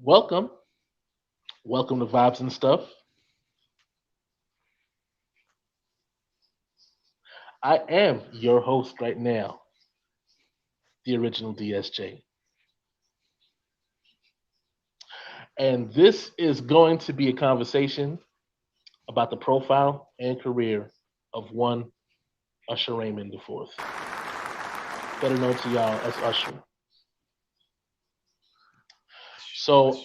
Welcome. Welcome to Vibes and Stuff. I am your host right now, the original DSJ. And this is going to be a conversation about the profile and career of one Usher Raymond IV, better known to y'all as Usher. So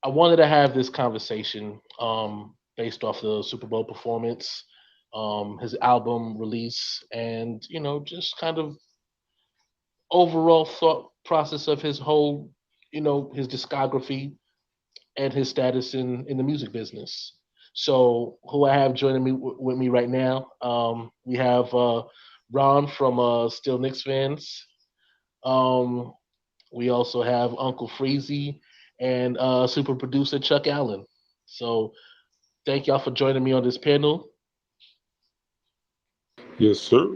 I wanted to have this conversation based off the Super Bowl performance, his album release, and just kind of overall thought process of his whole, his discography and his status in the music business. So, who I have joining me with me right now, we have Ron from Still Knicks fans. Um, we also have Uncle Freezy and super producer Chuck Allen. So, thank y'all for joining me on this panel. Yes, sir.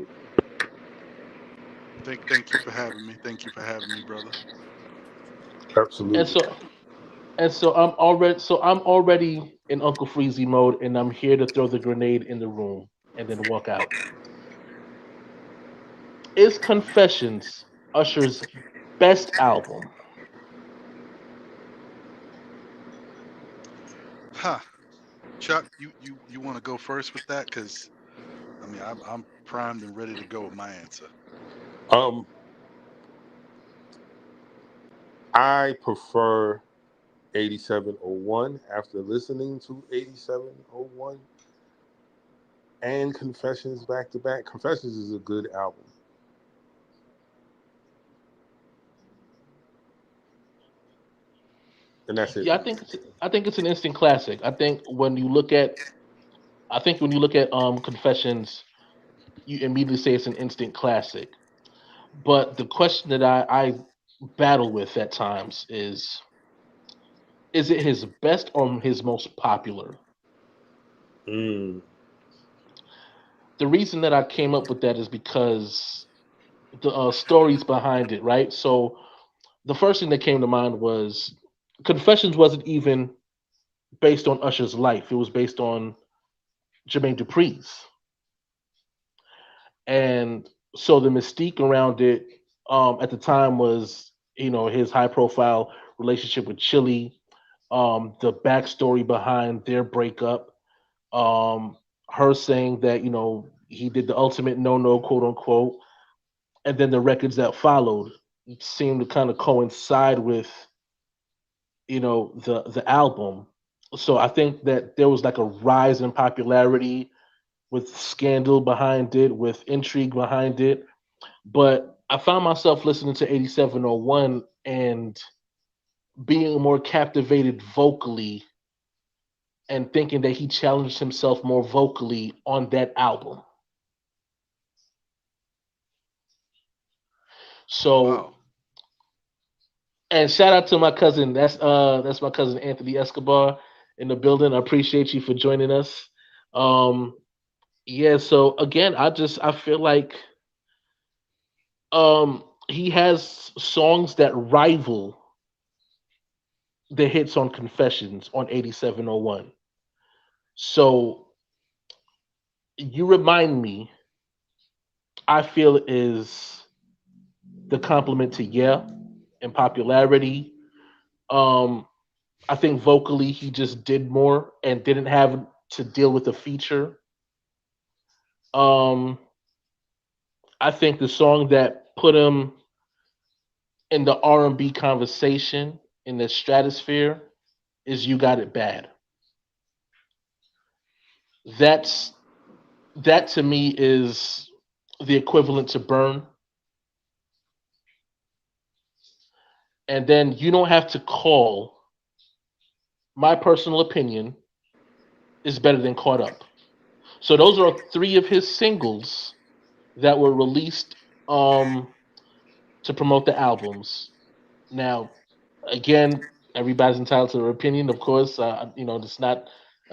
Thank you for having me. Thank you for having me, brother. And Absolutely. so, I'm already in Uncle Freezy mode, and I'm here to throw the grenade in the room and then walk out. Is Confessions Usher's best album? Huh. Chuck, you want to go first with that? Because I'm primed and ready to go with my answer. Um, I prefer 8701 after listening to 8701 and Confessions back to back. Confessions is a good album. And that's it Yeah, for me. I think it's an instant classic. I think when you look at Confessions, you immediately say it's an instant classic. But the question that I battle with at times is it his best or his most popular? Mm. The reason that I came up with that is because the stories behind it, right? So the first thing that came to mind was Confessions wasn't even based on Usher's life. It was based on Jermaine Dupri's. And so the mystique around it at the time was, his high profile relationship with Chili, the backstory behind their breakup, um, her saying that, he did the ultimate no no, quote unquote, and then the records that followed seemed to kind of coincide with the album. So I think that there was like a rise in popularity with scandal behind it, with intrigue behind it. But I found myself listening to 8701 and being more captivated vocally and thinking that he challenged himself more vocally on that album. So, Wow. and shout out to my cousin. That's my cousin Anthony Escobar in the building. I appreciate you for joining us. Um yeah, so again, I feel like he has songs that rival the hits on Confessions on 8701. So you remind me, I feel is the compliment to Yeah in popularity. Um, I think vocally he just did more and didn't have to deal with a feature. Um, I think the song that put him in the R&B conversation in the stratosphere is "You Got It Bad." That's that to me is the equivalent to "Burn." And then you don't have to call. My personal opinion is better than "Caught Up." So those are three of his singles that were released um, to promote the albums. Now, again, everybody's entitled to their opinion, of course. It's not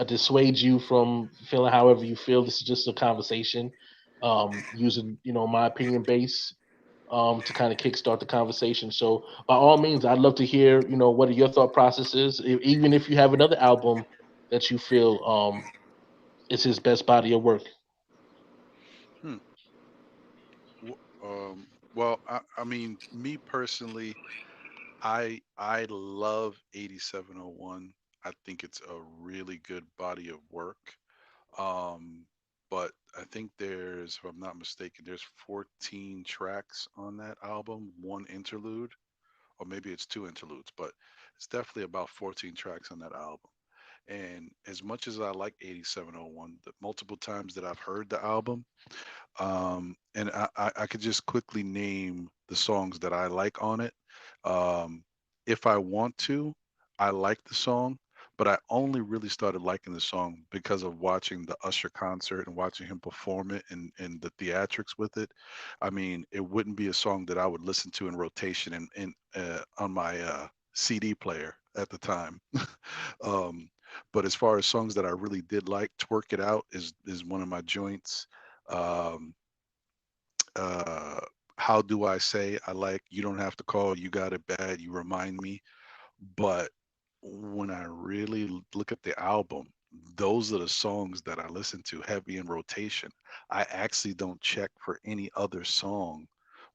dissuade you from feeling however you feel. This is just a conversation using my opinion base. to kind of kickstart the conversation. So by all means, I'd love to hear, what are your thought processes, even if you have another album that you feel is his best body of work. Hmm. Well, I mean, me personally, I love 8701. I think it's a really good body of work. Um, but I think there's, if I'm not mistaken, there's 14 tracks on that album, one interlude, or maybe it's two interludes, but it's definitely about 14 tracks on that album. And as much as I like 8701, the multiple times that I've heard the album, and I could just quickly name the songs that I like on it. Um, if I want to, I like the song, but I only really started liking the song because of watching the Usher concert and watching him perform it and the theatrics with it. I mean, it wouldn't be a song that I would listen to in rotation and on my CD player at the time. um, but as far as songs that I really did like, "Twerk It Out" is one of my joints. Um, uh, how do I say I like "You Don't Have to Call, You Got It Bad, You Remind Me." But when I really look at the album, those are the songs that I listen to heavy in rotation. I actually don't check for any other song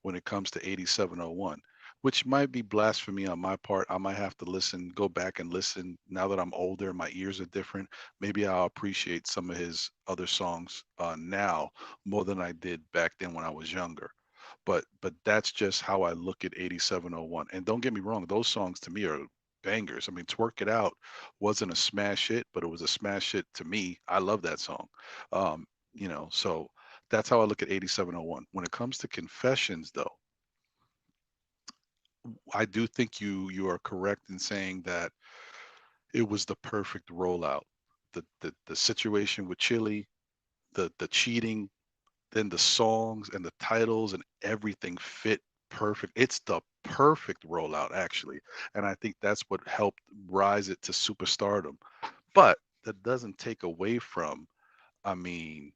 when it comes to 8701, which might be blasphemy on my part. I might have to go back and listen. Now that I'm older, my ears are different. Maybe I'll appreciate some of his other songs now more than I did back then when I was younger. But that's just how I look at 8701. And don't get me wrong, those songs to me are bangers. I mean, "Twerk It Out" wasn't a smash hit, but it was a smash hit to me. I love that song. So that's how I look at 8701. When it comes to Confessions, though, I do think you are correct in saying that it was the perfect rollout. The situation with Chili, the cheating, then the songs and the titles and everything fit perfect. It's the perfect rollout, actually. And I think that's what helped rise it to superstardom. But that doesn't take away from, I mean,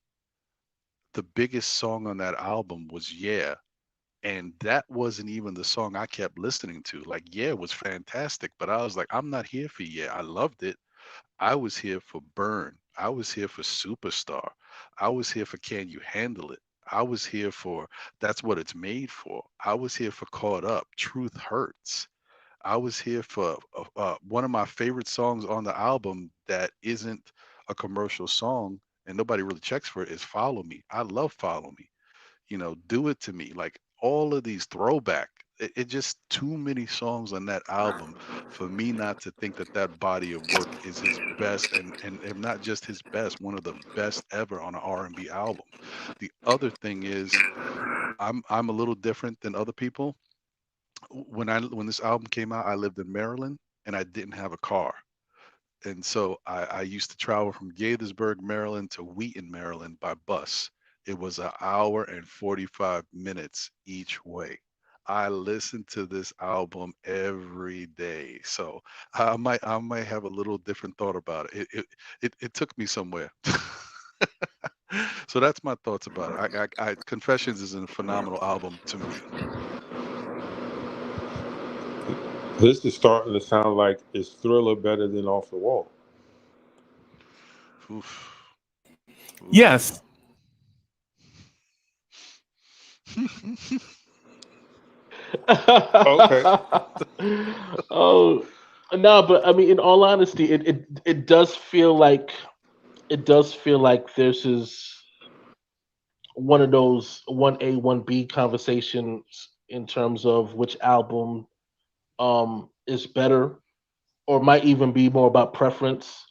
the biggest song on that album was "Yeah." And that wasn't even the song I kept listening to. Like, "Yeah" was fantastic, but I was like, I'm not here for "Yeah." I loved it. I was here for "Burn." I was here for "Superstar." I was here for "Can You Handle It." I was here for "That's What It's Made For." I was here for "Caught Up." "Truth Hurts." I was here for one of my favorite songs on the album that isn't a commercial song and nobody really checks for it is "Follow Me." I love "Follow Me." "Do It to Me." Like, all of these throwback. It just too many songs on that album for me not to think that that body of work is his best, and if not just his best, one of the best ever on an R&B album. The other thing is, I'm a little different than other people. When this album came out, I lived in Maryland and I didn't have a car. And so I used to travel from Gaithersburg, Maryland to Wheaton, Maryland by bus. It was an hour and 45 minutes each way. I listened to this album every day. So I might have a little different thought about it. It took me somewhere. So that's my thoughts about it. Confessions is a phenomenal album to me. This is starting to sound like it's Thriller better than Off the Wall. Oof. Oof. Yes. Okay. Oh no, but I mean, in all honesty, it does feel like this is one of those 1A 1B conversations in terms of which album is better, or might even be more about preference.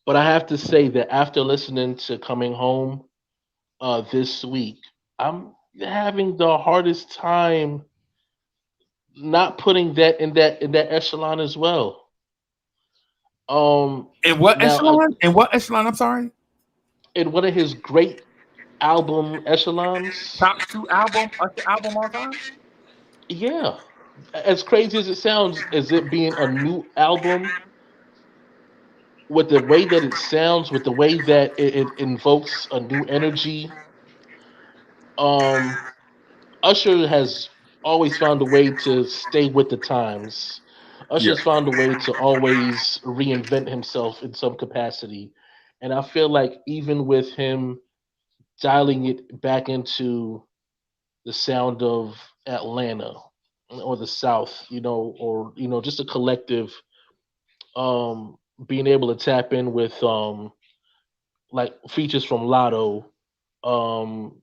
But I have to say that after listening to Coming Home this week, I'm having the hardest time not putting that in that echelon as well. Um, In what now I, echelon? In what echelon? I'm sorry. in one of his great album echelons, Top two album, Usher album all time. yeah, as crazy as it sounds, as it being a new album, with the way that it sounds, with the way that it invokes a new energy, um, Usher has. always found a way to stay with the times. Yeah. Usher's found a way to always reinvent himself in some capacity. And I feel like even with him dialing it back into the sound of Atlanta or the South, or just a collective, um, being able to tap in with like features from Lotto, um,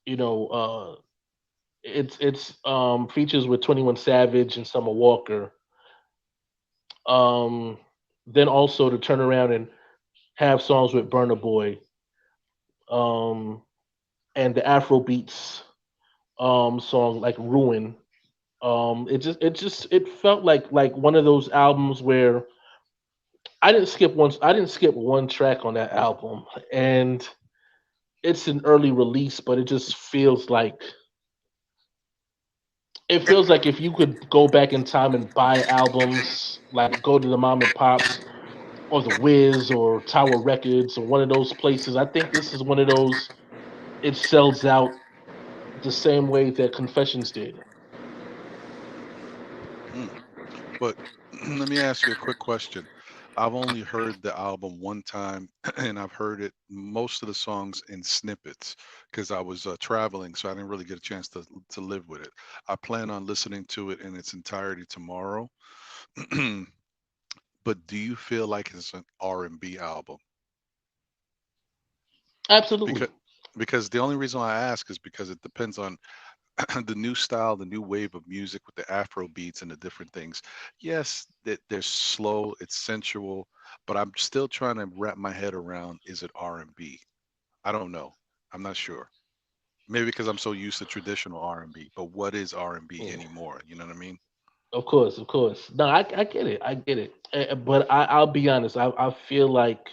you know, it's features with 21 Savage and Summer Walker. Um, then also to turn around and have songs with Burna Boy, um, and the Afro Beats song like Ruin. It felt like one of those albums where I didn't skip one track on that album, and it's an early release, but it feels like if you could go back in time and buy albums, like go to the mom and pops or the Wiz or Tower Records or one of those places. I think this is one of those. It sells out the same way that Confessions did. Hmm. But let me ask you a quick question. I've only heard the album one time, and I've heard it most of the songs in snippets because I was traveling, so I didn't really get a chance to live with it. I plan on listening to it in its entirety tomorrow. But do you feel like it's an R&B album? Absolutely, Because the only reason why I ask is because it depends on the new style, the new wave of music with the Afro beats and the different things. Yes, that they're slow, it's sensual, but I'm still trying to wrap my head around, is it R&B? I don't know. I'm not sure. Maybe because I'm so used to traditional R&B, but what is R&B yeah. anymore? You know what I mean? Of course, of course. No, I get it, I get it. But I'll be honest. I feel like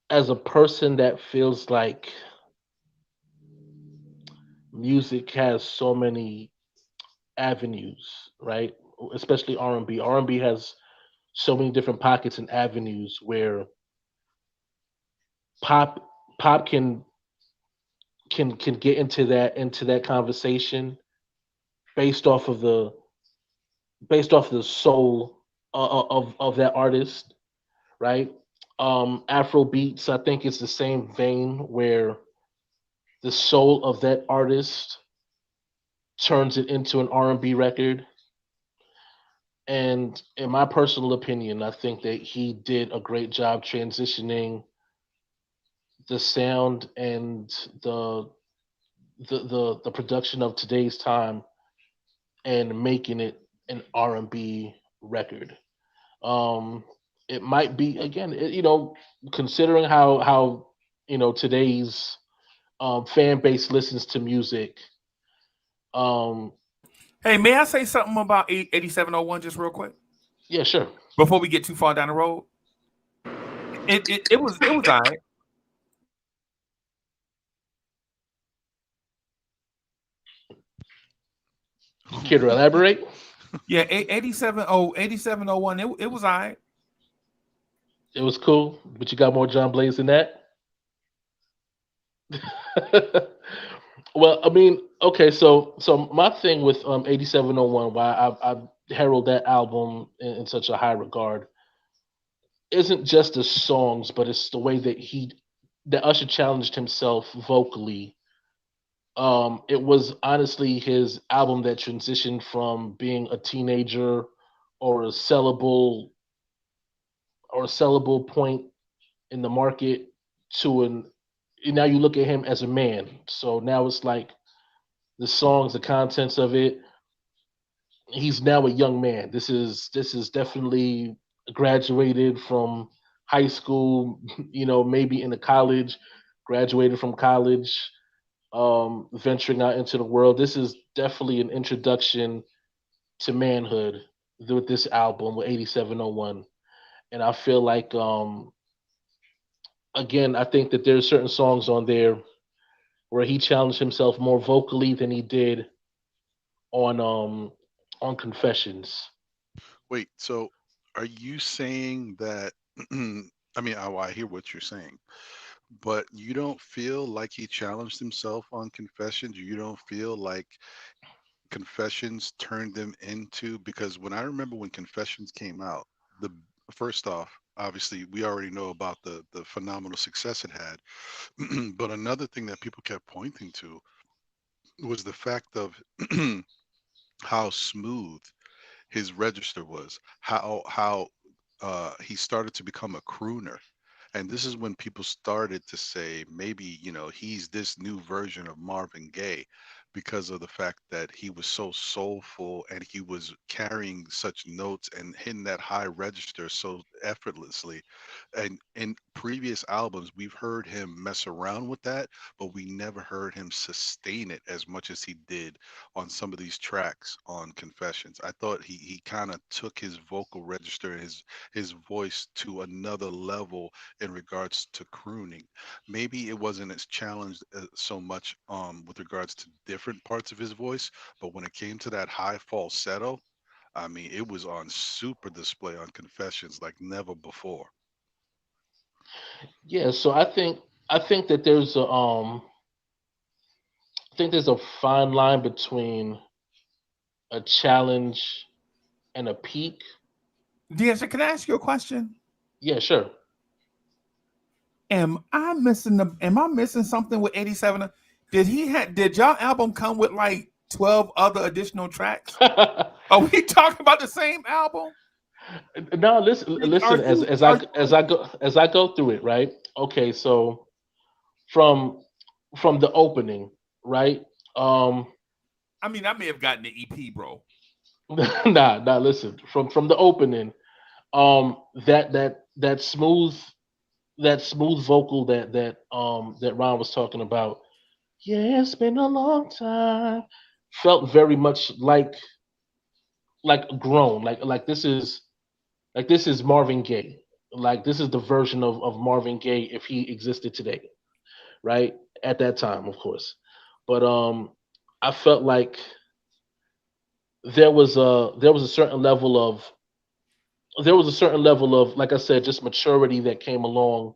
as a person that feels like music has so many avenues, right? Especially R&B. R&B has so many different pockets and avenues where pop pop can get into that conversation based off of the soul of that artist, right? Afro beats, I think it's the same vein where the soul of that artist turns it into an R&B record. And in my personal opinion, I think that he did a great job transitioning the sound and the the production of today's time and making it an R&B record. Um, it might be again, considering how today's fan base listens to music. Um, Hey, may I say something about 8701 just real quick yeah, sure. before we get too far down the road? It was all right. Care to elaborate? Yeah, 8701. It was all right. It was cool, but you got more John Blaze than that. Well, I mean, okay, so my thing with 8701, why I herald that album in such a high regard, isn't just the songs, but it's the way that Usher challenged himself vocally. It was honestly his album that transitioned from being a teenager or a sellable point in the market to an now you look at him as a man. So now it's like the songs, the contents of it, he's now a young man. This is definitely graduated from high school, maybe into college, graduated from college, venturing out into the world. This is definitely an introduction to manhood with this album with 8701. And I feel like again, I think that there's certain songs on there where he challenged himself more vocally than he did on Confessions. Wait, so are you saying that I mean, I hear what you're saying, but you don't feel like he challenged himself on Confessions. You don't feel like Confessions turned them into, because when I remember when Confessions came out, the first off, obviously we already know about the phenomenal success it had, but another thing that people kept pointing to was the fact of how smooth his register was, how he started to become a crooner. And this is when people started to say maybe, he's this new version of Marvin Gaye, because of the fact that he was so soulful and he was carrying such notes and hitting that high register so effortlessly. And in previous albums, we've heard him mess around with that, but we never heard him sustain it as much as he did on some of these tracks on Confessions. I thought he kind of took his vocal register, his voice to another level in regards to crooning. Maybe it wasn't as challenged so much with regards to different parts of his voice, but when it came to that high falsetto, I mean, it was on super display on Confessions like never before. Yeah, so I think that there's a I think there's a fine line between a challenge and a peak. D'Angelo, can I ask you a question? Yeah, sure. Am I missing something with 87? Did y'all album come with like 12 other additional tracks? Are we talking about the same album? No, listen, Are listen. As you as are I you as I go through it, right? Okay, so from from the opening, right? Um, I mean, I may have gotten the EP, bro. nah. Listen, from the opening, that that smooth vocal that Ron was talking about. Yeah, it's been a long time. Felt very much like grown. Like this is Marvin Gaye. Like this is the version of Marvin Gaye if he existed today, right? At that time, of course. But I felt like there was a certain level of like I said, just maturity that came along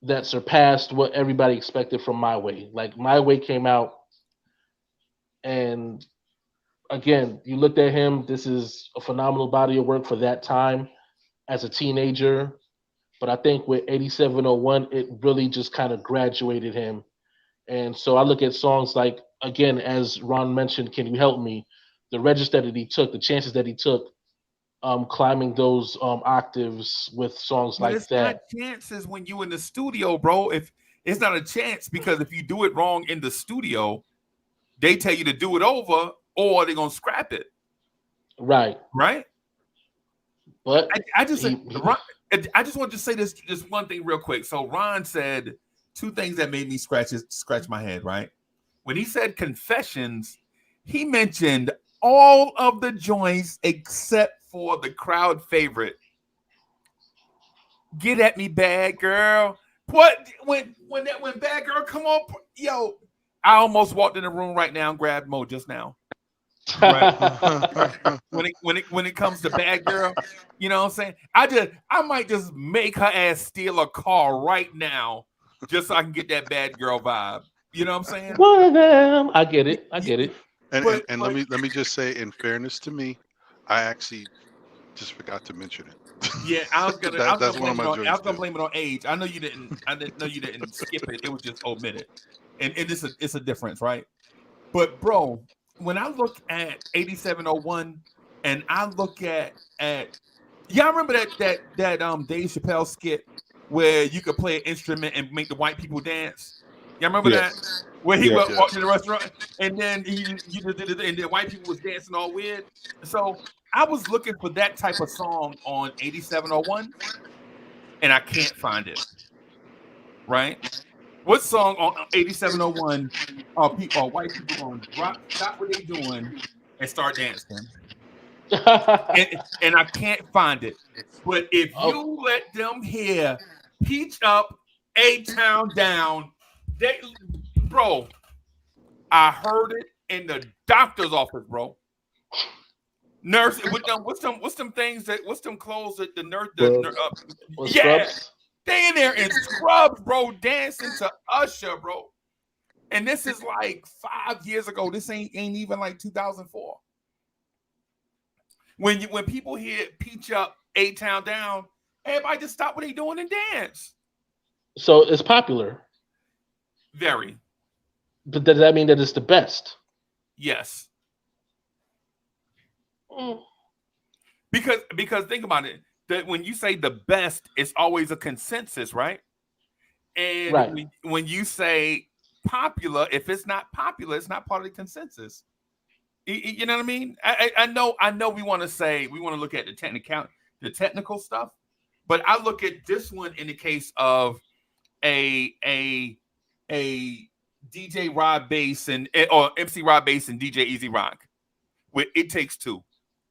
that surpassed what everybody expected from My Way. Like My Way came out, and again, you looked at him. This is a phenomenal body of work for that time as a teenager. But I think with 8701, it really just kind of graduated him. And so I look at songs like, again, as Ron mentioned, Can You Help Me? The register that he took, the chances that he took, climbing those octaves with songs But like it's not that. chances when you in the studio, bro. If it's not a chance, because if you do it wrong in the studio, they tell you to do it over or they're gonna scrap it, Right. right? But I just he, Ron, I just want to say this one thing real quick. So Ron said two things that made me scratch my head. Right when he said confessions, he mentioned all of the joints except for the crowd favorite. Get at me, bad girl. What when bad girl come on, yo? I almost walked in the room right now and grabbed Mo just now. Right. When it comes to bad girl, you know what I'm saying? I might just make her ass steal a car right now, just so I can get that bad girl vibe. You know what I'm saying? one of them. I get Y- it. I y- get it. And let but me just say, in fairness to me, I actually just forgot to mention it. yeah, I That was gonna that's one of blame it my on I joints was gonna too. blame it on age. I didn't know you didn't skip it. It was just omitted, and it's a difference, right? But bro, when I look at 8701 and I look at y'all remember that Dave Chappelle skit where you could play an instrument and make the white people dance? Y'all remember that? Yes. Where he Yes. walked Yes. in the restaurant and then you just did it and the white people was dancing all weird. So I was looking for that type of song on 8701 and I can't find it. Right? What song on 8701 are white people going to stop what they doing and start dancing? And I can't find it. But if Oh, you let them hear Peach Up, A Town Down, they, bro, I heard it in the doctor's office, bro. Nurse, what's them things what's them clothes that the nurse, well, yeah, Scrubs. They in there in scrubs, bro, dancing to Usher, bro. And this is like 5 years ago. This ain't even like 2004. When people hear Peach Up, A-Town Down, everybody just stop what they doing and dance. So it's popular. Very. But does that mean that it's the best? Yes. Mm. Because think about it. That when you say the best, it's always a consensus, right? And Right. when you say popular, if it's not popular, it's not part of the consensus. You know what I mean? I know we want to look at the technical stuff, but I look at this one in the case of a DJ Rod Bass or MC Rod Bass and DJ Easy Rock. With It Takes Two,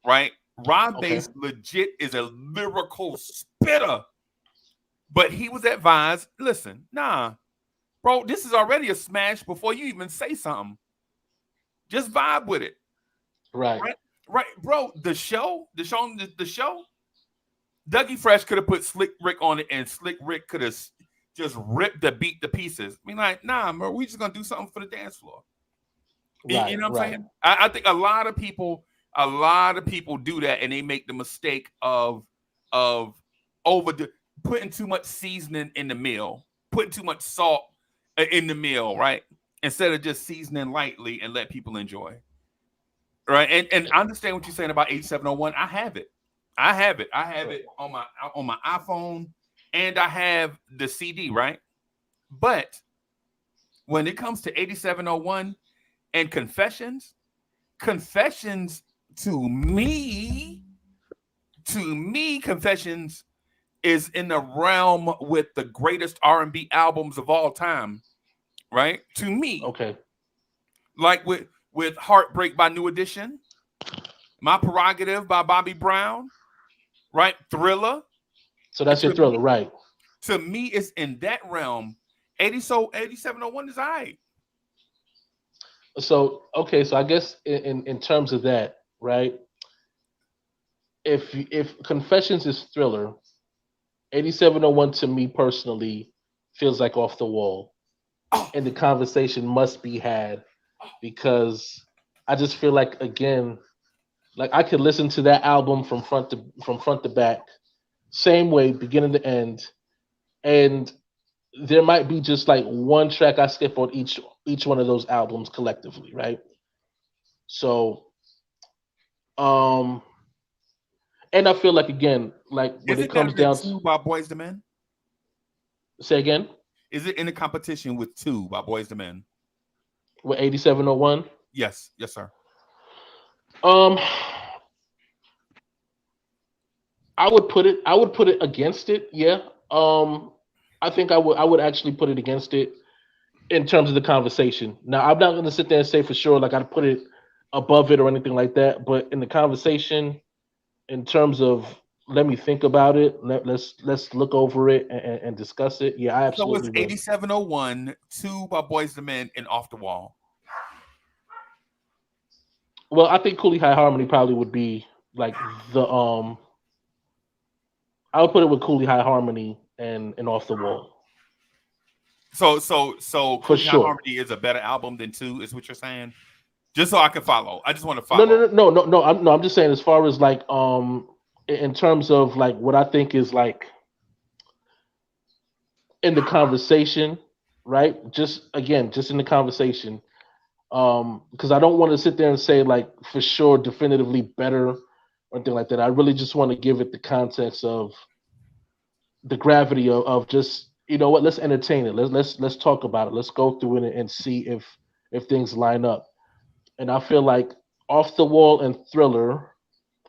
right? Rod Okay. Bass legit is a lyrical spitter, but he was advised, listen, nah, bro, this is already a smash before you even say something. Just vibe with it. Right. Right, bro. The show, Dougie Fresh could have put Slick Rick on it, and Slick Rick could have just ripped the beat to pieces. I mean, like, nah, bro, we just gonna do something for the dance floor. Right, you know what I'm right. saying? I think a lot of people do that, and they make the mistake of putting too much seasoning in the meal, putting too much salt in the meal, right? Instead of just seasoning lightly and let people enjoy. Right. And I understand what you're saying about 8701. I have it on my iPhone, and I have the CD, right? But when it comes to 8701 and Confessions to me, Confessions is in the realm with the greatest R&B albums of all time, right? To me. Okay. Like with Heartbreak by New Edition, My Prerogative by Bobby Brown, right? Thriller. So that's your Thriller, right? To me, it's in that realm. 8701 is all right. So okay, so I guess in terms of that, right? If Confessions is Thriller, 8701 to me personally feels like Off the Wall, and the conversation must be had because I just feel like, again, like I could listen to that album from front to back, same way, beginning to end, and there might be just like one track I skip on each one of those albums collectively, right? So, um, and I feel like, again, like when Is it it better comes than down Two to, by Boys II Men? say again, Is it in a competition with Two by Boys II Men? with 8701. Yes, sir. Um, I would put it against it. Yeah. I think I would actually put it against it in terms of the conversation. Now, I'm not going to sit there and say for sure like I'd put it above it or anything like that, but in the conversation, in terms of let me think about it, let's look over it and discuss it. Yeah, I So it's absolutely would. 8701, Two by Boys II Men, and Off the Wall. Well, I think Cooley High Harmony probably would be like the I would put it with Cooley High Harmony and Off the Wall So for Cooley High sure. Harmony is a better album than Two, is what you're saying? Just so I can follow. I just want to No, follow. no, no, no, no. I'm just saying as far as like in terms of like what I think is like in the conversation, right? Just again, just in the conversation. Because I don't want to sit there and say like for sure definitively better or anything like that. I really just want to give it the context of the gravity of just, you know what, let's entertain it. Let's talk about it. Let's go through it and see if things line up. And I feel like Off the Wall and Thriller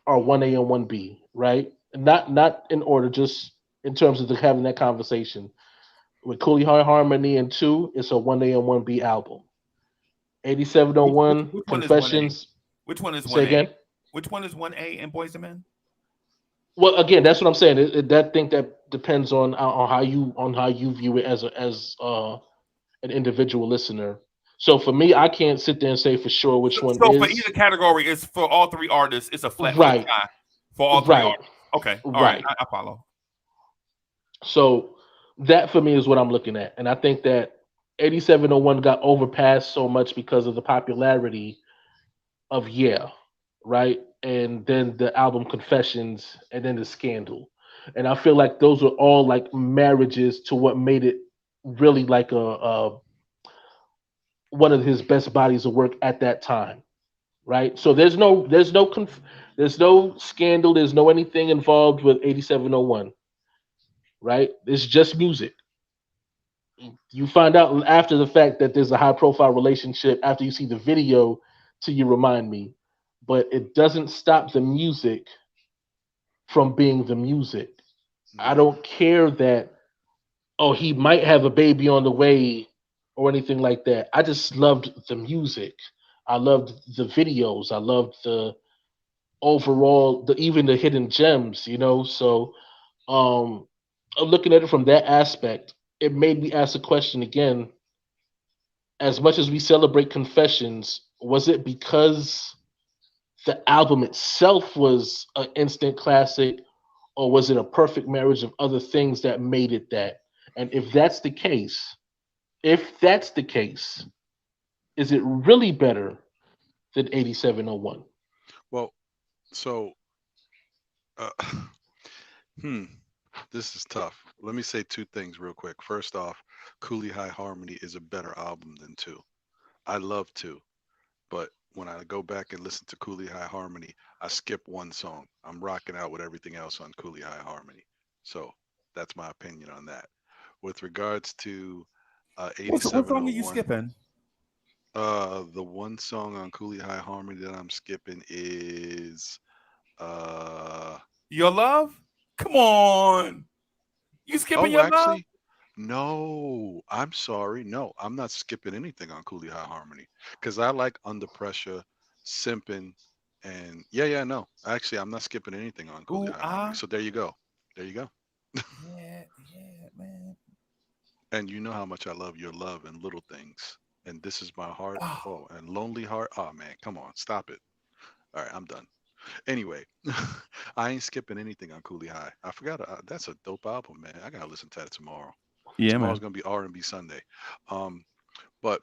are 1A and 1B, right? Not in order, just in terms of having that conversation. With Cooley High Harmony and Two, it's a 1A and 1B album. Which 8701 one is 1A? Confessions. Which one is Say 1A? again. Which one is 1A in Boys II Men? Well, again, that's what I'm saying. That thing that depends on how you view it as an individual listener. So for me, I can't sit there and say for sure which one So for is either category, it's for all three artists. It's a flat foot right, tie for all three right, artists. Okay, all right, right. I follow. So That for me is what I'm looking at, and I think that 8701 got overpassed so much because of the popularity of Yeah, right, and then the album Confessions, and then the Scandal, and I feel like those were all like marriages to what made it really like a one of his best bodies of work at that time, right? So there's no scandal, there's no anything involved with 8701, right? It's just music. You find out after the fact that there's a high profile relationship after you see the video till you remind me, but it doesn't stop the music from being the music. I Hmm. don't care that, oh, he might have a baby on the way or anything like that. I just loved the music. I loved the videos. I loved the overall, the even the hidden gems, you know. So um looking at it from that aspect, it made me ask the question again, as much as we celebrate Confessions, was it because the album itself was an instant classic, or was it a perfect marriage of other things that made it that? And if that's the case, is it really better than 8701? Well, so uh, hmm, this is tough. Let me say two things real quick. First off, Cooley High Harmony is a better album than two. I love two, but when I go back and listen to Cooley High Harmony, I skip one song. I'm rocking out with everything else on Cooley High Harmony. So that's my opinion on that. With regards to What song are you 8701, skipping? the one song on Cooley High Harmony that I'm skipping is uh Your love? Come on. You skipping oh, your love? actually, no, I'm sorry. No, I'm not skipping anything on Cooley High Harmony because I like Under Pressure, Simpin, and yeah, no. Actually, I'm not skipping anything on Cooley Ooh, High Harmony. ah. So there you go. There you go. Yeah, yeah, man. And you know how much I love Your Love and Little Things. And This Is My Heart. Oh, Oh, and Lonely Heart. Oh, man, come on. Stop it. All right, I'm done. Anyway, I ain't skipping anything on Cooley High. I forgot. That's a dope album, man. I gotta listen to that tomorrow. yeah, Tomorrow's man. gonna be R&B Sunday. Um, but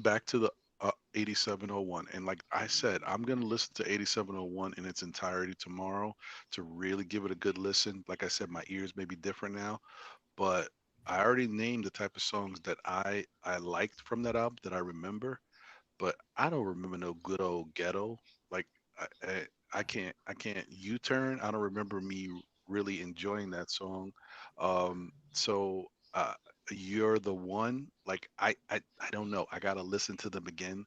back to the 8701, and like I said, I'm gonna listen to 8701 in its entirety tomorrow to really give it a good listen. Like I said, my ears may be different now, but I already named the type of songs that I liked from that album that I remember, but I don't remember no good old ghetto. Like I can't U-turn. I don't remember me really enjoying that song. So you're the one. Like I don't know. I gotta listen to them again,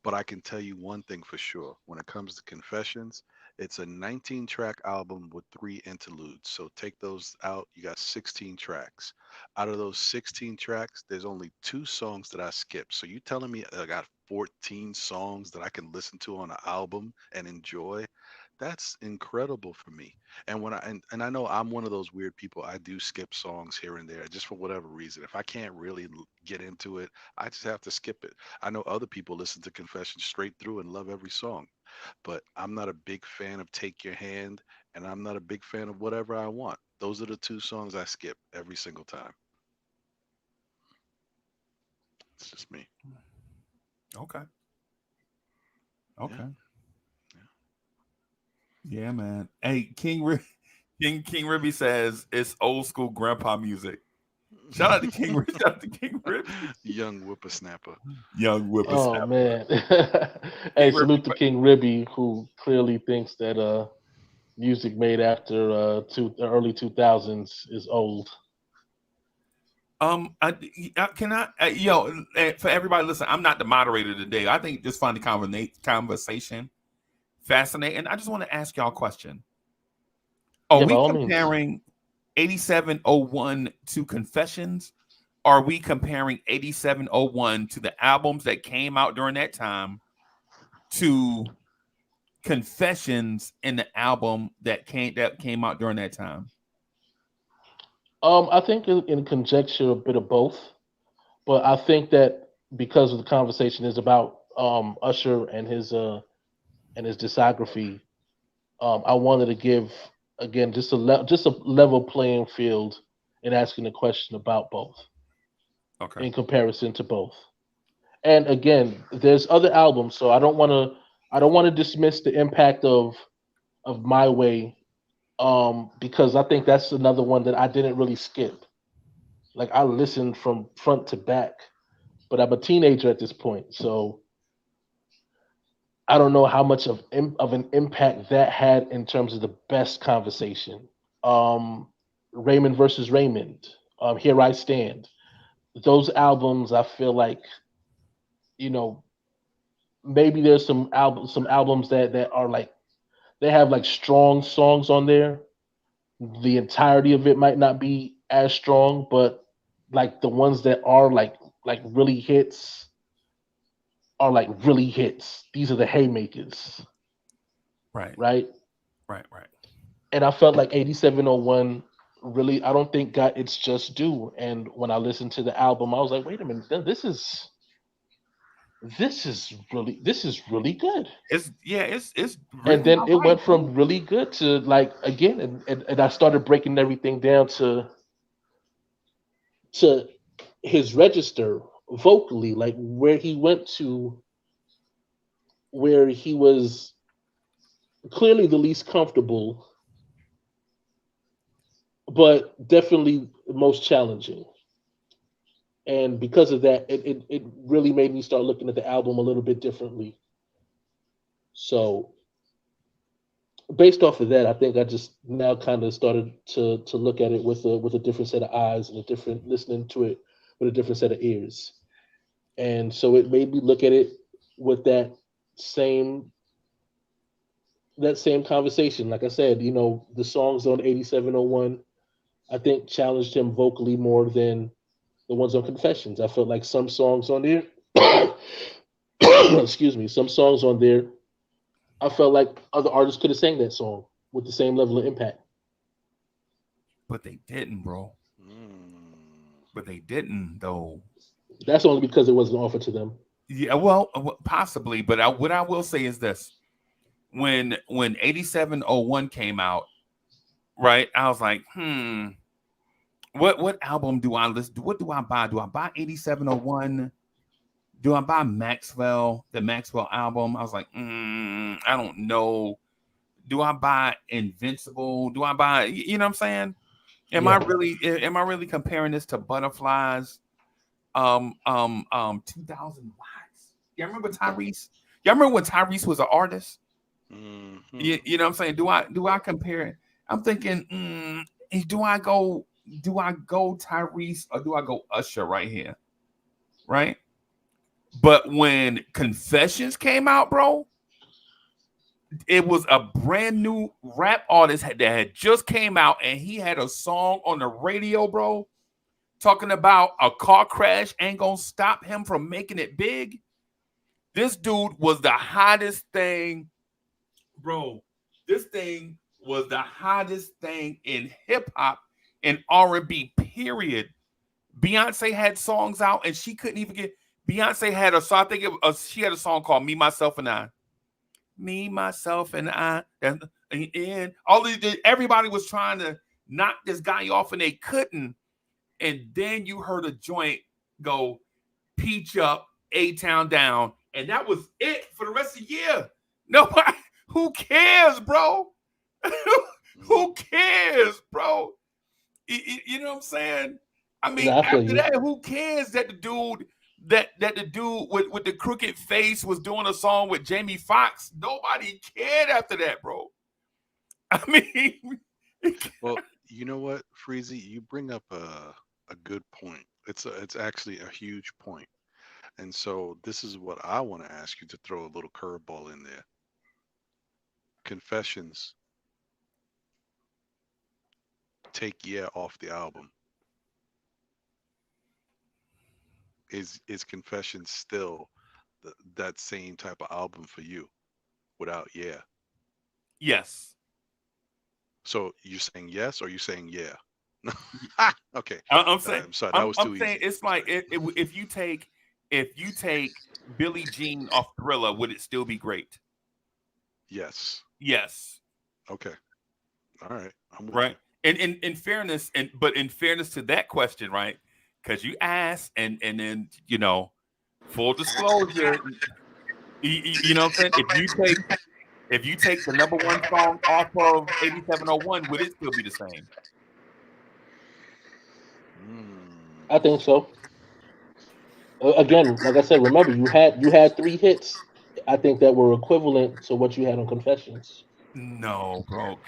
but I can tell you one thing for sure. When it comes to Confessions, it's a 19 track album with three interludes. So take those out. You got 16 tracks. Out of those 16 tracks, there's only two songs that I skipped. So you telling me I got 14 songs that I can listen to on an album and enjoy? That's incredible for me. And and I know I'm one of those weird people. I do skip songs here and there just for whatever reason. If I can't really get into it, I just have to skip it. I know other people listen to Confession straight through and love every song, but I'm not a big fan of Take Your Hand, and I'm not a big fan of Whatever I Want. Those are the two songs I skip every single time. It's just me. Okay. Yeah. Okay. Yeah. Yeah, man. Hey, King Ribby says it's old school grandpa music. Shout out to Shout out to King Ribby. Young whippersnapper. Young Oh whippersnapper. man. Hey, King Ribby. salute to King Ribby, who clearly thinks that music made after the early 2000s is old. I can I, for everybody listen, I'm not the moderator today. I think just find the conversation fascinating. I just want to ask y'all a question. Are Yeah, by we all means. comparing 8701 to Confessions? Are we comparing 8701 to the albums that came out during that time to Confessions and the album that came out during that time? I think in conjecture a bit of both, but I think that because of the conversation is about Usher and his discography, I wanted to give again just a level playing field and asking a question about both Okay. in comparison to both. And again, there's other albums, so I don't want to dismiss the impact of My Way, because I think that's another one that I didn't really skip. Like I listened from front to back, but I'm a teenager at this point, so I don't know how much of an impact that had in terms of the best conversation. Um, Raymond versus Raymond, Here I Stand. Those albums, I feel like, you know, maybe there's some albums that are like they have like strong songs on there. The entirety of it might not be as strong, but like the ones that are like really hits are like really hits. These are the haymakers, Right. right? Right. Right. And I felt like 8701 really, I don't think got its just due. And when I listened to the album, I was like, wait a minute, this is really good. It's And really then all it right, went bro. from really good to like again, and I started breaking everything down to his register vocally, like where he went to, where he was clearly the least comfortable, but definitely the most challenging. And because of that, it really made me start looking at the album a little bit differently. So based off of that, I think I just now kind of started to look at it with a different set of eyes and a different listening to it with a different set of ears. And so it made me look at it with same that same conversation. Like I said, the songs on 8701, I think challenged him vocally more than the ones on Confessions. I felt like some songs on there, excuse me, some songs on there, I felt like other artists could have sang that song with the same level of impact. But they didn't, bro. Mm. But they didn't, though. That's only because it wasn't offered to them. Yeah, well, possibly. But what I will say is this: when 8701 came out, right? I was like, what album do I listen? What do I buy? Do I buy 8701? Do I buy Maxwell, the Maxwell album? I was like, I don't know. Do I buy Invincible? Do I buy? You know what I'm saying? Yeah. Am I really comparing this to Butterflies? 2000 watts. Y'all remember Tyrese? Y'all remember when Tyrese was an artist? Hmm. You know what I'm saying? Do I compare it? I'm thinking, do I go Tyrese or do I go Usher right here? Right? But when Confessions came out, bro, it was a brand new rap artist that had just came out, and he had a song on the radio, bro, talking about a car crash ain't gonna stop him from making it big. This dude was the hottest thing, bro. This thing was the hottest thing in hip hop and R&B. Period. Beyonce had songs out, and she couldn't even get. Beyonce had a song. I think she had a song called "Me, Myself, and I." Me, myself, and I. And all of everybody was trying to knock this guy off, and they couldn't. And then you heard a joint go Peach Up, A Town Down, and that was it for the rest of the year. Nobody, who cares, bro? Who cares, bro? You know what I'm saying? I mean, No, I feel after you. that, who cares that the dude with the crooked face was doing a song with Jamie Foxx? Nobody cared after that, bro. I mean, Well, you know what, Freezy, you bring up a good point. It's actually a huge point. And so this is what I want to ask you to throw a little curveball in there. Confessions, take Yeah off the album. Is Confessions still that same type of album for you without Yeah? yes. So you're saying yes or you saying yeah? Okay. I'm saying I'm sorry, that I'm, was I'm too saying easy. it's I'm like sorry. if you take Billie Jean off Thriller, would it still be great? Yes. Yes. Okay. All right. I'm with Right. you. in fairness, but in fairness to that question, right? Because you asked, and then full disclosure, you know what I'm saying? If you take the number one song off of 8701, would it still be the same? Mm. I think so. Again, like I said, remember you had three hits. I think that were equivalent to what you had on Confessions. No, bro.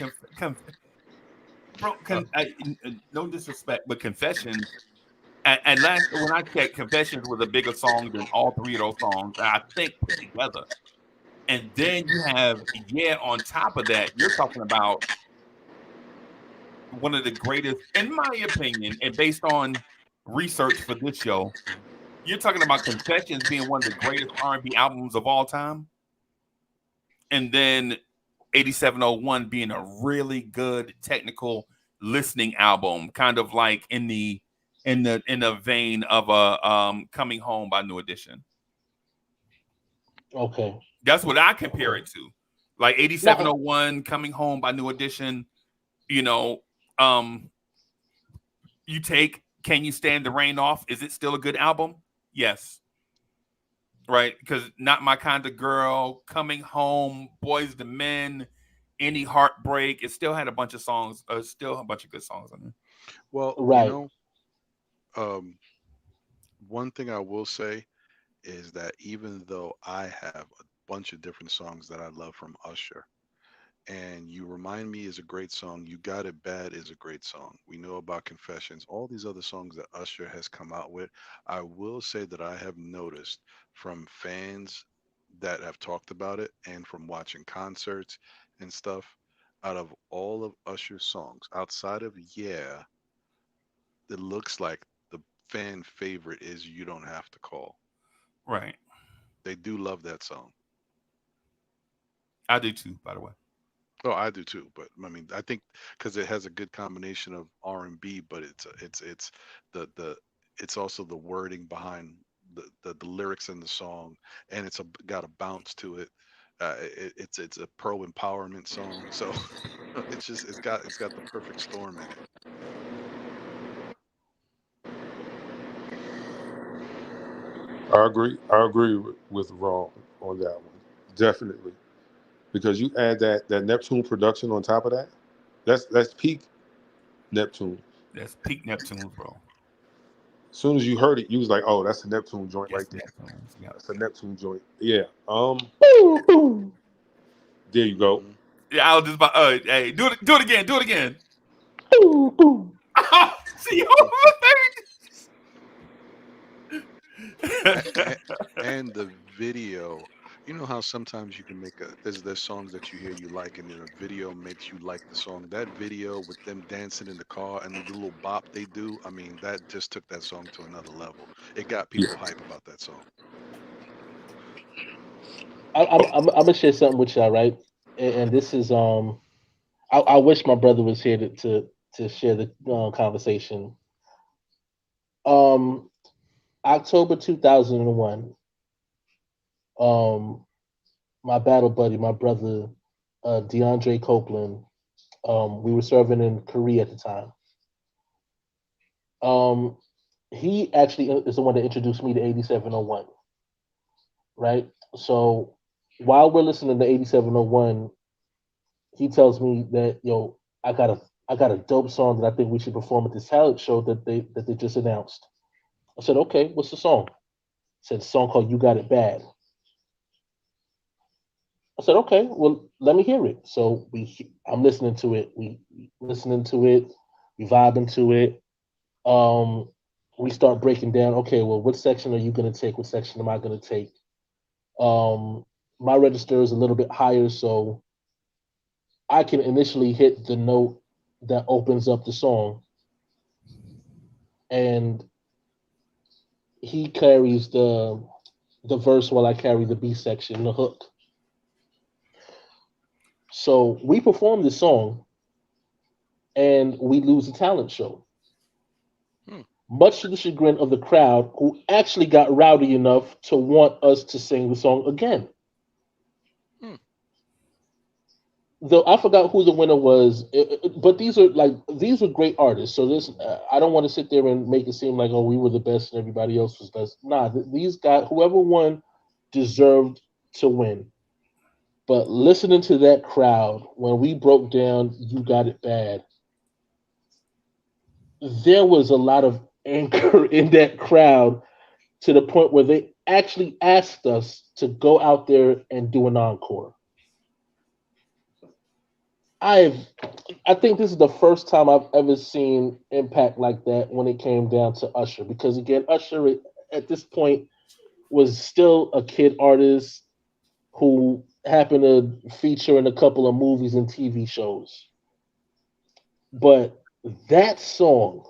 Bro, no disrespect, but Confessions. And last when I checked, Confessions was a bigger song than all three of those songs. I think put together. And then you have on top of that, you're talking about one of the greatest, in my opinion, and based on research for this show, you're talking about Confessions being one of the greatest R&B albums of all time, and then 8701 being a really good technical listening album, kind of like in the vein of a Coming Home by New Edition. Okay. That's what I compare Okay. it to. Like Now, 8701 Coming Home by New Edition, you know, um you take Can You Stand the Rain Off? Is it still a good album? Yes. Right? Because Not My Kind of Girl, Coming Home, Boys to Men, Any Heartbreak. It still had a bunch of songs, still a bunch of good songs on there. Well, right. um, one thing I will say is that even though I have a bunch of different songs that I love from Usher, and You Remind Me is a great song, You Got It Bad is a great song. We know about Confessions, all these other songs that Usher has come out with. I will say that I have noticed from fans that have talked about it and from watching concerts and stuff, out of all of Usher's songs, outside of Yeah, it looks like the fan favorite is You Don't Have to Call. Right. They do love that song. I do too, by the way. Oh, I do too. But I mean, I think because it has a good combination of R&B, but it's the it's also the wording behind the lyrics in the song, and got a bounce to it. It's a pro empowerment song, so it's got the perfect storm in it. I agree with Raw on that one, definitely. Because you add that Neptune production on top of that, that's peak Neptune. That's peak Neptunes, bro. As soon as you heard it, you was like, "Oh, that's a Neptune joint Yes, right there. Neptunes. Yep. That's a Neptune joint." Yeah. Boom, boom. There you go. Hmm. Yeah, I was just about. Hey, do it again. Do it again. Boom, boom. See, A- a- and the video, you know how sometimes you can make there's songs that you hear you like, and then a video makes you like the song. That video with them dancing in the car and the little bop they do, I mean, that just took that song to another level. It got Yeah. people hype about that song. I'm gonna share something with y'all, right? And this is I wish my brother was here to share the conversation. Um, October 2001. Um, my battle buddy, my brother, DeAndre Copeland. We were serving in Korea at the time. Um, he actually is the one that introduced me to 8701, right? So while we're listening to 8701, he tells me that I got a dope song that I think we should perform at this talent show that they just announced. I said, okay, what's the song? He said a song called "You Got It Bad." I said, okay, well, let me hear it. So I'm listening to it. We listening to it. We vibing to it. Um, we start breaking down. Okay, well, what section are you going to take? What section am I going to take? Um, my register is a little bit higher, so I can initially hit the note that opens up the song, and he carries the verse while I carry the B section, the hook. So we perform this song, and we lose the talent show, Hmm. much to the chagrin of the crowd, who actually got rowdy enough to want us to sing the song again. Hmm. Though I forgot who the winner was, but these are great artists. So this I don't want to sit there and make it seem like, oh, we were the best and everybody else was best. Nah, these guys, whoever won, deserved to win. But listening to that crowd when we broke down "You Got It Bad," there was a lot of anger in that crowd to the point where they actually asked us to go out there and do an encore. I've I think this is the first time I've ever seen impact like that when it came down to Usher, because again, Usher at this point was still a kid artist who happened to feature in a couple of movies and TV shows. But that song,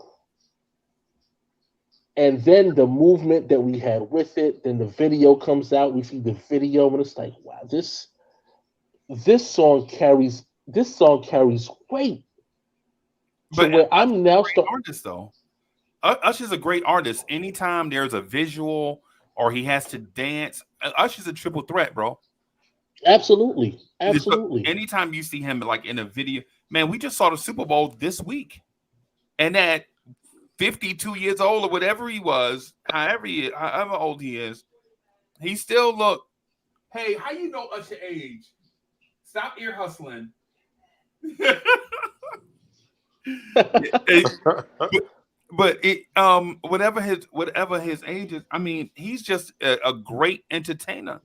and then the movement that we had with it, then the video comes out, we see the video, and it's like, wow, this song carries weight to But where Usher's I'm a now great start. artist, though. Usher's a great artist. Anytime there's a visual or he has to dance, Usher's a triple threat, bro. Absolutely, So absolutely. anytime you see him like in a video, man, we just saw the Super Bowl this week, and at 52 years old or whatever he was, however old he is, he still look. Hey, how you know Usher age? Stop ear hustling. but it whatever his age is, I mean, he's just a great entertainer.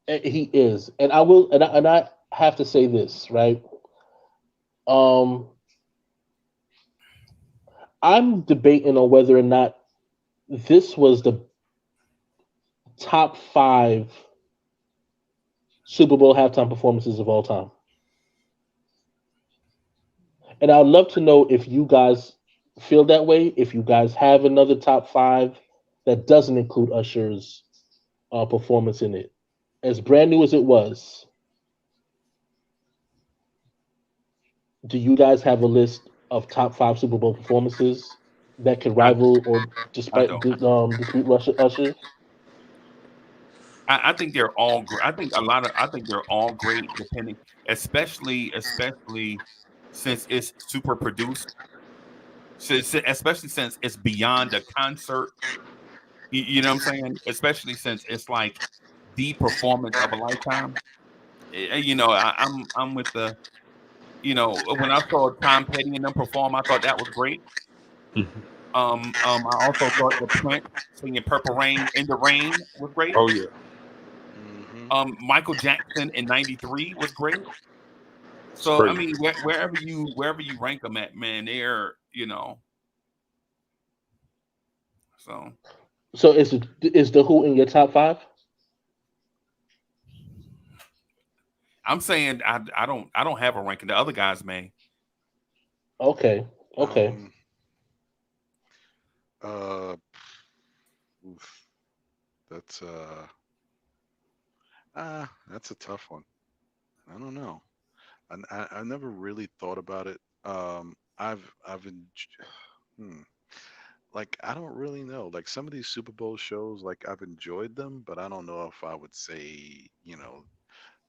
He is, and I will, and I have to say this, right? Um, I'm debating on whether or not this was the top five Super Bowl halftime performances of all time, and I'd love to know if you guys feel that way. If you guys have another top five that doesn't include Usher's performance in it, as brand new as it was, do you guys have a list of top five Super Bowl performances that could I rival or I despite don't. dispute Usher's? I think they're all. I think a lot of. I think they're all great, depending, especially since it's super produced. Especially since it's beyond a concert. You know what I'm saying? Especially since it's like the performance of a lifetime. I'm with the. When I saw Tom Petty and them perform, I thought that was great. I also thought the Prince singing "Purple Rain" in the rain was great. Oh yeah, Hmm. Michael Jackson in '93 was great. it's So I crazy. mean, wherever you rank them at, man, they're. So So is the Who in your top five? I'm saying I don't have a ranking. The other guys may. Okay, okay. Um, uh, oof, that's that's a tough one. I don't know. I never really thought about it. I've hmm, like I don't really know. Like some of these Super Bowl shows, like I've enjoyed them, but I don't know if I would say,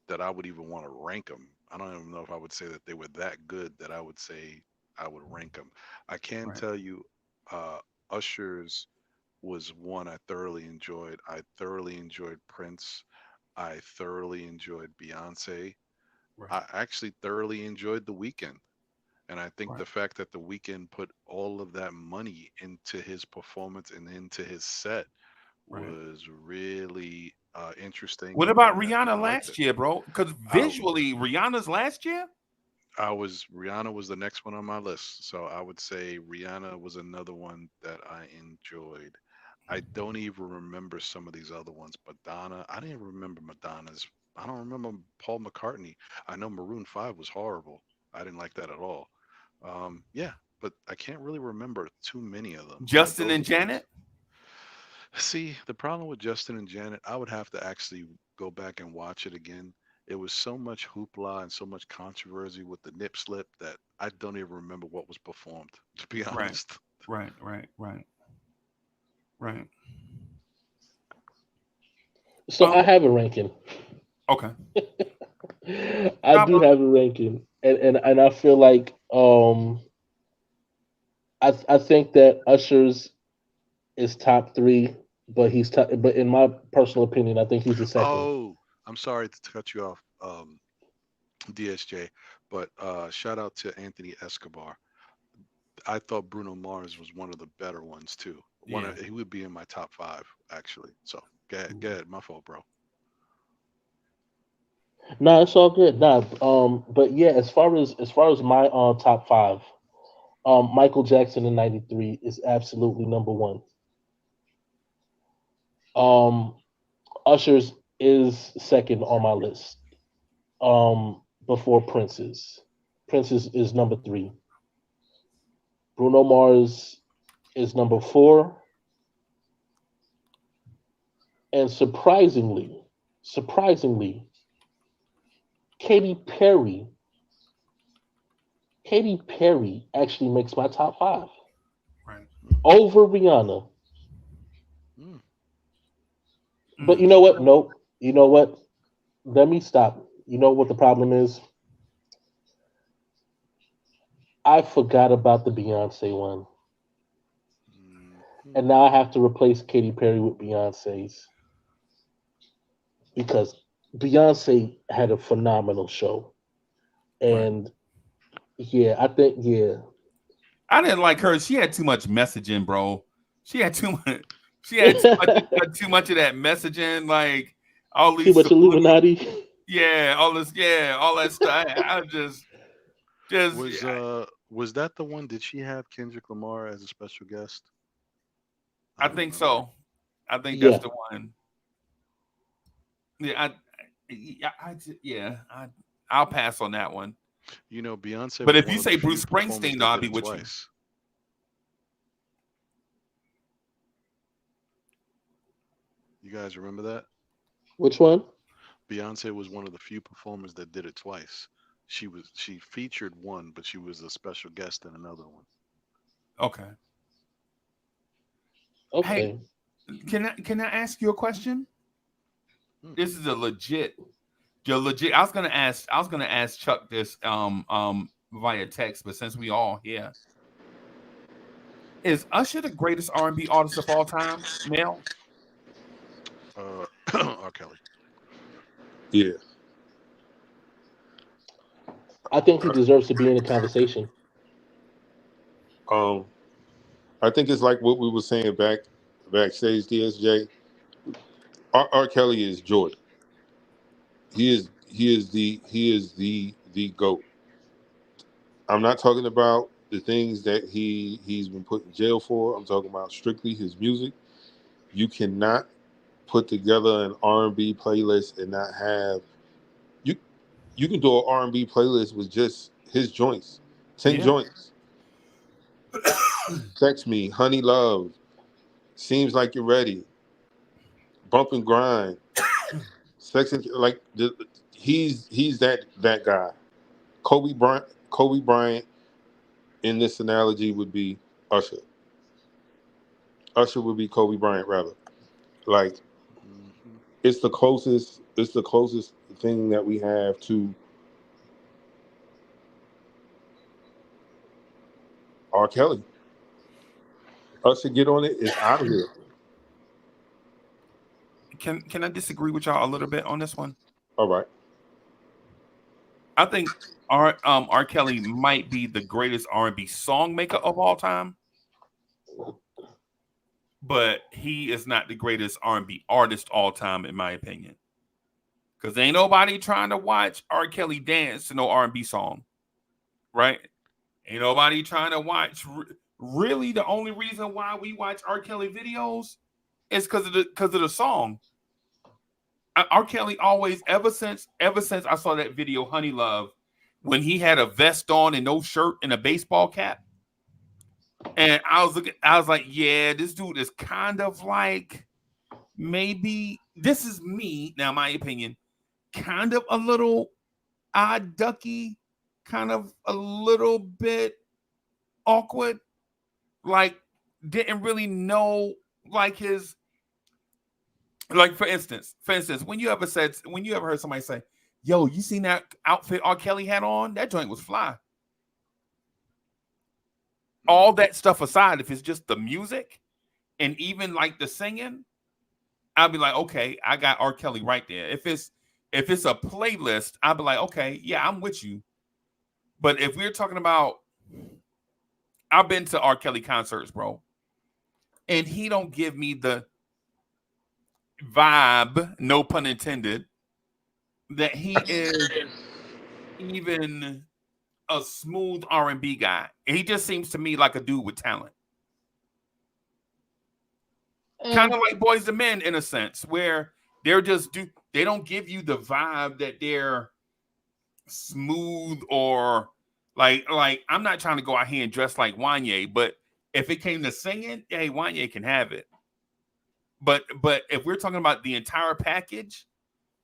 that I would even want to rank them. I don't even know if I would say that they were that good that I would say I would rank them. I can Right. tell you, uh, Usher's was one I thoroughly enjoyed. I thoroughly enjoyed Prince. I thoroughly enjoyed Beyonce. Right. I actually thoroughly enjoyed The Weeknd. And I think Right. the fact that The Weeknd put all of that money into his performance and into his set Right. was really interesting, What about and I Rihanna liked it. last year, bro? Because I visually, Rihanna's last year. Rihanna was the next one on my list, so I would say Rihanna was another one that I enjoyed. I don't even remember some of these other ones. Madonna, I didn't remember Madonna's. I don't remember Paul McCartney. I know Maroon 5 was horrible. I didn't like that at all. Yeah, but I can't really remember too many of them. But Justin those and are the ones. Janet. See, the problem with Justin and Janet, I would have to actually go back and watch it again. It was so much hoopla and so much controversy with the nip slip that I don't even remember what was performed, to be Right. honest. Right. Right. Right. Right. So I Um. have a ranking. Okay. I do Chavo? have a ranking, and I feel like I think that Usher's is top three, but but in my personal opinion, I think he's the second. Oh, I'm sorry to cut you off, DSJ, but shout out to Anthony Escobar. I thought Bruno Mars was one of the better ones too. Yeah. He would be in my top five actually. So go ahead, my fault, bro. No, it's all good. Nah, but yeah, as far as my top five, Michael Jackson in '93 is absolutely number one. Um, Usher's is second on my list. Before Prince's. Prince's is number three. Bruno Mars is number four, and surprisingly, Katy Perry. Katy Perry actually makes my top five Right. Mm, over Rihanna. mm. But Mm. you know what? Nope. You know what? Let me stop. You know what the problem is? I forgot about the Beyonce one, Mhm. and now I have to replace Katy Perry with Beyonce's because Beyonce had a phenomenal show, Right. and yeah, I think yeah, I didn't like her. She had too much messaging, bro. She had too much. She had too much. Too much of that messaging, like all too these much subliminal. Illuminati. Yeah, all this. Yeah, all that stuff. I just. Was that the one? Did she have Kendrick Lamar as a special guest? I I don't think remember. so. I think that's Yeah, the one. Yeah, yeah. I'll pass on that one. You know, Beyonce But was if one you of the say few Bruce performers Springsteen, though, that I'll did be it with you. twice. You guys remember that? which one? Beyonce was one of the few performers that did it twice. She featured one, but she was a special guest in another one. Okay. Hey, Okay, can I ask you a question? Hmm. This is a legit. I was gonna ask Chuck this via text, but since we all here, is Usher the greatest R&B artist of all time, male? R. Kelly. Yeah. I think he deserves to be in the conversation. Um, I think it's like what we were saying backstage. DSJ. R. Kelly is Jordan. He is the goat. I'm not talking about the things that he's been put in jail for. I'm talking about strictly his music. You cannot put together an R&B playlist and not have you. You can do an R&B playlist with just his joints, 10 Yeah, joints. Text me, honey, love. Seems like you're ready. Bump and grind. Sex and like he's that guy. Kobe Bryant in this analogy would be Usher. Usher would be Kobe Bryant rather. Like Hmm. it's the closest thing that we have to R. Kelly. Usher get on it, it's out of here. can I disagree with y'all a little bit on this one? All right. I think R. Kelly might be the greatest R&B song maker of all time, but he is not the greatest R&B artist all time, in my opinion. Because ain't nobody trying to watch R. Kelly dance to no R&B song, right? Ain't nobody trying to watch. Really, the only reason why we watch R. Kelly videos is because of the song. R. Kelly always, ever since I saw that video, Honey Love, when he had a vest on and no shirt and a baseball cap, and I was like, yeah, this dude is kind of like, maybe this is me now, my opinion, kind of a little odd ducky, kind of a little bit awkward, like didn't really know like his, like for instance, when you ever heard somebody say, Yo, you seen that outfit R. Kelly had on? That joint was fly. All that stuff aside, if it's just the music and even like the singing, I'll be like, okay, I got R. Kelly right there. If it's a playlist, I'll be like, okay, yeah, I'm with you. But if we're talking about, I've been to R. Kelly concerts, bro, and he don't give me the vibe, no pun intended, that he is even a smooth R&B guy. He just seems to me like a dude with talent. Kind of like Boys and Men in a sense, where they don't give you the vibe that they're smooth or like I'm not trying to go out here and dress like Wanye, but if it came to singing, hey, Wanye can have it. But if we're talking about the entire package,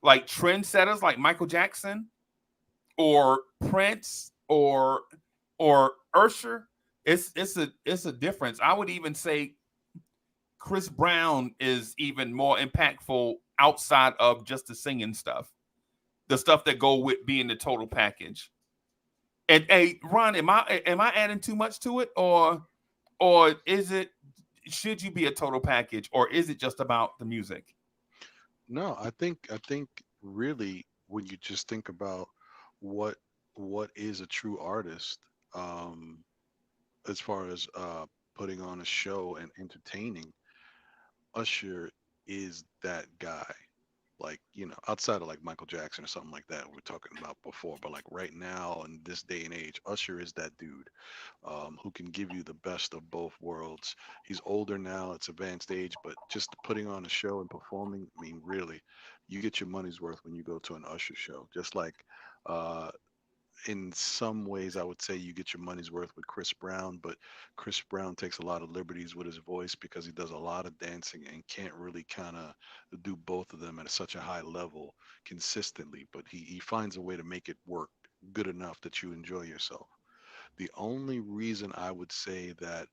like trendsetters like Michael Jackson or Prince or Usher, it's a difference. I would even say Chris Brown is even more impactful outside of just the singing stuff, the stuff that go with being the total package. And hey, Ron, am I adding too much to it, or is it, should you be a total package, or is it just about the music? No, I think really when you just think about what what is a true artist, um, as far as putting on a show and entertaining, Usher is that guy. Like, outside of like Michael Jackson or something like that we are talking about before, but like right now in this day and age, Usher is that dude, who can give you the best of both worlds. He's older now, it's advanced age, but just putting on a show and performing, I mean, really, you get your money's worth when you go to an Usher show. Just like, uh, in some ways, I would say you get your money's worth with Chris Brown, but Chris Brown takes a lot of liberties with his voice because he does a lot of dancing and can't really kind of do both of them at such a high level consistently. But he finds a way to make it work good enough that you enjoy yourself. The only reason I would say that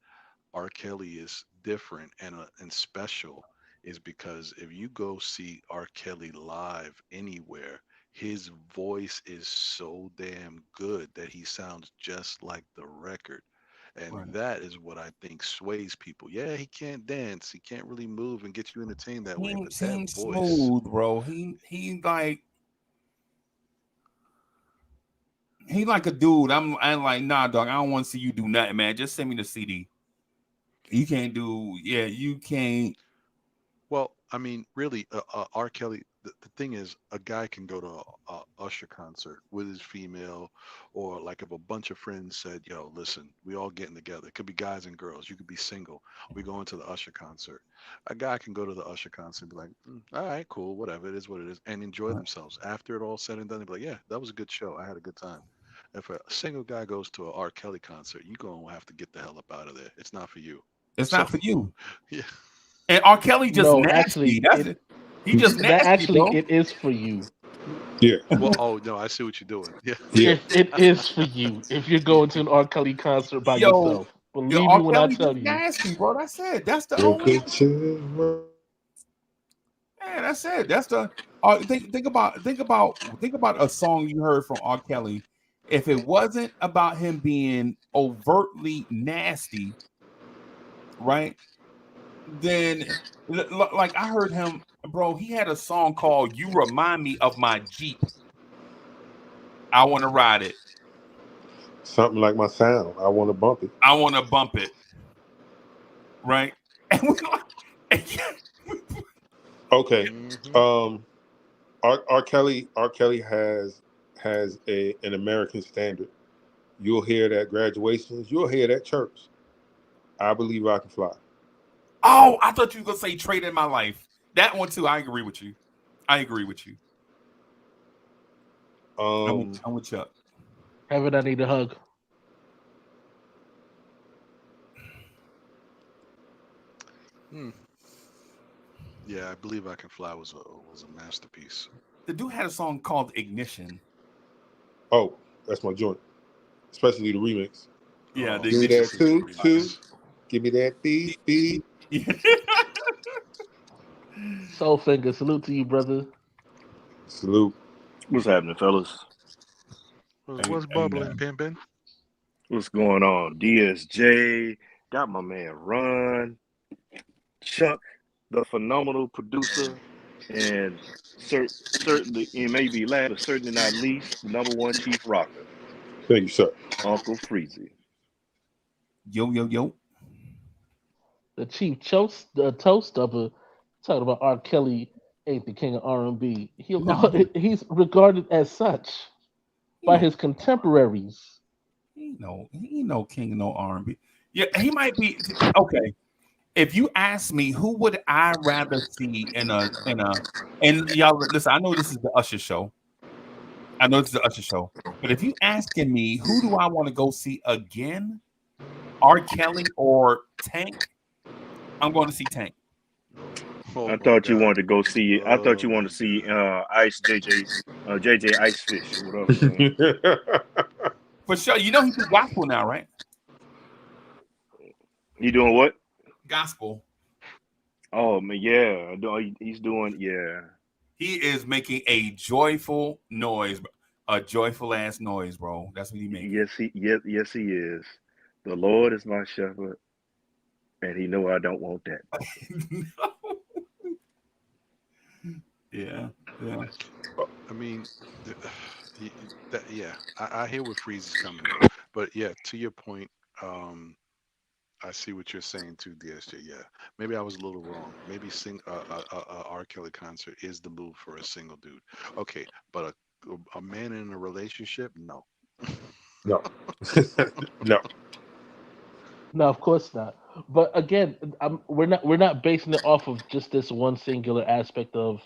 R. Kelly is different and special is because if you go see R. Kelly live anywhere, his voice is so damn good that he sounds just like the record. And Right. that is what I think sways people. Yeah, he can't dance, he can't really move and get you entertained that way, He but that seems voice. smooth, bro. He like a dude. I'm like, nah, dog. I don't want to see you do nothing, man. Just send me the CD. You can't do, yeah, you can't. Well, I mean, really, R. Kelly. The thing is, a guy can go to a Usher concert with his female, or like if a bunch of friends said, "Yo, listen, we all getting together." It could be guys and girls. You could be single. We going to the Usher concert. A guy can go to the Usher concert and be like, "All right, cool, whatever. It is what it is," and enjoy themselves. After it all said and done, they'll be like, "Yeah, that was a good show. I had a good time." If a single guy goes to a R. Kelly concert, you gonna have to get the hell up out of there. It's not for you. It's So, not for you. yeah. And R. Kelly just No, nasty. actually, That's it he just that nasty, actually bro. it is for you. Yeah, Well, oh no, I see what you're doing. Yeah. yeah. It is for you if you're Yeah. going to an R. Kelly concert by Yo, yourself. Believe me R. when I Kelly tell just you. nasty, bro. That's it. That's the Your only, picture. man. That's it. That's the. Think about a song you heard from R. Kelly. If it wasn't about him being overtly nasty, right? Then like I heard him, bro. He had a song called "You Remind Me of My Jeep." I want to ride it. Something like my sound. I want to bump it. I want to bump it. Right? And we like, Okay. Hmm. Um, R. Kelly has an American standard. You'll hear that graduations. You'll hear that church. I believe I can fly. oh, I thought you were gonna say "Trade in My Life." That one too. I agree with you. I agree with you. Um, I'm with Chuck. Heaven, I need a hug. Hmm. Yeah, I believe I Can Fly was a masterpiece. The dude had a song called "Ignition." oh, that's my joint, especially the remix. Yeah, the Oh, Give me this that Ignition. is the toot toot. remix. Give me that beep beep. Soulfinger, salute to you, brother. Salute. What's happening, fellas? What's Hey, bubbling, man. pimpin'? What's going on? DSJ, got my man Ron, Chuck, the phenomenal producer, and certainly, and maybe last but certainly not least, the number one chief rocker, Thank you, sir. Uncle Freezy. Yo, yo, yo. The chief toast, the toast of a talking about R. Kelly ain't the king of R&B. No, He's regarded as such he by ain't, his contemporaries. he ain't no king of no R&B. Yeah, he might be okay. If you ask me, who would I rather see and y'all listen, I know this is the Usher show. I know it's the Usher show. But if you asking me, who do I want to go see again? R. Kelly or Tank? I'm going to see Tank. Oh I my thought you God. wanted to go see. I thought Oh you wanted my to see God. JJ Icefish or whatever, man. For sure. You know he do gospel now, right? He doing what? Gospel. Oh man, yeah. He's doing yeah. He is making a joyful noise, a joyful ass noise, bro. That's what he making. Yes he is. The Lord is my shepherd, and he know I don't want that. Yeah, yeah. I mean, th- yeah, I hear where Freeze is coming, but yeah, to your point, um, I see what you're saying too, DSJ. Yeah, maybe I was a little wrong. Maybe R. Kelly concert is the move for a single dude. Okay, but a man in a relationship, no. No. No. No, of course not. But again, we're not basing it off of just this one singular aspect of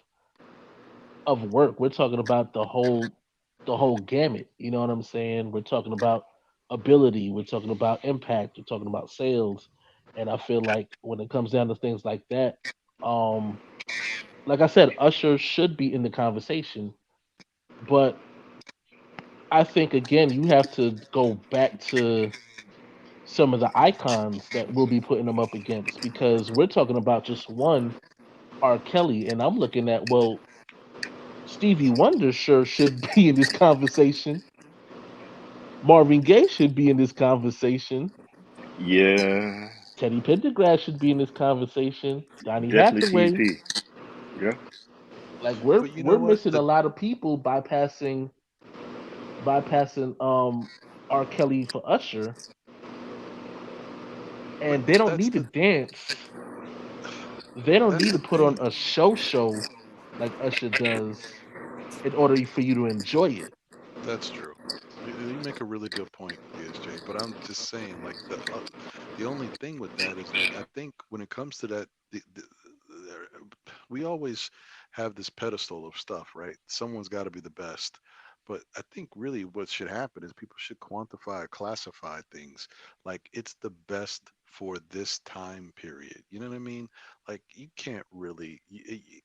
work. We're talking about the whole gamut. You know what I'm saying? We're talking about ability. We're talking about impact. We're talking about sales. And I feel like when it comes down to things like that, um, like I said, Usher should be in the conversation. But I think again, you have to go back to some of the icons that we'll be putting them up against because we're talking about just one R. Kelly, and I'm looking at well, Stevie Wonder sure should be in this conversation. Marvin Gaye should be in this conversation. Yeah, Teddy Pendergrass should be in this conversation. Donny definitely Hathaway. TP. Yeah, Like we're But you know we're what? missing a lot of people bypassing R. Kelly for Usher, But and they don't that's need to the dance. They don't that's need the to put on thing. a show like Usher does in order for you to enjoy it. That's true. You make a really good point, DSJ. But I'm just saying, like the only thing with that is like I think when it comes to that, we always have this pedestal of stuff, right? Someone's got to be the best. But I think really what should happen is people should quantify, classify things. Like it's the best for this time period. You know what I mean? Like you can't really.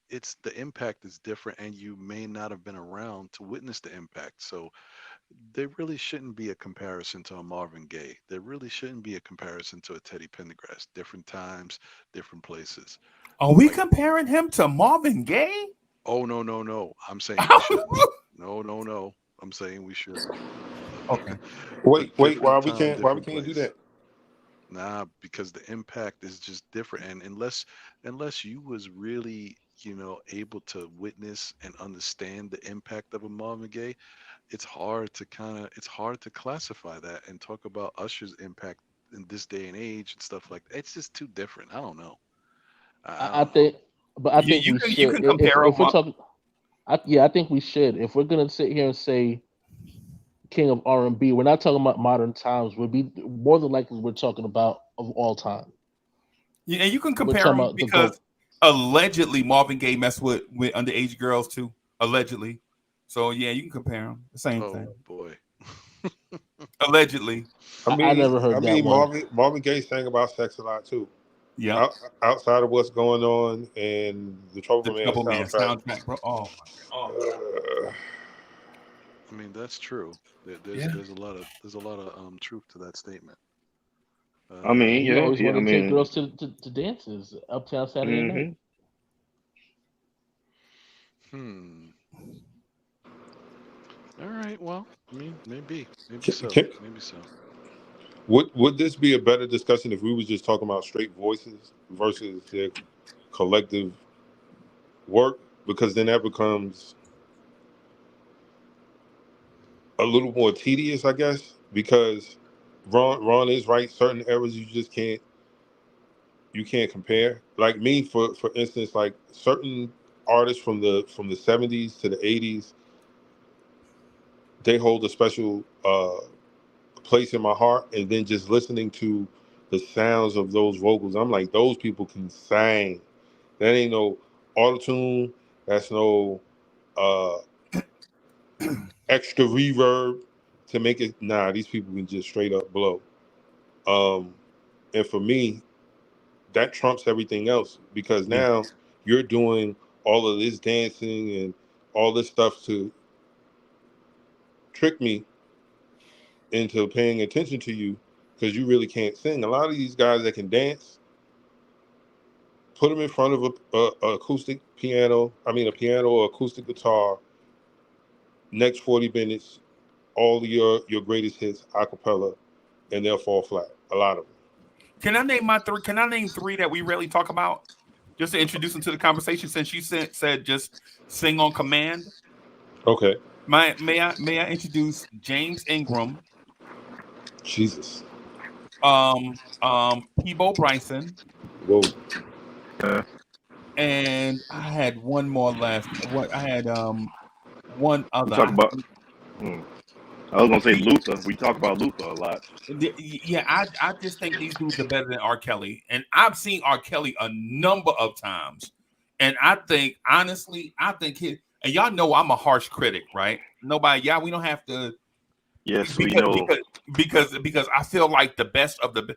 It's the impact is different, and you may not have been around to witness the impact. So there really shouldn't be a comparison to a Marvin Gaye. There really shouldn't be a comparison to a Teddy Pendergrass. Different times, different places. Are we Like, comparing him to Marvin Gaye? oh no, no, no. I'm saying we shouldn't. No, no, no. I'm saying we shouldn't. Okay. But Wait, different time, why we different can't do place. that? Nah, because the impact is just different. And unless you was really, able to witness and understand the impact of a Marvin Gaye, it's hard to classify that and talk about Usher's impact in this day and age and stuff like that. It's just too different. I don't know. I I don't know. think, but I think we You should. can If compare him. if we're talking, yeah, I think we should. If we're gonna sit here and say king of R&B, we're not talking about modern times. We'll be more than likely we're talking about of all time. Yeah, and you can We're compare talking him about the because goat. allegedly Marvin Gaye messed with underage girls too. Allegedly. So yeah, you can compare them. The same Oh thing. boy. Allegedly. I never I heard that mean, one. Marvin Gaye sang about sex a lot too. Yep. Outside of what's going on in the The Trouble Man Trouble Man soundtrack. soundtrack, bro. Oh my god. Oh. Uh, I mean, that's true. Yeah. There's a lot of truth to that statement. I Yeah, mean, he yeah, always yeah. I wanted to take mean, girls to dances, Uptown Saturday Night. hmm Hmm. right. Well, I mean, maybe Can, so, can, maybe so. would this be a better discussion if we was just talking about straight voices versus their collective work? Because then that becomes a little more tedious, I guess. Because Ron is right. Certain eras you can't compare. Like me, for instance, like certain artists from the 70s to the 80s, they hold a special place in my heart. And then just listening to the sounds of those vocals, I'm like, those people can sing. That ain't no auto tune. That's no uh, extra reverb to make it. Nah, these people can just straight up blow. Um, and for me, that trumps everything else because Yeah. now you're doing all of this dancing and all this stuff to trick me into paying attention to you because you really can't sing. A lot of these guys that can dance, put them in front of a acoustic piano. I mean, a piano or acoustic guitar. Next 40 minutes, all of your greatest hits a cappella, and they'll fall flat. A lot of them. Can I name my three? Can I name three that we rarely talk about? Just to introduce them to the conversation, since you said just sing on command. Okay. May I introduce James Ingram, Jesus. Peebo Bryson, Whoa. and I had one more last. What I had one We other. talk about. Hmm, I was gonna say Luther. We talk about Luther a lot. Yeah, I just think these dudes are better than R. Kelly, and I've seen R. Kelly a number of times, and I think honestly, I think and y'all know I'm a harsh critic, right? Nobody, yeah, we don't have to Yes, we because know. because because I feel like the best of the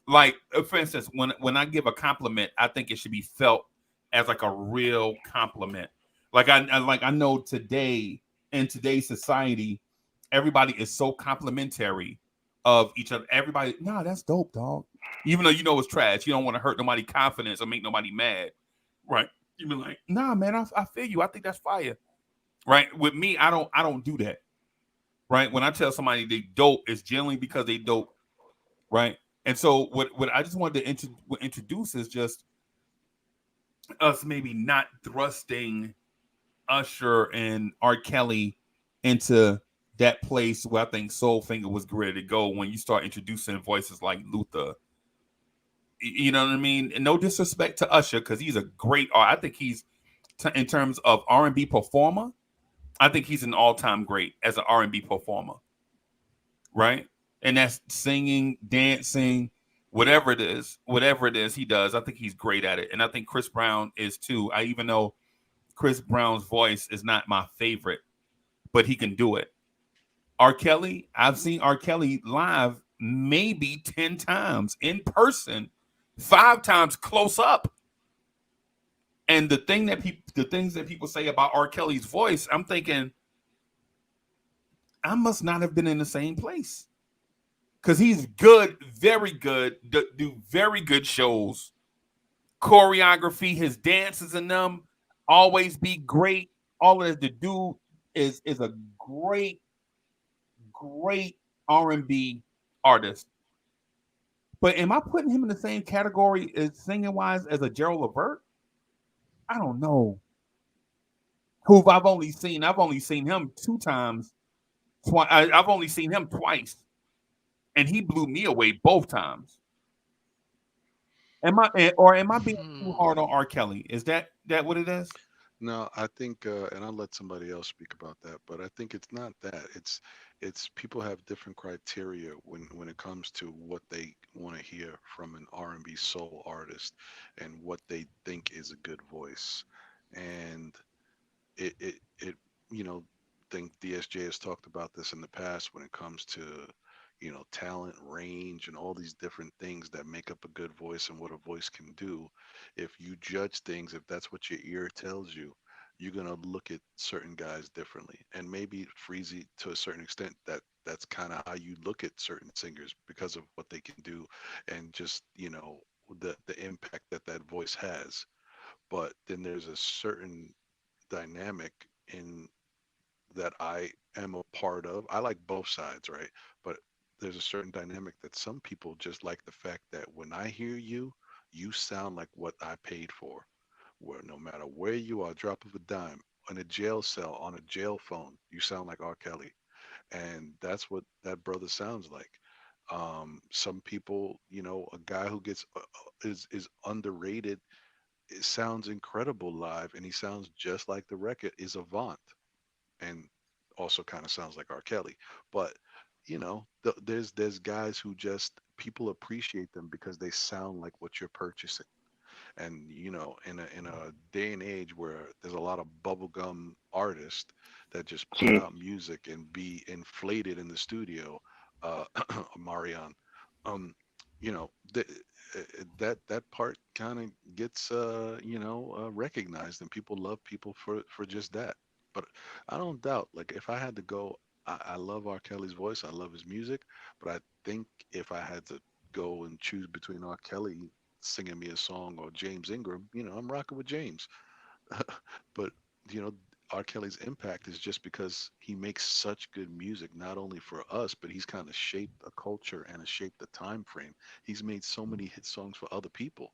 like for instance, when I give a compliment, I think it should be felt as like a real compliment. Like I know today in today's society, everybody is so complimentary of each other. Everybody, nah, that's dope, dog. Even though you know it's trash, you don't want to hurt nobody's confidence or make nobody mad, right? You be like, nah, man, I feel you. I think that's fire, right? With me, I don't do that, right? When I tell somebody they dope, it's generally because they dope, right? And so what I just wanted to introduce is just us maybe not thrusting Usher and R. Kelly into that place where I think Soulfinger was ready to go when you start introducing voices like Luther. You know what I mean? And no disrespect to Usher because he's a great I think he's in terms of R&B performer. I think he's an all-time great as an R&B performer, right? And that's singing, dancing, whatever it is he does. I think he's great at it, and I think Chris Brown is too. I even know Chris Brown's voice is not my favorite, but he can do it. R. Kelly, I've seen R. Kelly live maybe 10 times in person, 5 times close up. And the things that people say about R. Kelly's voice, I'm thinking I must not have been in the same place because he's good, very good, do very good shows, choreography, his dances in them always be great. All of the dude is a great R&B artist. But am I putting him in the same category as singing wise as a Gerald Levert? I don't know. Who I've only seen him 2 times. I've only seen him twice, and he blew me away both times. Am I being too hard on Hmm. R. Kelly? Is that what it is? No, I think, and I'll let somebody else speak about that, but I think it's not that. It's people have different criteria when it comes to what they want to hear from an R&B soul artist and what they think is a good voice. And it you know think DSJ has talked about this in the past when it comes to talent, range, and all these different things that make up a good voice and what a voice can do. If you judge things, if that's what your ear tells you, you're gonna look at certain guys differently, and maybe Freezy to a certain extent that's kind of how you look at certain singers because of what they can do and just the impact that that voice has. But then there's a certain dynamic in that I am a part of. I like both sides, right? But there's a certain dynamic that some people just like the fact that when I hear you, you sound like what I paid for. Where no matter where you are, drop of a dime, in a jail cell, on a jail phone, you sound like R. Kelly. And that's what that brother sounds like. Some people, a guy who gets is underrated. It sounds incredible live, and he sounds just like the record. Is Avant, and also kind of sounds like R. Kelly. But there's guys who just people appreciate them because they sound like what you're purchasing. And in a day and age where there's a lot of bubblegum artists that just put out music and be inflated in the studio, Marion, um you know th- that part kind of gets recognized, and people love people for just that. But I don't doubt, like, if I had to go, I love R. Kelly's voice, I love his music, but I think if I had to go and choose between R. Kelly singing me a song or James Ingram, I'm rocking with James. But you know, R. Kelly's impact is just because he makes such good music, not only for us, but he's kind of shaped a culture and has shaped the time frame. He's made so many hit songs for other people,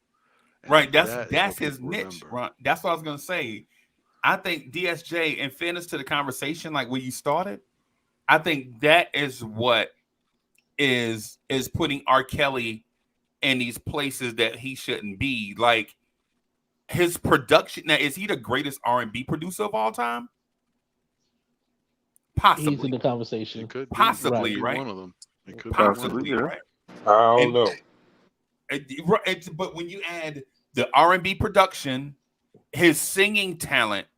Right. and That's that is what that's his people niche, remember. right? That's what I was gonna say. I think DSJ, in fairness to the conversation, like where you started, I think that is what is putting R. Kelly in these places that he shouldn't be. Like his production. Now, is he the greatest R&B producer of all time? He's in Possibly, the conversation, It could right? possibly, be right? one of them. It could be one of Possibly, them. Possibly, yeah. right? I don't And, know. but when you add the R&B production, his singing talent,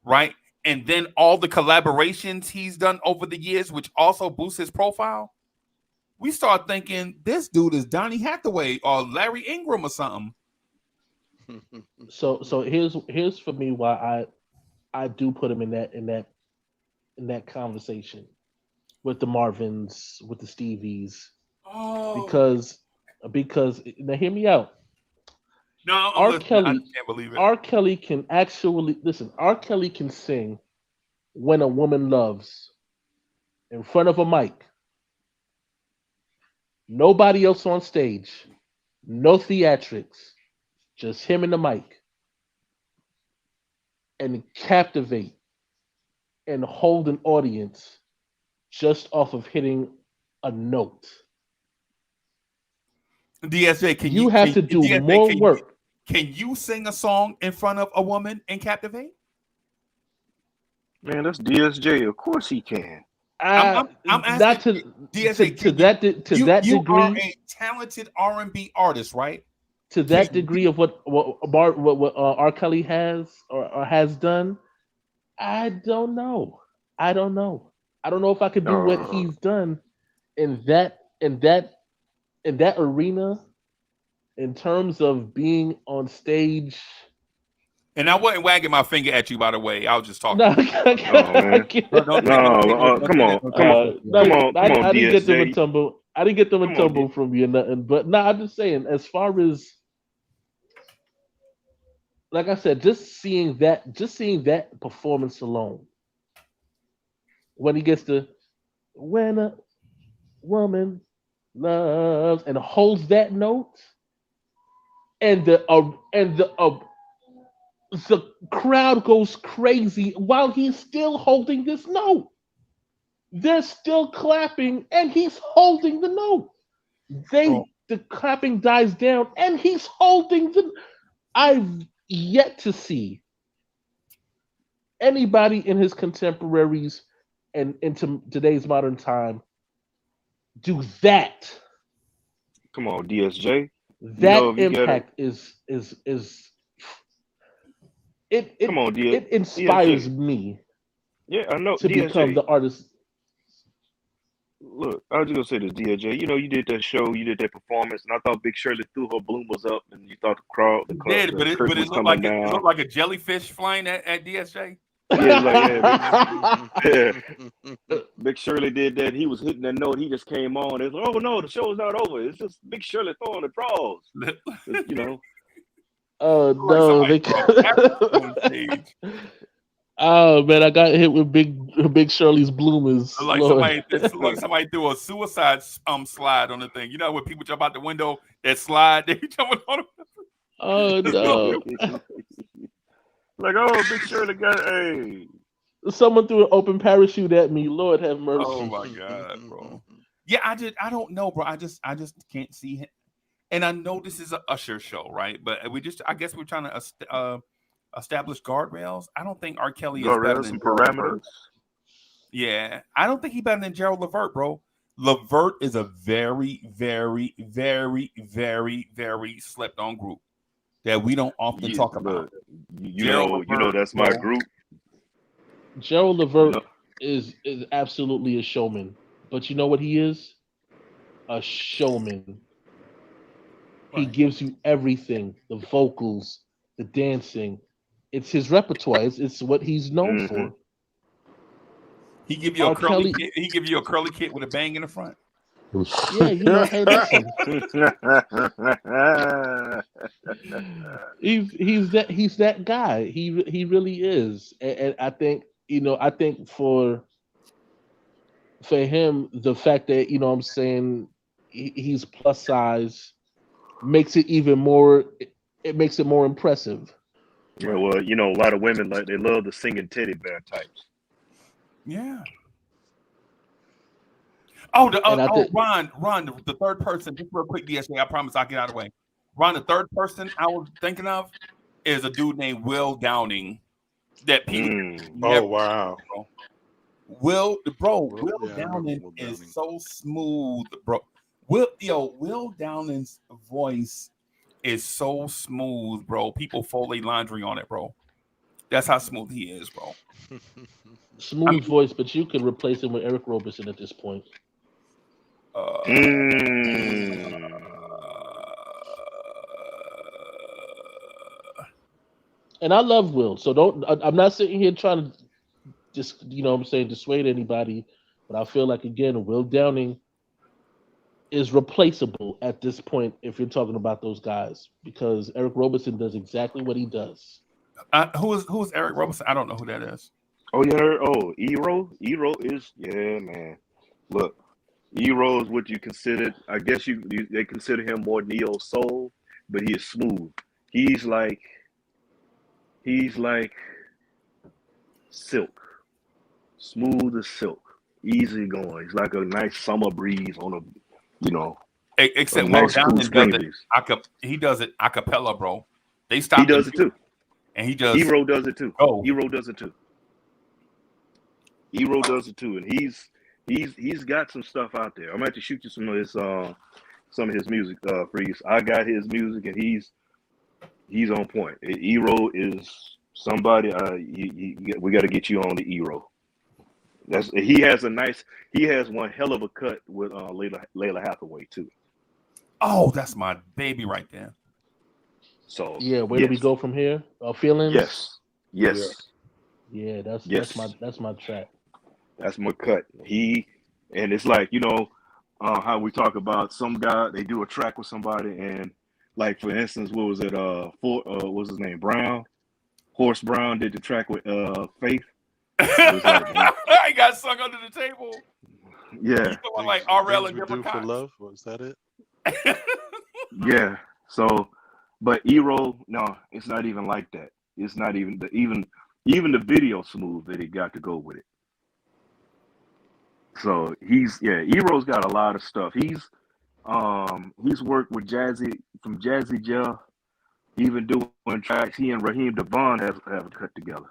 right, and then all the collaborations he's done over the years, which also boosts his profile, we start thinking this dude is Donny Hathaway or Larry Ingram or something. So here's for me why I do put him in that conversation with the Marvins, with the Stevies, Oh because now hear me out. no, I'm R. listening. I Kelly can't believe it. R. Kelly can actually listen. R. Kelly can sing "When a Woman Loves" in front of a mic, nobody else on stage, no theatrics, just him and the mic, and captivate and hold an audience just off of hitting a note. DSJ, You have to do DSJ, more work. can you sing a song in front of a woman and captivate? Man, that's DSJ. Of course he can. I'm asking Not to DSJ, to can you that to that you are degree, a talented R&B artist, right? to Can that degree you of what R. Kelly has or has done. I don't know. I don't know. I don't know if I could do what Uh, he's done in that arena in terms of being on stage. and I wasn't wagging my finger at you, by the way. I was just No, talking. oh man. Don't No, take don't come take on, that don't come take on, that personal. come no, on, come on, I didn't get them a DSJ. tumble. I didn't get them a Come on, tumble from you or nothing. But no, I'm just saying, as far as like I said, just seeing that performance alone, when he gets to when a woman loves and holds that note, and the crowd goes crazy while he's still holding this note. They're still clapping, and he's holding the note. Oh, The clapping dies down, and he's holding the. I've yet to see anybody in his contemporaries and into today's modern time do that. come on, DSJ. You know That if you get a impact is it come it on, it inspires DSJ. me Yeah, I know to become DSJ. the artist. Look, I was just gonna say this, DSJ. You know, you did that show, you did that performance, and I thought Big Shirley threw her bloomers up, and you thought he did, the but curtain it was looked coming like it down. looked like a jellyfish flying at DSJ. Yeah, like yeah, Big Shirley did that. He was hitting that note. He just came on. It's like, oh no, the show's not over. It's just Big Shirley throwing the draws. You know, Oh Like no, somebody they threw a parachute on stage. Oh man, I got hit with Big Shirley's bloomers. Like Lord. somebody, it's like somebody threw a suicide slide on the thing. You know when people jump out the window, that slide, they be jumping on them. Oh Just go. no. Like, oh, Big Shirley got hey. Someone threw an open parachute at me. Lord have Oh mercy. my god, bro. Yeah, I don't know, bro. I just can't see him. And I know this is a Usher show, right? But I guess we're trying to establish guardrails. I don't think R. Kelly is better Guardrails than and Gerald Levert. parameters. Yeah, I don't think he's better than Gerald Levert, bro. Levert is a very, very, very, very, very slept on group that we don't often Yeah, talk about. look, Gerald you know Levert, that's my bro. group. Gerald You Levert know, is absolutely a showman. But you know what he is? A showman. He Right. gives you everything, the vocals, the dancing. It's his repertoire. It's what he's known hmm for. He give you a R. curly Kelly, kid. He give you a curly kid with a bang in the front. yeah, hey, listen, he's that guy. He really is, and I think I think for him the fact that what I'm saying he's plus size makes it even more. It makes it more impressive. Yeah, Right. well, a lot of women like they love the singing teddy bear types. Yeah. Oh, And I think Ron, the third person. Just real quick, DSA. I promise I'll get out of the way. Ron, the third person I was thinking of is a dude named Will Downing that people Mm. never Oh wow. bro. Will Yeah, I remember Downing Will is Downing. so smooth, bro. Will Downing's voice is so smooth, bro. People fold their laundry on it, bro. That's how smooth he is, bro. I smooth mean, voice, but you could replace him with Eric Roberson at this point. uh, Mm. And I love Will, so don't. I'm not sitting here trying to just what I'm saying dissuade anybody, but I feel like again, Will Downing is replaceable at this point if you're talking about those guys because Eric Roberson does exactly what he does. who is Eric Roberson? I don't know who that is. Oh, you heard? Oh, Ero. Ero is yeah, man. Look, Ero is what you considered. I guess they consider him more neo soul, but he is smooth. He's like he's like silk, smooth as silk, easy going. He's like a nice summer breeze on you know, a Except Will nice cool Downing does spring it. breeze. He does it a cappella, bro. They He stop the does it music too. and he just Ero does it too. go. Ero does it too. Ero does it too, and he's got some stuff out there. I'm gonna have to shoot you some of his music, Freeze. I got his music, and he's on point. Ero is somebody. We got to get you on the Ero. He has one hell of a cut with Layla Hathaway too. That's my baby right there. So Yeah, where do we yes, go from here? Feelings. yes, Yeah. yes, Yeah, yes. that's my track. That's my cut. And it's like how we talk about some guy they do a track with somebody and like for instance what was it what was his name Brown Horse Brown did the track with Faith. It was like I got sung under the table. You yeah, someone like Things RL things and we Deborah do for Cox. love. Was that it? yeah. So but Ero no it's not even like that. It's not even even the video smooth that he got to go with it. So Ero's got a lot of stuff. He's worked with Jazzy from Jazzy Jeff, even doing tracks. He and Raheem Devon have cut together.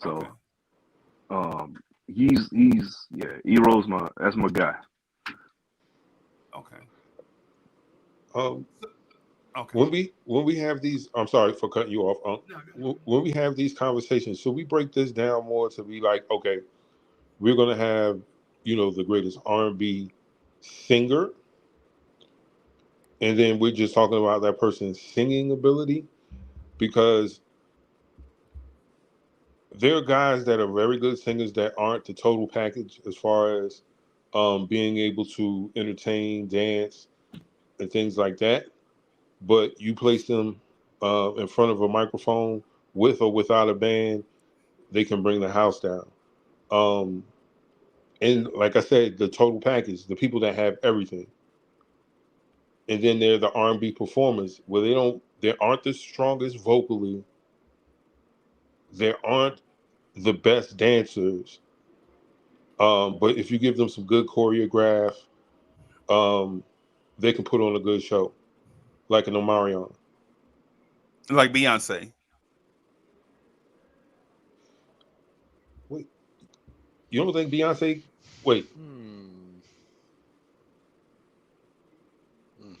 Okay. So he's Ero's that's my guy. Okay. Um, Okay. when we have these, I'm sorry for cutting you off. When we have these conversations, should we break this down more to be like, okay, we're gonna have, the greatest R&B singer, and then we're just talking about that person's singing ability because there are guys that are very good singers that aren't the total package as far as being able to entertain, dance, and things like that. But you place them in front of a microphone with or without a band, they can bring the house down. Um, and like I said, the total package, the people that have everything. And then they're the R&B performers where they aren't the strongest vocally, they aren't the best dancers. But if you give them some good choreograph, um, they can put on a good show, like an Omarion. Like Beyonce. Wait, you don't think Beyonce? Wait, Hmm. Hmm.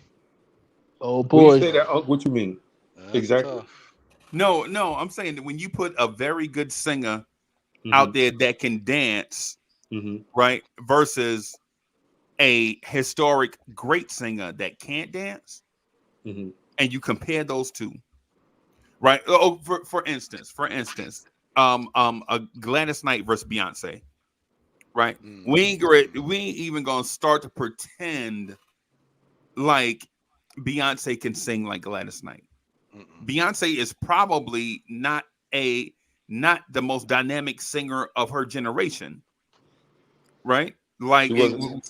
Oh when you boy. say that, what you mean That's exactly? tough. No, no, I'm saying that when you put a very good singer Hmm. out there that can dance, Hmm. right, versus a historic great singer that can't dance, Hmm. and you compare those two, right? Oh, for instance, a Gladys Knight versus Beyonce, right? Mm, We ain't even gonna start to pretend like Beyonce can sing like Gladys Knight. mm-mm. Beyonce is probably a not the most dynamic singer of her generation, right? She Like wasn't. when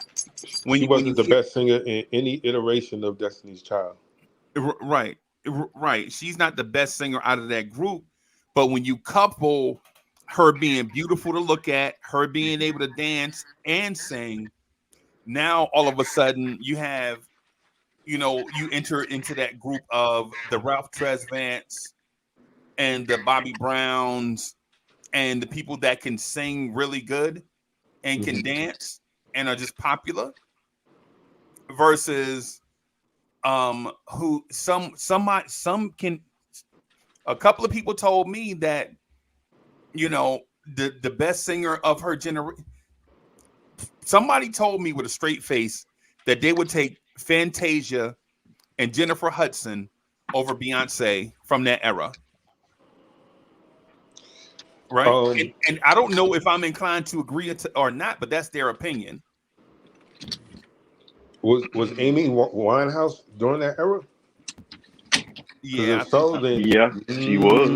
She when you wasn't the hear best singer in any iteration of Destiny's Child. right, right, she's not the best singer out of that group, but when you couple her being beautiful to look at, her being able to dance and sing, now all of a sudden you have, you enter into that group of the Ralph Tresvants and the Bobby Browns and the people that can sing really good and can Hmm. dance and are just popular versus who some can. A couple of people told me that, the best singer of her generation, somebody told me with a straight face that they would take Fantasia and Jennifer Hudson over Beyonce from that era, right? and, Um, and I don't know if I'm inclined to agree or not, but that's their opinion. was Amy Winehouse during that era? Because Yeah, if I think so, then Yeah, she was.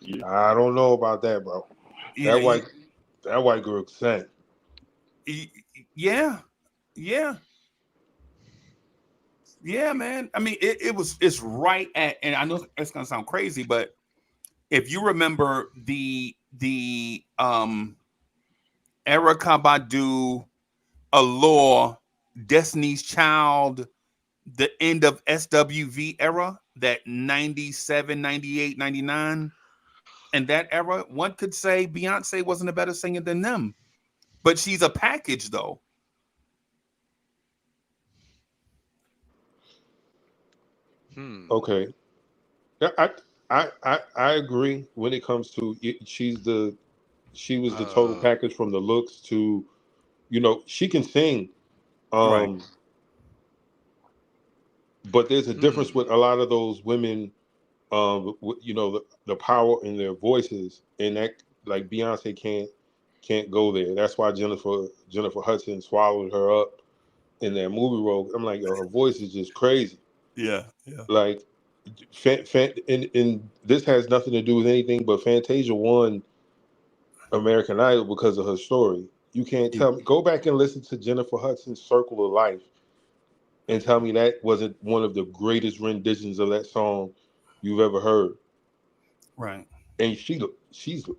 Yeah. I don't know about that, bro. yeah, That white that white girl sang. yeah, yeah, yeah, man. I mean, it's right at, and I know it's gonna sound crazy, but if you remember the Erica Badu, Allure, Destiny's Child, the end of SWV era, that 97, 98, 99, and that era, one could say Beyonce wasn't a better singer than them, but she's a package though. Hmm. Okay, yeah, I agree when it comes to it, she was the total Uh. package from the looks to she can sing, Right. um, but there's a difference Hmm. with a lot of those women, the power in their voices, and that like Beyonce can't go there. That's why Jennifer Hudson swallowed her up in that movie role. I'm like, yo, her voice is just crazy. Yeah. Yeah. Like, and this has nothing to do with anything, but Fantasia won American Idol because of her story. You can't tell me. Go back and listen to Jennifer Hudson's "Circle of Life" and tell me that wasn't one of the greatest renditions of that song you've ever heard. Right. And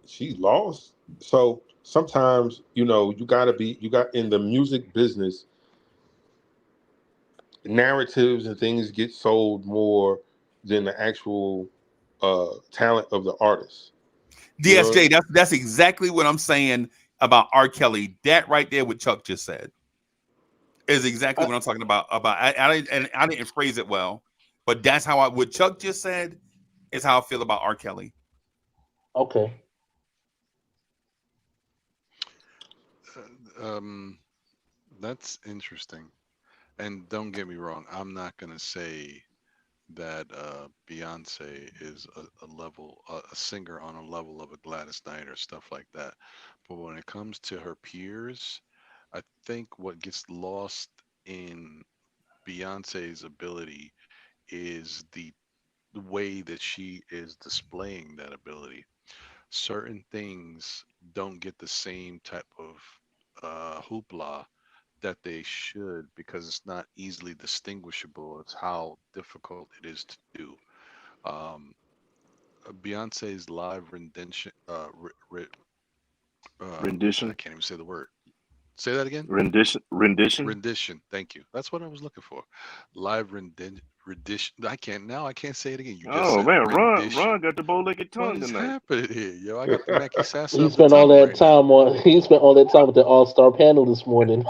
she's lost. So sometimes you got in the music business, narratives and things get sold more than the actual talent of the artist. You know, DSJ, that's exactly what I'm saying about R. Kelly. That right there, what Chuck just said, is exactly I, what I'm talking about. I didn't phrase it well, but that's how what Chuck just said is how I feel about R. Kelly. okay. Um. That's interesting. And don't get me wrong. I'm not gonna say that Beyonce is a singer on a level of a Gladys Knight or stuff like that. But when it comes to her peers, I think what gets lost in Beyonce's ability is the way that she is displaying that ability. certain things don't get the same type of hoopla that they should because it's not easily distinguishable. It's how difficult it is to do. Um, Beyonce's live rendition, I Rendition, can't even say the word. Say that again. rendition. Rendition. Thank you. That's what I was looking for. Live rendition. I can't say it again. You just Oh said man, rendition. Ron got the bow-legged What tongue is tonight. happening here, yo? I got the Mackie Sassa He of the spent all tongue that right now. time on. He spent all that time with the All Star panel this morning.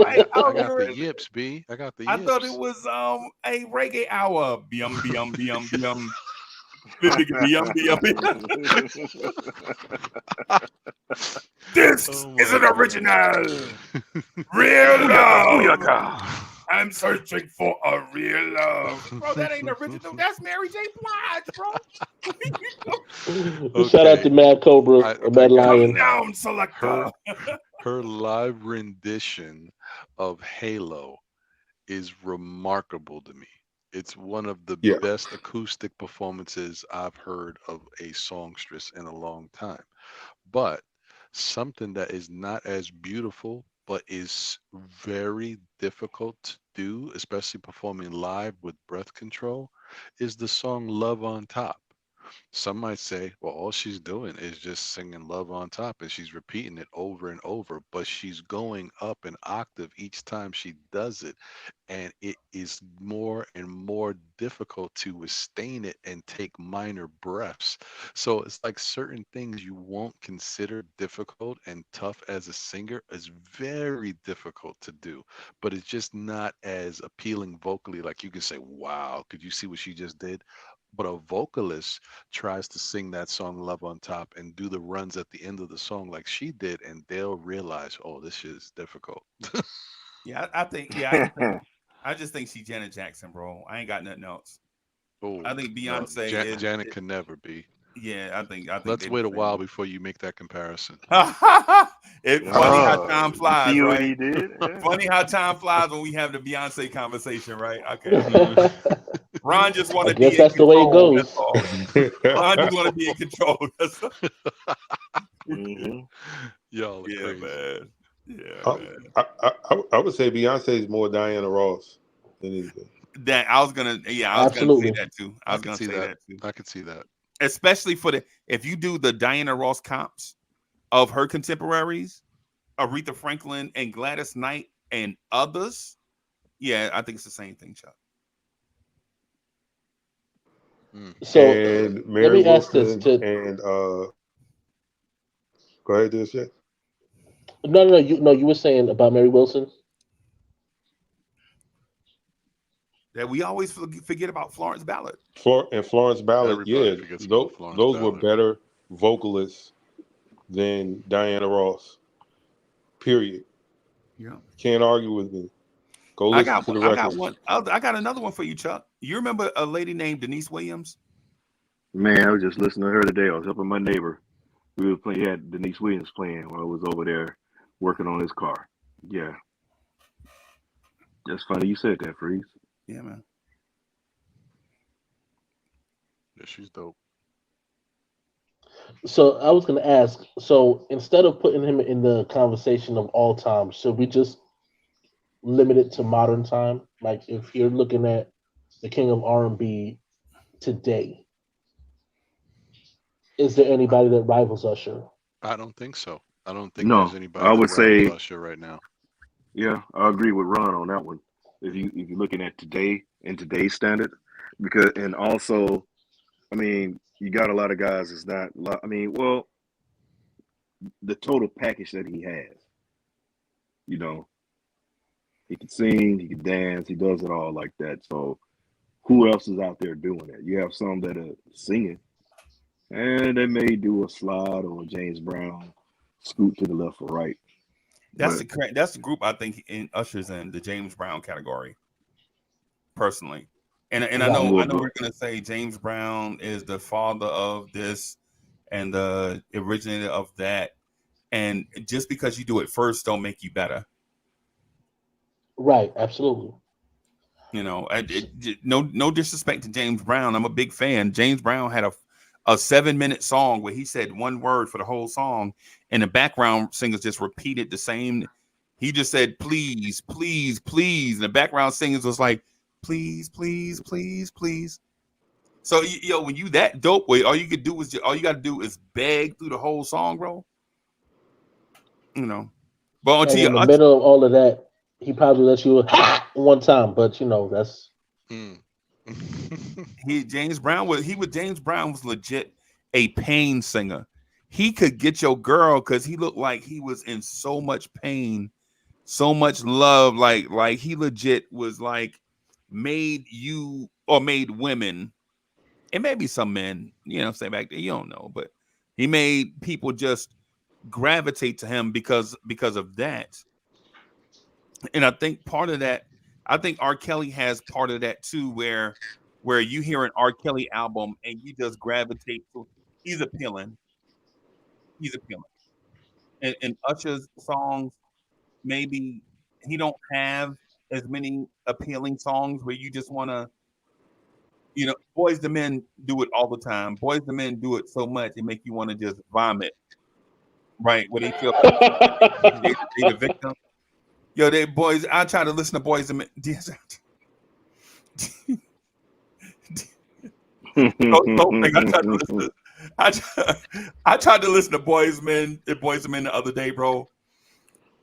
I Right? got I I was got gonna. the yips, B. I got the I thought it yips. was a reggae hour. Bium bium bium bium. Bium bium bium. This Oh is my an gosh. original. Real Booyaka, love. booyaka. I'm searching for a real love. Bro, that ain't original. That's Mary J. Blige, bro. Shout out to Okay, Mad Cobra I or I Mad got it Come Lion. now. down, selector. Her her live rendition of Halo is remarkable to me. It's one of the Yeah. best acoustic performances I've heard of a songstress in a long time. But something that is not as beautiful, but is very difficult to do, especially performing live with breath control, is the song Love on Top. Some might say, well, all she's doing is just singing Love on Top and she's repeating it over and over, but she's going up an octave each time she does it. And it is more and more difficult to sustain it and take minor breaths. So it's like certain things you won't consider difficult and tough as a singer is very difficult to do, but it's just not as appealing vocally. Like you can say, wow, could you see what she just did? But a vocalist tries to sing that song Love on Top and do the runs at the end of the song like she did, and they'll realize, oh, this shit is difficult. Yeah, I think. Yeah, I just think she's Janet Jackson, bro. I ain't got nothing else. Oh, I think no, Beyonce Janet can never be. yeah, I think Let's they the wait a same. while before you make that comparison. It's funny how Ah, time you flies, see what right? he did? Yeah. Funny how time flies when we have the Beyonce conversation, right? Okay. Mhm. Ron just want I to guess be in that's the way it control. That's goes. all. Ron just want to be in control. That's all. Hmm. Y'all are Yeah, crazy. man. Yeah, I, man. I would say Beyonce is more Diana Ross than anything. That I was gonna, yeah, I was gonna say Absolutely. that too. I I was could gonna see say that. that too. I could see that. Especially for the if you do the Diana Ross comps of her contemporaries, Aretha Franklin and Gladys Knight and others, yeah, I think it's the same thing, Chuck. Mm. So And let Mary me ask this Wilson to and go ahead, do shit. no, you were saying about Mary Wilson. That we always forget about Florence Ballard. Florence Ballard, Everybody yeah, forgets about Florence those were Ballard. better vocalists than Diana Ross. Period. Yeah. Can't argue with me. Go I listen got to one. the I got records. one. I got another one for you, Chuck. You remember a lady named Denise Williams? Man, I was just listening to her today. I was helping my neighbor. We were playing. He had Denise Williams playing while I was over there working on his car. Yeah, that's funny you said that, Freeze. Yeah, man. Yeah, she's dope. So I was going to ask. So instead of putting him in the conversation of all time, should we just limit it to modern time? Like if you're looking at the king of R&B today, is there anybody that rivals Usher? I don't think so. I don't think there's No, anybody I that would rivals say, Usher right now. yeah, I agree with Ron on that one. If you're looking at today in today's standard, because and also, I mean, you got a lot of guys. It's not. I mean, well, the total package that he has, you know, he can sing, he can dance, he does it all like that. So who else is out there doing it? You have some that are singing, and they may do a slide or a James Brown, scoot to the left or right. But That's the group I think in Usher's in the James Brown category, personally. And I Right. know well, but we're gonna say James Brown is the father of this and the originator of that. And just because you do it first don't make you better. Right. Absolutely. No disrespect to James Brown. I'm a big fan. James Brown had a 7-minute song where he said one word for the whole song, and the background singers just repeated the same. He just said, please, please, please. And the background singers was like, please, please, please, please. So, when you that dope way, all you got to do is beg through the whole song, bro. But And until you, in the middle of all of that, he probably lets you one time, but that's Mm. James Brown was legit a pain singer. He could get your girl because he looked like he was in so much pain, so much love. Like he legit was like made you or made women, and maybe some men, say back there, you don't know, but he made people just gravitate to him because of that. And I think part of that, I think R. Kelly has part of that too, where you hear an R. Kelly album and you just gravitate to. He's appealing. He's appealing. And Usher's songs, maybe he don't have as many appealing songs where you just want to, Boys to Men do it all the time. Boys to Men do it so much it make you want to just vomit, right? Where they feel like they the victim. Yo, they boys. I try to listen to Boys to Men. I tried to listen to Boys to Men the other day, bro,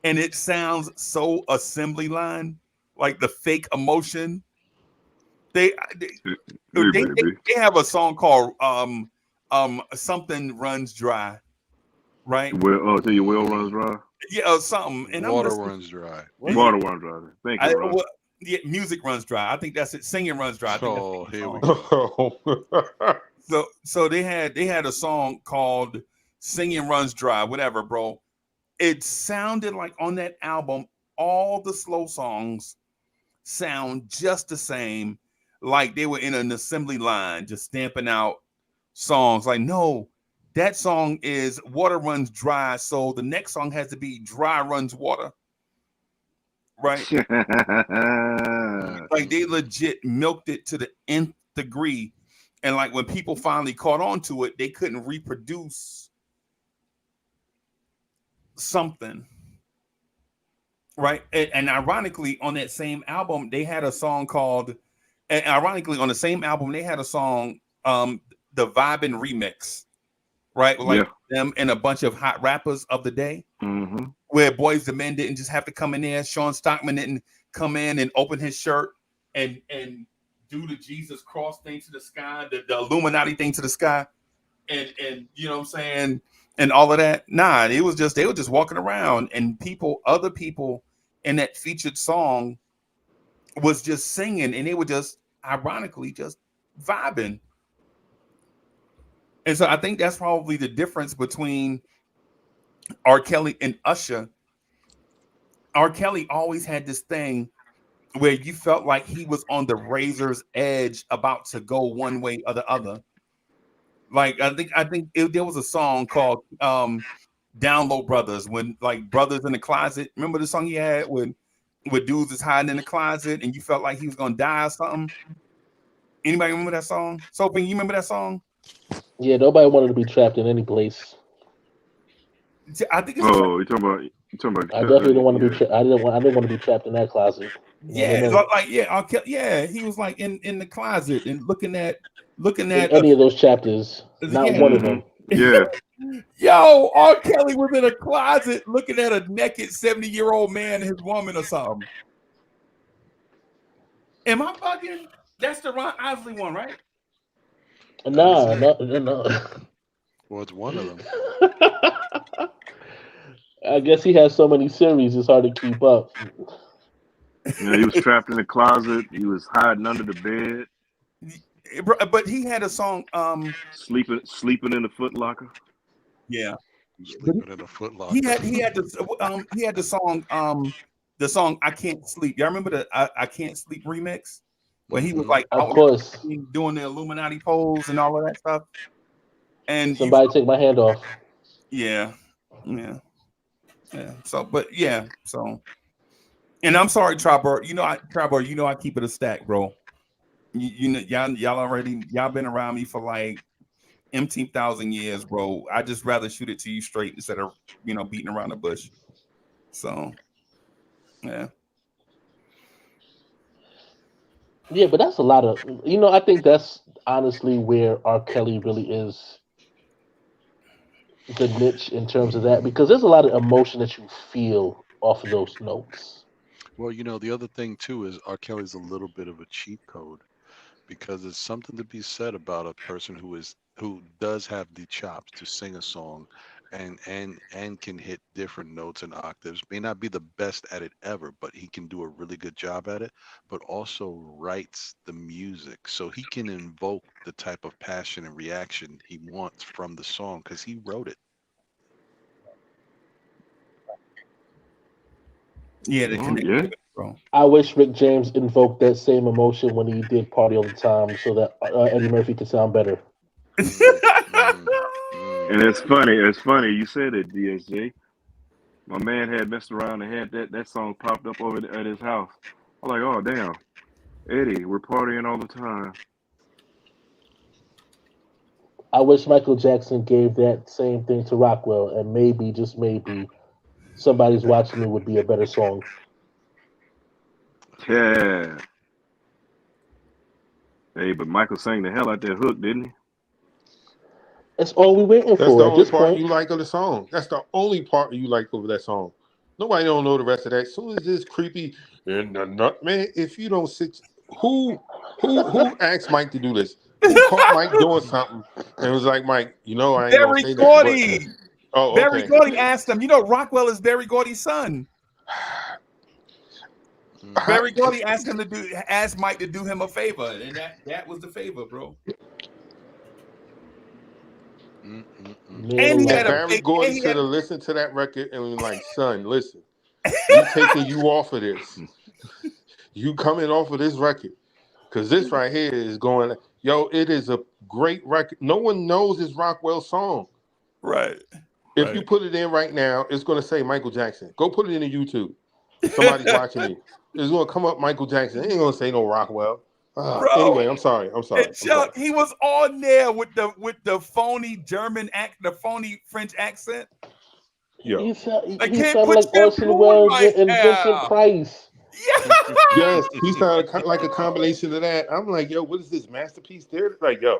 and it sounds so assembly line, like the fake emotion. They have a song called something runs dry, right? Till your well runs dry. Yeah, something. And Water runs dry. Water runs dry. Thank you, Ron. Music runs dry. I think that's it. Singing runs dry. I think Oh, that's here we go. go. So they had a song called "Singing Runs Dry," whatever, bro. It sounded like on that album, all the slow songs sound just the same, like they were in an assembly line, just stamping out songs. Like, no, that song is "Water Runs Dry," so the next song has to be "Dry Runs Water." Right? Like they legit milked it to the nth degree. And like when people finally caught on to it, they couldn't reproduce something. Right. And ironically, on that same album, they had a song called, and ironically, on the same album, they had a song, the Vibin' Remix, right? Like them and a bunch of hot rappers of the day. Mm-hmm. Where Boys the Men didn't just have to come in there. Sean Stockman didn't come in and open his shirt and do the Jesus cross thing to the sky, the Illuminati thing to the sky, and you know what I'm saying, and all of that. Nah, they were just walking around, and other people in that featured song was just singing, and they were just ironically just vibing. And so I think that's probably the difference between R. Kelly and Usher. R. Kelly always had this thing where you felt like he was on the razor's edge, about to go one way or the other. Like I think there was a song called "Down Low Brothers," when like brothers in the closet. Remember the song he had when dudes is hiding in the closet and you felt like he was gonna die or something. Anybody remember that song? Sophie, you remember that song? Yeah, nobody wanted to be trapped in any place. I think it's you're talking about I definitely didn't want to be. I didn't want to be trapped in that closet. Yeah, he was like in the closet and looking at in any of those chapters. Not one of them. Yeah. Yo, R. Kelly was in a closet looking at a naked 70-year-old man and his woman or something. Am I bugging? That's the Ron Isley one, right? No. Well, it's one of them. I guess he has so many series; it's hard to keep up. Yeah, he was trapped in the closet. He was hiding under the bed. But he had a song, sleeping in the Foot Locker. Yeah, sleeping in a Foot Locker. He had the song "I Can't Sleep." Y'all remember the I Can't Sleep remix where he was like, of course, doing the Illuminati pose and all of that stuff. And somebody take my hand off. Yeah. So, and I'm sorry, Tribor. I keep it a stack, bro. Y'all been around me for like empty years, bro. I just rather shoot it to you straight instead of beating around the bush. So yeah. Yeah, but that's a lot of I think that's honestly where R. Kelly really is the niche in terms of that because there's a lot of emotion that you feel off of those notes. Well, the other thing too is R. Kelly's a little bit of a cheat code because there's something to be said about a person who does have the chops to sing a song and can hit different notes and octaves. May not be the best at it ever, but he can do a really good job at it, but also writes the music. So he can invoke the type of passion and reaction he wants from the song because he wrote it. Yeah, the Oh connection, yeah. bro. I wish Rick James invoked that same emotion when he did Party All the Time so that Eddie Murphy could sound better. Mm, mm, mm. And it's funny. It's funny you said it, DSJ. My man had messed around and had that song popped up over at his house. I'm like, oh damn, Eddie, we're partying all the time. I wish Michael Jackson gave that same thing to Rockwell, and maybe, just maybe, Somebody's Watching Me would be a better song. Yeah. Hey, but Michael sang the hell out that hook, didn't he? That's all we're waiting That's the for at only this part point. you like of the song. That's the only part you like over that song. Nobody don't know the rest of that. As soon as this creepy and the nut man, if you don't sit, who who asked Mike to do this? Who caught Mike doing something and was like, Mike, I ain't gonna Barry say nothing, but Gordy. oh, Barry okay. Gordy asked him. Rockwell is Barry Gordy's son. Mm. Barry Gordy asked Mike to do him a favor, and that was the favor, bro. Mm, mm, mm. Man And he had And a alive. Barry big, Gordy and he should had have listened to that record and was like, son, listen, we taking you off of this. You coming off of this record. Because this right here is going, yo, it is a great record. No one knows this Rockwell song. right. If you put it in right now, it's going to say Michael Jackson. Go put it into YouTube. Somebody's watching me. It's going to come up Michael Jackson. It ain't going to say no Rockwell. Bro. Anyway, I'm sorry. And Chuck, he was on there with the phony the phony French accent. Yo. I He can't sounded put like Orson shampoo in Welles my and Vincent hair. Price. Yeah. Yes, he sounded like a combination of that. I'm like, yo, what is this masterpiece theater? Like, yo,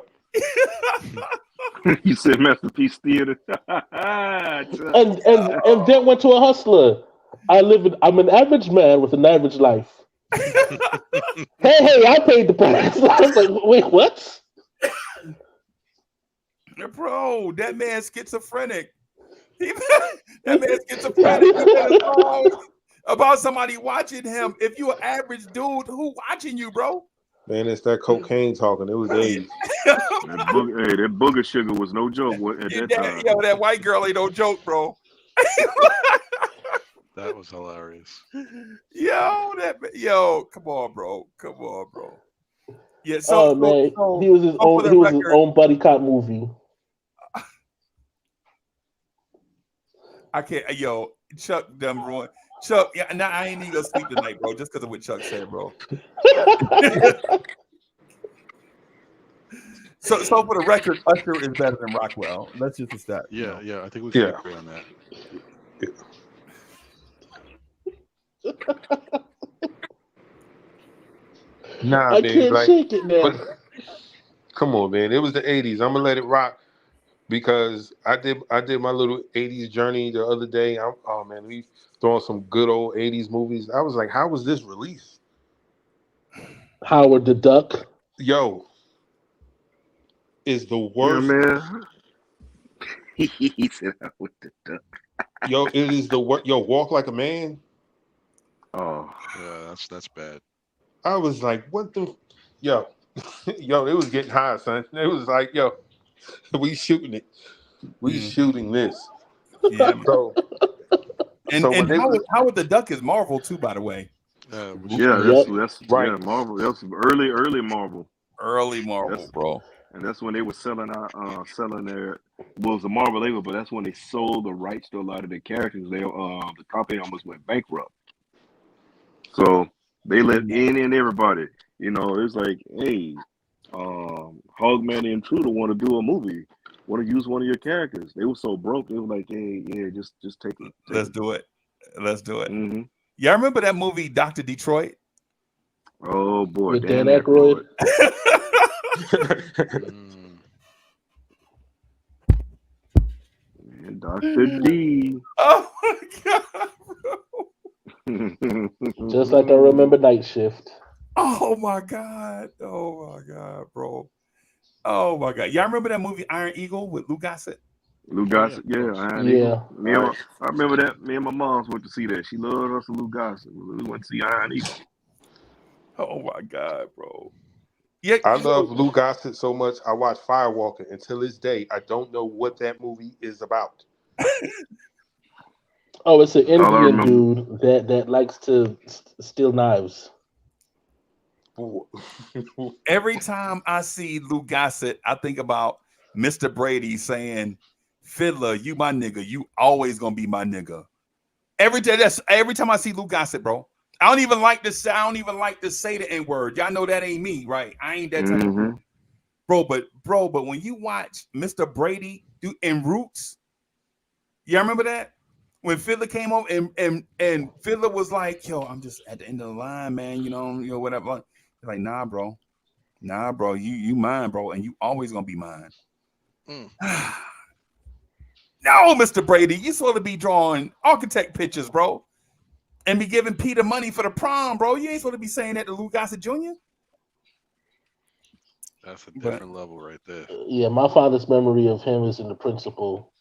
You said Masterpiece Theater. And then went to a hustler. I'm an average man with an average life. Hey, I paid the price. I was like, wait, what? Bro, that man's schizophrenic. That man's schizophrenic. He made a song about somebody watching him. If you're an average dude, who watching you, bro? man, it's that cocaine talking. It was the 80s. That booger sugar was no joke at that time. That white girl ain't no joke, bro. That was hilarious. Come on, bro. Yeah, so, Man, so he was his for own. the He was his record, own buddy cop movie. I can't. Chuck done ruined. Chuck, yeah, now I ain't even gonna sleep tonight, bro, just because of what Chuck said, bro. So for the record, Usher is better than Rockwell. Let's just start. Yeah, I think we can agree on that. Nah, I man. can't shake it now. But, come on, man. It was the 80s. I'm gonna let it rock because I did my little 80s journey the other day. Oh man, we throwing some good old 80s movies. I was like, how was this released? Howard the Duck. Yo, is the Yeah, worst. man. He said I with the duck. Yo, it is the worst. Yo, Walk Like a Man. Oh, Yeah, that's bad. I was like, what the? Yo, yo, it was getting high, son. It was like, yo, we shooting it. We shooting this. Yeah. So, And Howard the Duck is Marvel too, by the way. that's right. Yeah, Marvel. That's early Marvel. Early Marvel, bro. And that's when they were selling their was a Marvel label, but that's when they sold the rights to a lot of their characters. The company almost went bankrupt. So they let in and everybody. It's like, hey, Hogman and Intruder want to do a movie. want to use one of your characters. They were so broke. They were like, hey, yeah, just take it. Let's do it. Let's do it. Mm-hmm. Y'all remember that movie, Dr. Detroit? Oh boy, With Dan Dan Aykroyd. And Dr. D. Oh my god, bro. Just like I remember Night Shift. Oh my god. Oh my god, bro. Oh my god. Y'all remember that movie Iron Eagle with Lou Gossett? Lou Gossett, yeah, Iron Yeah. Eagle. I remember that. Me and my moms went to see that. She loved us a Lou Gossett. We went to see Iron Eagle. Oh my god, bro. Yeah, I love Lou Gossett so much. I watch Firewalker until this day. I don't know what that movie is about. Oh, it's an All I Indian remember- dude that likes to steal knives. every time I see Lou Gossett, I think about Mr. Brady saying, "Fiddler, you my nigga. You always gonna be my nigga." Every time I see Lou Gossett, bro. I don't even like to say the N-word. Y'all know that ain't me, right? I ain't that type of bro. But when you watch Mr. Brady do in Roots, y'all remember that? When Fiddler came on and Fiddler was like, "Yo, I'm just at the end of the line, man. You know, whatever." Like, nah, bro, you mine, bro, and you always gonna be mine. No, Mr. Brady, you supposed to be drawing architect pictures, bro, and be giving Peter money for the prom, bro. You ain't supposed to be saying that to Lou Gossett Jr. That's a different level right there. Yeah, my fondest memory of him is in The Principal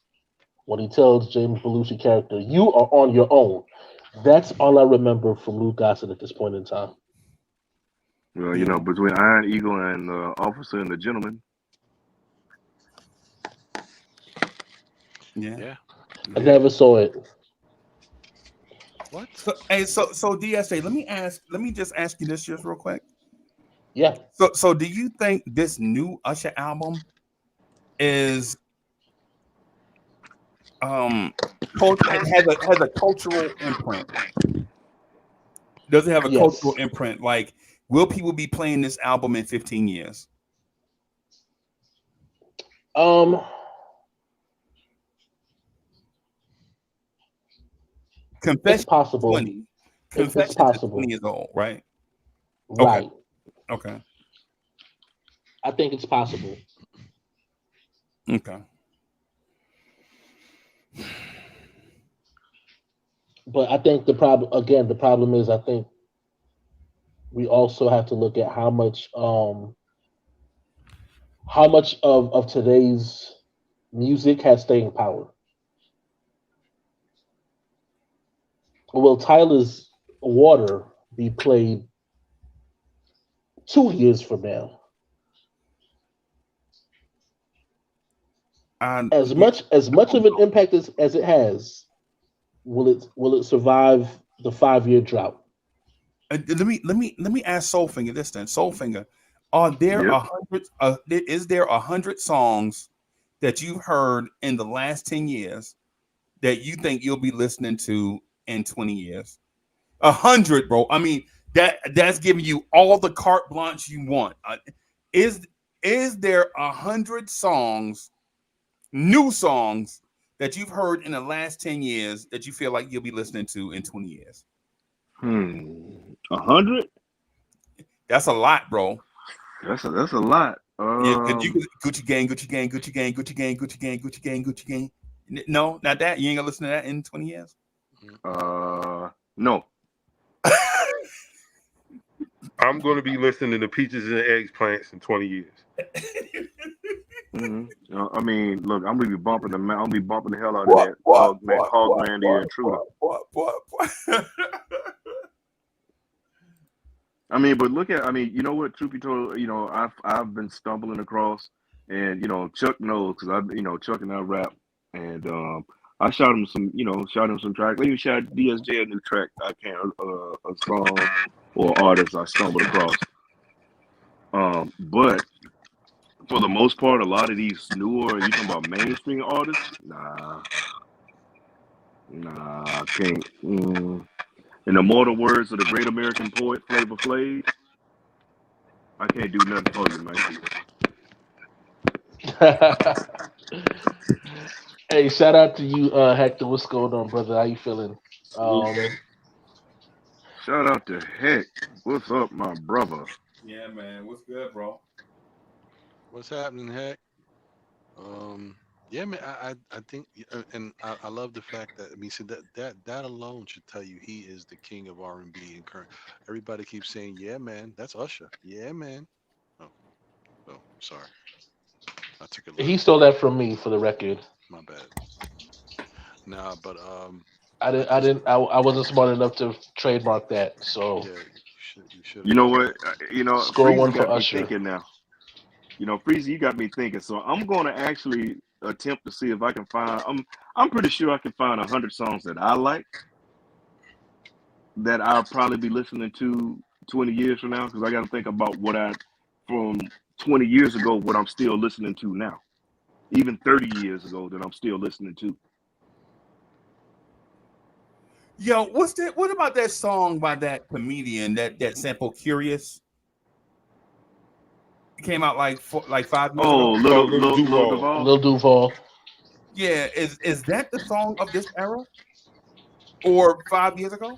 when he tells James Belushi character, "You are on your own." That's all I remember from Lou Gossett at this point in time. Well, you know, between Iron Eagle and Officer and the Gentleman. Yeah. I never saw it. What? So DSJ, let me just ask you this just real quick. Yeah. So do you think this new Usher album is has a cultural imprint? Does it have a cultural imprint? Like, will people be playing this album in 15 years? Confession It's possible. 20. Confession It's possible. 20 years old, right? Right. Okay. I think it's possible. Okay. But I think the problem is I think we also have to look at how much of today's music has staying power. Will Tyler's Water be played 2 years from now? As much of an impact as it has, will it survive the 5-year drought? Let me ask Soulfinger this then. Soulfinger, are there 100? Is there 100 songs that you've heard in the last 10 years that you think you'll be listening to in 20 years? 100, bro. I mean, that's giving you all the carte blanche you want. Is there 100 songs, new songs that you've heard in the last 10 years that you feel like you'll be listening to in 20 years? 100? That's a lot, bro. That's a lot. Gucci gang, Gucci gang, Gucci gang, Gucci gang, Gucci gang, Gucci gang, Gucci gang. No, not that. You ain't gonna listen to that in 20 years? No. I'm going to be listening to Peaches and Eggplants in 20 years. I mean, look, I'm gonna be bumping the hell out of that Hog Man the Intruder. I mean, but you know what? Truth be told, you know, I've been stumbling across, and you know, Chuck knows because Chuck and I rap, and I shot him some tracks. Let me shot DSJ a new track. I can't a song or artist I stumbled across. But for the most part, a lot of these newer, you talking about mainstream artists? Nah, I can't. In the immortal words of the great American poet Flavor Flav, I can't do nothing for you, man. Hey, shout out to you, Hector. What's going on, brother? How you feeling? Salute, man. Um, Shout out to Heck. What's up, my brother? Yeah, man. What's good, bro? What's happening, Heck? Yeah, man. I think, and I love the fact that, I mean, see, that alone should tell you he is the king of R&B and current. Everybody keeps saying, "Yeah, man, that's Usher." Yeah, man. Oh, oh, sorry, I took it he literal. stole that from me for the record. My bad. Nah, but I I didn't. I just, didn't. I wasn't smart enough to trademark that. So yeah, you should You have. know what? score Freezer one for got me Usher. thinking now. Freezer, you got me thinking. So I'm going to actually attempt to see if I can find. I'm pretty sure I can find 100 songs that I like that I'll probably be listening to 20 years from now because I got to think about what I from 20 years ago, what I'm still listening to now, even 30 years ago that I'm still listening to. Yo, what's that? What about that song by that comedian that sample "Curious"? It came out like 5 years Oh, ago. Oh, little Little little little Duval. Duval. Lil Duval. Yeah, is that the song of this era or 5 years ago?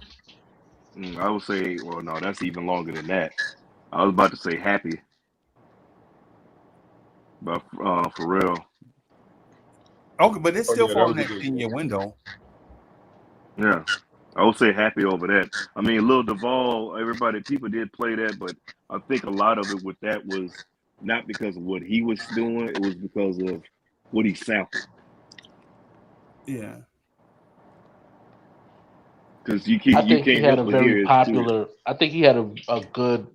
I would say, well, no, that's even longer than that. I was about to say Happy, but for real, Okay, but it's Oh still yeah, that falling was a that good 10-year one. window. yeah, I would say Happy over that. I mean, Lil Duval, people did play that, but I think a lot of it with that was not because of what he was doing; it was because of what he sampled. Yeah. Because you I can you think he can't had help a but very hear his clear. popular. I think he had a good,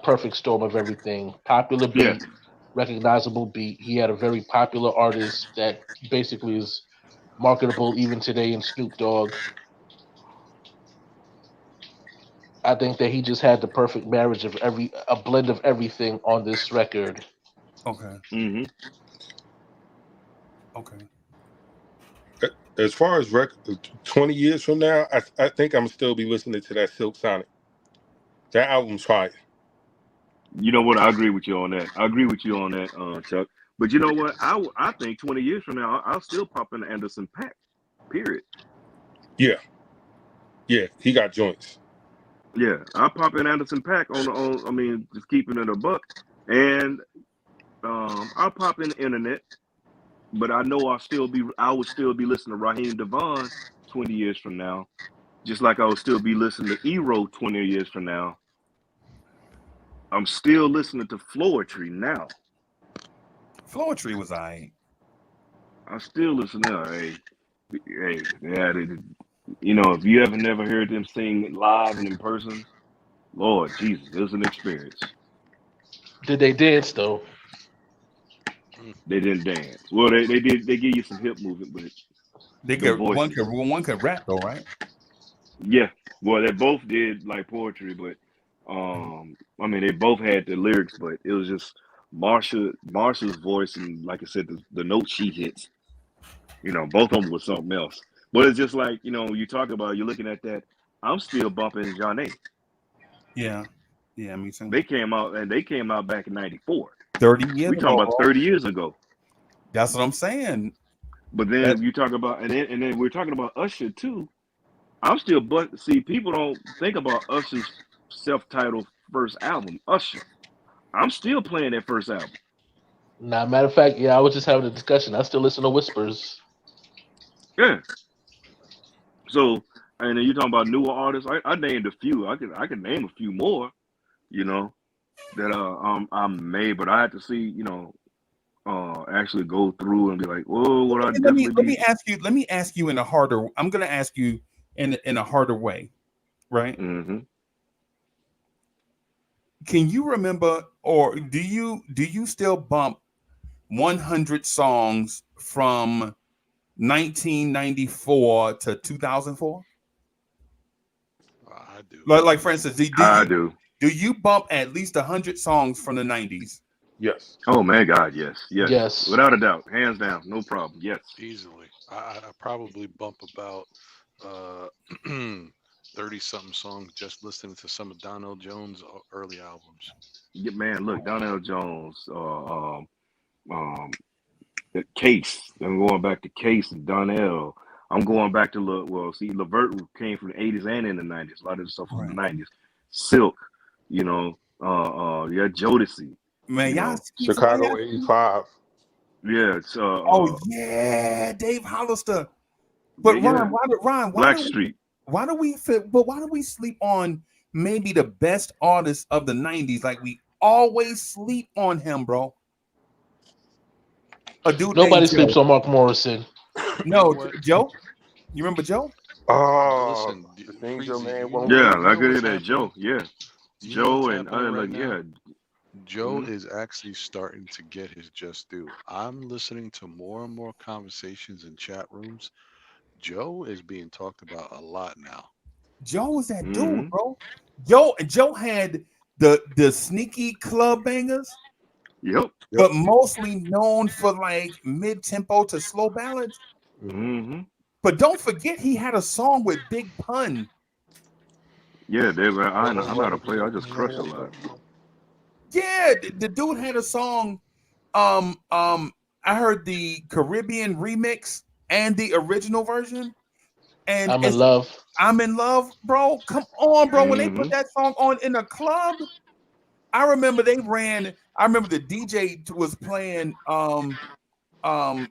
perfect storm of everything. Popular Yeah. beat, recognizable beat. He had a very popular artist that basically is marketable even today in Snoop Dogg. I think that he just had the perfect marriage of a blend of everything on this record. Okay. Hmm. Okay. As far as 20 years from now, I think I'm still be listening to that Silk Sonic. That album's fire. You know what? I agree with you on that. I agree with you on that, Chuck. But you know what? I think 20 years from now, I'll still pop in Anderson Pack. Period. Yeah, yeah, he got joints. Yeah, I'll pop in Anderson Pack on. I mean, just keeping it a buck, and I'll pop in the internet. But I know I would still be listening to Raheem Devon 20 years from now, just like I would still be listening to Eero 20 years from now. I'm still listening to Floetry now. Floetry was I. I still listen to yeah, if you ever never heard them sing live and in person, Lord Jesus, it was an experience. Did they dance though? Mm. They didn't dance. Well, they did. They give you some hip movement, but They them could voices. one could rap though, right? Yeah, well, they both did like poetry, but I mean, they both had the lyrics, but it was just Marsha's voice, and like I said, the note she hits. Both of them was something else. But it's just like you talk about. You're looking at that. I'm still bumping Johnny. Yeah. Yeah, me too. They came out back in '94. 30 years We talking ago, about bro. 30 years ago. That's what I'm saying. But That then you talk about and then we're talking about Usher too. I'm still but see people don't think about Usher's self-titled first album, Usher. I'm still playing that first album. Nah, matter of fact, yeah, I was just having a discussion. I still listen to Whispers. Yeah. So and then you're talking about newer artists. I named a few. I can name a few more. You know that I made, but I had to see actually go through and be like, oh, what I let me definitely let me be. ask you let me ask you in a harder I'm gonna ask you in a harder way, right? Hmm. Can you remember or do you still bump 100 songs from 1994 to 2004? I do. Like for instance, do I you do. do you bump at least 100 songs from the 90s? Yes. Oh man, God, yes, yes, Yes. without a doubt, hands down, no problem. Yes. Easily. I probably bump about uh 30 something songs just listening to some of Donell Jones' early albums. Yeah, man, look, Donnell Jones, um, the Case. I'm going back to Case and Donnell. I'm going back to see, Levert came from the '80s and in the '90s. A lot of the stuff from the Right. '90s. Silk, you know, yeah, Jodeci, Man, you y'all know, keep somebody Chicago else. '85. yeah, it's Oh yeah, Dave Hollister. yeah, But yeah, Ryan, Blackstreet. why do we sleep on maybe the best artist of the '90s? Like we always sleep on him, bro. A dude named Nobody Joe. sleeps on Mark Morrison. You know No, what? Joe. You remember Joe? Oh, Listen, the things your Freezy, man you won't know, Yeah, do. you I know could hear what's that happening. Joe. Yeah, You know what's Joe and happening right now. yeah. Joe Mm-hmm. is actually starting to get his just due. I'm listening to more and more conversations in chat rooms. Joe is being talked about a lot now. Joe was that dude, Mm-hmm. bro. Joe had the sneaky club bangers, Yep. Yep. but mostly known for like mid tempo to slow ballads. Hmm. Mm-hmm. But don't forget, he had a song with Big Pun. Yeah, David. I'm Whoa, not whoa, a player. I just crush a whoa, lot. whoa. Yeah, the dude had a song. Um, um, I heard the Caribbean remix and the original version, and I'm in it's love. I'm in love, bro. Come on, bro. When they put Mm-hmm. that song on in a club, I remember they ran. I remember the DJ was playing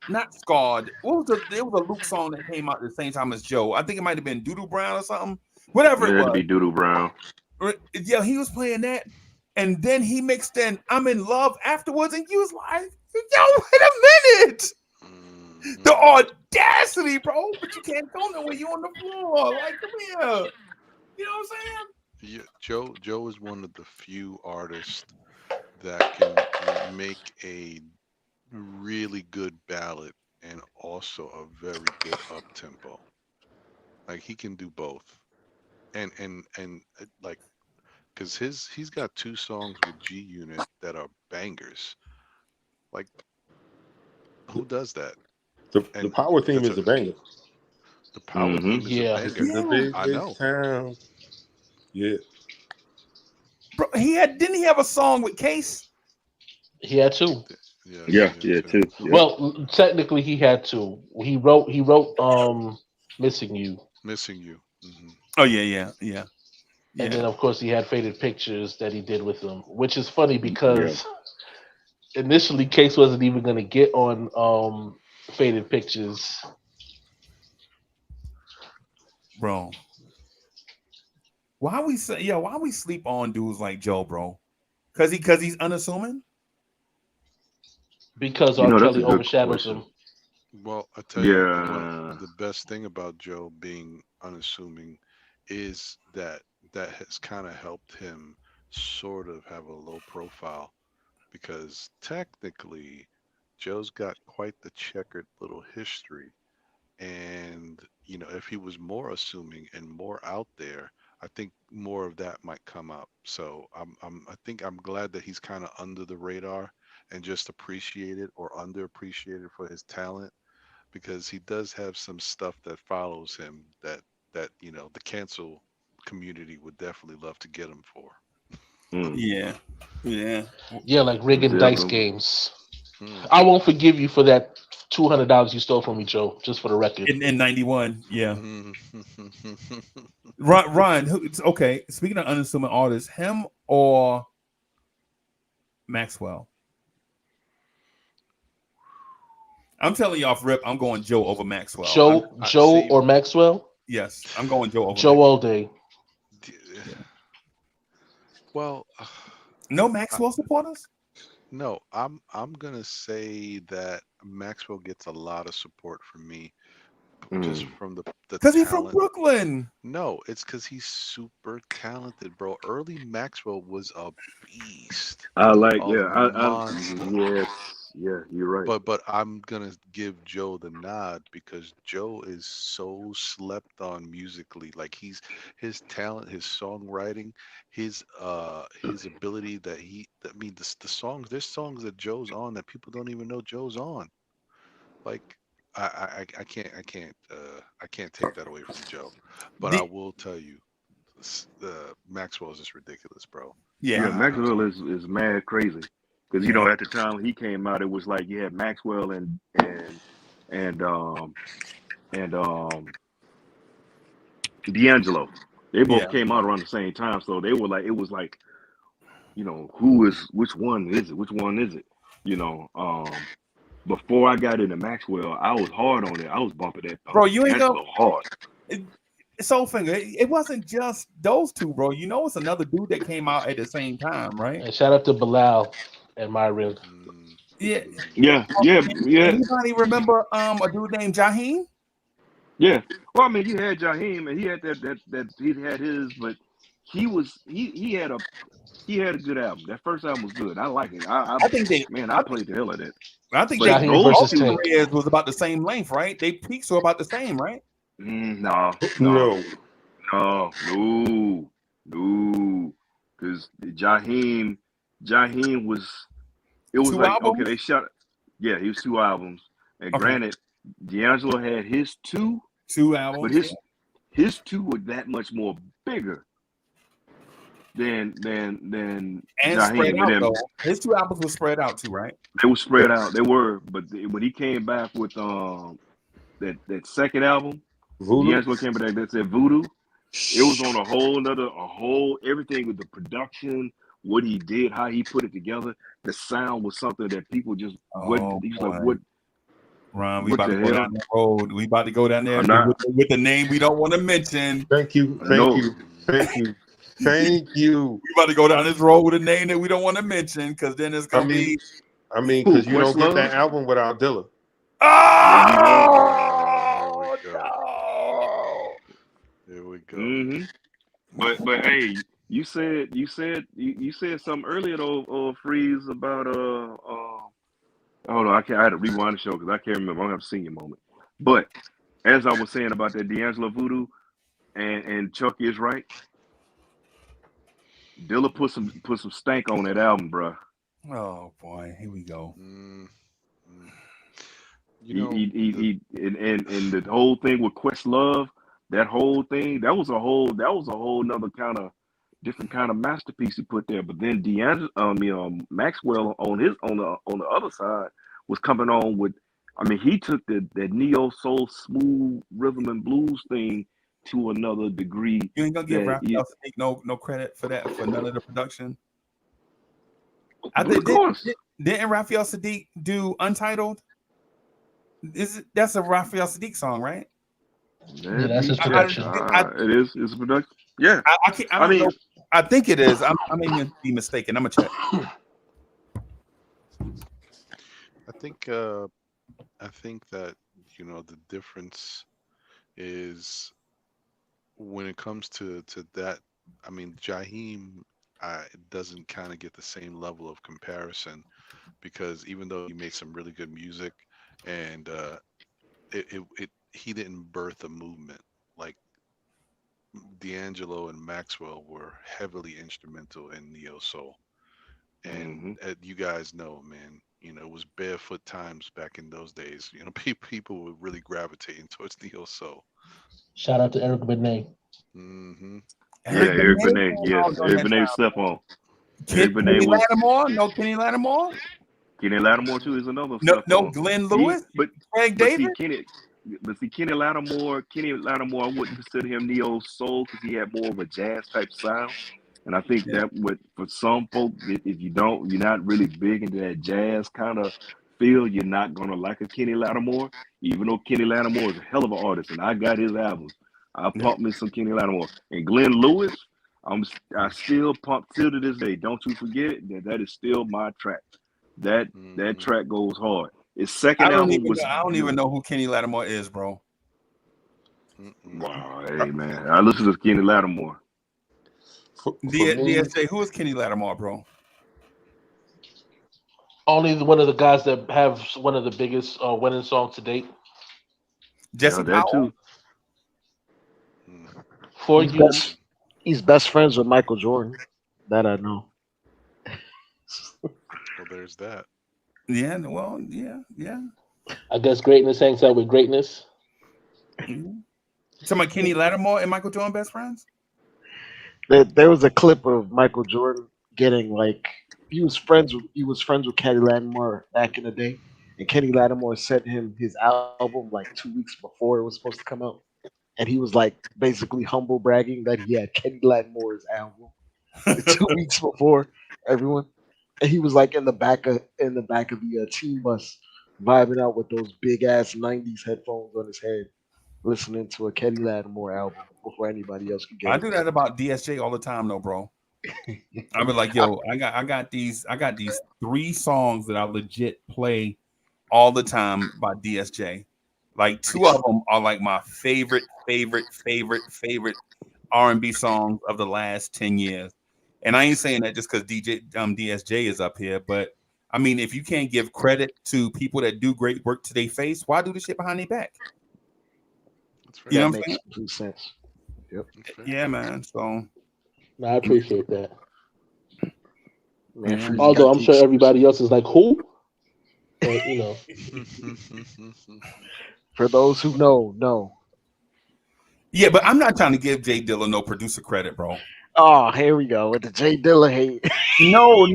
not Scarred. What was the there was a Luke song that came out at the same time as Joe. I think it might have been Doodoo Brown or something. Whatever It it had to was. be Doodoo Brown. Yeah, he was playing that, and then he mixed in "I'm in Love" afterwards, and you was like, "Yo, wait a minute, the Hmm. audacity, bro!" But you can't go nowhere. You on the floor, like, come here. You know what I'm saying? Yeah, Joe is one of the few artists that can make a really good ballad and also a very good up tempo. Like he can do both. And like because he's got two songs with G Unit that are bangers. Like who does that? The And power theme that's is a banger. the power Mm-hmm. theme is a Yeah. This banger. is the Yeah, I know. biggest town. Yeah. bro. Didn't he have a song with Case? He had two. Yes, Yeah, he had yeah, to. too. Yep. Well, technically he had two. He wrote Missing You. Missing you. Oh yeah. And Yeah. then of course he had Faded Pictures that he did with them, which is funny Yeah. because initially Case wasn't even gonna get on Faded Pictures. Bro. Why we sleep on dudes like Joe, bro? Cause he's unassuming? Because You R. know, that's Kelly a good overshadows question. him. Well, I tell you, Yeah. the best thing about Joe being unassuming is that has kind of helped him sort of have a low profile because technically Joe's got quite the checkered little history. And, if he was more assuming and more out there, I think more of that might come up. So I think I'm glad that he's kind of under the radar and just appreciated or underappreciated for his talent because he does have some stuff that follows him that the cancel community would definitely love to get him for. Mm. Yeah. Yeah. Yeah, like rigging dice Definitely. games. Hmm. I won't forgive you for that $200 you stole from me, Joe. Just for the record. In 91. Yeah. Hmm. Ryan, okay. Speaking of unassuming artists, him or Maxwell? I'm telling you off rip, I'm going Joe over Maxwell. Joe See, or Maxwell? Yes, I'm going Joe over Joe all Maxwell. day. d- Yeah. well, No I, Maxwell supporters? no, I'm gonna say that Maxwell gets a lot of support from me just Mm. from the Because he's from talent. Brooklyn. No, it's because he's super talented, bro. Early Maxwell was a beast, I like, a yeah, monster. yes, yeah, you're right. But I'm gonna give Joe the nod because Joe is so slept on musically. Like his talent, his songwriting, his ability that I mean the songs. There's songs that Joe's on that people don't even know Joe's on. Like I can't take that away from Joe. But I The, will tell you, Maxwell is just ridiculous, bro. yeah, Yeah, I Maxwell is mad crazy. because at the time he came out, it was like you had Maxwell and D'Angelo. They both came out around the same time, so they were like, it was like, which one is it? Which one is it? Before I got into Maxwell, I was hard on it. I was bumping that bro. You ain't D'Angelo hard. Soulfinger. It wasn't just those two, bro. It's another dude that came out at the same time, right? And shout out to Bilal and Myron. Yeah. Anybody remember a dude named Jaheim? Yeah. Well, I mean, you had Jaheim, and he had that he had his, but he had a good album. That first album was good. I like it. I think I played the hell of it. I think Jaheim those versus Tank careers was about the same length, right? They peaks were about the same, right? No. Because Jaheim was. It was 2 like albums? okay, they shot. Yeah, he was 2 albums, and granted, D'Angelo had his 2 albums, but his 2 were that much more bigger than and Jaheim. spread out though. His 2 albums were spread out too, right? They were spread out. They were, but when he came back with that second album, D'Angelo came back that said Voodoo. It was on a whole everything with the production, what he did, how he put it together. The sound was something that people just wouldn't. He's like, what? Ron, we about to go down the road. We about to go down there with the name we don't want to mention. Thank you. We about to go down this road with a name that we don't want to mention because then it's gonna be. Because you don't get that album without Dilla. Oh, no. There we go. Mm-hmm. But hey, you said something earlier though, Freeze, about hold on, I had to rewind the show because I can't remember. I don't have a senior moment. But as I was saying about that D'Angelo Voodoo and Chuck is right. Dilla put some stank on that album, bro. Oh boy, here we go. He and the whole thing with Questlove, that whole thing, that was a whole nother kind of different kind of masterpiece he put there. But then Maxwell on the other side was coming on with, he took that neo soul smooth rhythm and blues thing to another degree. You ain't gonna give Raphael Sadiq no credit for that, for none of the production. I think didn't Raphael Sadiq do Untitled? That's a Raphael Sadiq song, right? Yeah, that's his production. It is. It's a production. Yeah. I don't know. I think it is. I may be mistaken. I'm gonna check. I think that the difference is when it comes to that. Jaheim doesn't kind of get the same level of comparison because even though he made some really good music and he didn't birth a movement like D'Angelo and Maxwell were heavily instrumental in neo soul. And you guys know, man, it was barefoot times back in those days. People were really gravitating towards neo soul. Shout out to Eric Benet. Eric Benet. Yes, Eric Benet step on. Kenny Lattimore? No, Kenny Lattimore. Kenny Lattimore too is another. No, Glenn Lewis. Craig David. Kenny Lattimore, I wouldn't consider him neo soul because he had more of a jazz type sound. And I think that for some folks, if you're not really big into that jazz kind of feel, you're not gonna like a Kenny Lattimore. Even though Kenny Lattimore is a hell of an artist, and I got his albums, I pumped me some Kenny Lattimore. And Glenn Lewis, I still pump till to this day. Don't you forget that is still my track. That track goes hard. His second album was. I don't even know who Kenny Lattimore is, bro. Wow, hey man, I listen to Kenny Lattimore. DSJ, who is Kenny Lattimore, bro? Only one of the guys that have one of the biggest winning songs to date. Jesse Powell. Too. He's best friends with Michael Jordan. That I know. Well, there's that. Yeah, well, yeah. I guess greatness hangs out with greatness. Somebody Kenny Lattimore and Michael Jordan best friends? There was a clip of Michael Jordan getting like he was friends with Kenny Lattimore back in the day, and Kenny Lattimore sent him his album like 2 weeks before it was supposed to come out, and he was like basically humble bragging that he had Kenny Lattimore's album 2 weeks before everyone, and he was like in the back of the team bus, vibing out with those big ass '90s headphones on his head, listening to a Kenny Lattimore album before anybody else could get I it. do that about DSJ all the time, though, bro. I be like, yo, I got these 3 songs that I legit play all the time by DSJ. Like 2 of them are like my favorite R&B songs of the last 10 years. And I ain't saying that just because DSJ is up here, but I mean, if you can't give credit to people that do great work to their face, why do the shit behind their back? That's fair. You know That what I'm makes saying? complete sense. Yep. That's fair. Yeah, man. So No, I appreciate that. Man, yeah, Freezy man. Although got I'm the sure exclusive. everybody else is like, who? But For those who know, no. Yeah, but I'm not trying to give Jay Dilla no producer credit, bro. Oh, here we go with the Jay Dilla hate. No. We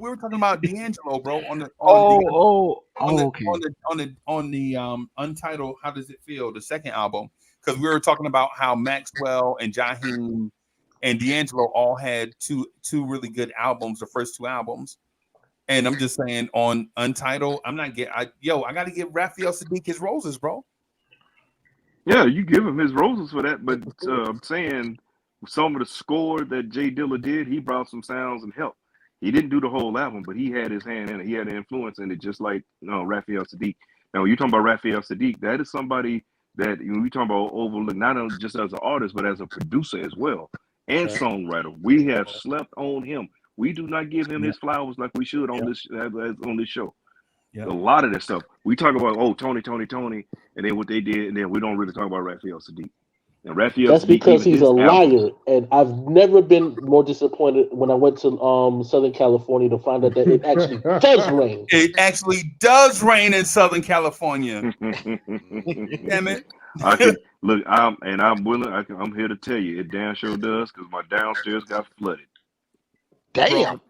were talking about D'Angelo, bro, Okay. on the Untitled. How does it feel? The second album, because we were talking about how Maxwell and Jaheim and D'Angelo all had two really good albums, the first 2 albums. And I'm just saying on Untitled, I got to give Raphael Sadiq his roses, bro. Yeah, you give him his roses for that, but I'm saying some of the score that Jay Dilla did, he brought some sounds and help. He didn't do the whole album, but he had his hand in it. He had an influence in it, just like Raphael Sadiq. Now, when you're talking about Raphael Sadiq, that is somebody that we talking about overlook not only just as an artist, but as a producer as well and right. songwriter. We have slept on him. We do not give him Yep, his flowers like we should on yep, this show. A yep. lot of that stuff we talk about. Oh, Tony, and then what they did, and then we don't really talk about Raphael Sadiq. And Raphael That's Sadiq, because even he's a his albums. liar, and I've never been more disappointed when I went to Southern California to find out that it actually does rain. It actually does rain in Southern California. Damn it. I can look. I'm willing. I'm here to tell you, it damn sure does because my downstairs got flooded. Damn.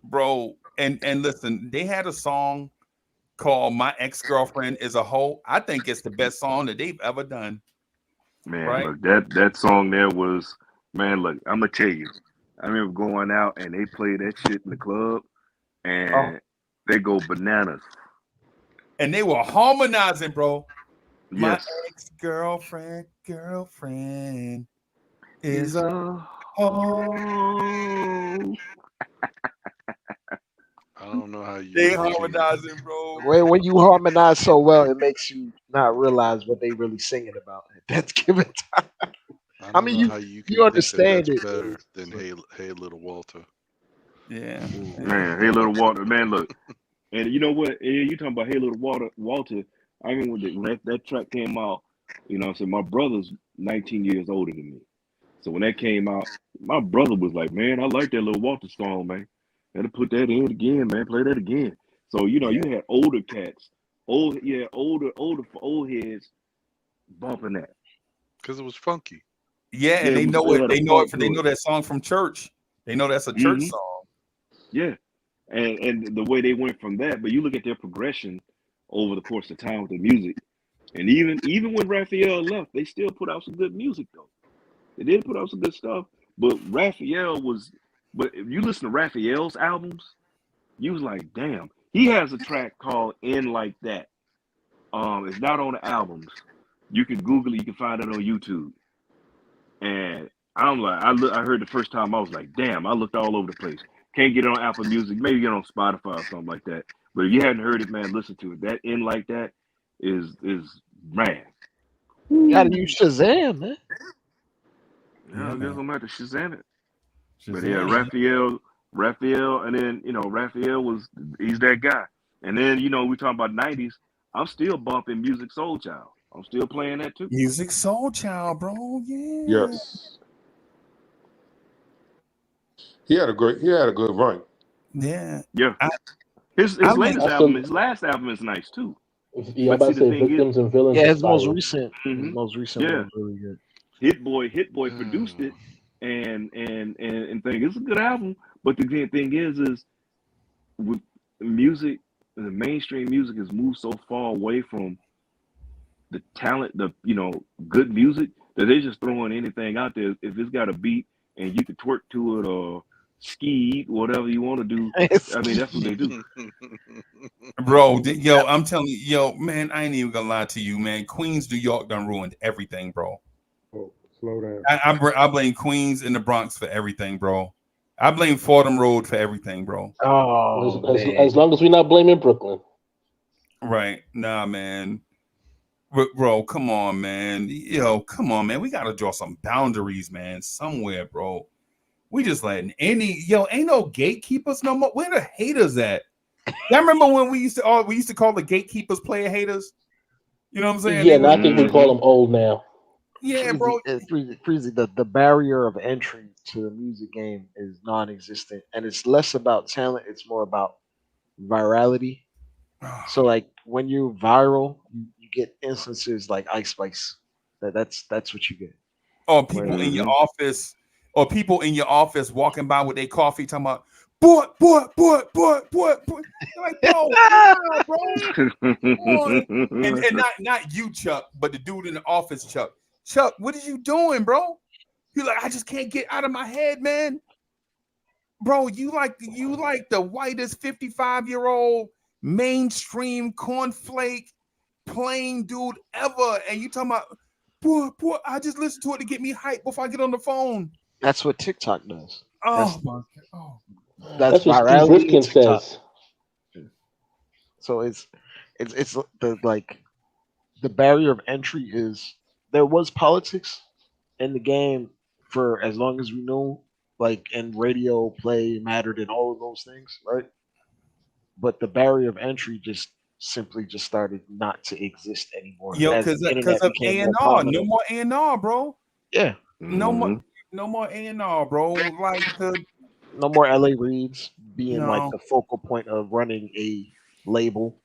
bro. And listen, they had a song called "My Ex-Girlfriend Is a Hoe." I think it's the best song that they've ever done. Man, Right? look, that song there was, man. Look, I'm gonna tell you. I remember going out and they play that shit in the club, Oh, and they go bananas. and they were harmonizing, bro. My Yes, girlfriend is is a a hoe. hoe. I don't know how They you can. harmonizing, bro. When you harmonize so well, it makes you not realize what they really singing about. That's given time. I I don't mean, know you how you can you think that understand that's it, better than but Hey Little Walter. Yeah, yeah. Man, hey little Walter, man, look. And you know what? You talking about Hey Little Walter. I remember when that track came out, I said my brother's 19 years older than me. So when that came out, my brother was like, man, I like that little Walter song, man. Had to put that in again, man. Play that again. So, you Yeah, had older cats, old heads bumping that. Because it was funky. yeah, and Yeah, they know it it. had a They know it. funk They to know it. that song from church. They know that's a church Hmm. song. Yeah. And the way they went from that, but you look at their progression over the course of time with the music. And even when Raphael left, they still put out some good music though. They did put out some good stuff, but but if you listen to Raphael's albums, you was like, damn. He has a track called "In Like That." It's not on the albums. You can Google it. You can find it on YouTube. And I'm like, I heard the first time. I was like, damn. I looked all over the place. Can't get it on Apple Music. Maybe get it on Spotify or something like that. But if you hadn't heard it, man, listen to it. That "In Like That" is man. you gotta Woo. use Shazam, man. Yeah, Yeah, I guess man. I'm gonna have to Shazam it. But yeah, Shazam, man. Raphael, and then Raphael he's that guy. And then we talking about '90s. I'm still bumping Music Soul Child. I'm still playing that too. Music Soul Child, bro. Yeah, Yes, he had a good run. yeah. Yeah, I, I his like. latest album, After, his last album is nice too. yeah, I'm But about see, to the say, thing is, victims and villains Yeah, is his most fire. recent, his hmm most recent yeah, one's really good. Hit Boy produced it, and thing. It's a good album, But the good thing is with music, the mainstream music has moved so far away from the talent, the good music that they just throwing anything out there. If it's got a beat and you can twerk to it or ski, whatever you want to do, I mean that's what they do. Bro, yo, I'm telling you, yo, man, I ain't even gonna lie to you, man. Queens, New York done ruined everything, bro. Oh, slow down. I blame Queens and the Bronx for everything, bro. I blame Fordham Road for everything, bro. Oh As man. long as we're not blaming Brooklyn. Right. Nah, man. Bro, come on, man. Yo, come on, man. We gotta draw some boundaries, man, somewhere, bro. We just letting ain't no gatekeepers no more. Where the haters at? Y'all remember when we used to call the gatekeepers player haters? You know what I'm saying? Yeah, They and was I think we call Hmm them old now. yeah, bro. Freezy, the barrier of entry to the music game is non-existent, and it's less about talent. It's more about virality. So like when you're viral, you get instances like Ice Spice. That's what you get. Or people Where in your hmm office, or people in your office walking by with their coffee talking about boy. You're like, bro, nah, bro. Come on. And not you, Chuck, but the dude in the office, Chuck. Chuck, what are you doing, bro? You're like, I just can't get out of my head, man. Bro, you like the whitest 55-year-old mainstream cornflake plain dude ever. And you talking about boy, I just listen to it to get me hyped before I get on the phone. that's what TikTok does. Oh That's my god. Oh. that's That's what Steve virality in Rifkin TikTok. says. So it's the like the barrier of entry is there was politics in the game for as long as we know, like and radio play mattered and all of those things, right? But the barrier of entry just simply just started not to exist anymore Yo, as the cause internet of became more A&R. No prominent. more A&R, bro. Yeah, No more hmm no more A&R, bro. Like the no more LA Reids being like no. the focal point of running a label,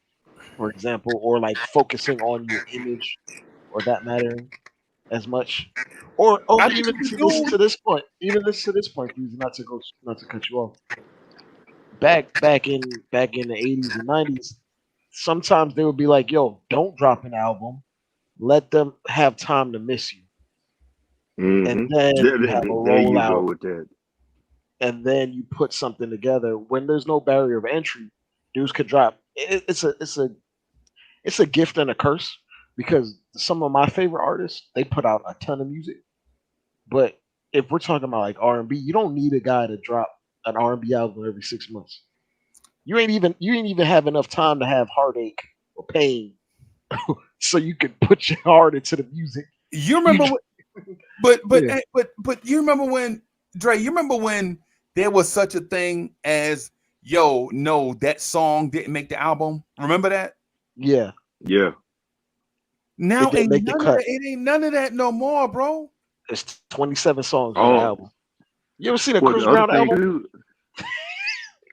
for example, or like focusing on your image or that mattering as much. Or I think even you do. to this point, even this to this point, please not to cut you off. Back in the 80s and 90s, sometimes they would be like, "Yo, don't drop an album. Let them have time to miss you." And then There, you there, have a there you go rollout, with that. and then you put something together. When there's no barrier of entry, dudes could drop. It's a gift and a curse because some of my favorite artists they put out a ton of music. But if we're talking about like R&B, you don't need a guy to drop an R&B album every 6 months. You ain't even have enough time to have heartache or pain, so you can put your heart into the music. You You remember j- what but but yeah eh, but you remember when Dre, you remember when there was such a thing as yo, no, that song didn't make the album. Remember that? yeah Yeah. it Now didn't ain't make the none of cut. that, it ain't none of that no more, bro. It's 27 songs on the Oh, album. You ever seen a well, Chris the other Brown thing album? too.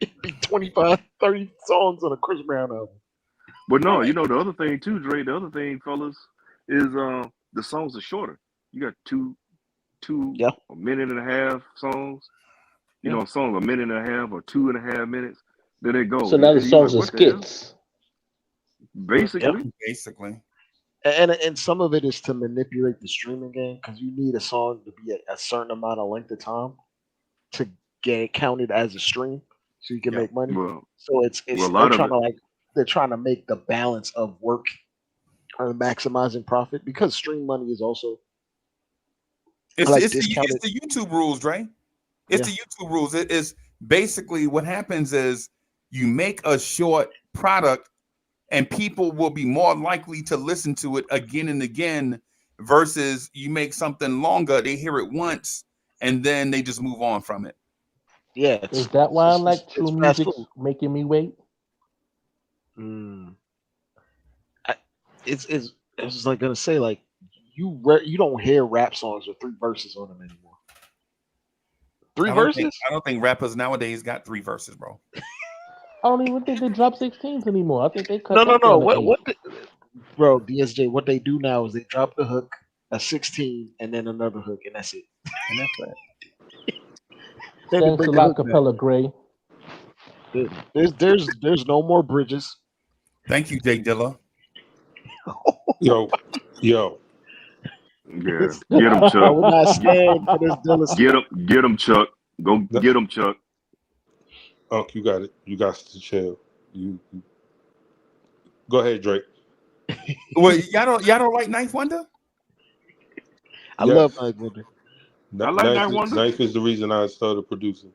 It'd be 25, 30 songs on a Chris Brown album. But no, Right. the other thing too, Dre. The other thing, fellas, is the songs are shorter. You got two Yeah, a minute and a half songs. yeah. A song a minute and a half or 2.5 minutes. Then they go, So now the and you're like, songs are what the hell? skits. Yep. Basically, Basically. And some of it is to manipulate the streaming game because you need a song to be a certain amount of length of time to get it counted as a stream, so you can Yep. make money. well, So well, it's a lot of it. they're trying to make the balance of work on maximizing profit because stream money is also It's like it's the it's discounted. the YouTube rules, Dre. It's Yeah, the YouTube rules. It is basically what happens is you make a short product and people will be more likely to listen to it again and again versus you make something longer, they hear it once and then they just move on from it. yeah. Is that why I like It's True fast Music's food. Making Me Wait? Mm. I, it's just like gonna say like you don't hear rap songs with three verses on them anymore. Three verses? I don't think rappers nowadays got 3 verses, bro. I don't even think they drop 16s anymore. I think they cut No, no, that no. down to What eight. bro, DSJ, what they do now is they drop the hook, a 16, and then another hook, and that's it. And that's it. They didn't Thanks a bring the lot, hook back. Capella Gray. There's no more bridges. Thank you, Jay Dilla. Yo, yo, Yeah, It's- get him, I Chuck. will not Get, stand for this Dilla get stuff. him, get him, Chuck. Go no, get him, Chuck. Unc, you got it. You got to chill. You go ahead, Drake. Well, y'all don't like Ninth Wonder? I love Yes, Night Wonder. I like Ninth, that wonder. Ninth is the reason I started producing.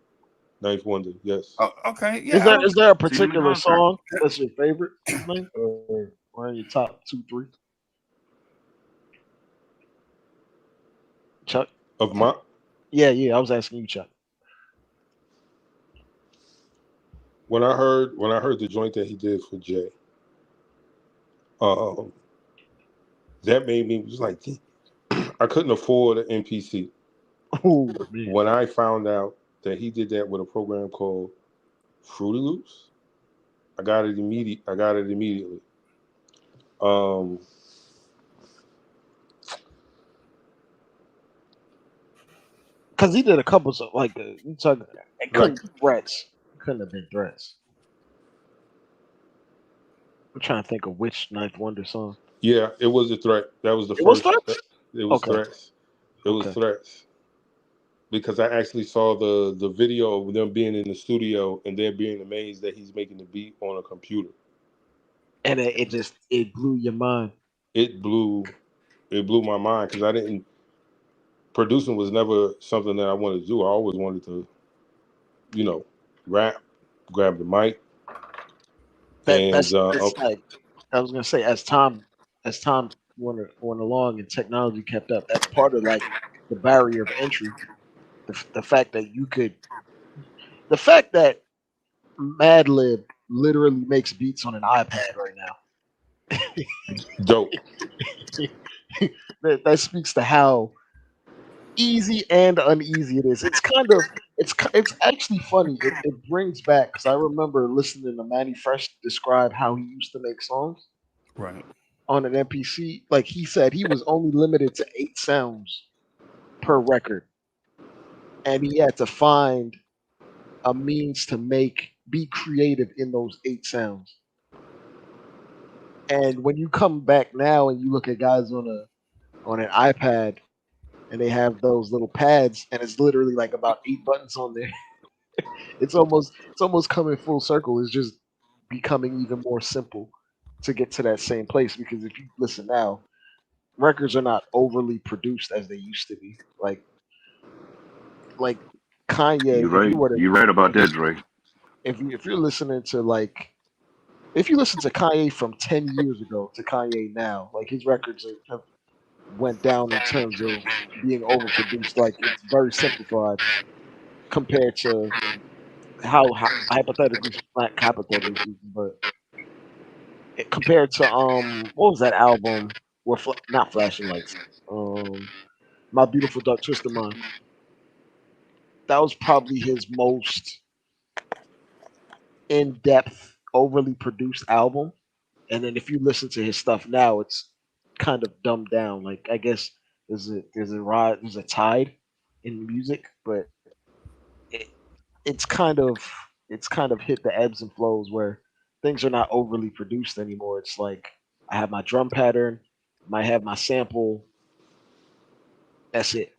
Ninth Wonder. Yes. Oh, okay, Is yeah, I there don't. is there a See him in particular concert. song that's your favorite, man, or in your top two, three? Chuck? Of my Yeah. I was asking you, Chuck. when I heard the joint that he did for Jay, um, that made me just like I couldn't afford an NPC. Oh man. When I found out that he did that with a program called Fruity Loops, I got it immediately. Um, Because he did a couple of like you talking. It like couldn't be threats. It couldn't have been threats. I'm trying to think of which Ninth Wonder song. yeah, it was a threat. That was the It was first. threats. It was Okay. threats. It was Okay. threats because I actually saw the video of them being in the studio and they're being amazed that he's making the beat on a computer. And it blew your mind. It blew it blew my mind because I didn't producing was never something that I wanted to do. I always wanted to, you know, rap, grab the mic, and That's like I was gonna say as time went along and technology kept up. That's part of like the barrier of entry. The fact that you could the fact that Madlib literally makes beats on an iPad right now. dope. That speaks to how easy and uneasy it is. It's actually funny. It brings back because I remember listening to Manny Fresh describe how he used to make songs Right. on an MPC. Like he said, he was only limited to 8 sounds per record, and he had to find a means to be creative in those 8 sounds. And when you come back now and you look at guys on an iPad and they have those little pads and it's literally like about 8 buttons on there. It's almost coming full circle. It's just becoming even more simple to get to that same place because if you listen now, records are not overly produced as they used to be. Like Kanye, You right. You right about that, Dre. if you're listening to like if you listen to Kanye from 10 years ago to Kanye now, like his records have went down in terms of being overproduced. Like it's very simplified compared to how hypothetically not hypothetically speaking, but compared to what was that album with not flashing lights, um My Beautiful Dark Twisted Mind. That was probably his most in-depth, overly produced album. And then if you listen to his stuff now, it's kind of dumbed down. Like I guess there's a tide in music, but it, it's kind of hit the ebbs and flows where things are not overly produced anymore. It's like I have my drum pattern, might have my sample. That's it.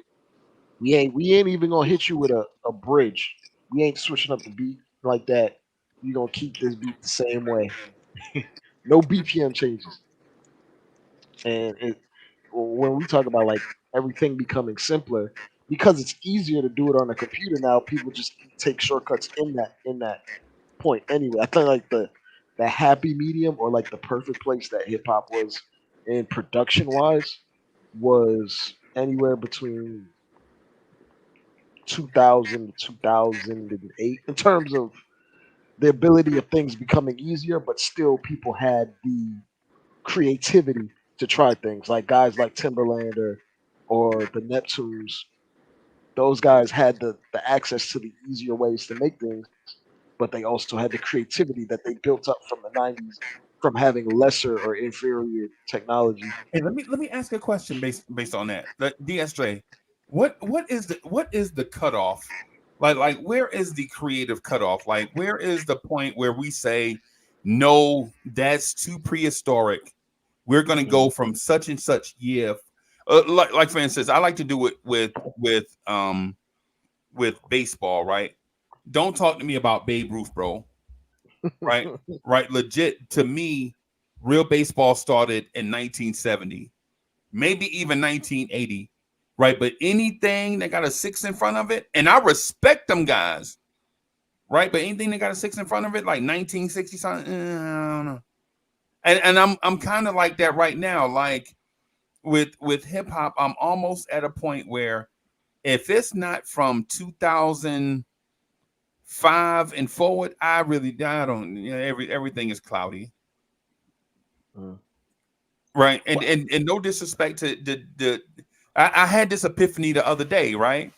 We ain't even gonna hit you with a bridge. We ain't switching up the beat like that. We gonna keep this beat the same way. No BPM changes. And when we talk about like everything becoming simpler, because it's easier to do it on a computer now, people just take shortcuts in that point anyway. I think like the happy medium or like the perfect place that hip hop was in production wise was anywhere between 2000 to 2008 in terms of the ability of things becoming easier, but still people had the creativity to try things. Like guys like Timberland or the Neptunes, those guys had the access to the easier ways to make things, but they also had the creativity that they built up from the 90s from having lesser or inferior technology. Hey, let me ask you a question based on that. DSJ, what is the cutoff Like where is the creative cutoff? Like where is the point where we say, no, that's too prehistoric. We're going to go from such and such year. Like for instance, I like to do it with baseball, right? Don't talk to me about Babe Ruth, bro. Right? Right? Legit to me, real baseball started in 1970, maybe even 1980. Right? But anything that got a six in front of it, and I respect them guys, right? But anything that got a six in front of it, like 1960 something, I don't know. And I'm kind of like that right now. Like with hip hop, I'm almost at a point where if it's not from 2005 and forward, I don't. You know, everything is cloudy, Mm. right? And Well, and no disrespect to the I had this epiphany the other day, right?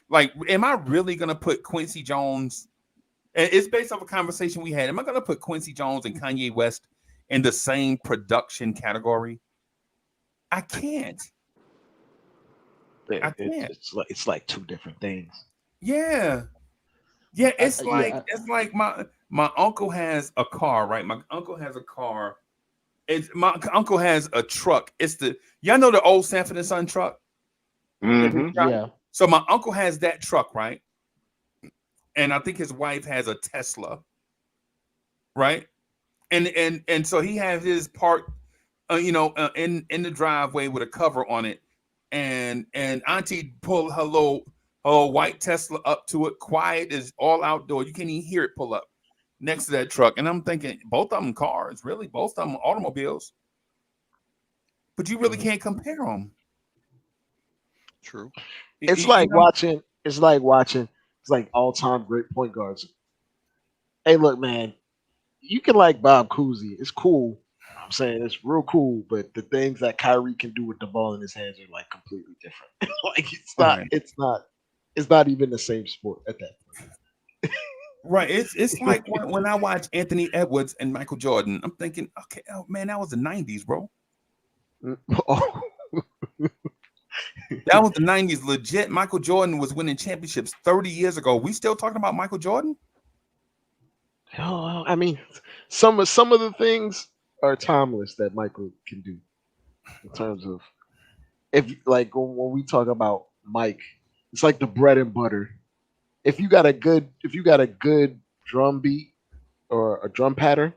Like, am I really gonna put Quincy Jones? And it's based off a conversation we had. Am I gonna put Quincy Jones and Kanye West in the same production category? I can't. I can't. it's like two different things. Yeah. Yeah, Yeah, it's like my uncle has a car, right? My uncle has a car. It's my uncle has a truck. It's the y'all know the old Sanford and Son truck, the big Mm-hmm. truck? yeah. So my uncle has that truck, right? And I think his wife has a Tesla, right? And so he has his parked, in the driveway with a cover on it, and Auntie pulled her white Tesla up to it, quiet as all outdoor. You can't even hear it pull up next to that truck. And I'm thinking, both of them cars, really, both of them automobiles, but you really Mhm. can't compare them. True. It's You like know? watching. It's like watching. It's like all time great point guards. Hey, look, man, you can like Bob Cousy. It's cool. I'm saying it's real cool, but the things that Kyrie can do with the ball in his hands are like completely different. Like it's not. Right, It's not. It's not even the same sport at that right. It's like when I watch Anthony Edwards and Michael Jordan, I'm thinking, okay, oh man, that was the '90s, bro. point. Oh, That was the '90s. Legit, Michael Jordan was winning championships 30 years ago. We still talking about Michael Jordan? I mean, some of the things are timeless that Michael can do in terms of if like when we talk about Mike, it's like the bread and butter. If you got a good drum beat or a drum pattern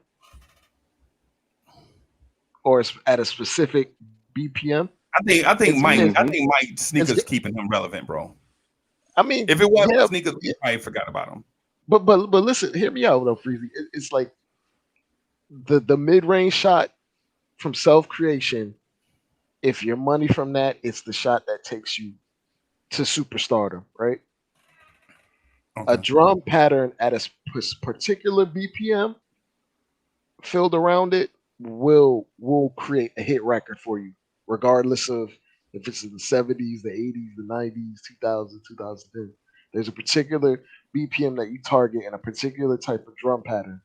or it's at a specific BPM, I think it's Mike it's I Mm-hmm. think Mike it's sneakers keeping him relevant, bro. I mean, If it wasn't for yeah, sneakers, yeah, we probably forgot about him. but listen, hear me out though, Freezy. It's like the mid range shot from self creation. If your money from that, it's the shot that takes you to superstardom, right? A Okay. drum pattern at a particular BPM filled around it will create a hit record for you, regardless of if it's in the 70s, the 80s, the 90s, 2000, 2010. There's a particular BPM that you target and a particular type of drum pattern,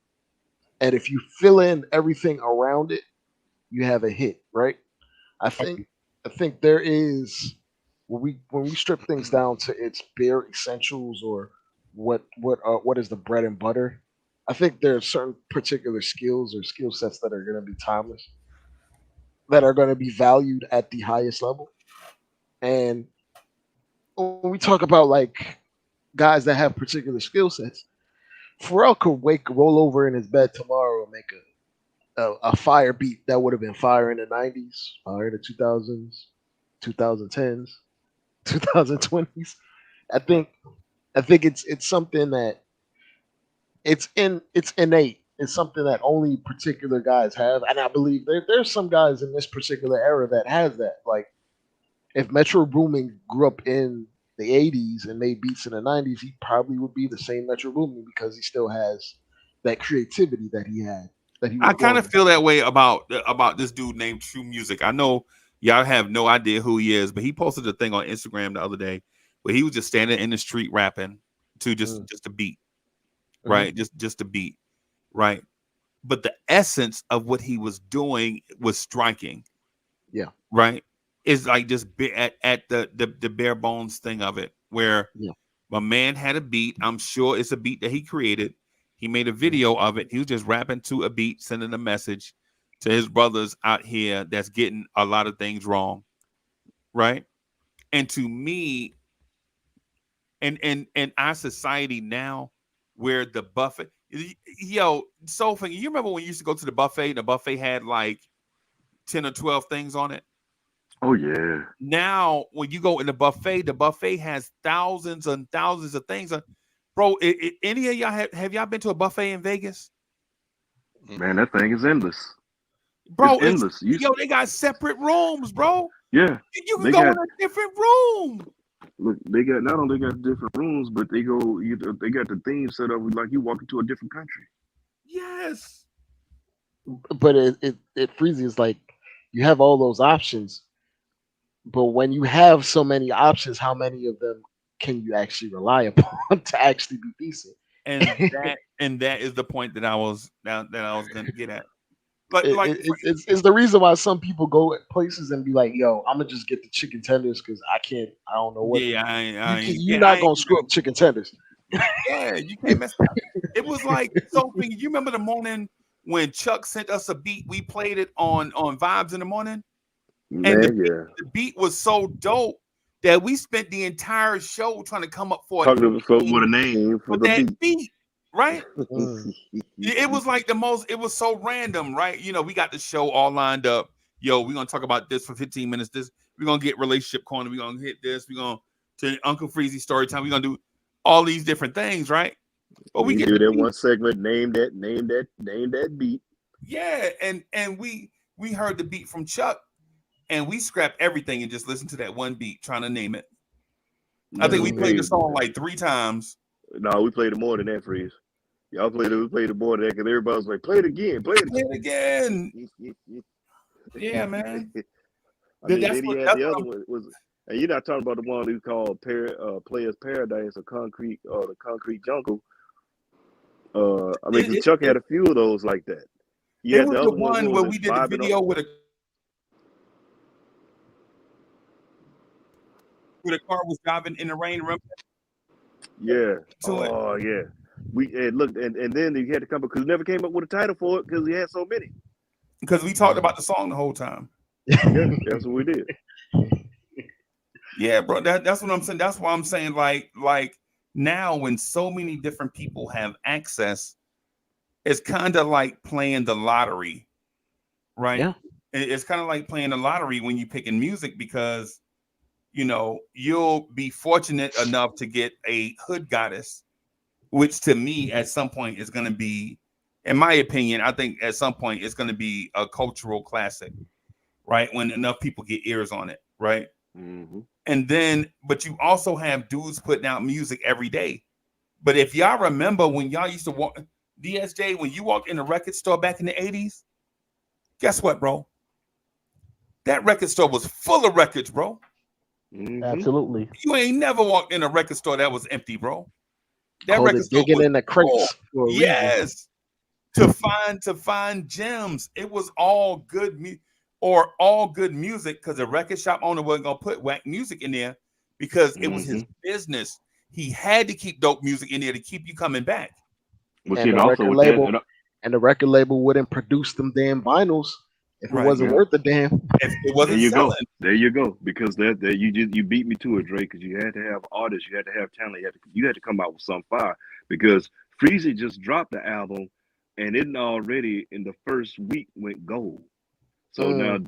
and if you fill in everything around it, you have a hit, right? I think Okay. I think there is when we strip things down to its bare essentials or what is the bread and butter. I think there are certain particular skills or skill sets that are going to be timeless, that are going to be valued at the highest level. And when we talk about like guys that have particular skill sets, Pharrell could roll over in his bed tomorrow and make a fire beat that would have been fire in the 90s, fire in the 2000s, 2010s, 2020s. I think I think it's something that it's innate. It's something that only particular guys have, and I believe there's some guys in this particular era that has that. Like if Metro Boomin grew up in the '80s and made beats in the '90s, he probably would be the same Metro Boomin because he still has that creativity that he had that he I was kind born of with. feel that way about this dude named True Music. I know y'all have no idea who he is, but he posted a thing on Instagram the other day where he was just standing in the street rapping to Mm, just a beat, mhm. right? Just a beat, right? But the essence of what he was doing was striking, Yeah, right? It's like just at the bare bones thing of it, where yeah. My man had a beat. I'm sure it's a beat that he created. He made a video of it. He was just rapping to a beat, sending a message to his brothers out here that's getting a lot of things wrong, right? And to me, and our society now, where the buffet, yo, Soulfinger, you remember when you used to go to the buffet and the buffet had like 10 or 12 things on it? Oh yeah. Now, when you go in the buffet has thousands and thousands of things. Bro, any of y'all have y'all been to a buffet in Vegas? Man, Mm-mm. that thing is endless. It's Bro, it's endless. You yo, they got separate rooms, bro. yeah. You can They go got in a different room. look. They got not only got different rooms, but they go. They got the theme set up like you walk into a different country. Yes. But it freezes like you have all those options, but when you have so many options, how many of them can you actually rely upon to actually be decent? And that is the point that I was gonna get at. Like It's the reason why some people go at places and be like, "Yo, I'm gonna just get the chicken tenders because I can't. I don't know what yeah, you're I not ain't gonna screw up chicken tenders." yeah, you can't mess it up. It was like something. You remember the morning when Chuck sent us a beat? We played it on Vibes in the morning, and Man, yeah. the beat was so dope that we spent the entire show trying to come up for a Talking to some with name a name for for the that beat. beat, right? Mm. It was like the most. It was so random, right? You know, we got the show all lined up. Yo, we're gonna talk about this for 15 minutes. This we're gonna get relationship corner. We're gonna hit this. We're gonna to Uncle Freezy story time. We're gonna do all these different things, right? But we We get do the that beat. one segment. Name that beat. Yeah, and we heard the beat from Chuck, and we scrapped everything and just listened to that one beat, trying to name it. I think Man, we we played the Mm. paid. song like 3 times. No, we played it more than that, Freeze. Y'all played it. We played it more than that because everybody was like, "Play it again, play Play it again. it." Yeah, man. I mean, That's then he what. had That's the what other I'm. one was, and you're not talking about the one who called Players Paradise or Concrete or the Concrete Jungle. I mean, 'cause It, Chuck it, had a few of those like that. You it had was the the other one one where where was we it did the vibing on? video where the car was driving in the rain. Remember Yeah. to it Oh yeah. We and look and then he had to come because he never came up with a title for it because he had so many. because we talked about the song the whole time. Yeah, that's what we did. Yeah, bro. That's what I'm saying. That's why I'm saying like now when so many different people have access, it's kind of like playing the lottery, right? Yeah. It's kind of like playing the lottery when you picking music because you know you'll be fortunate enough to get a hood goddess, which to me at some point is going to be, in my opinion, I think at some point it's going to be a cultural classic, right? When enough people get ears on it, right? Hmm. And then, but you also have dudes putting out music every day. But if y'all remember when y'all used to walk, DSJ, when you walked in a record store back in the 80s, guess what, bro? That record store was full of records, bro. Hmm. Absolutely. You ain't never walked in a record store that was empty, bro. That Called record it store digging was in the full. crates for a reason. Yes. To find gems. It was all good music because the record shop owner wasn't gonna put whack music in there because it was his Hmm. business. He had to keep dope music in there to keep you coming back. But see, And and the also record with that, label and the record label wouldn't produce them damn vinyls if it Right. wasn't yeah, worth a damn. If it there wasn't you go. selling. There you go. Because that you beat me to it, Drake. Because you had to have artists, you had to have talent, you had to come out with some fire. Because Freezy just dropped the album, and it already in the first week went gold. So now Mm.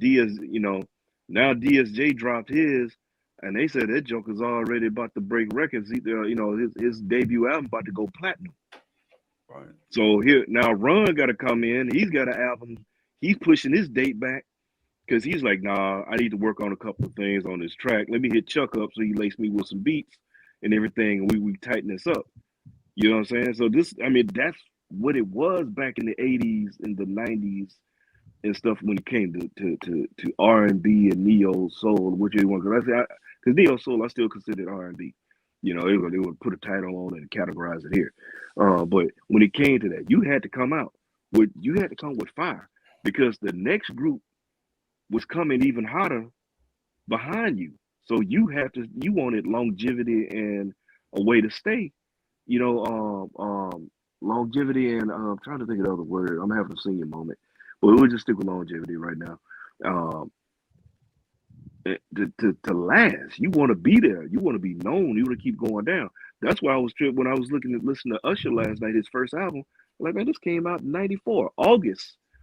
DSJ dropped his, and they said that Joker's already about to break records. His debut album about to go platinum. Right. So here now, Ron got to come in. He's got an album. He's pushing his date back because he's like, nah, I need to work on a couple of things on this track. Let me hit Chuck up so he lace me with some beats and everything, and we tighten this up. You know what I'm saying? So this, I mean, that's what it was back in the '80s and the '90s and stuff when it came to R&B and neo soul, which you want because neo soul I still consider R&B. They would put a title on it and categorize it here. But when it came to that, you had to come with fire because the next group was coming even hotter behind you. So you wanted longevity and a way to stay. You know, longevity and I'm trying to think of the other word. I'm having a senior moment, but we'll just stick with longevity right now. Um, to last, you want to be there. You want to be known. You want to keep going down. That's why I was tripped when I was looking at listening to Usher last night, his first album. Like, man, this came out in '94,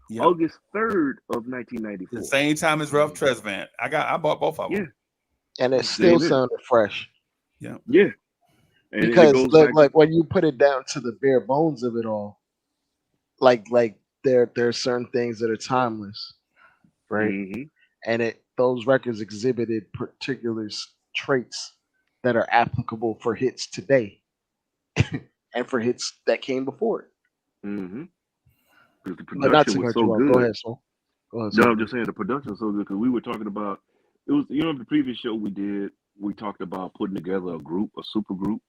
Yep. August 3rd of The 1994. same time as Ralph Mm. Tresvant. I bought both of Yeah, them. and it still same here. sounded fresh Yeah. Yeah, and it because goes back. like when you put it down to the bare bones of it all, like there's certain things that are timeless, right? Hmm. And it those records exhibited particular traits that are applicable for hits today and for hits that came before it. Hmm. Because the But not production to was cut so you off. Go good. ahead, Soul. Go ahead, No, Soul. I'm just saying the production was so good because we were talking about it was the previous show we did. We talked about putting together a group, a super group,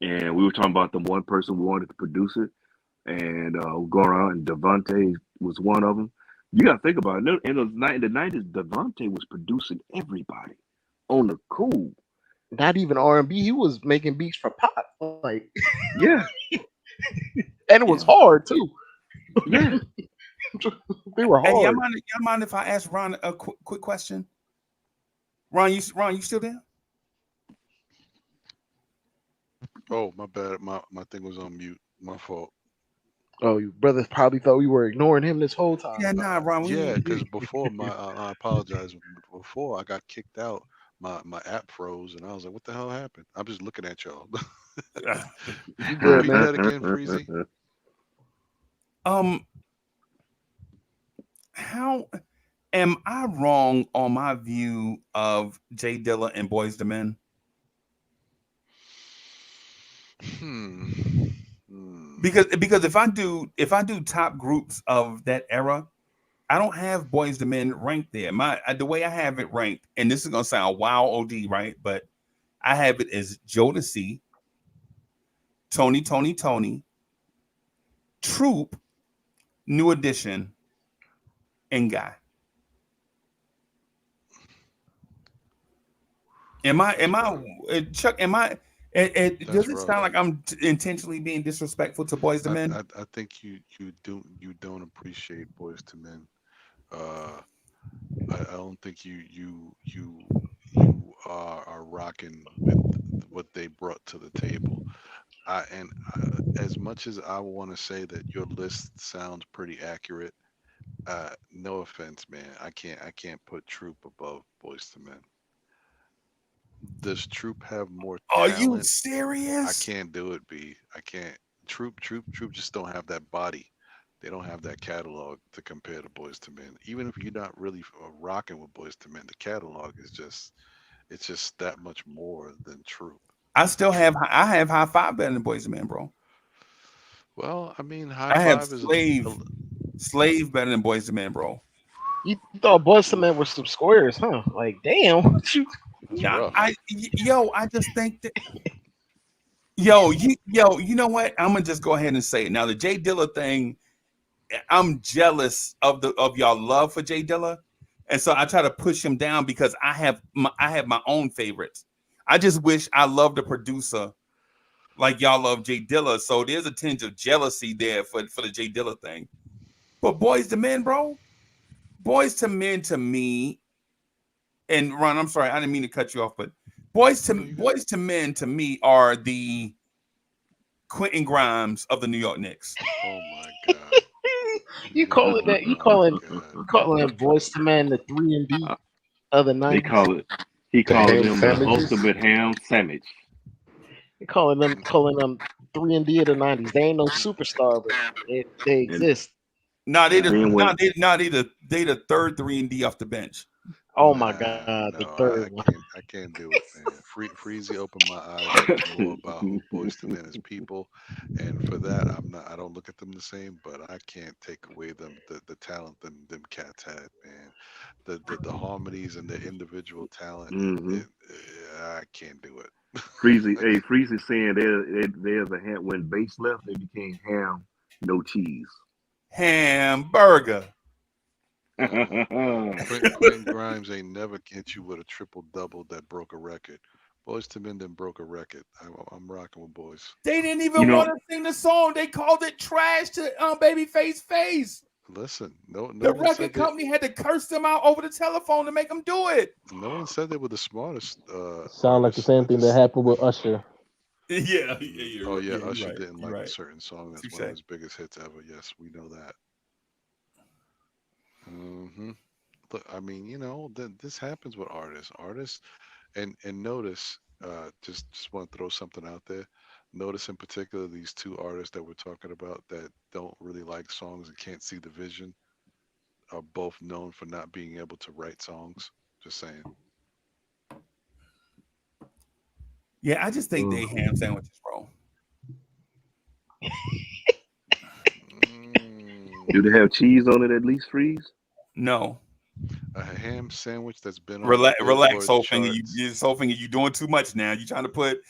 and we were talking about the one person we wanted to produce it, and going around and Devontae was one of them. You got to think about it. In the '90s, Devontae was producing everybody on the cool. Not even R&B. He was making beats for pop, like, Yeah, and it was Yeah. hard too. yeah. They were Hey, hard. y'all mind if I ask Ron a quick question? Ron, you still there? Oh, my bad. My thing was on mute. My fault. Oh, you brothers probably thought we were ignoring him this whole time. Yeah, nah, Ron. Yeah, We because before I apologize. Before I got kicked out, my app froze, and I was like, "What the hell happened?" I'm just looking at y'all. You good, Repeat man? that again, Freezy. um, how am I wrong on my view of Jay Dilla and Boys the Men? Hmm. Hmm. Because if I do top groups of that era, I don't have Boys the Men ranked there. The way I have it ranked, and this is gonna sound wild OD, right? But I have it as Jodeci, Tony, Troop, New Edition, and Guy. Am I Chuck? Does That's it sound rough. like I'm intentionally being disrespectful to Boys the Men? I think you don't appreciate Boys to Men. Uh, I don't think you are rocking with what they brought to the table. As much as I want to say that your list sounds pretty accurate, no offense, man. I can't put Troop above Boys to Men. Does Troop have more Are you talent? I serious? can't do it, B. I can't. Troop just don't have that body. They don't have that catalog to compare to Boys to Men. Even if you're not really rocking with Boys to Men, the catalog is just it's just that much more than Troop. I have High Five better than Boys the Men, bro. Well, I mean, High I have Five is Slave better than Boys the Men, bro. You thought Boyz II Men were oof. some squares, huh? Like, damn. That's Yeah, rough. I just think that you know what? I'm gonna just go ahead and say it now. The Jay Dilla thing, I'm jealous of y'all love for Jay Dilla, and so I try to push him down because I have my own favorites. I just wish I loved a producer like y'all love Jay Dilla. So there's a tinge of jealousy there for the Jay Dilla thing. But Boys to Men, bro, Boys to Men to me, and Ron, I'm sorry, I didn't mean to cut you off, but No, you good. Boys to Men to me are the Quentin Grimes of the New York Knicks. Oh my God. You calling that? You Oh my calling God. you calling Boyz II Men the 3 and D of the They '90s? call it. He The calling ham them the sandwiches. ultimate ham sandwich. You calling them 3 and D of the '90s? They ain't no superstar, but they And exist. Nah, they and the then nah, when they the third 3 and D off the bench. Oh my Nah, god, the no, third I one. can't do it, man. Freezy opened my eyes up more about who Boys to Men is people, and for that, I don't look at them the same, but I can't take away the talent them cats had, man. The harmonies and the individual talent, hmm I can't do it. Freezy, I hey, can't. Freezy saying there's a ham when base left, they became ham, no cheese. Hamburger. Quentin Grimes ain't never hit you with a triple double that broke a record. Boys to Men then broke a record. I'm rocking with Boys. They didn't You even want know, to sing the song. They called it trash to Babyface face. Listen, no The one said record they. company had to curse them out over the telephone to make them do it. No one said they were the smartest Sound like the artists. same thing that happened with Usher. Yeah, Oh yeah, you're Usher right. didn't You're like a right. certain song. That's one of Touche. his biggest hits ever. Yes, we know that. hmm Look, I mean, this happens with artists. Artists, and notice, just want to throw something out there. Notice in particular these two artists that we're talking about that don't really like songs and can't see the vision are both known for not being able to write songs. Just saying. Yeah, I just think Ugh. they ham sandwiches, bro. do Mm, they have cheese on it at least, Freeze? No. a ham sandwich that's been on the Relax, Billboard Soulfinger. charts. Soulfinger, you doing too much now. You trying to put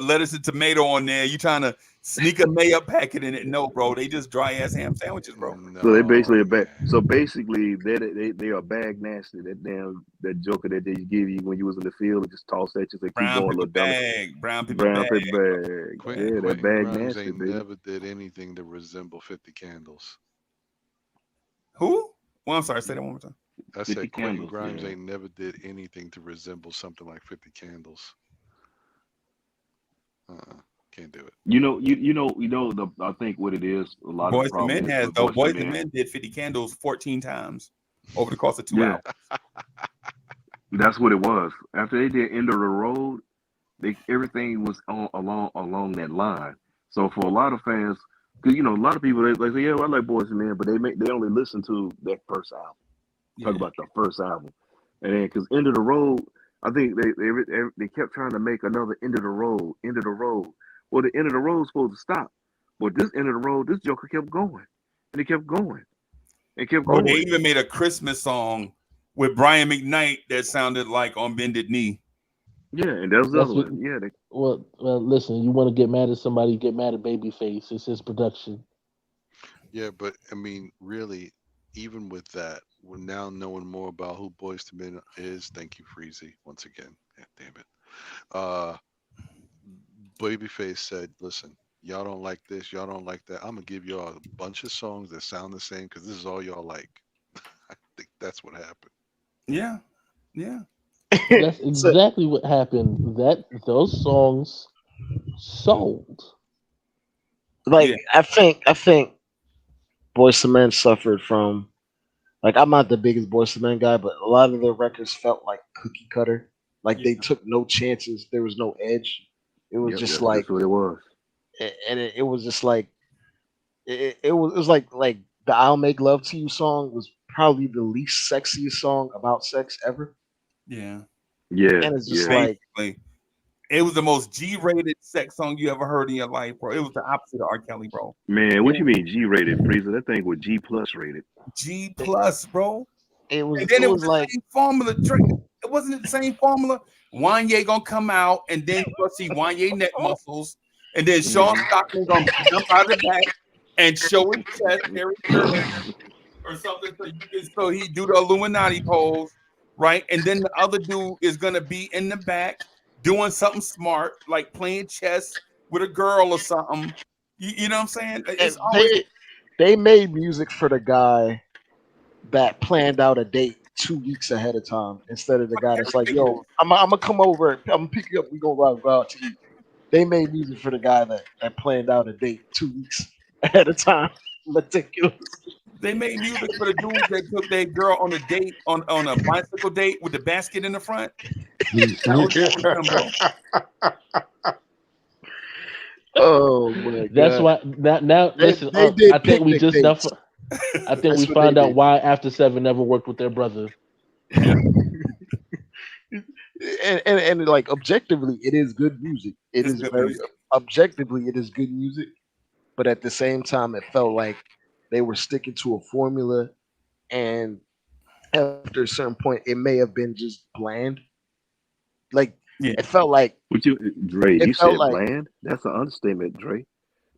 lettuce and tomato on there. You trying to sneak a mayo packet in it. No, bro. They just dry ass ham sandwiches, bro. So they No, basically a bag. man. So basically, they are bag nasty. That damn that joker that they give you when you was in the field and just toss that, just like keep Brown going, paper little dummy. bag. Brown paper Brown bag. paper bag. Quentin Yeah, that Quentin bag Grimes nasty, ain't baby. never did anything to resemble 50 Candles. Who? Well, I'm sorry. Say that one more time. I 50 said Quentin candles. Grimes Yeah. ain't never did anything to resemble something like 50 Candles. Can't do it. I think what it is. A lot of the Boys to problem Men is has with though. Boys to Boys to Men. Men did 50 candles 14 times over the course of 2 hours. Yeah, that's what it was. After they did End of the Road, everything was along that line. So for a lot of fans, because a lot of people they say, yeah, well, I like Boys and Men, but they only listen to that first album. Talk Yeah. about the first album, and then because End of the Road, I think they kept trying to make another End of the Road, End of the Road. Well, the End of the Road was supposed to stop, but this End of the Road, this Joker kept going, and it kept going, it kept Bro, they going. even made a Christmas song with Brian McKnight that sounded like On Bended Knee. Yeah, and that was the That's other what. one. Yeah, Well, listen. You want to get mad at somebody? Get mad at Babyface. It's his production. Yeah, but I mean, really, even with that, we're now knowing more about who Boys to Men is. Thank you, Freezy, once again. Yeah, damn it. Uh, Babyface said, "Listen, y'all don't like this, y'all don't like that. I'm gonna give y'all a bunch of songs that sound the same because this is all y'all like." I think that's what happened. Yeah. Yeah. That's So, exactly what happened. Those songs sold. like, Yeah. I think Boyz II Men suffered from, like, I'm not the biggest Boyz II Men guy, but a lot of their records felt like cookie cutter. Like Yeah. they took no chances. There was no edge. It was yep, just that's like, what it was. and it was just like it was like the "I'll Make Love to You" song was probably the least sexiest song about sex ever, Yeah. Yeah, and it's just yeah. like, Basically, it was the most G-rated sex song you ever heard in your life, bro. It was the opposite of R. Kelly, bro. Man, what and you mean G-rated, Freezer? That thing was G plus rated. G it, plus, bro. it And was then it it was was the like, same formula. It wasn't the same formula. Wanye gonna come out, and then you're gonna see Wanye neck muscles, and then Sean Hmm Stockman gonna jump out of the back and show his chest very clearly or something, so he do the Illuminati pose, right? And then the other dude is gonna be in the back doing something smart, like playing chess with a girl or something. You know what I'm saying? It's and always they made music for the guy that planned out a date 2 weeks ahead of time instead of the guy that's like, everything yo, goes. I'm gonna come over, I'm gonna pick you up, we gonna go out to eat. They made music for the guy that planned out a date 2 weeks ahead of time, meticulously. They made music for the dudes that took their girl on a date on a bicycle date with the basket in the front. That was them, bro. Oh my That's god, why now listen. they I did think we picnic just now. dates. I think we That's what they found out did. why After Seven never worked with their brother. Yeah, And like, objectively, it is good music. It it's is good very music. objectively, it is good music. But at the same time, it felt like they were sticking to a formula, and after a certain point, it may have been just bland. Like, Yeah, it felt like What you, Dre? it You felt said like bland? That's an understatement, Dre.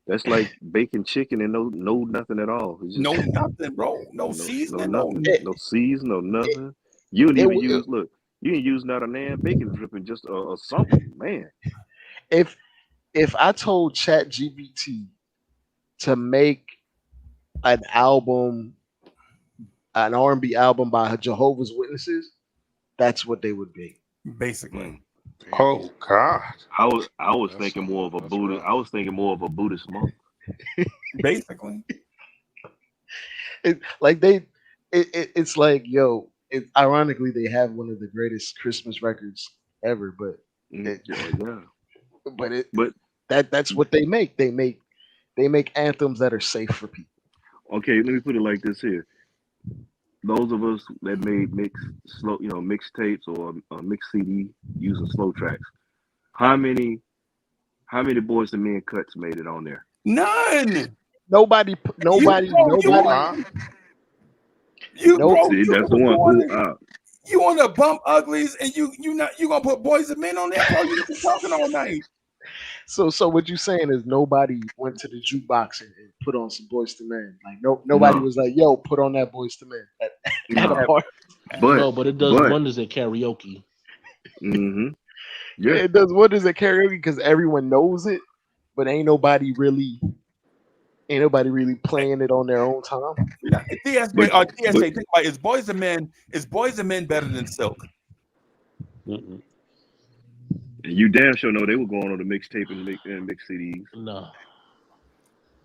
That's like bacon chicken and no nothing at all. It's just no nothing, bro. No no seasoning, no nothing, it. no season, no It, nothing. You don't it, even it, use look. You ain't using not a nan bacon dripping, just something, man. If I told Chat GBT to make an album, an R&B album by Jehovah's Witnesses, that's what they would be. basically. Mm. Damn, Oh God. I was that's thinking more of a that's Buddha. rough. I was thinking more of a Buddhist monk. Basically. Like it's like, yo, ironically they have one of the greatest Christmas records ever, it, Yeah, yeah. but it But that's what they make anthems that are safe for people. okay, let me put it like this here. Those of us that made mixtapes or mix CD using slow tracks. How many how many Boys and Men cuts made it on there? None. You bro, Ooh Nobody, ah. no, See, that's the you one. Ooh, want you want to bump uglies and you gonna put boys and men on there, bro? You been talking all night. so what you saying is nobody went to the jukebox and put on some Boys to Men. Like nobody no, was like, yo, put on that Boys to Men at a no. Ever. party. But No, but it does but wonders at karaoke. hmm Yeah, yeah. it does wonders at karaoke because everyone knows it, but ain't nobody really playing it on their own time. Now, DSJ But or but DSJ, think about it. Is boys and men better than Silk? Mm-mm. you damn sure know they were going on the mixtape and mix CDs. No.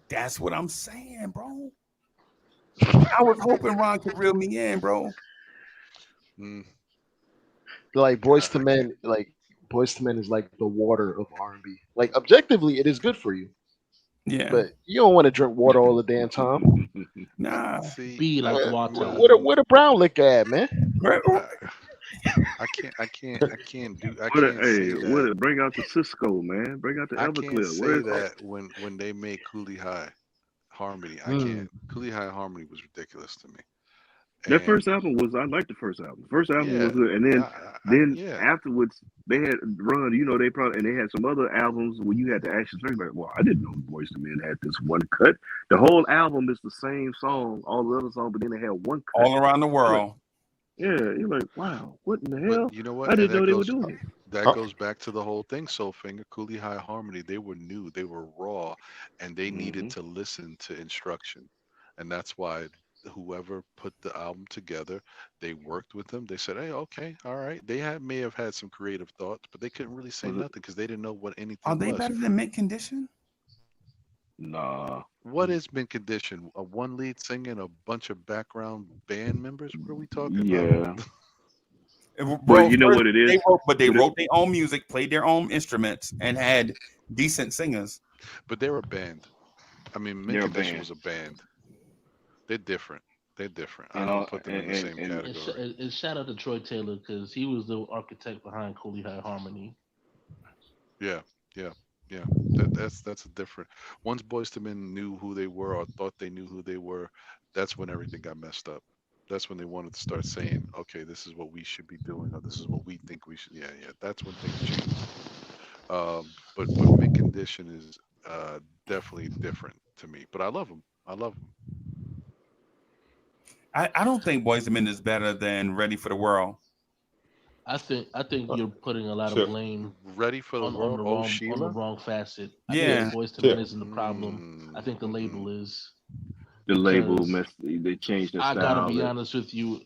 That's what I'm saying, bro. I was hoping Ron could reel me in, bro. Mm, Like I can't. Boys to Men is like the water of R&B. Like objectively, it is good for you, Yeah. but you don't want to drink water all the damn time. Nah. See, Be like water. me, Where the brown liquor at, man? Right, I, I can't say What that. a bring out the Cisco, man. Bring out the I can't Everclear. Where say is it? that when they made Coolie High Harmony. I Mm. can't. Coolie High Harmony was ridiculous to me. That first And album was I liked the first album. The first album was yeah, good. And then yeah. afterwards they had run, they probably and they had some other albums where you had to actually think about, well, I didn't know Boyz II Men had this one cut. The whole album is the same song, all the other songs, but then they had one cut. all around the You're like, world. yeah, you're like, wow, what in the But hell? you know what? I And didn't know they were doing it. that Uh, goes back to the whole thing. Soulfinger, Coolie High Harmony. They were new. They were raw, and they needed Hmm. to listen to instruction, and that's why whoever put the album together, they worked with them. They said, "Hey, okay, all right." They may have had some creative thoughts, but they couldn't really say Was it? nothing because they didn't know what Are anything they was. better than mint condition? Nah. What has been conditioned? A one lead singer and a bunch of background band members? What are we talking about? Yeah. But Bro, you know first what it they is? wrote, but they But it, wrote their own music, played their own instruments, and had decent singers. But they're a band. I mean, Mint they're a Condition band. was a band. They're different. They're different. I And don't put them in the same and category. And shout out to Troy Taylor because he was the architect behind Cooley High Harmony. Yeah, yeah, yeah. That's a different. Once Boyz II Men knew who they were or thought they knew who they were, that's when everything got messed up. That's when they wanted to start saying, "Okay, this is what we should be doing, or this is what we think we should." Yeah, yeah. That's when things changed. But Mint Condition is definitely different to me. But I love them. I love them. I don't think Boys and Men is better than Ready for the World. I think uh, you're putting a lot of Chip. blame Ready for the on world? the Oh, wrong Sheila. facet. I think Yeah. Yeah. Boys to Men Chip. isn't the problem. I Mm, think the mm-mm. label is the label because messed. They changed their I gotta style. be That honest with you.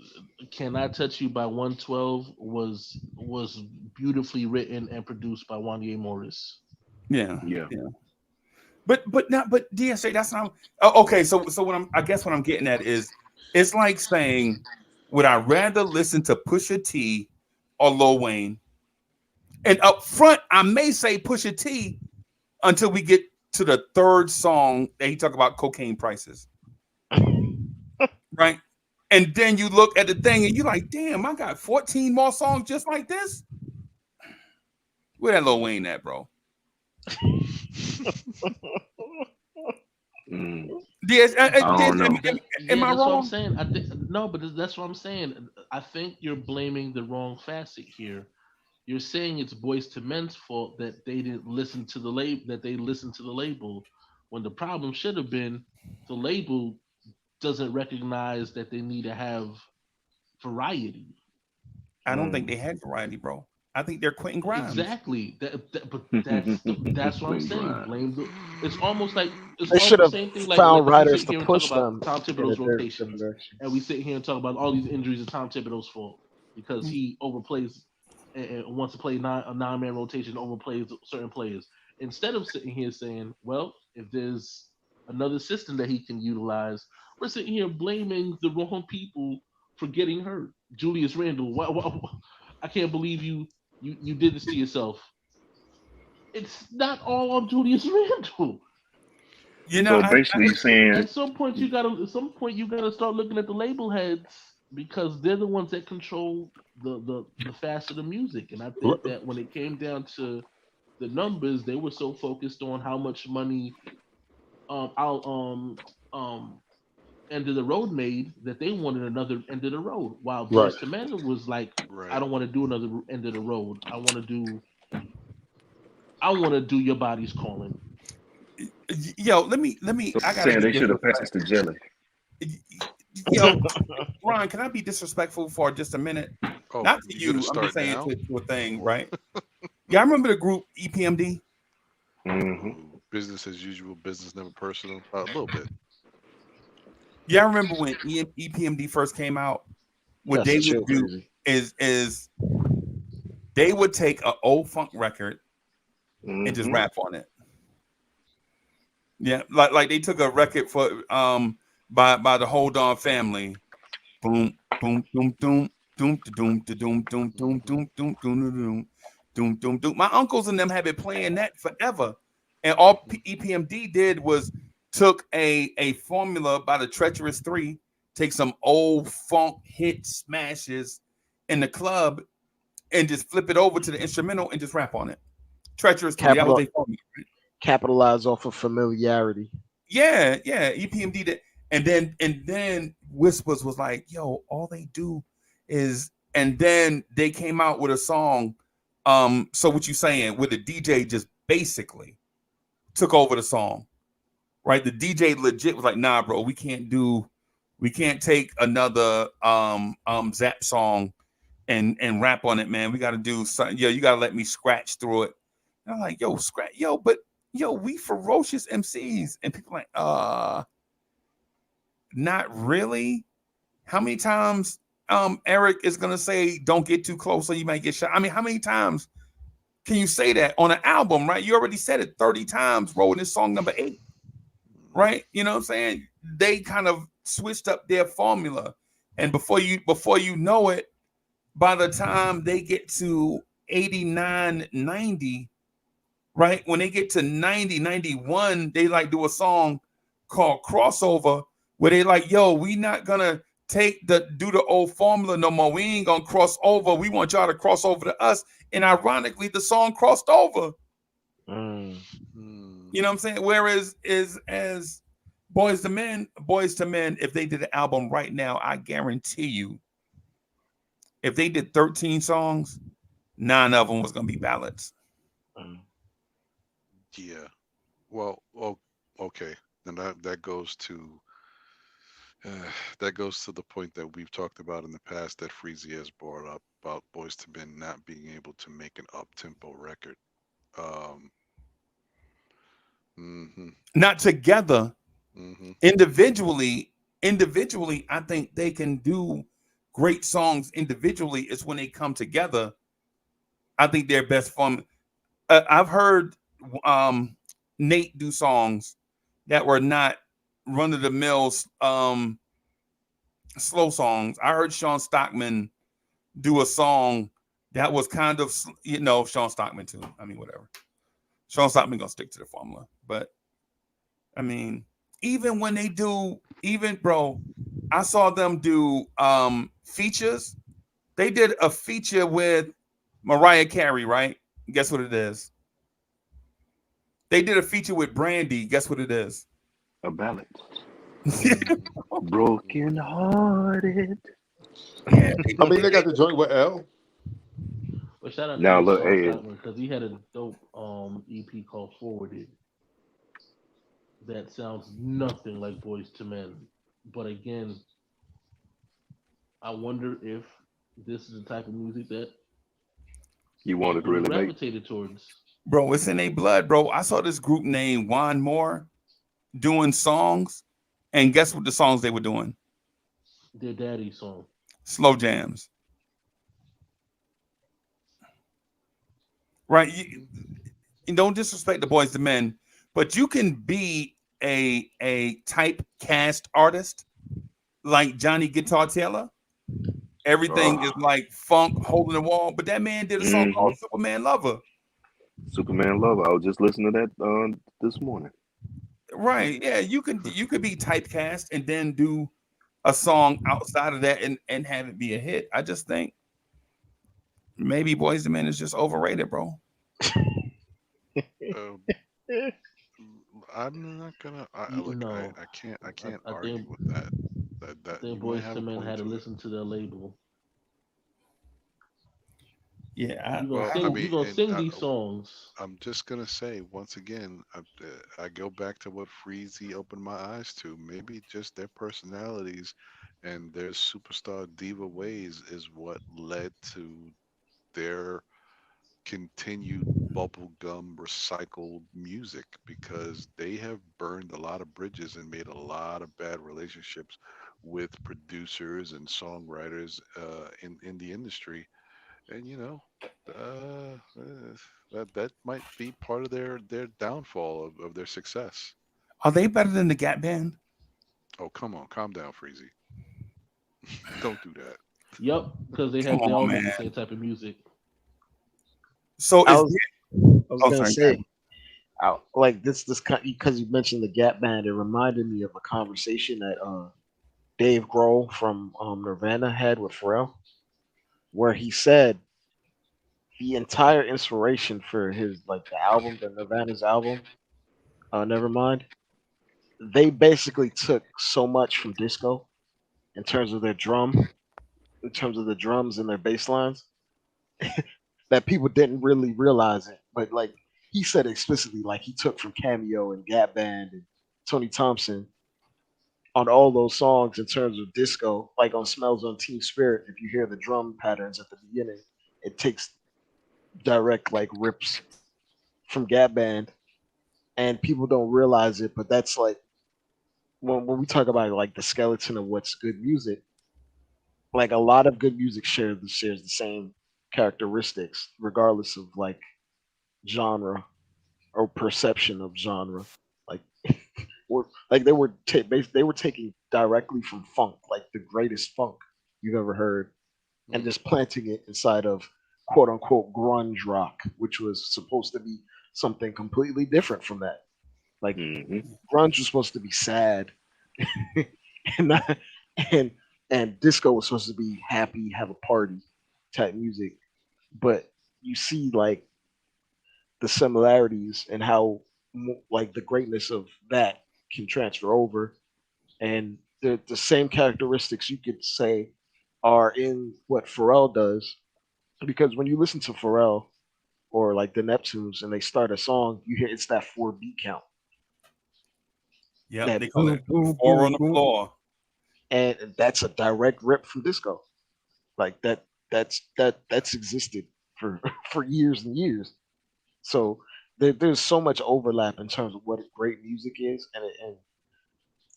Can I Touch You by 112 was beautifully written and produced by Wanye Morris. Yeah. yeah. Yeah. But DSA, that's not oh, okay. So what I guess what I'm getting at is it's like saying, would I rather listen to Pusha T or Lil Wayne? And up front, I may say Pusha T until we get to the third song that he talk about cocaine prices, right? And then you look at the thing and you're like, damn, I got 14 more songs just like this. Where that Lil Wayne at, bro? Mm, DS, I don't know. am Yeah, I that's what I'm wrong? saying. I think no, but that's what I'm saying. I think you're blaming the wrong facet here. You're saying it's Boys to Men's fault that they didn't listen to the label, that they listened to the label, when the problem should have been the label doesn't recognize that they need to have variety. I don't think Mm. they had variety, bro. I think they're Quentin Grimes. Exactly. But that's what I'm Quentin saying. Grimes. Blame the. It's almost like it's They should almost have the same thing. Like found if we writers sit to here and talk push about them Tom in a Thibodeau's different rotations, direction. and we sit here and talk about all these injuries of Tom Thibodeau's fault because he overplays and wants to play a 9-man rotation, overplays certain players. Instead of sitting here saying, well, if there's another system that he can utilize, we're sitting here blaming the wrong people for getting hurt. Julius Randle, I can't believe you did this to yourself. It's not all on Julius Randle. You know, So I basically, you're saying, At some point you gotta start looking at the label heads because they're the ones that control the fast of the music. And I think that when it came down to the numbers, they were so focused on how much money our end of the road made that they wanted another end of the road. While Right. Boys to Men was like, I Right. don't want to do another end of the road. I want to do your body's calling. yo, let me. so I you're gotta saying be they should have disrespectful. passed the jelly. Yo, Ron, can I be disrespectful for just a minute? Oh, Not to you're gonna you. I'm just start saying now? to a thing, right? Yeah, I remember the group EPMD. Hmm. Ooh, business as usual, business never personal. A little bit. Yeah, I remember when EPMD first came out. What That's they would chill do crazy. is they would take an old funk record and just Hmm. rap on it. Yeah, like they took a record for by the Hold On Family. Boom, boom, doom, doom, doom, doom, doom, doom, doom, Hmm. doom, doom, doom, doom, doom, doom, doom. My uncles and them have been playing that forever, and all Hmm. EPMD did was took a formula by the Treacherous Three, take some old funk hit smashes in the club, and just flip it over to the instrumental and just rap on it. Treacherous Three, that was Capital their formula. capitalize off of familiarity. Yeah, yeah. EPMD did, and then Whispers was like, "Yo, all they do is," and then they came out with a song. So what you saying? Where the DJ just basically took over the song, right? The DJ legit was like, "Nah, bro, we can't take another Zap song and rap on it, man. We got to do something. Yo, you got to let me scratch through it." And I'm like, "Yo, scratch, yo, but." Yo, we ferocious MCs, and people like, not really. How many times Eric is gonna say don't get too close or you might get shot? I mean, how many times can you say that on an album, right? You already said it 30 times rolling this song number 8, right? You know what I'm saying? They kind of switched up their formula. And before you know it, by the time they get to 89, 90, right? When they get to 90, 91, they like do a song called Crossover where they like, yo, we not gonna do the old formula no more. We ain't gonna cross over. We want y'all to cross over to us. And ironically, the song crossed over. Mm. Hmm. You know what I'm saying? Whereas is as Boys to Men, if they did an album right now, I guarantee you, if they did 13 songs, 9 of them was gonna be ballads. Mm. Yeah. Well, okay. Then that goes to that goes to the point that we've talked about in the past that Freezy has brought up about Boys to Men not being able to make an up tempo record. Um. Hmm. Not together, Hmm. individually, I think they can do great songs individually. It's when they come together, I think they're best fun. I've heard um Nate do songs that were not run of the mill slow songs. I heard Sean Stockman do a song that was kind of, Sean Stockman too. I mean, whatever. Sean Stockman gonna stick to the formula, but I mean, even when they do, even bro, I saw them do features. They did a feature with Mariah Carey, right? Guess what it is? They did a feature with Brandy. Guess what it is? A ballad. Mm. Broken hearted. Yeah, I mean, they got the joint with L. But shout out Now to look, Sean hey, Stockman because he had a dope EP called Forwarded that sounds nothing like Boys to Men. But again, I wonder if This is the type of music that You black wanted to women really make. gravitated towards. Bro, it's in their blood, bro. I saw this group named Juan Moore doing songs, and guess what the songs they were doing? Their daddy song. Slow jams, right? You don't disrespect the boys to men, but you can be a typecast artist like Johnny Guitar Taylor. Everything is Oh, like funk, holding the wall. But that man did a song hmm called Superman Lover. Superman Lover. I was just listening to that this morning. Right. Yeah, you could be typecast and then do a song outside of that and have it be a hit. I just think maybe Boys to Men is just overrated, bro. Uh, I'm not gonna. Look. I, No, I can't. I I, can't I argue think with that. I That think you might Boys have to a Men point had to to it. listen to their label. Yeah, Well, I You mean, gonna and sing these songs. I'm just gonna say once again, I go back to what Freezy opened my eyes to. Maybe just their personalities and their superstar diva ways is what led to their continued bubblegum recycled music because they have burned a lot of bridges and made a lot of bad relationships with producers and songwriters in the industry. And that might be part of their downfall of their success. are they better than the Gap Band? Oh, come on, calm down, Freezy. Don't do that. Yup, because Come they all on, make the man. same type of music. So I is was there, I was oh gonna sorry, say, like this because you mentioned the Gap Band. It reminded me of a conversation that Dave Grohl from Nirvana had with Pharrell, where he said the entire inspiration for his like the album, the Nirvana's album, Nevermind, they basically took so much from disco in terms of their drum, in terms of the drums and their bass lines, that people didn't really realize it. But like he said explicitly, like he took from Cameo and Gap Band and Tony Thompson on all those songs in terms of disco, like on Smells on Teen Spirit. If you hear the drum patterns at the beginning, it takes direct like rips from Gap Band, and people don't realize it. But that's like when we talk about like the skeleton of what's good music, like a lot of good music shares the same characteristics, regardless of like genre or perception of genre. Like, like they were taking directly from funk, like the greatest funk you've ever heard, and Hmm. just planting it inside of quote unquote grunge rock, which was supposed to be something completely different from that. Like Hmm grunge was supposed to be sad, and not, and and disco was supposed to be happy, have a party type music. But you see like the similarities and how like the greatness of that can transfer over, and the same characteristics you could say are in what Pharrell does, because when you listen to Pharrell or like the Neptunes and they start a song, you hear it's that 4 beat count, yep, they that call it boom boom four on boom the boom, floor. and that's a direct rip from disco. Like that's existed for for years and years. So there's so much overlap in terms of what great music is,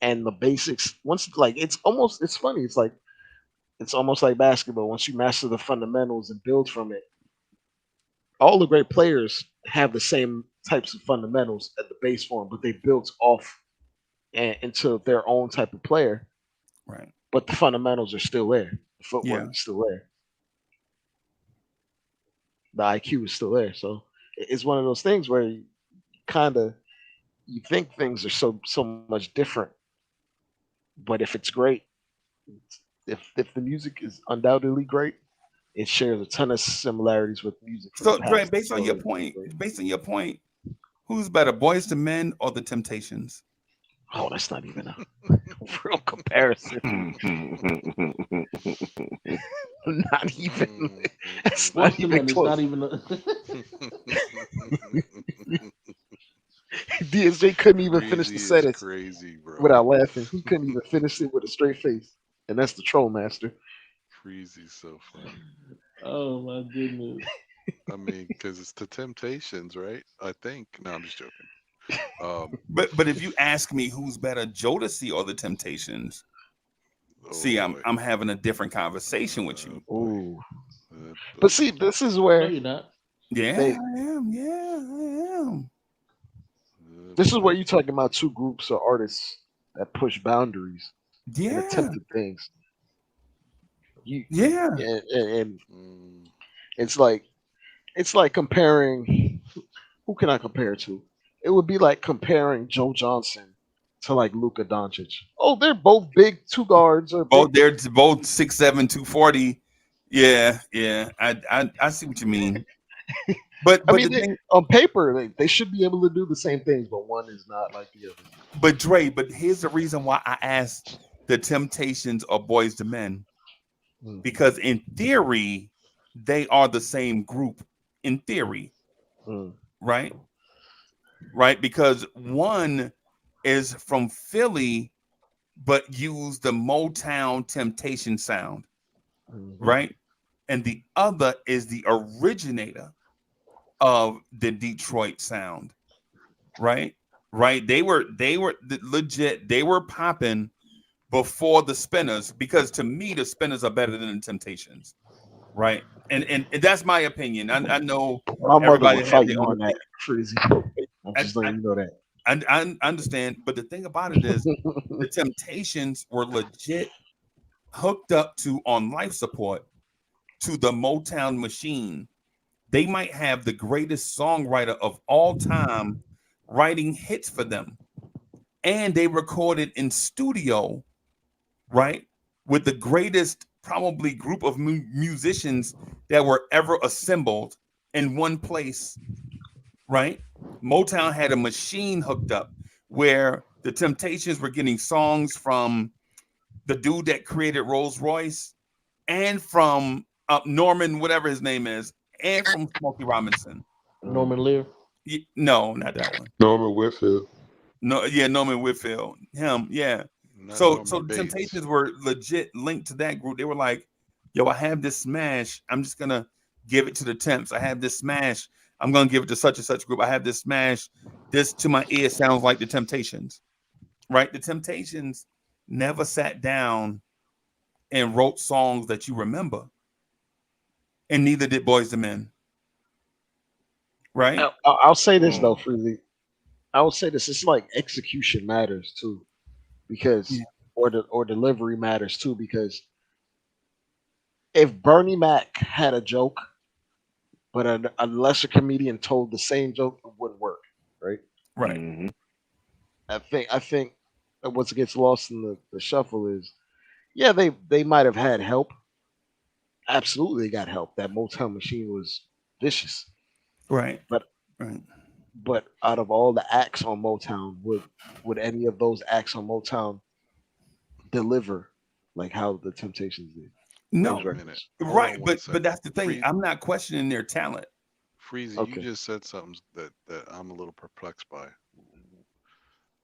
and the basics. Once like it's funny. It's almost like basketball. Once you master the fundamentals and build from it, all the great players have the same types of fundamentals at the base form, but they built off into their own type of player. Right. But the fundamentals are still there. The footwork Yeah. is still there. The IQ is still there. So it's one of those things where you kind of you think things are so much different, but if it's great, if the music is undoubtedly great, it shares a ton of similarities with music from the So Dre, past. So it's great. based on your point, who's better, Boys to Men or the Temptations? Oh, that's not even a real comparison. Not even. That's Boys not to even Men is not close. even. DSJ couldn't even finish the Freezy is sentence crazy, bro. without laughing. He couldn't even finish it with a straight face, and that's the troll master. Freezy's so funny. Oh my goodness. I mean, because it's the Temptations, right? I think. No, I'm just joking. Um, But if you ask me who's better, Jodeci or the Temptations, oh see, boy, I'm having a different conversation with oh you. boy, Ooh. But boy. see, this is No, where you're not. Yeah, they I am. Yeah, I am. Oh this is boy. where you're talking about two groups of artists that push boundaries and Yeah, attempted things. You yeah. and Mm, it's like comparing, who can I compare to? It would be like comparing Joe Johnson to like Luka Doncic. Oh, they're both big two guards or big. Both they're both 6'7", 240. Yeah, yeah. I see what you mean. I But mean, the thing, on paper they should be able to do the same things, but one is not like the other. but Dre, but here's the reason why I asked the Temptations or Boys to Men, Mm, because in theory they are the same group. In theory, mm, right? Right? Because one is from Philly, but use the Motown Temptation sound, mhm, right? And the other is the originator of the Detroit sound, right? Right? They were legit. They were popping before the Spinners, because to me the Spinners are better than the Temptations, right? And that's my opinion. I know My mother everybody would has fight their you own on that, opinion. Freezy. I'm I, just letting I, you know that. I understand, but the thing about it is the Temptations were legit hooked up to on life support to the Motown machine. They might have the greatest songwriter of all time writing hits for them. And they recorded in studio, right? With the greatest, probably, group of musicians that were ever assembled in one place, right? Motown had a machine hooked up where the Temptations were getting songs from the dude that created Rolls Royce and from Norman, whatever his name is, and from Smokey Robinson. Mm, Norman Lear. No, not that one. Norman Whitfield. No, yeah, Norman Whitfield. Him, yeah. not So Norman the Bates. Temptations were legit linked to that group. They were like, yo, I have this smash. I'm just gonna give it to the Temps. I have this smash. I'm gonna give it to such and such group. I have this smash. This to my ear sounds like the Temptations. Right? The Temptations never sat down and wrote songs that you remember. And neither did Boys the Men. Right? I'll say this though, Mm. Freezy. I will say this. It's like execution matters too, because Yeah. or delivery matters too, because if Bernie Mac had a joke, but a lesser comedian told the same joke, it wouldn't work, right? Right. Mm-hmm. I think that what gets lost in the shuffle is, yeah, they might have had help. Absolutely, they got help. That Motown machine was vicious, Right. but Right. out of all the acts on Motown, would any of those acts on Motown deliver like how the Temptations did? Hold Those on No. a minute. records. Hold Right. on one But second. that's the thing. Free I'm not questioning their talent. Freezy, you Okay. just said something that I'm a little perplexed by.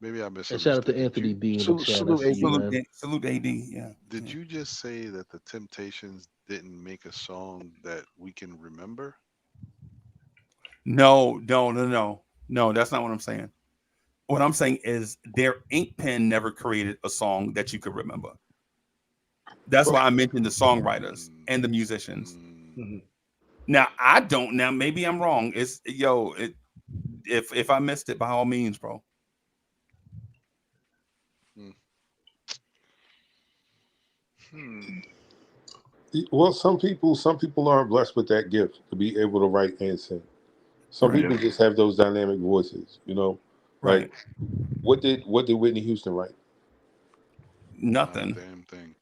Maybe I And shout out misunderstood. to Anthony D in the chat. I Salute see you, AD. man. Salute AD. Yeah. Did Yeah. you just say that the Temptations didn't make a song that we can remember? No, no, no, no. No, that's not what I'm saying. What I'm saying is their ink pen never created a song that you could remember. That's why I mentioned the songwriters Mm, and the musicians. mm, Mhm. Now I don't. Now maybe I'm wrong. It's yo. If I missed it, by all means, bro. mm. Hmm. Well, some people aren't blessed with that gift to be able to write and sing. Some Right. Yeah. people just have those dynamic voices, you know. Like Right. what did Whitney Houston write? Not a Nothing. damn thing.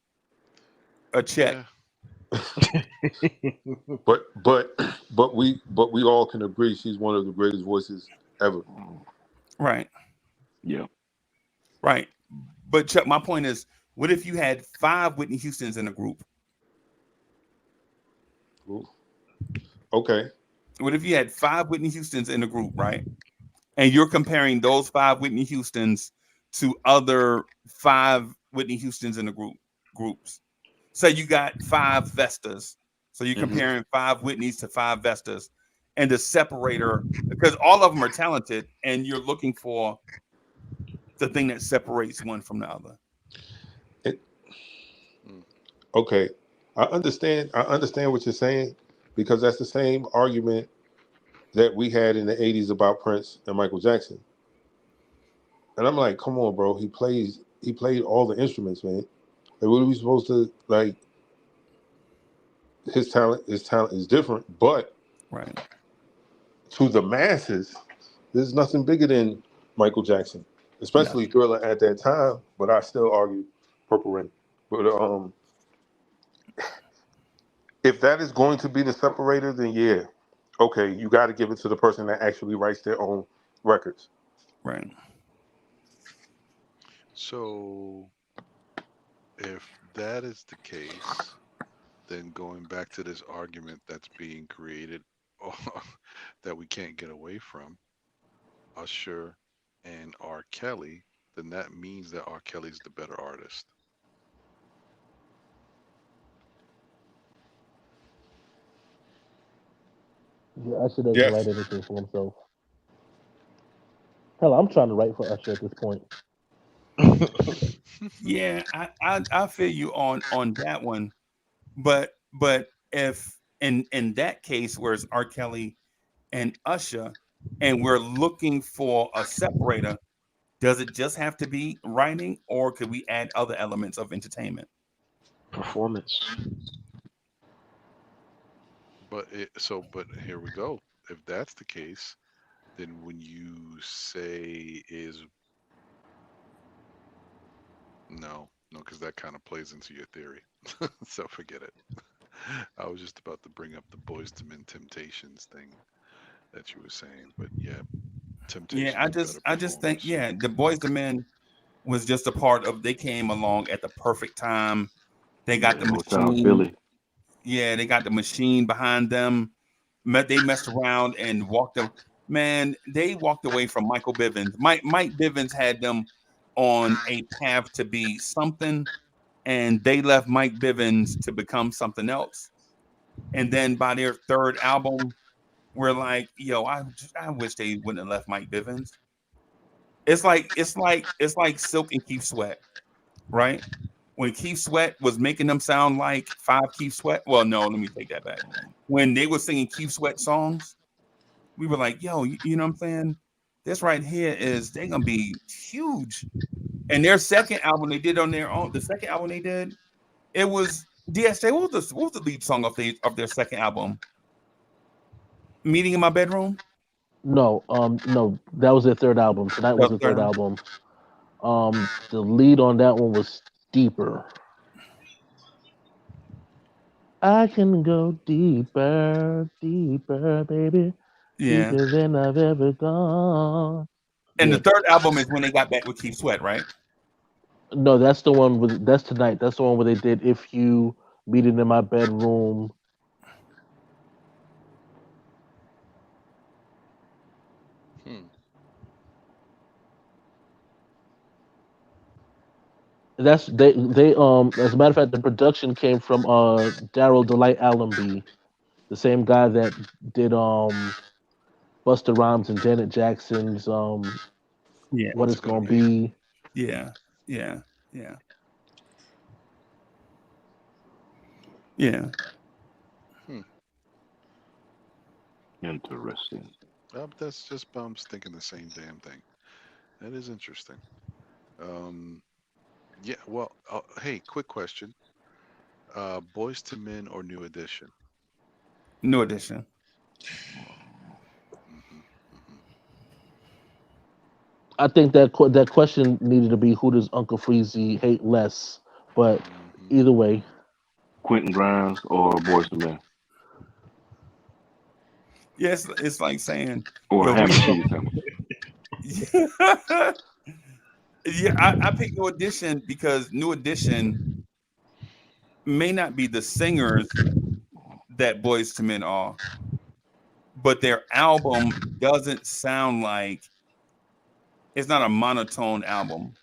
A check. Yeah. But but we all can agree she's one of the greatest voices ever. Right. Yeah. Right. But Chuck, my point is, what if you had 5 Whitney Houstons in a group? Ooh, okay. What if you had 5 Whitney Houstons in a group, right? And you're comparing those 5 Whitney Houstons to other 5 Whitney Houstons in the groups. say you got five Vestas, so you're Hmm. comparing five Whitneys to five Vestas, and the separator because all of them are talented, and you're looking for the thing that separates one from the other. It, Mm. okay, I understand. I understand what you're saying because that's the same argument that we had in the '80s about Prince and Michael Jackson. And I'm like, come on, bro. He played all the instruments, man. Like, what are we supposed to like? His talent is different, but Right. to the masses, there's nothing bigger than Michael Jackson, No. especially Thriller at that time. But I still argue Purple Rain. But if that is going to be the separator, then yeah, okay, you got to give it to the person that actually writes their own records. Right. So if that is the case, then going back to this argument that's being created that we can't get away from, Usher and R. Kelly, then that means that R. Kelly's the better artist. Yeah, Usher doesn't write Yes. anything for himself. Hell, I'm trying to write for Usher at this point. Yeah, I feel you on that one, but if in that case where it's R. Kelly and Usher, and we're looking for a separator, does it just have to be writing, or could we add other elements of entertainment? Performance. But here we go. If that's the case, then when you say is no, because that kind of plays into your theory. So forget it. I was just about to bring up the Boys to Men Temptations thing that you were saying, but yeah, Yeah, Temptations are better I just think performers. yeah, the Boys to Men was just a part of. They came along at the perfect time. They got Yeah, the Motown machine. Philly. Yeah, they got the machine behind them. They messed around and walked them. Man, they walked away from Michael Bivins. Mike Bivins had them on a path to be something, and they left Mike Bivins to become something else. And then by their third album, we're like, yo, I wish they wouldn't have left Mike Bivins. It's like Silk and Keith Sweat, right? When Keith Sweat was making them sound like five Keith Sweat. Well, no, let me take that back. When they were singing Keith Sweat songs, we were like, yo, you know what I'm saying? This right here is they're gonna be huge. And their second album they did on their own, the second album they did, it was DSJ. What was the lead song of their second album? Meeting in My Bedroom. No, that was their third album. Tonight That was was the the third third album. album. The lead on that one was deeper. I can go deeper, deeper, baby, Yeah. deeper than I've ever gone. And the Yeah, third album is when they got back with Keith Sweat, right? no, that's the one with that's tonight. That's the one where they did "If You Meet It in My Bedroom." Hmm. That's they as a matter of fact, the production came from Daryl Delight Allenby, the same guy that did Busta Rhymes and Janet Jackson's Yeah. "What What's It's it gonna Gonna be? Be." Yeah. Yeah. Yeah. Yeah. Hmm. Interesting. That's just bums thinking the same damn thing. That is interesting. Um, yeah. Well, hey, quick question. Boys to Men or New Edition? New Edition. Hmm. Hmm. I think that question needed to be who does Uncle Freezy hate less, but Hmm. either way, Quentin Grimes or Boyz II Men Yes, it's like saying, or yo, Ham we and so Cheese Sandwich. yeah, I picked New Edition because New Edition may not be the singers that Boys to Men are, but their album doesn't sound like it's not a monotone album.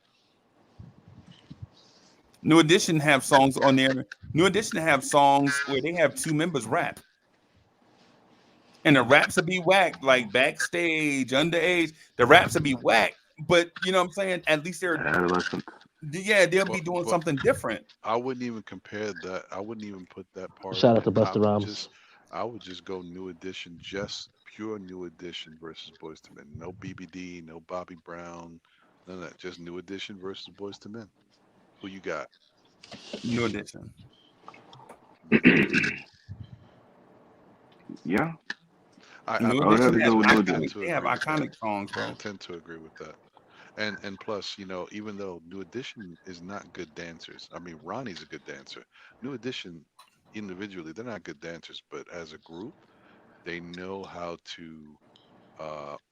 New Edition have songs on there. New Edition have songs where they have two members rap, and the raps will be whack, like backstage, underage. The raps will be whack, but you know what I'm saying? At least Adolescent. they'll But be doing but something different. I wouldn't even compare that. I wouldn't even put that part Shout out in to Busta top. Rhymes. Just I would just go New Edition, just pure New Edition versus Boys to Men. No BBD, no Bobby Brown, none of that. Just New Edition versus Boys to Men. Who you got? New Edition. Yeah, I New I would have Edition to has go with New tend Edition. to they have agree with that. iconic songs, I bro. tend to agree with that. And plus, even though New Edition is not good dancers, I mean Ronnie's a good dancer. New Edition individually, they're not good dancers, but as a group, they know how to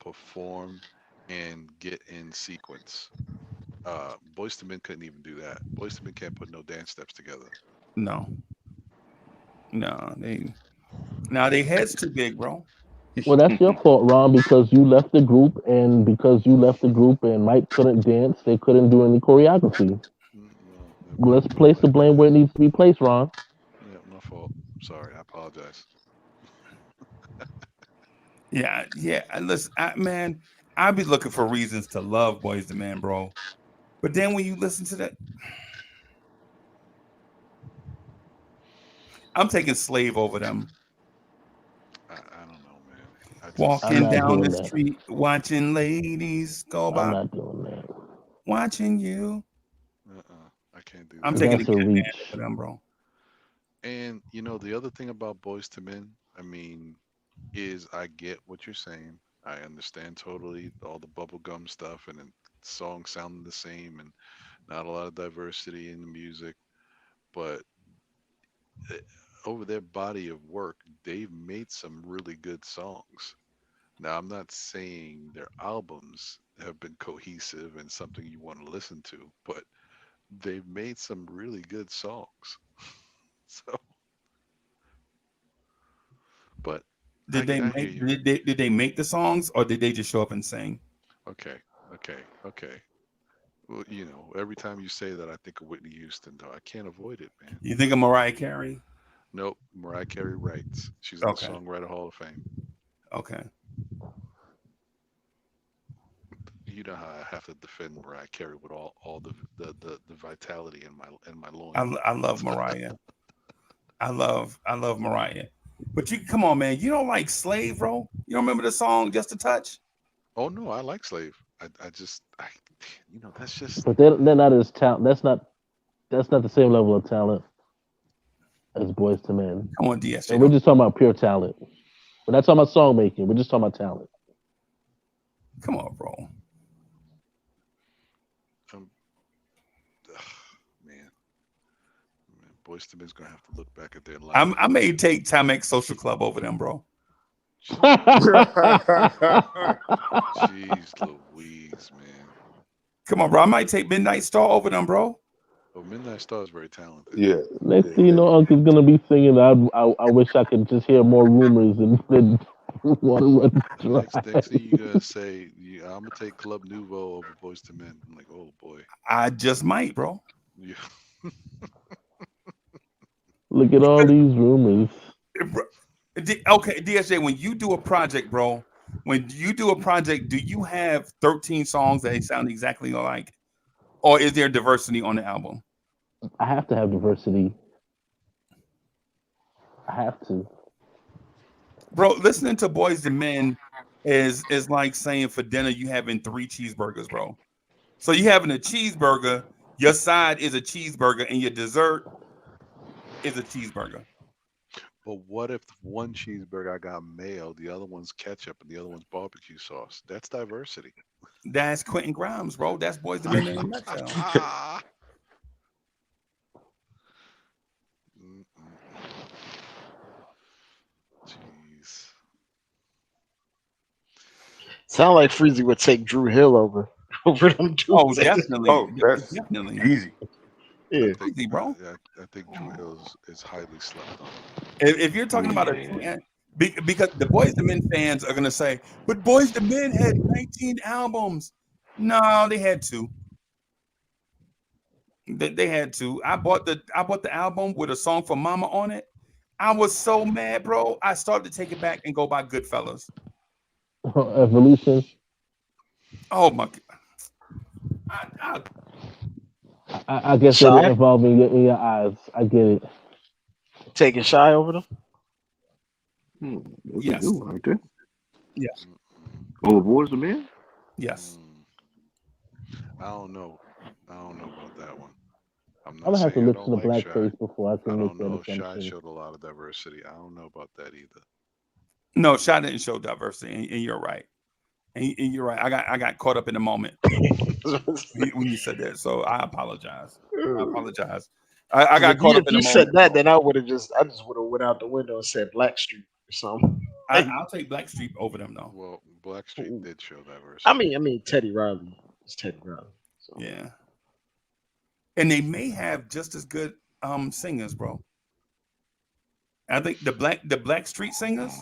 perform and get in sequence. Boys to Men couldn't even do that. Boys to Men can't put no dance steps together. No, no, they heads too big, bro. Well, that's your fault, Ron, because you left the group, and because you left the group, and Mike couldn't dance, they couldn't do any choreography. Well, Well, let's put it place the like that. blame where it needs to be placed, Ron. Yeah, my fault. Sorry, I apologize. Yeah, yeah. And listen, man, I'd be looking for reasons to love Boys the Man, bro. But then when you listen to that, I'm taking Slave over them. I don't know, man. I just I'm Walking not down the doing that. street, watching ladies go I'm by, not doing that. watching you. I can't do I'm that. taking the That's a Good Man reach. over them, bro. And the other thing about Boys to Men, I mean, is I get what you're saying. I understand totally all the bubblegum stuff and then songs sounding the same and not a lot of diversity in the music. But eh, over their body of work, they've made some really good songs. Now, I'm not saying their albums have been cohesive and something you want to listen to, but they've made some really good songs. So, but Did they I hear make you. did they make the songs or did they just show up and sing? Okay, okay. Well, every time you say that, I think of Whitney Houston, though. I can't avoid it, man. You think of Mariah Carey? Nope, Mariah Carey writes. She's in the Okay, Songwriter Hall of Fame. okay. You know how I have to defend Mariah Carey with all the vitality in my I, loins. I love Mariah. I love Mariah. But you come on, man. You don't like Slave, bro? You don't remember the song Just a Touch? Oh no, I like Slave. That's just But they're not as talent. That's not the same level of talent as Boys to Men. Come on, DSJ. And we're Don't just talking about pure talent. We're not talking about song making. We're just talking about talent. come on, bro. um, man, Boys to Men's gonna have to look back at their I lineup. may take Timex Social Club over them, bro. Jeez Louise, man. Come on, bro. I might take Midnight Star over them, bro. Well, Midnight Star is very talented. Yeah, Next yeah, thing you know, definitely. Uncle's gonna be singing. I wish I could just hear more rumors and water run Next dry. thing you're gonna say, I'm gonna take Club Nouveau over Boys to Men. I'm like, oh boy. I just might, bro. Yeah. Look at all these rumors. Okay, DSJ, when you do a project, bro, when you do a project, do you have 13 songs that sound exactly alike? Or is there diversity on the album? I have to have diversity. I have to. Bro, listening to Boys and Men is like saying for dinner you having 3 cheeseburgers, bro. So you having a cheeseburger, your side is a cheeseburger, and your dessert is a cheeseburger. But what if one cheeseburger I got mayo, the other one's ketchup, and the other one's barbecue sauce? That's diversity. That's Quentin Grimes, bro. That's Boys and Men in a nutshell. Mm-mm-mm. Jeez. Sound like Freezy would take Drew Hill over them Oh, dudes. definitely. Oh, that's Definitely. easy. I Yeah. think Easy, bro. I think Drew Hill is highly slept on. If you're talking about a Yeah. because the Boys and Men fans are gonna say, but Boys and Men had 19 albums. No, they had 2. They had to. I bought the album with a song from Mama on it. I was so mad, bro. I started to take it back and go buy Goodfellas. Evolution. Oh my god. I, I guess they were Shy involved in your eyes. I get it. taking Shy over them. That's a good yes. one right there. Yes. Mm-mm. Oh, Boys the Men? Yes. Mm. I don't know. I don't know about that one. I'm I'm not gonna have to saying I listen don't to like Blackface Shy. before I I can make don't that know. Shy assumption. showed a lot of diversity. I don't know about that either. No, Shy didn't show diversity, and you're right. And you're right. I got caught up in the moment when you said that. So I apologize. I apologize. I Because got caught up if in the you said moment, that, bro. then I just would have went out the window and said Black Street or something. Like, I'll take Blackstreet over them though. Well, Blackstreet ooh. did show diversity. I mean, Teddy Riley is Teddy Riley. So Yeah. And they may have just as good singers, bro. I think the Black Street singers.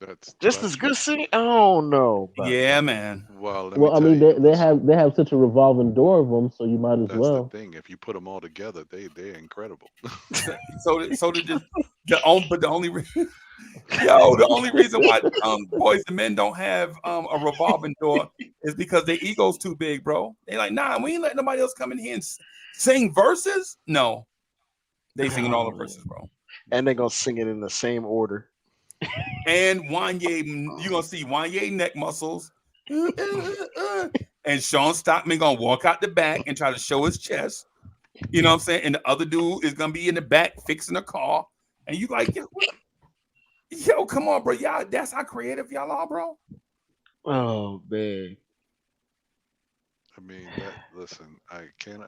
That's just as Blackstreet. good singing. I don't know about Yeah, that. man. Well, let me Well, I tell mean, you. Listen, they have such a revolving door of them, so you might as that's the well. thing. If you put them all together, they're incredible. So did the only yo, the only reason why boys and men don't have a revolving door is because their ego's too big, bro. They like, nah, we ain't letting nobody else come in here and sing verses. No, they singing all the Oh, man. verses, bro. And they're gonna sing it in the same order. And Wanye, you gonna see Wanye neck muscles, and Sean Stockman gonna walk out the back and try to show his chest. You know what I'm saying? And the other dude is gonna be in the back fixing a car, and you like, yo, come on, bro, y'all. That's how creative y'all are, bro. Oh man. I mean, that. Listen, I can't.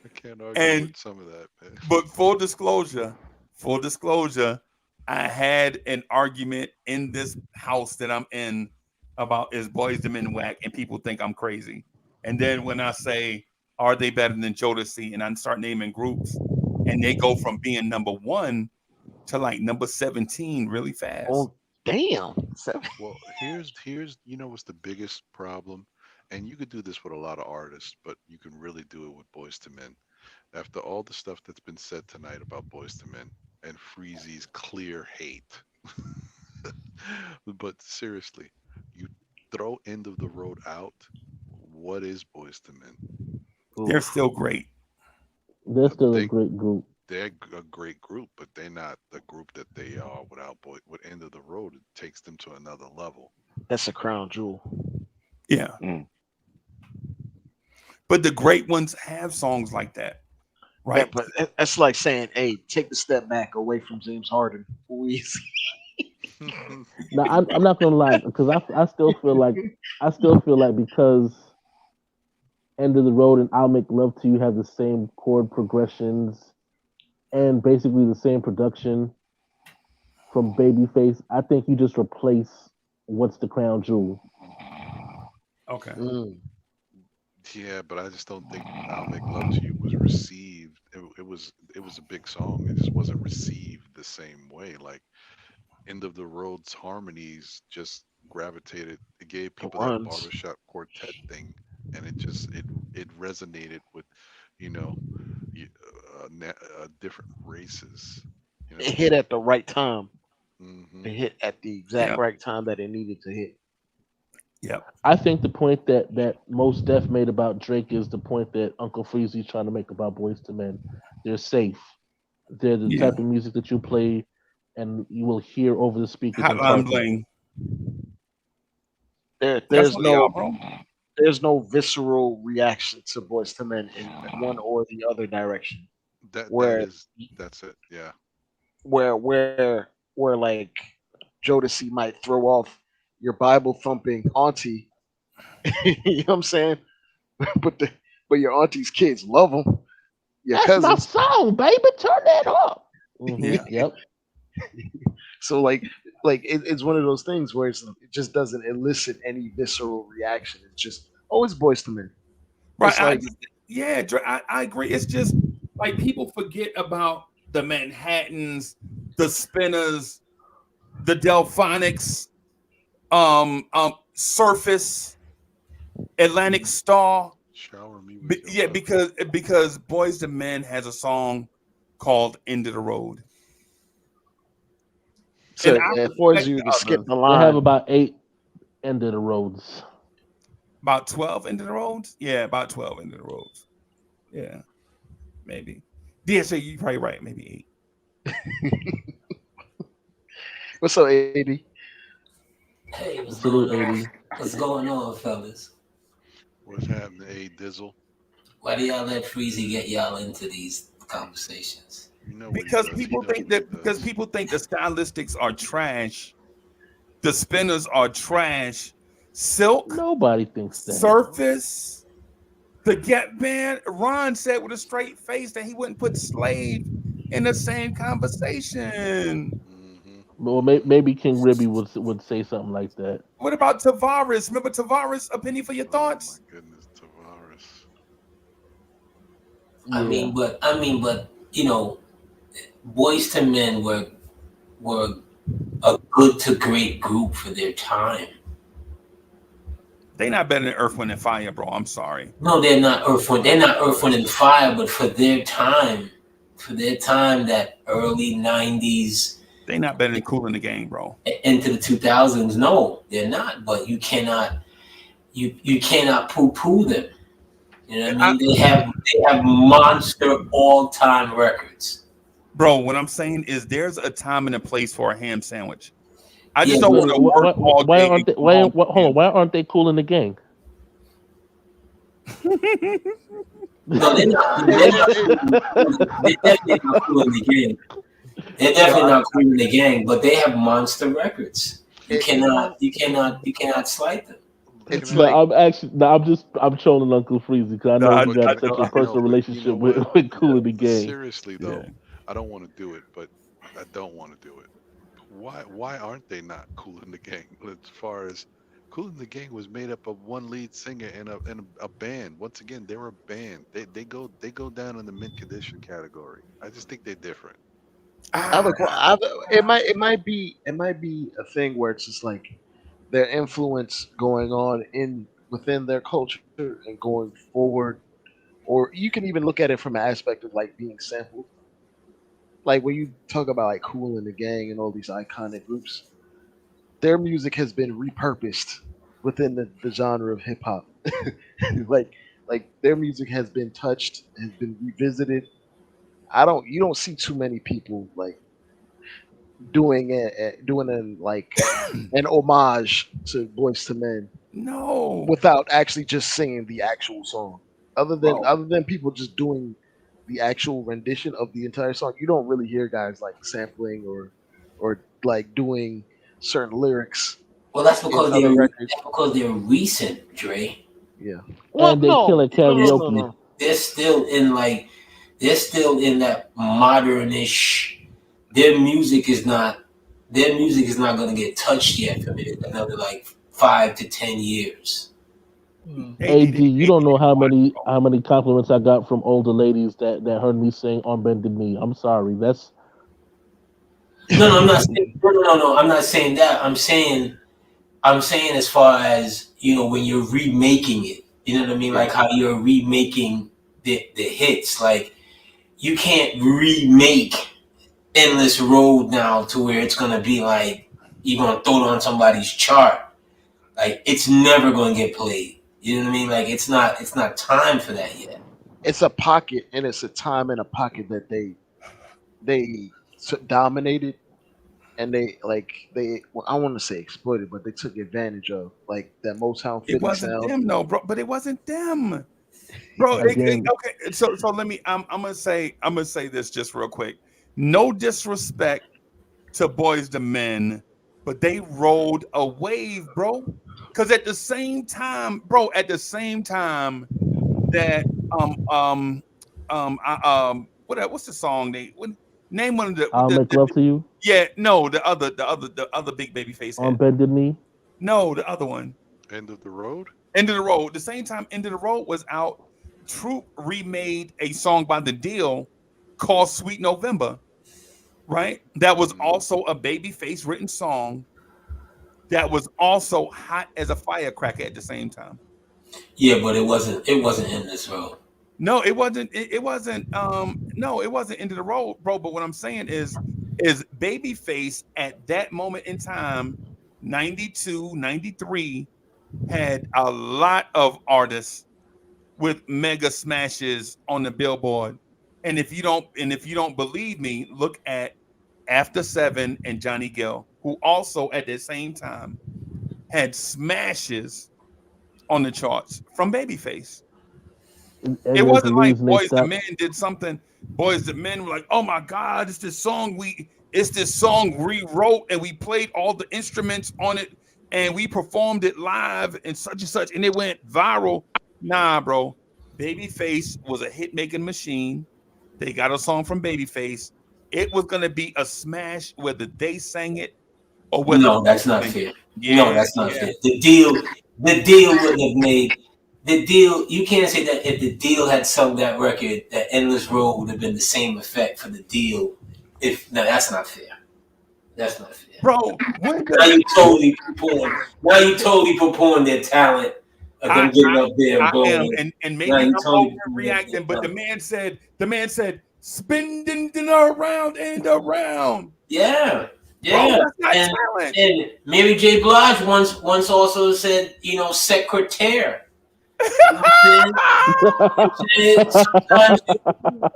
I can't argue And with some of that, man. but full disclosure, I had an argument in this house that I'm in about is Boys the Men whack, and people think I'm crazy. And then when I say, are they better than Jodeci, and I start naming groups, and they go from being number one to like number 17 really fast. Oh damn. Well, here's what's the biggest problem, and you could do this with a lot of artists, but you can really do it with Boys to Men. After all the stuff that's been said tonight about Boys to Men and Freezy's clear hate, but seriously, you throw End of the Road out. What is Boys to Men? They're Oof. still great. They're still a They great group. they're a great group, but they're not the group that they are without Boy. With End of the Road, it takes them to another level. That's a crown jewel. Yeah. Mm. But the great ones have songs like that, right? But that's like saying, "Hey, take the step back away from James Harden." Please. Now, I'm not gonna lie because I still feel like because End of the Road and I'll Make Love to You have the same chord progressions and basically the same production from Babyface. I think you just replace What's the Crown Jewel. Okay. Mm. Yeah, but I just don't think "I'll Make Love to You" was received. It was a big song. It just wasn't received the same way. Like End of the Road's harmonies just gravitated. It gave The people that runs. barbershop quartet thing, and it resonated with, you know, y- different races. You It know. hit at the right time. Hmm. It hit at the exact Yeah. right time that it needed to hit. Yep. I think the point that Most Def made about Drake is the point that Uncle Freezy's trying to make about Boys to Men. They're safe. They're the Yeah. type of music that you play and you will hear over the speakers in Hotline parties. Bling. There, That's there's what they are, no, bro. there's no visceral reaction to Boys to Men in one or the other direction. That that Where, is that's it. Yeah. where like Jodeci might throw off your Bible thumping auntie. You know what I'm saying? But but your auntie's kids love them. Your That's my cousins. song, baby. Turn that up. Yeah. Yep. So it's one of those things where it just doesn't elicit any visceral reaction. It's just it's Boys to Men. Right. It's like Yeah, I agree. It's just like people forget about the Manhattans, the Spinners, the Delphonics, Surface, Atlantic Star. Shower me with your Yeah, love. because Boys to Men has a song called "End of the Road," So and I it forces respect you the to skip others. the They have line. about 8 end of the roads. About 12 "End of the Roads. Yeah, about 12 "End of the Roads. Yeah, maybe. DSA, you probably right. Maybe 8. What's up, 80? Hey, what's going Salute on? 80. What's going on, fellas? What's happening, A Dizzle? Why do y'all let Freezy get y'all into these conversations? You know what he Because does. He people knows think what he that because does. people think the stylistics are trash, the spinners are trash. Silk, Nobody thinks that. Surface, the Get Band. Ron said with a straight face that he wouldn't put Slave in the same conversation. Hmm. Well, maybe King Ribby would say something like that. What about Tavares? Remember Tavares? Opinion for your Oh my thoughts? goodness, Tavares. Yeah. But Boys to Men were a good to great group for their time. They not better than Earth, Wind, and Fire, bro. I'm sorry. No, they're not Earth Wind. They're Fire not Earth Wind and first. Fire, but for their time, that early '90s They not better than Cool in the Game, bro. into the 2000s. No, they're not. But you cannot poo poo them. You know what I I, mean? They have monster all time records. bro, what I'm saying is there's a time and a place for a ham sandwich. I Yeah, just don't Wait, want to work all why day aren't and they? come home. Hold on. Why aren't they cool in the gang? no, they're not. They're not. They're definitely not cool in the gang. They're So definitely not cool in the gang, but they have monster records. You know, You cannot slight them. can it's I? No, like, I'm actually no, I'm trolling Uncle Freezy because I No, know I, he But I, got can such a I, personal no? But you relationship know with what? with Cool in the Gang. Seriously yeah. though, I don't want to do it, but I don't want to do it. Why aren't they not Cool in the Gang? As far as Cool in the Gang was made up of one lead singer and a band. Once again, they're a band. They go down in the mint condition category. I just think they're different. I have Ah, a, it might be a thing where it's just like their influence going on in within their culture and going forward, or you can even look at it from an aspect of like being sampled. Like when you talk about like Cool and the Gang and all these iconic groups, their music has been repurposed within the genre of hip hop. like like their music has been touched, has been revisited. You don't see too many people like doing an like an homage to Boys to Men no, without actually just singing the actual song. bro. Other than people just doing the actual rendition of the entire song, you don't really hear guys like sampling or like doing certain lyrics Well, in other records. that's because they're recent, Dre. Yeah. Well, And they kill no, at no, no, no, karaoke. no. They're still in like they're still in that modernish. Their music is not their music is not going to get touched yet for another like 5 to 10 years. AD, you AD, don't know bro. how many compliments I got from older ladies that heard me sing on bended knee. I'm sorry. That's No, no, I'm not saying. No, no, no, no. I'm not saying that. I'm saying as far as when you're remaking it. You know what I mean? Yeah. Like how you're remaking the hits. Like you can't remake Endless Road now to where it's gonna be like you're gonna throw it on somebody's chart. Like it's never gonna get played. You know what I mean? Like it's not time for that yet. It's a pocket and it's a time in a pocket that they dominated and well, I want to say exploited, but they took advantage of like that Motown It Philly wasn't sound. them, no, bro. But it wasn't them, bro. again. Okay, so let me. I'm gonna say this just real quick. No disrespect to Boys to Men, but they rode a wave, bro. Because at the same time, bro, at the same time that what's the song name one of I'll make love to you yeah, no, the other big baby face on had. bended knee. No, the other one. End of the road. End of the Road. The same time End of the Road was out, Troop remade a song by The Deal called Sweet November, right? That was Mm. also a babyface written song that was also hot as a firecracker at the same time. Yeah, but it wasn't. It wasn't Endless Road. No, it wasn't. It wasn't. No, it wasn't End of the Road, bro. But what I'm saying is Babyface at that moment in time, 92, 93, had a lot of artists with mega smashes on the Billboard. And if you don't believe me, look at After Seven and Johnny Gill, who also at the same time had smashes on the charts from Babyface. And It there's a wasn't like reason they Boys the stopped. Men did something. Boys the Men were like, "Oh my God, it's this song rewrote and we played all the instruments on it and we performed it live and such and it went viral." Nah, bro. Babyface was a hit making machine. They got a song from Babyface. It was gonna be a smash whether they sang it or whether No, Bo that's not sang it. fair. No, Yeah, that's not yeah. fair. The deal wouldn't have made the deal. You can't say that if the deal had sung that record, that Endless Road would have been the same effect for the deal. If no, that's not fair. That's not fair. Bro, when Now does you totally poo-pooing. Now you totally poo-pooing their talent of I them getting up there and I am, going. and Now maybe you I'm totally poo-pooing their overreacting, but the talent. man said, spinning around and around. Yeah, Bro, yeah. that's not And talent. and Mary J. Blige once also said, secretaire. You know what I'm saying? Sometimes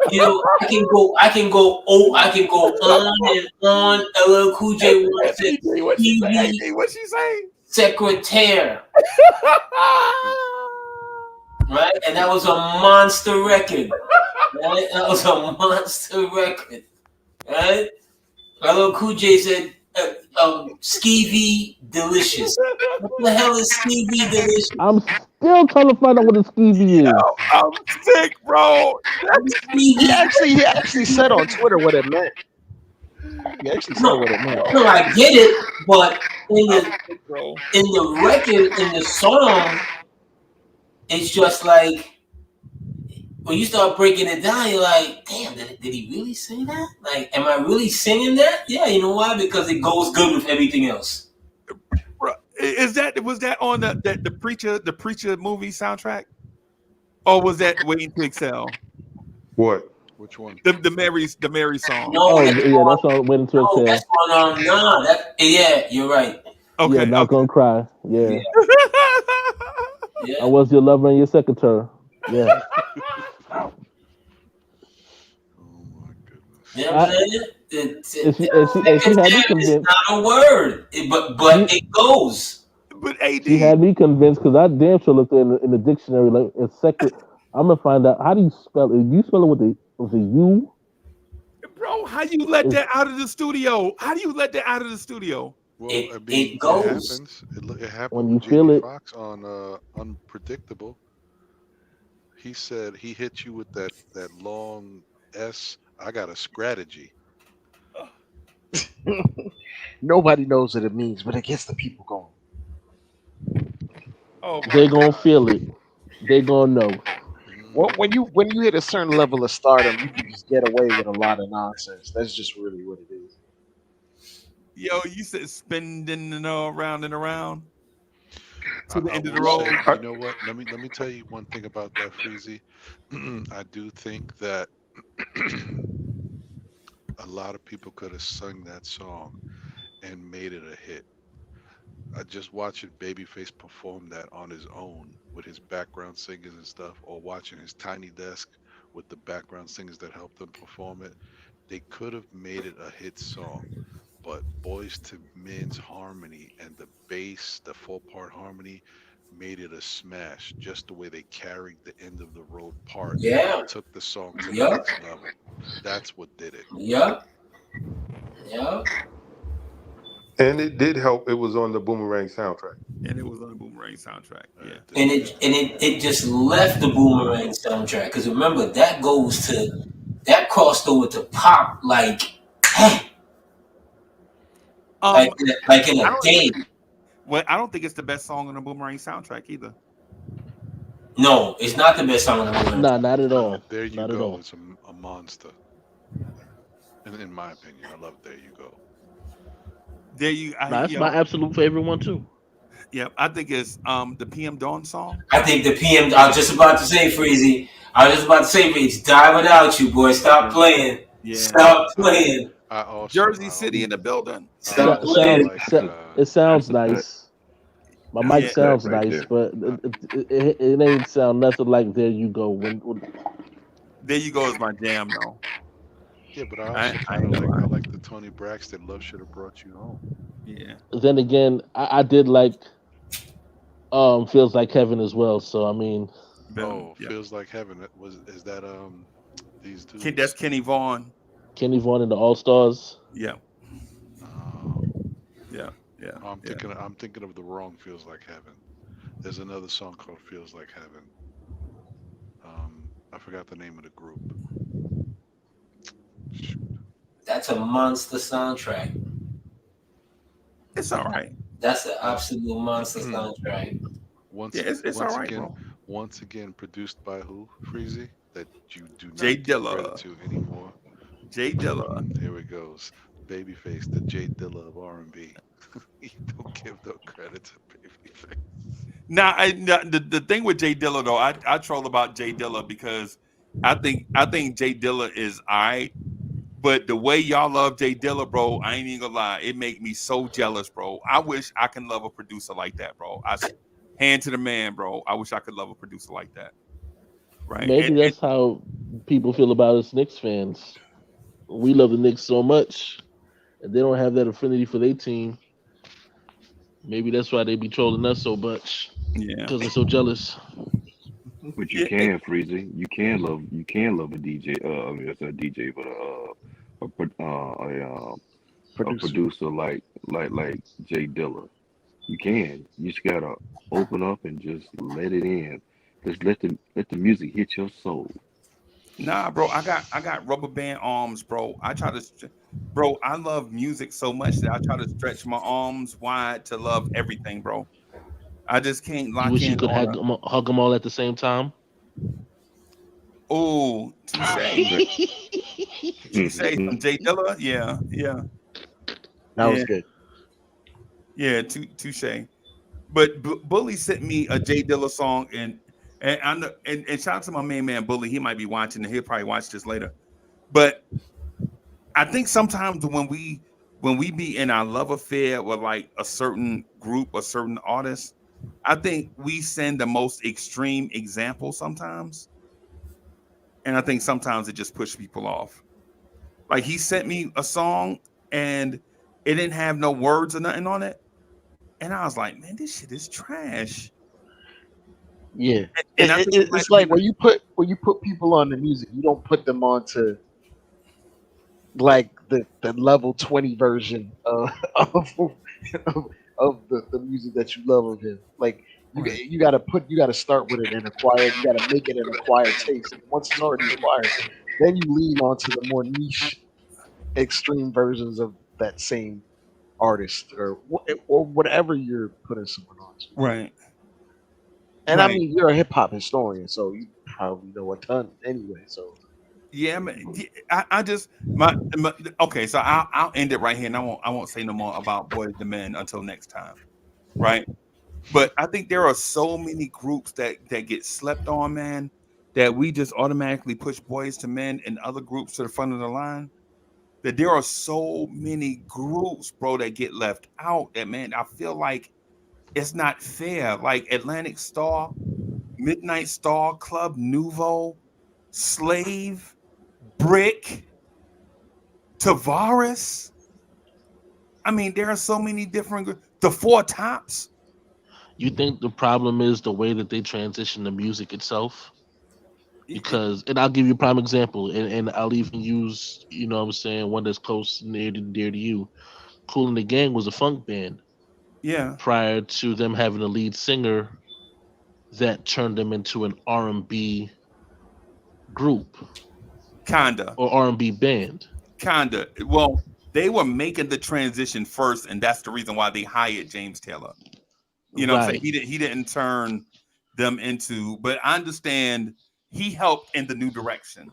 I can go on and on. LL Cool J once said AD, what she say? Stevie AD, what she say? Secretaire, right? And that was a monster record, right? That was a monster record, right? LL Cool J said, Skeevy Delicious. What the hell is Skeevy Delicious? I'm still trying to find out what a skeevy is. Yo, I'm sick, bro. He Skeevy. actually he actually said on Twitter what it meant. He actually said No, what it meant. no, I get it, but in I'm the sick, bro. in the record, in the song, it's just like when you start breaking it down, you're like, damn, did he really say that? Like, am I really singing that? Yeah, you know why? Because it goes good with everything else. Bro, was that on the preacher movie soundtrack? Or was that Waiting to Excel? What? Which one? The Mary song. No, Oh that's yeah, on. that's on Waiting to No, that's Exhale. on. Nah, yeah, you're right. Yeah, Okay, not okay. gonna cry. Yeah, Yeah, I yeah. was your lover and your secretary. Yeah, Oh my You goodness. know what I'm I, saying? and she had me Secretary is convinced. not a word, but She it goes. But she AD, had me convinced because I damn sure looked in the dictionary like it's secret. I'm gonna find out how do you spell it. You spell it with a U. bro, how you let Is that out of the studio? How do you let that out of the studio? Well, I It mean, it goes. happens. It happened when with you feel Jamie it. Foxx on Unpredictable. He said he hit you with that long S. I got a strategy. Nobody knows what it means, but it gets the people going. Oh my They gonna god. feel it. They gonna know. Hmm. When you hit a certain level of stardom, you can just get away with a lot of nonsense. That's just really what it is. Yo, you said spinning around and around to the I end of the will road. say, I, you know what? Let me tell you one thing about that, Freezy. I do think that a lot of people could have sung that song and made it a hit. I just watching Babyface perform that on his own with his background singers and stuff, or watching his tiny desk with the background singers that helped him perform it. They could have made it a hit song, but Boys to Men's harmony and the bass, the 4-part harmony, made it a smash. Just the way they carried the end of the road part Yeah. took the song to the Yup. next level. That's what did it. Yup. Yup. and it did help. It was on the Boomerang soundtrack. And it was on the Boomerang soundtrack. Yeah. It And did. it just left the Boomerang soundtrack because remember that crossed over to pop Um, like in I a don't even. day. Well, I don't think it's the best song on the Boomerang soundtrack either. No, it's not the best song on the Boomerang. Nah, not at all. There You Not at Go all. is a monster. And in my opinion, I love There You Go. There you, Nah, that's yo, my absolute favorite one too. Yeah, I think it's the PM Dawn song. I think the PM. I was just about to say, Freezy. I was just about to say, Freezy, die without you, boy. Stop Yeah, playing. yeah. Stop I playing. Jersey I City in the building. Stop also It, playing. like It that's sounds a fact. nice. My That's mic a Yeah, fact sounds right nice, there. but uh, it ain't sound nothing like "There You Go." When there you go is my jam though. yeah, but I I also I kind ain't of gonna like lie. I like the Tony Braxton "Love Should Have Brought You Home." Yeah, then again, I did like "Feels Like Heaven" as well. So I mean, Oh, yeah. feels like heaven. Is that these That's dudes? Kenny Vaughn. Kenny Vaughn and the All Stars. Yeah, Oh, yeah, yeah, yeah. I'm thinking of the wrong "Feels Like Heaven." There's another song called "Feels Like Heaven." I forgot the name of the group. Shoot. That's a monster soundtrack. It's all right. That's an Uh, absolute monster soundtrack. Yeah, it's all right, bro. once again produced by who? Freezy? That you do Jay not give credit Dilla. to anymore. Jay Dilla. Here it goes. Babyface, the Jay Dilla of R&B. You don't give no credit to Babyface. Now, the thing with Jay Dilla though, I troll about Jay Dilla because I think Jay Dilla is all right, but the way y'all love Jay Dilla, bro, I ain't even gonna lie, it make me so jealous, bro. I wish I can love a producer like that, bro. Hand to the man, bro. I wish I could love a producer like that, right? Maybe that's how people feel about us Knicks fans. We love the Knicks so much, and they don't have that affinity for their team. Maybe that's why they be trolling us so much Yeah, because they're so jealous. But you yeah, can, Freezy. You can love a DJ. I mean, it's not a DJ, but a pro- a producer. producer like Jay Dilla. You can. You just gotta open up and just let it in. Just let the music hit your soul. nah, bro. I got rubber band arms, bro. Bro. I love music so much that I try to stretch my arms wide to love everything, bro. I just can't You lock wish you in could on a. hug them all at the same time. Oh, touche, Right. touche. Some Jay Dilla, yeah, yeah, That yeah, was good. yeah. Touche. But Bully sent me a Jay Dilla song, and I know, and shout out to my main man Bully. He might be watching, and he'll probably watch this later. But I think sometimes when we be in our love affair with like a certain group, a certain artist, I think we send the most extreme example sometimes, and I think sometimes it just pushes people off. Like he sent me a song and it didn't have no words or nothing on it, and I was like, man, this shit is trash. Yeah, And I think it might it's have like been when you put people on the music, you don't put them on to like the level 20 version of, of the music that you love of him. Like right. you gotta start with it and acquire it. You gotta make it an acquired taste. And once it's already acquired, then you lean onto the more niche, extreme versions of that same artist or whatever you're putting someone on to. Right. And I Right. mean, you're a hip hop historian, so you probably know a ton anyway. So Yeah, man. I just my okay. So I'll end it right here, and I won't say no more about Boys the Men until next time, right? But I think there are so many groups that get slept on, man, that we just automatically push Boys to Men and other groups to the front of the line. That there are so many groups, bro, that get left out. That man, I feel like it's not fair. Like Atlantic Star, Midnight Star, Club Nouveau, Slave, Brick, Tavares. I mean, there are so many different. The Four Tops. You think the problem is the way that they transition the music itself? Because, and I'll give you a prime example, and I'll even use, what I'm saying, one that's close near to dear to you. Cool and the Gang was a funk band Yeah, prior to them having a lead singer that turned them into an R&B group kinda, or R&B band. kinda. Well, they were making the transition first, and that's the reason why they hired James Taylor. You know what I'm saying? Right, He didn't turn them into, but I understand he helped in the new direction,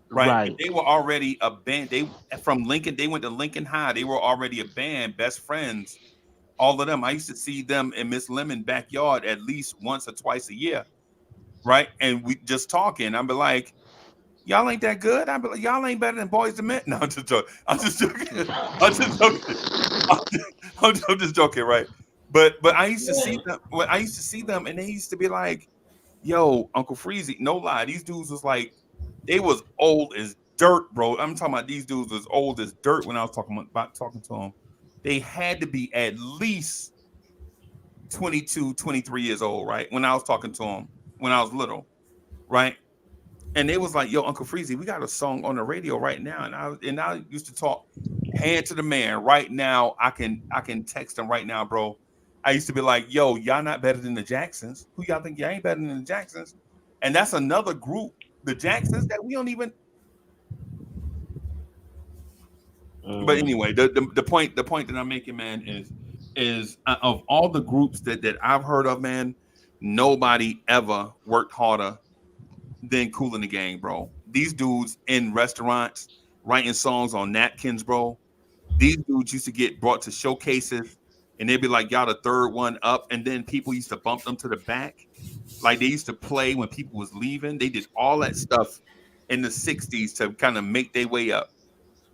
right? But right. they were already a band. They from Lincoln. They went to Lincoln High. They were already a band, best friends. all of them. I used to see them in Miss Lemon backyard at least once or twice a year, right? And we just talking. I'd be like, y'all ain't that good. I'd be like, y'all ain't better than Boys to Men. No, I'm just joking. I'm just joking. I'm just joking. I'm just joking, right? But I used to see Yeah. them. Well, I used to see them, and they used to be like, "Yo, Uncle Freezy." No lie, these dudes was like, they was old as dirt, bro. I'm talking about these dudes was old as dirt when I was talking to them. They had to be at least 22, 23 years old, right? When I was talking to them when I was little, right? And they was like, "Yo, Uncle Freezy, we got a song on the radio right now." And I used to talk hand to the man. Right now, I can text him right now, bro. I used to be like, "Yo, y'all not better than the Jacksons. Who y'all think y'all ain't better than the Jacksons?" And that's another group, the Jacksons, that we don't even. But Mm. anyway, the point that I'm making, man, is of all the groups that I've heard of, man, nobody ever worked harder than Cool in the Gang, bro. These dudes in restaurants writing songs on napkins, bro. These dudes used to get brought to showcases, and they'd be like, "Y'all the third one up," and then people used to bump them to the back, like they used to play when people was leaving. They did all that stuff in the '60s to kind of make their way up.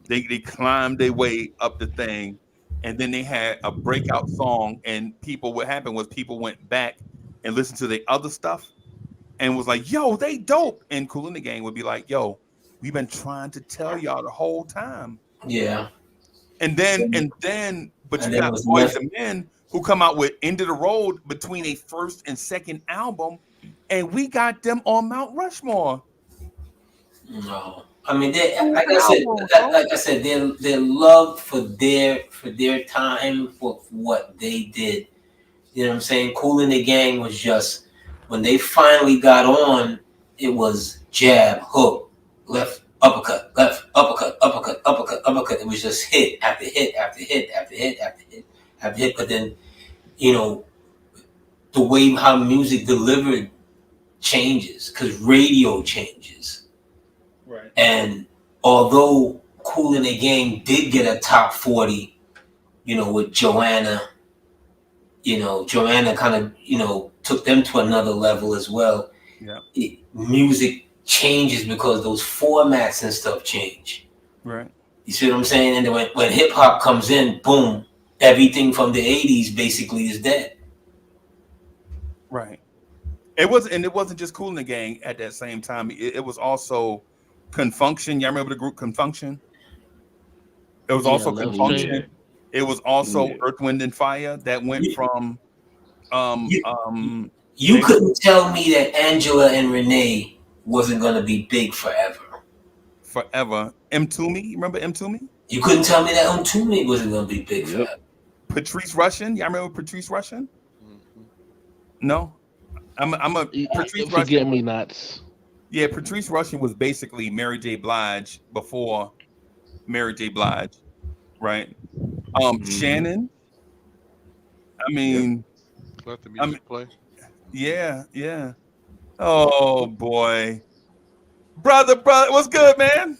They climbed their way up the thing, and then they had a breakout song. And people, what happened was people went back and listened to the other stuff and was like, "Yo, they dope." And Cool in the Gang would be like, "Yo, we've been trying to tell y'all the whole time." Yeah. But And you then got was Boys left. and Men who come out with End of the Road between a first and second album, and we got them on Mount Rushmore. No, I mean, they, Two like I said, albums, bro. their love for their time, for what they did. You know what I'm saying? Cool in the Gang was just, when they finally got on, it was jab, hook, left, uppercut, left, uppercut, uppercut, uppercut, uppercut. It was just hit after hit after hit after hit after hit after hit. But then, you know, the way how music delivered changes because radio changes. Right. And although Cool in the Gang did get a top 40, with Joanna, Joanna kind of, took them to another level as well. Yeah. Music changes because those formats and stuff change. Right. You see what I'm saying? And then when hip hop comes in, boom, everything from the 80s basically is dead. Right. It wasn't just Cool in the Gang at that same time. It was also Confunction. Y'all remember the group Confunction? It was Yeah, also Left Yeah, Fade. Confunction. It was also yeah. Earth, Wind, and Fire that went You, from um you, um you they couldn't tell me that Angela and Renee wasn't going to be big forever. forever. M Toomey, remember M Toomey? You couldn't tell me that Untoomey wasn't going to be big Yep. forever. Patrice Russian. Y'all remember Patrice Russian? Mhm. No. I'm a Patrice Russian Forget was me nots. yeah, Patrice Russian was basically Mary J. Blige before Mary J. Blige, right? Mm-hmm. Shannon. I Yep. mean, Let the I mean, music play. yeah, yeah. Oh boy, brother, what's good, man?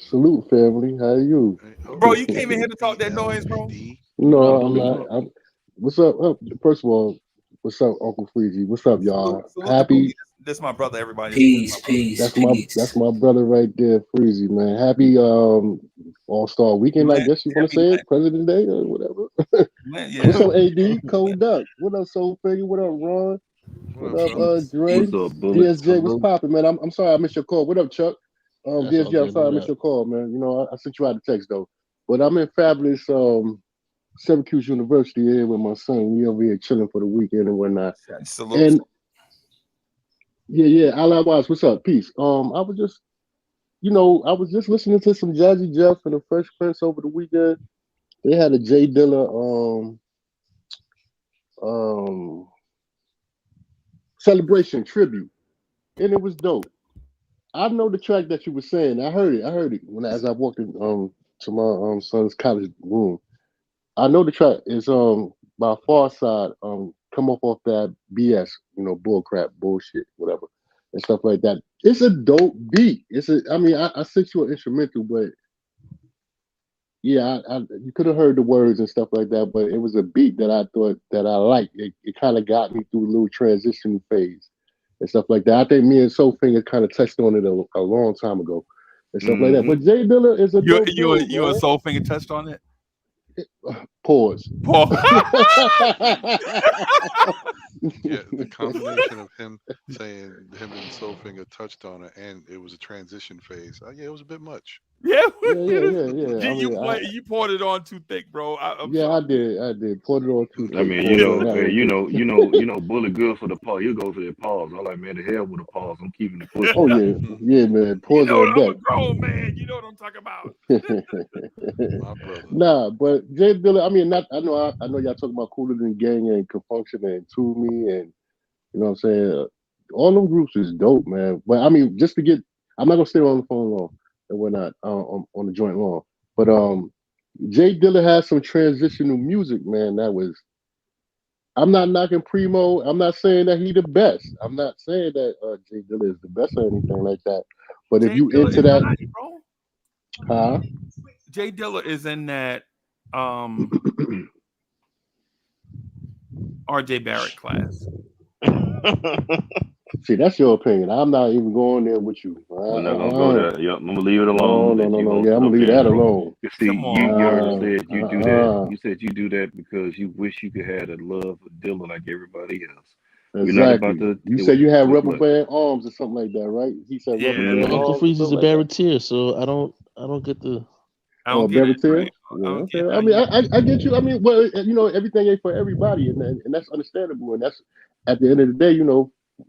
Salute, family. How are you? Hey, Bro, oh, you came in here to talk that noise, bro. BLD. No, What I'm up, not. Salute? What's up? First of all, what's up, Uncle Freezy? What's up, Salute, y'all? salute to Cookie. Happy. This my brother. Everybody, this my Peace, brother. peace, That's peace. my brother right there, Freezy, man. Happy All Star Weekend, I Lent, guess you want to happy say it, Lent, President's Day or whatever. Lent, What's yeah. up, AD? Cold Duck. What up, Soulfinger? What up, Ron? What What up, up, fellas? Peace, Dre? What's peace. up, Bullet? DSJ, what's Salute. popping, man? I'm sorry I missed your call. What up, Chuck? That's all DSJ, I'm good. sorry No I missed doubt. your call, man. I sent you out a text though. But I'm in fabulous Syracuse University here with my son. We over here chilling for the weekend and whatnot. Salute. And yeah. Alawaz, what's up? Peace. I was just listening to some Jazzy Jeff and the Fresh Prince over the weekend. They had a Jay Dilla um celebration tribute, and it was dope. I know the track that you were saying. I heard it. When as I walked in to my son's college room. I know the track is by Far Side come off that BS, bull crap, bullshit, whatever, and stuff like that. It's a dope beat. I mean, I sent you an instrumental, but yeah, you could have heard the words and stuff like that, but it was a beat that I thought that I liked. It kind of got me through a little transition phase and stuff like that. I think me and Soulfinger kind of touched on it a long time ago and stuff like that. Mm-hmm. But Jay Dilla is a dope dude, You and man. Soulfinger touched on it. Pause. Paul. Yeah, the combination of him saying him and Soulfinger touched on it, and it was a transition phase. Yeah, it was a bit much. Yeah, Yeah. I mean, you poured it on too thick, bro. I'm yeah, sorry. I did. Put it on too I thick. mean, Pause on that hey, one too. Bullet good for the pause. You go for the pause. I'm like, man, the hell with the pause. I'm keeping it pushing. Oh yeah, yeah, man. You Pause know on I'm a that. grown man. You know what I'm talking about. My brother. Nah, but Jay Dilla. I mean, not. I know y'all talking about Cooler Than Gang and Confunction and To Me and you know what I'm saying. All them groups is dope, man. But I mean, just to get, I'm not gonna stay on the phone long and whatnot on the joint long. But Jay Dilla has some transitional music, man. That was. I'm not knocking Primo. I'm not saying that he the best. I'm not saying that Jay Dilla is the best or anything like that. But if Jay you Dilla into is that, alright, bro. huh? Jay Dilla is in that RJ Barrett class. See, that's your opinion. I'm not even going there with you. We're not gonna go there. Yep, I'm gonna leave it alone. No, I'm no, gonna let no, you no. hold Yeah, it I'm up gonna leave there, that bro. alone. You see, Come on, you already bro. said you do that. You said you do that because you wish you could have the love for Dylan like everybody else. We're not about Exactly. to. You said you had rubber Look, band arms or something like that, right? He said rubber Yeah, Yeah, my band man. Uncle arms or Freeze is a something like that. Barretier, so I don't get the. I Oh, don't get it. Barretier. Right? I Yeah, don't okay. get I how mean, you. I get you. I mean, well, everything ain't for everybody, and that's understandable, and that's at the end of the day,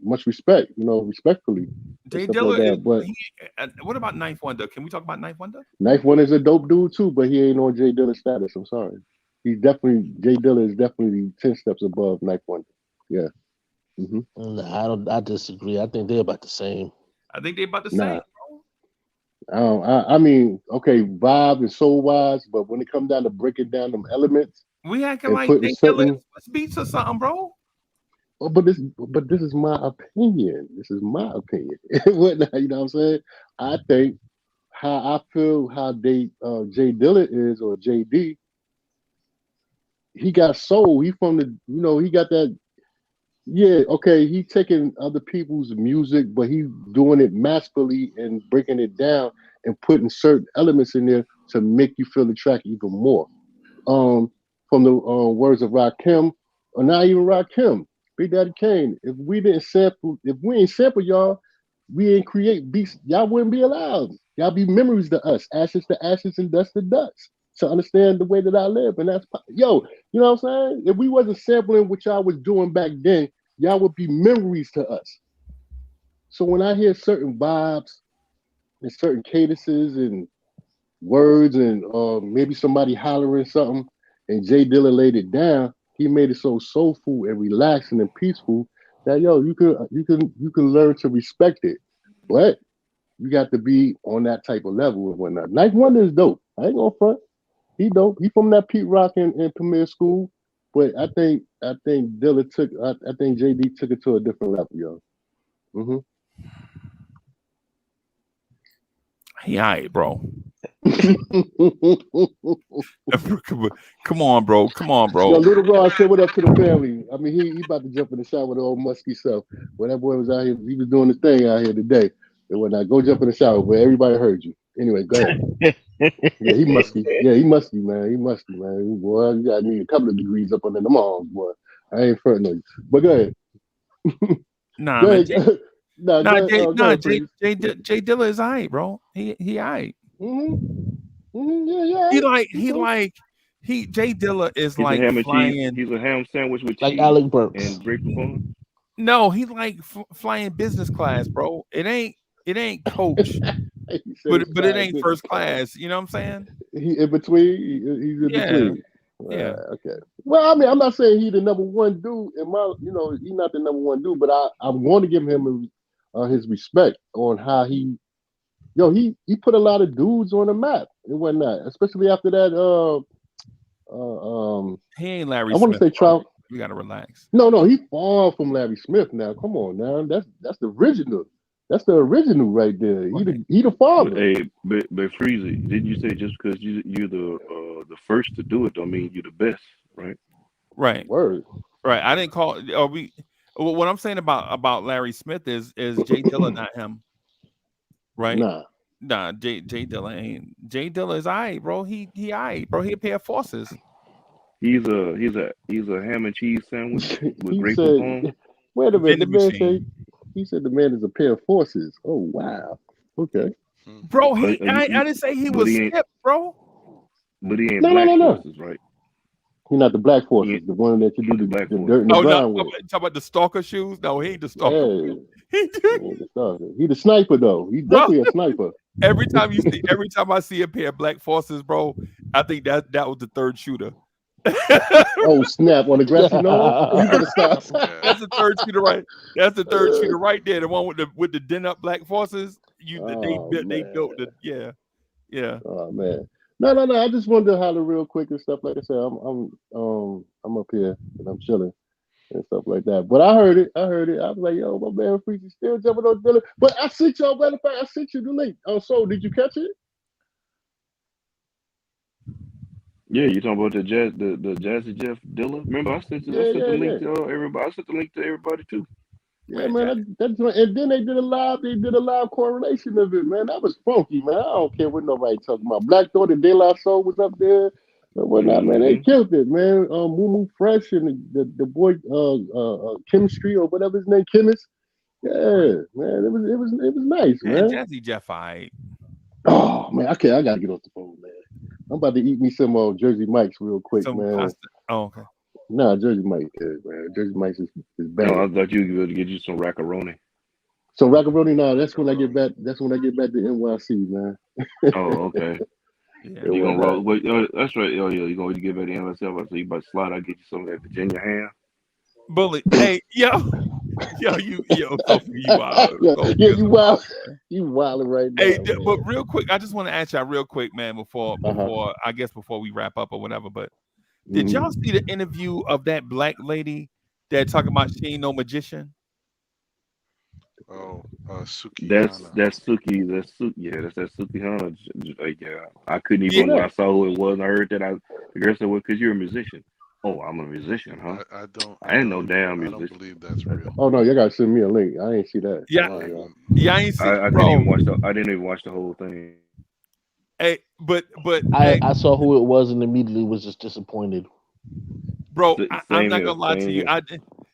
much respect, respectfully and Jay stuff like Dilla is. that. But What about Ninth Wonder? Can we talk about Ninth Wonder? Knife One is a dope dude too, but he ain't on Jay Dilla status. I'm sorry. He's definitely Jay Dilla is definitely 10 steps above Knife One. Yeah. Hmm. Nah, I don't. I disagree. I think they're about the same. I think they about the same, Nah. bro. I mean, okay, vibe and soul wise, but when it comes down to breaking down them elements We acting and like putting Jay Dilla certain, is beats or something, bro. oh, but this is my opinion. This is my opinion. Whatnot, you know what I'm saying? I think how I feel how Jay Dilla is or JD, he got soul. He from the, he got that. Yeah, okay. He taking other people's music, but he doing it masterfully and breaking it down and putting certain elements in there to make you feel the track even more. Um, from the words of Rakim, or not even Rakim, Big Daddy Kane. If we ain't sample y'all, we ain't create beats. Y'all wouldn't be allowed. Y'all be memories to us, ashes to ashes and dust to dust. To understand the way that I live, and yo, you know what I'm saying? If we wasn't sampling what y'all was doing back then, y'all would be memories to us. So when I hear certain vibes and certain cadences and words and maybe somebody hollering something and Jay Dilla laid it down, he made it so soulful and relaxing and peaceful that you can learn to respect it. But you got to be on that type of level and whatnot. Knife Wonder is dope. I ain't gonna front. He dope. He from that Pete Rock and Premier School. But I think Dilla I think JD took it to a different level, yo. Hmm. He all right, bro. Yo, Come on, bro. Come on, bro. little Rod said what up to the family. I mean, he about to jump in the shower with all musky stuff. When that boy was out here, he was doing his thing out here today. And when I go jump in the shower, but everybody heard you. Anyway, go ahead. Yeah, he musky. Yeah, he musky, man. He musky, man. Boy, you got need a couple of degrees up under them arms, boy. I ain't fronting on you. But go ahead. Nah, Go man. ahead. Nah, go ahead, please. Jay Dilla is all right, bro. He all right. Hmm. Hmm. Yeah, yeah. He like Jay Dilla is he's a like ham and cheese. flying. He's a ham sandwich with Like cheese Alec Burks. and great performance. No, he like flying business class, bro. It ain't coach, He said it's but it fine ain't business first class. class. You know what I'm saying? He in between. He's in Yeah, between. yeah. Okay. Well, I mean, I'm not saying he the number one dude in my. He's not the number one dude, but I'm going to give him his respect on how he put a lot of dudes on the map and whatnot, especially after that. He ain't Larry I want to Smith, say bro. Trout. We gotta relax. No, he far from Larry Smith now. Come on now, that's the original. That's the original right there. He the But father. hey, but Freezy, didn't you say just because you're the first to do it don't mean you're the best, right? Right. Word. Right. I didn't call. Are we? What I'm saying about Larry Smith is Jay Dilla, not him. Right. Nah. Nah. Jay Dilla ain't. Jay Dilla is alright, bro. He alright, bro. He a pair of forces. He's a ham and cheese sandwich with He grateful said, palm. wait a minute. The Vending man said, machine, he said the man is a pair of forces. Oh, wow. Okay. Hmm. bro. Uh, He. uh, you- I you- didn't say he but was he ain't stiff, bro. but he ain't No, no, black no, no. forces, right? He not the black He forces, ain't, the one that you he do ain't the black the forces. dirt in the Oh no, ground with. talk about the stalker shoes. No, he ain't the stalker. Yeah. He He ain't the stalker. He the sniper, though. He bro. definitely a sniper. Every time I see a pair of black forces, bro, I think that was the third shooter. Oh, snap. On the grassy knoll? You better stop. Yeah. That's the third shooter right. That's the third shooter right there. The one with the den up black forces. Oh, They man. built the yeah. Oh man. No, no, no. I just wanted to holler real quick and stuff. Like I said, I'm up here and I'm chilling and stuff like that. But I heard it. I heard it. I was like, yo, my man Freaky still jumping on Dylan. But I sent y'all, matter of fact, I sent you the link. Oh, so did you catch it? Yeah, you talking about the Jazzy Jeff Dilla? Remember, I Yeah, sent the yeah, link yeah. to everybody. I sent the link to everybody too. Yeah, Man, man. that, And then they did a live correlation of it, man. That was funky, man. I don't care what nobody talking about. Black Thought and De La Soul was up there. And whatnot, man. They Hmm. killed it, man. Moo Fresh and the boy Chemistry or whatever his name, Chemist. right. Yeah, man, it was nice, And man. Jazzy Jeff, I Oh man, okay, I gotta get off the phone, man. I'm about to eat me some Jersey Mike's real quick, some man. pasta. Oh, okay. Nah, Jersey Mike's good, man. Jersey Mike's is No, I banging. thought you were going to get you some macaroni. So Rockabilly, nah, that's when I get Macaroni. back. That's when I get back to NYC, man. Oh, okay. Yeah. And You gonna whatnot. roll? Wait, that's right. Oh yeah, you gonna get back to myself. I say you about to slide. I get you some of that Virginia ham. Bully. Hey, Sophie, you wild. yeah, Sophie yeah, is you a wild, wild. you wilding right Hey, now, but man. real quick, I just want to ask y'all real quick, man, Uh huh. before we wrap up or whatever. But did y'all Mm. see the interview of that black lady that talking about she ain't no magician? Oh, That's Sukihana. that's Suki. That's Suki. Yeah, that's that Suki Hana. Yeah, I couldn't Yeah, Who even when I that? saw who it was. I heard that the girl said, "Well, because you're a musician." Oh, I'm a musician, huh? I don't I I ain't no don't damn I don't musician. believe that's real. Oh no, you gotta send me a link. I ain't see that. yeah, Hold on, y'all. yeah. I ain't see, I didn't even bro. watch the. I didn't even watch the whole thing. Hey, but I hey, I saw who it was and immediately was just disappointed. bro, I'm Same not here. gonna lie to Same you. here.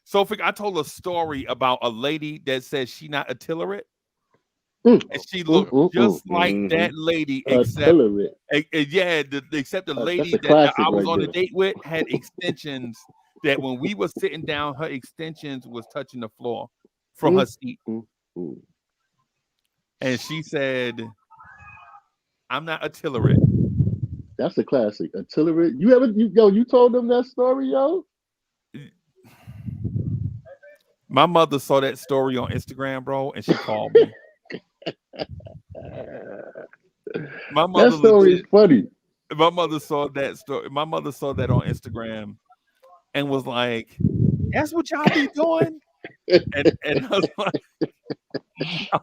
Sophie, I told a story about a lady that says she not articulate, Mm, and Oh, she mm, yeah. looked mm, mm. just like Hmm. that lady, except Artillery. yeah, except the That's lady a that classic I was right on a there. date with had extensions that when we were sitting down, her extensions was touching the floor from her Mm, seat. mm, mm. And she said, I'm not articulate. That's a classic. Artillery. You told them that story, yo? My mother saw that story on Instagram, bro, and she called me. My That mother story is legit, funny. my mother saw that story. My mother saw that on Instagram and was like, that's what y'all be doing? And I was like, no,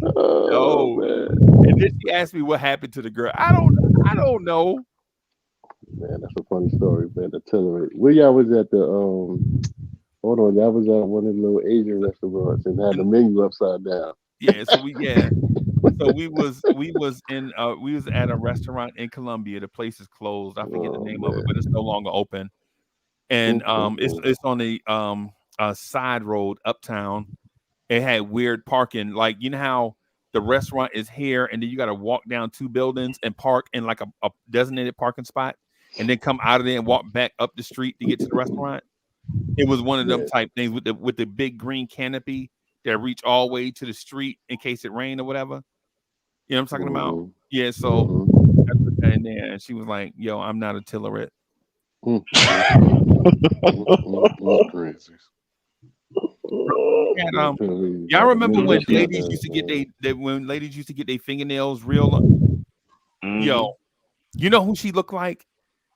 Oh no. man, And then she asked me what happened to the girl. I don't know. man, that's a funny story, man. Artillery. Where y'all was at the Hold on, y'all was at one of the little Asian restaurants and had the And menu upside down. yeah, so we was at a restaurant in Columbia. The place is closed. I forget the Oh name of it, man. but it's no longer open. And Mm. it's on a side road uptown. It had weird parking. Like you know how the restaurant is here, and then you got to walk down two buildings and park in like a designated parking spot, and then come out of there and walk back up the street to get to the restaurant. It was one of them Yeah. type things with the big green canopy that reach all the way to the street in case it rained or whatever. You know what I'm talking about? Mm-hmm. Yeah. So Mm-hmm. I put that in there, and she was like, "Yo, I'm not a Tillerit." Mm, mm, mm. Crazy. And, Artillery y'all had the remember menu when upside ladies down, used to get man. when ladies used to get their fingernails real? Hmm. Yo, you know who she looked like?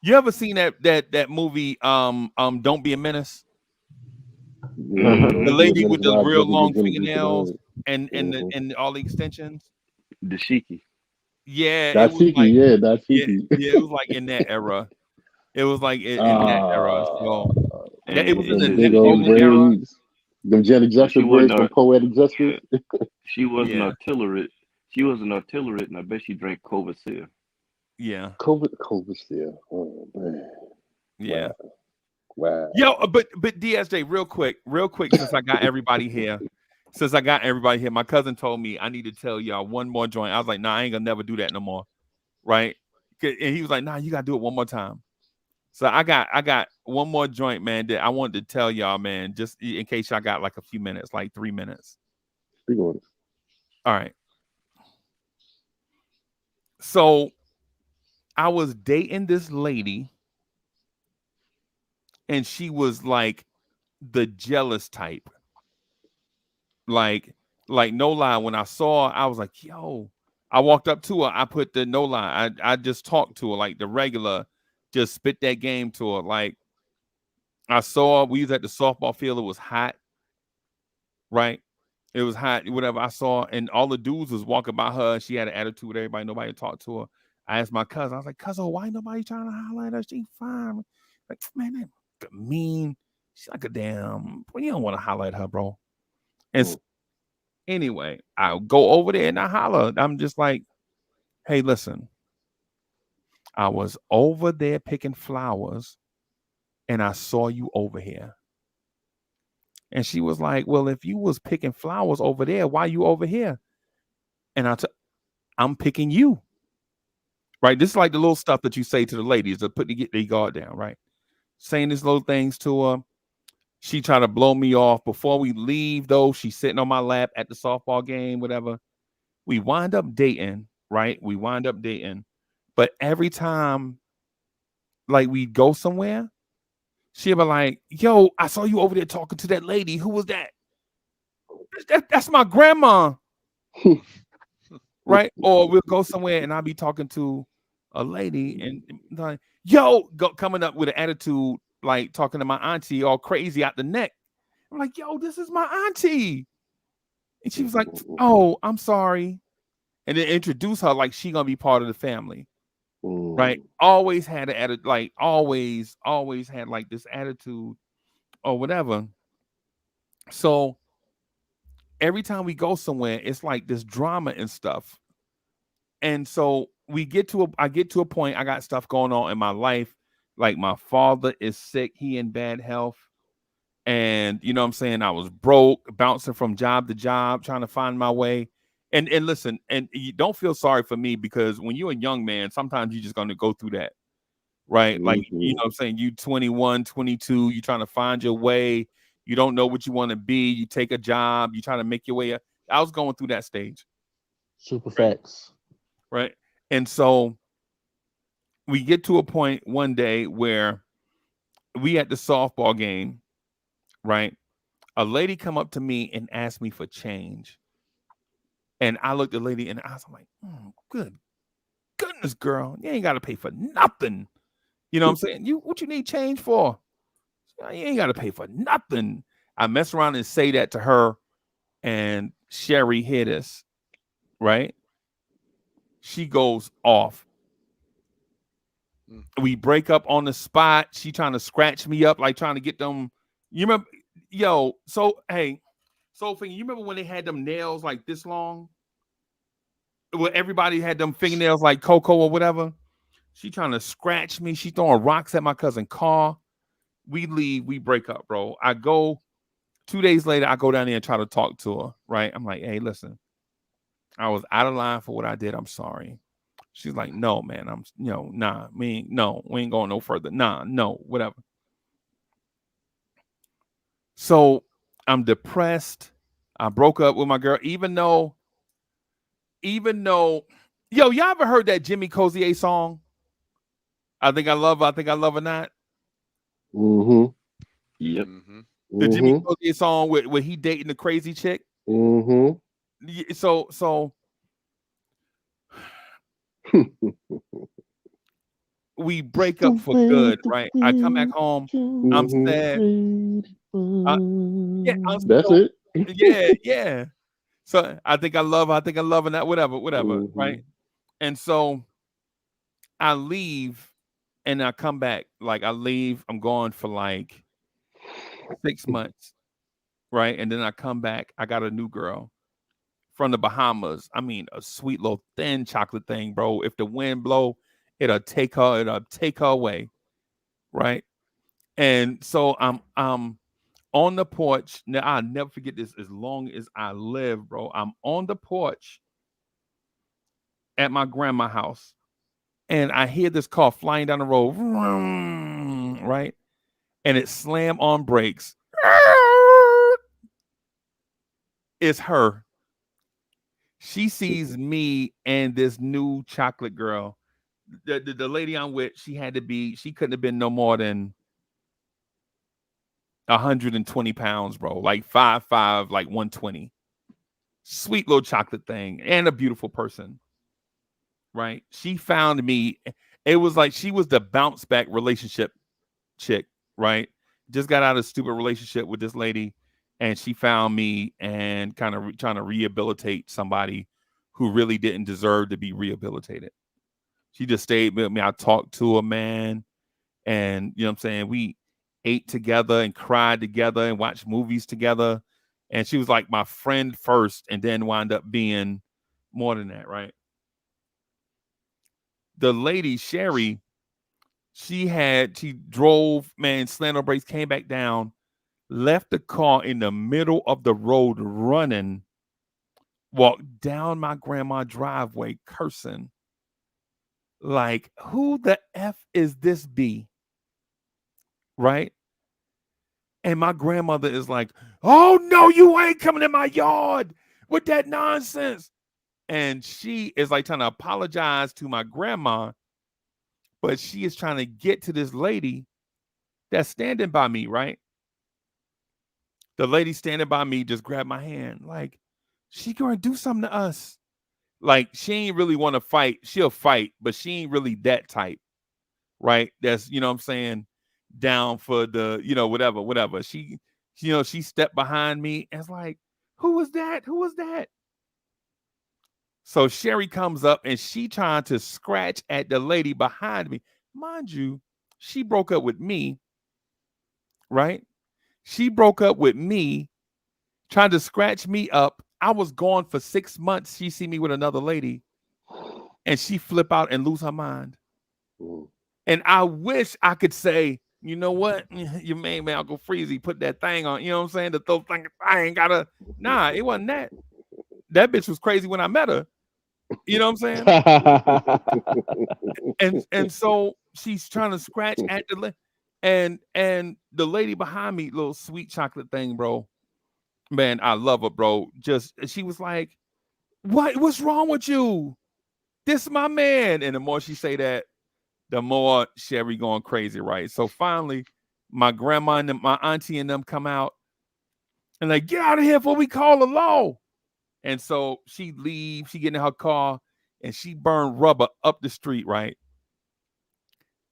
You ever seen that movie? Don't Be a Menace. Yeah, The don't be a lady menace. with the Rob real Debbie long get Jennifer to the fingernails. hood. Mhm. and all the extensions. Dashiki. Yeah, it was Dashiki, like yeah, yeah, Dashiki. yeah, it was like in that era. It was like in that era. Ah, So that it was in And them the big Nipsey she old was Hussle era. braids. Them Janet so she Jackson wasn't braids from a Poetic Justice. yeah, she was an Yeah, artillery. She was an artillery, and I bet she drank Covasil. yeah, COVID still. Oh man, yeah. wow, wow. Yo, but DSJ, real quick, since I got everybody here, my cousin told me I need to tell y'all one more joint. I was like, nah, I ain't gonna never do that no more, right? And he was like, nah, you gotta do it one more time. So I got one more joint, man, that I wanted to tell y'all, man, just in case y'all got like a few minutes, like 3 minutes. We going. All right. So I was dating this lady, and she was like the jealous type. Like, like no lie, when I saw her, I was like, yo. I walked up to her. I put the no lie. I just talked to her like the regular, just spit that game to her. Like I saw her, we was at the softball field. It was hot, right? It was hot, whatever. I saw, and all the dudes was walking by her. She had an attitude with everybody. Nobody talked to her. I asked my cousin, I was like, cousin, why nobody trying to highlight her? She fine. Like, man, that mean. She's like a damn. Well, you don't want to highlight her, bro. And Mm. anyway, I go over there and I holler. I'm just like, hey, listen, I was over there picking flowers and I saw you over here. And she was like, well, if you was picking flowers over there, why you over here? And I'm picking you. Right. This is like the little stuff that you say to the ladies to put to get their guard down, right? Saying these little things to her. She tried to blow me off. Before we leave, though, she's sitting on my lap at the softball game, whatever. We wind up dating, right? We wind up dating. But every time like we go somewhere, she'll be like, yo, I saw you over there talking to that lady. Who was that? That's my grandma. Right? Or we'll go somewhere and I'll be talking to a lady and like, yo, coming up with an attitude, like talking to my auntie all crazy out the neck. I'm like, yo, this is my auntie. And she was like, oh, I'm sorry. And then introduce her like she gonna be part of the family. Right? Mm. Always had an attitude, like always had like this attitude or whatever. So every time we go somewhere, it's like this drama and stuff. And so I get to a point, I got stuff going on in my life. Like my father is sick, he in bad health. And you know what I'm saying? I was broke, bouncing from job to job, trying to find my way. And listen, and you don't feel sorry for me because when you're a young man, sometimes you're just gonna go through that, right? Like, you know Mhm. what I'm saying? You 21, 22, you trying to find your way, you don't know what you want to be, you take a job, you trying to make your way up. I was going through that stage, Super right? facts. Right. And so we get to a point one day where we at the softball game, right? A lady come up to me and asked me for change. And I looked at the lady in the eyes. I'm like, good goodness, girl. You ain't got to pay for nothing. You know what I'm saying? What you need change for? You ain't got to pay for nothing. I mess around and say that to her, and Sherry hit us, right? She goes off. Mm. We break up on the spot. She trying to scratch me up, like trying to get them. You remember, yo? So hey, Soulfinger, you remember when they had them nails like this long? Where everybody had them fingernails like Coco or whatever. She trying to scratch me. She throwing rocks at my cousin car. We leave. We break up, bro. I go 2 days later. I go down there and try to talk to her. Right? I'm like, hey, listen, I was out of line for what I did. I'm sorry. She's like, no, man. Nah, no, we ain't going no further. Nah, no, whatever. So I'm depressed. I broke up with my girl, even though, yo, y'all ever heard that Jimmy Cozier song? I think I love her not. Mhm. Yep. Mm-hmm. The Jimmy Mhm. Cozier song where he dating the crazy chick. Mhm. So we break up The for way good, the right? I come back wind home. I'm Mhm. sad. made Yeah, I'm That's so it. yeah, yeah. So I think I love her. I think I love her. That whatever, Mm-hmm. right? And so I leave, and I come back. Like I leave, I'm gone for like 6 months, right? And then I come back. I got a new girl from the Bahamas. I mean, a sweet little thin chocolate thing, bro. If the wind blow, it'll take her away, right? And so I'm on the porch. Now I'll never forget this as long as I live, bro. I'm on the porch at my grandma's house, and I hear this car flying down the road, vroom, right? And it slam on brakes. It's her. She sees me and this new chocolate girl. The lady I'm with, she couldn't have been no more than 120 pounds, bro. Like 5'5", like 120. Sweet little chocolate thing and a beautiful person, right? She found me. It was like she was the bounce back relationship chick, right? Just got out of a stupid relationship with this lady, and she found me and kind of trying to rehabilitate somebody who really didn't deserve to be rehabilitated. She just stayed with me. I talked to a man, and you know what I'm saying? We ate together and cried together and watched movies together. And she was like my friend first, and then wound up being more than that, right? The lady, Sherry, she drove, man, slammed her brakes, came back down, left the car in the middle of the road running, walked down my grandma's driveway cursing. Like, who the F is this B? Right? And my grandmother is like, oh no, you ain't coming in my yard with that nonsense. And she is like trying to apologize to my grandma, but she is trying to get to this lady that's standing by me, right? The lady standing by me just grabbed my hand, like, she gonna do something to us. Like, she ain't really want to fight. She'll fight, but she ain't really that type, right? That's, you know what I'm saying, down for the, whatever. She stepped behind me and it's like, who was that? Who was that? So Sherry comes up and she trying to scratch at the lady behind me. Mind you, she broke up with me, right? She broke up with me, trying to scratch me up. I was gone for 6 months. She see me with another lady and she flip out and lose her mind. Mm. And I wish I could say, you know what? Your main man, Uncle Freezy, put that thing on. You know what I'm saying? The throw thing, I ain't gotta. Nah, it wasn't that. That bitch was crazy when I met her. You know what I'm saying? And so she's trying to scratch at and the lady behind me, little sweet chocolate thing, bro. Man, I love her, bro. Just she was like, What's wrong with you? This is my man. And the more she say that, the more Sherry going crazy, right? So finally, my grandma and my auntie and them come out and like, get out of here before we call the law. And so she leaves, she get in her car, and she burned rubber up the street, right?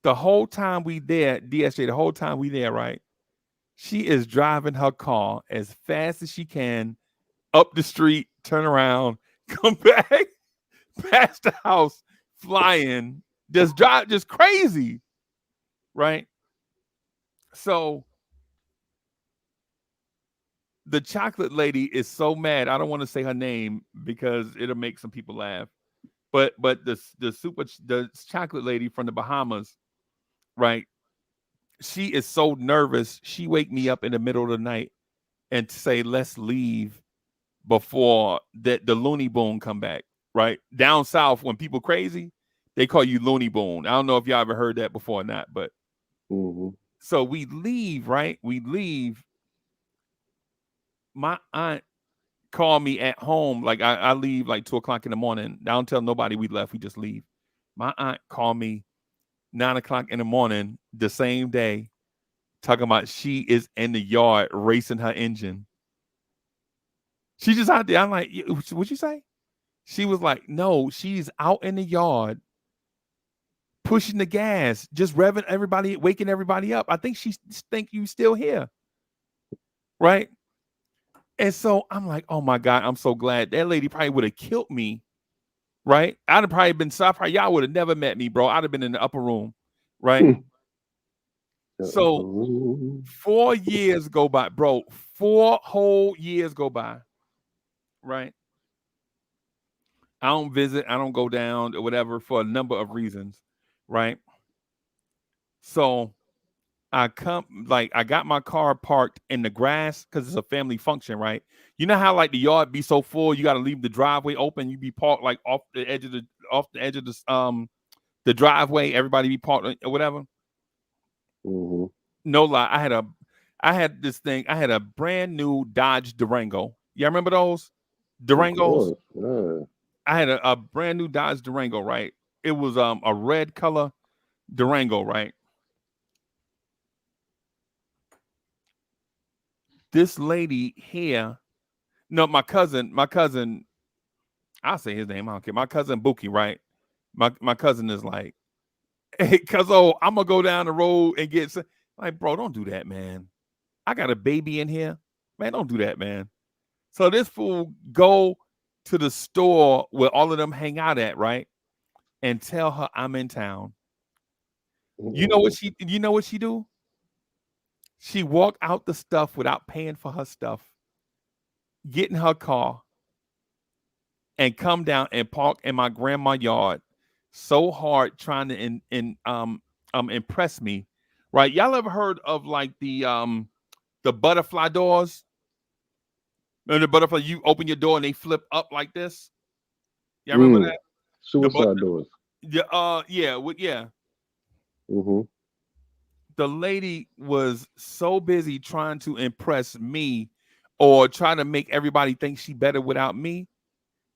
The whole time we there, DSJ, the whole time we there, right? She is driving her car as fast as she can up the street, turn around, come back, past the house, flying, just crazy, right? So the chocolate lady is so mad. I don't want to say her name because it'll make some people laugh. But the chocolate lady from the Bahamas, right? She is so nervous. She wake me up in the middle of the night and say, "Let's leave before the loony bone come back." Right down south, when people crazy, they call you loony bone. I don't know if y'all ever heard that before or not, but Mm-hmm. so we leave. Right, we leave. My aunt call me at home. Like I leave like 2 o'clock in the morning. I don't tell nobody we left. We just leave. My aunt called me 9 o'clock in the morning the same day, talking about she is in the yard racing her engine. She just out there. I'm like, what'd you say? She was like, no, she's out in the yard pushing the gas, just revving everybody, waking everybody up. I think she think you still here, right? And so I'm like, oh my God, I'm so glad that lady probably would have killed me, right? I'd have probably been sorry. Y'all would have never met me, bro. I'd have been in the upper room, right? So 4 years go by, bro. 4 whole years go by, right? I don't visit, I don't go down or whatever for a number of reasons, right? So I got my car parked in the grass because it's a family function, right? You know how like the yard be so full, you got to leave the driveway open. You be parked like off the edge of the driveway. Everybody be parked or whatever. Mm-hmm. No lie, I had this thing. I had a brand new Dodge Durango. Yeah, remember those Of Durangos? course. Yeah. I had a brand new Dodge Durango, right? It was a red color Durango, right? This lady here, no, my cousin, I'll say his name. I don't care. My cousin Buki, right? My cousin is like, hey, cuz I'm gonna go down the road and get some. Like, bro, don't do that, man. I got a baby in here, man. Don't do that, man. So this fool go to the store where all of them hang out at, right? And tell her I'm in town. Mm-hmm. You know what she do? She walk out the stuff without paying for her stuff, get in her car, and come down and park in my grandma yard so hard trying to impress me. Right. Y'all ever heard of like the butterfly doors? And the butterfly, you open your door and they flip up like this. Y'all remember Mm. that? The but Suicide doors. yeah. Mm-hmm. The lady was so busy trying to impress me or trying to make everybody think she better without me.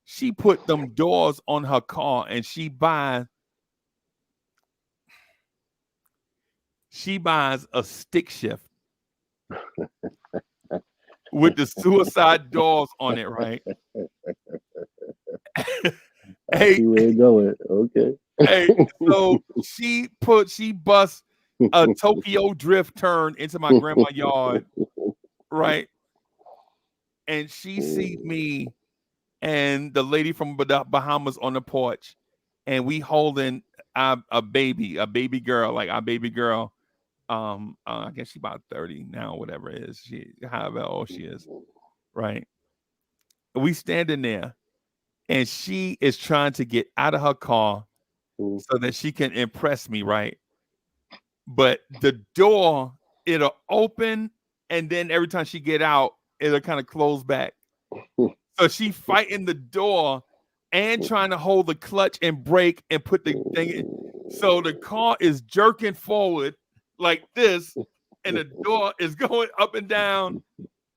She put them doors on her car and she buys a stick shift with the suicide doors on it, right? I hey, see where it going. Okay. hey, so she bust a Tokyo drift turn into my grandma yard, right? And she see me and the lady from the Bahamas on the porch, and we holding a baby girl, like our baby girl. I guess she about 30 now, whatever it is, she however old she is, right? We standing there, and she is trying to get out of her car so that she can impress me, right? But the door, it'll open, and then every time she get out, it'll kind of close back. So she fighting the door and trying to hold the clutch and brake and put the thing in. So the car is jerking forward like this, and the door is going up and down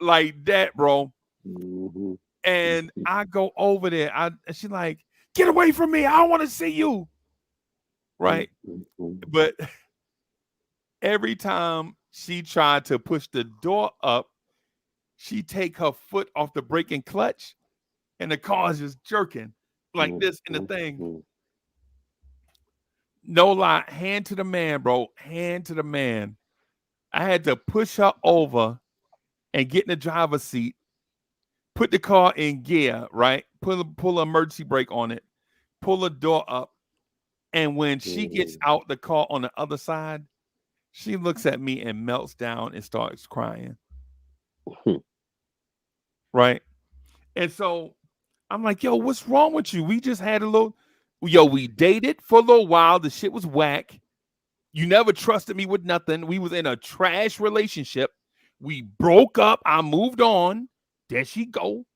like that, bro. Mm-hmm. And I go over there. And she's like, "Get away from me! I don't want to see you." Right? But every time she tried to push the door up, she take her foot off the brake and clutch, and the car is just jerking like this in the thing. No lie, hand to the man, bro. Hand to the man. I had to push her over and get in the driver's seat, put the car in gear, right? Pull an emergency brake on it, pull the door up. And when she gets out the car on the other side, she looks at me and melts down and starts crying. Right. And so I'm like, yo, what's wrong with you? We just had a little, we dated for a little while. The shit was whack. You never trusted me with nothing. We was in a trash relationship. We broke up. I moved on. There she go.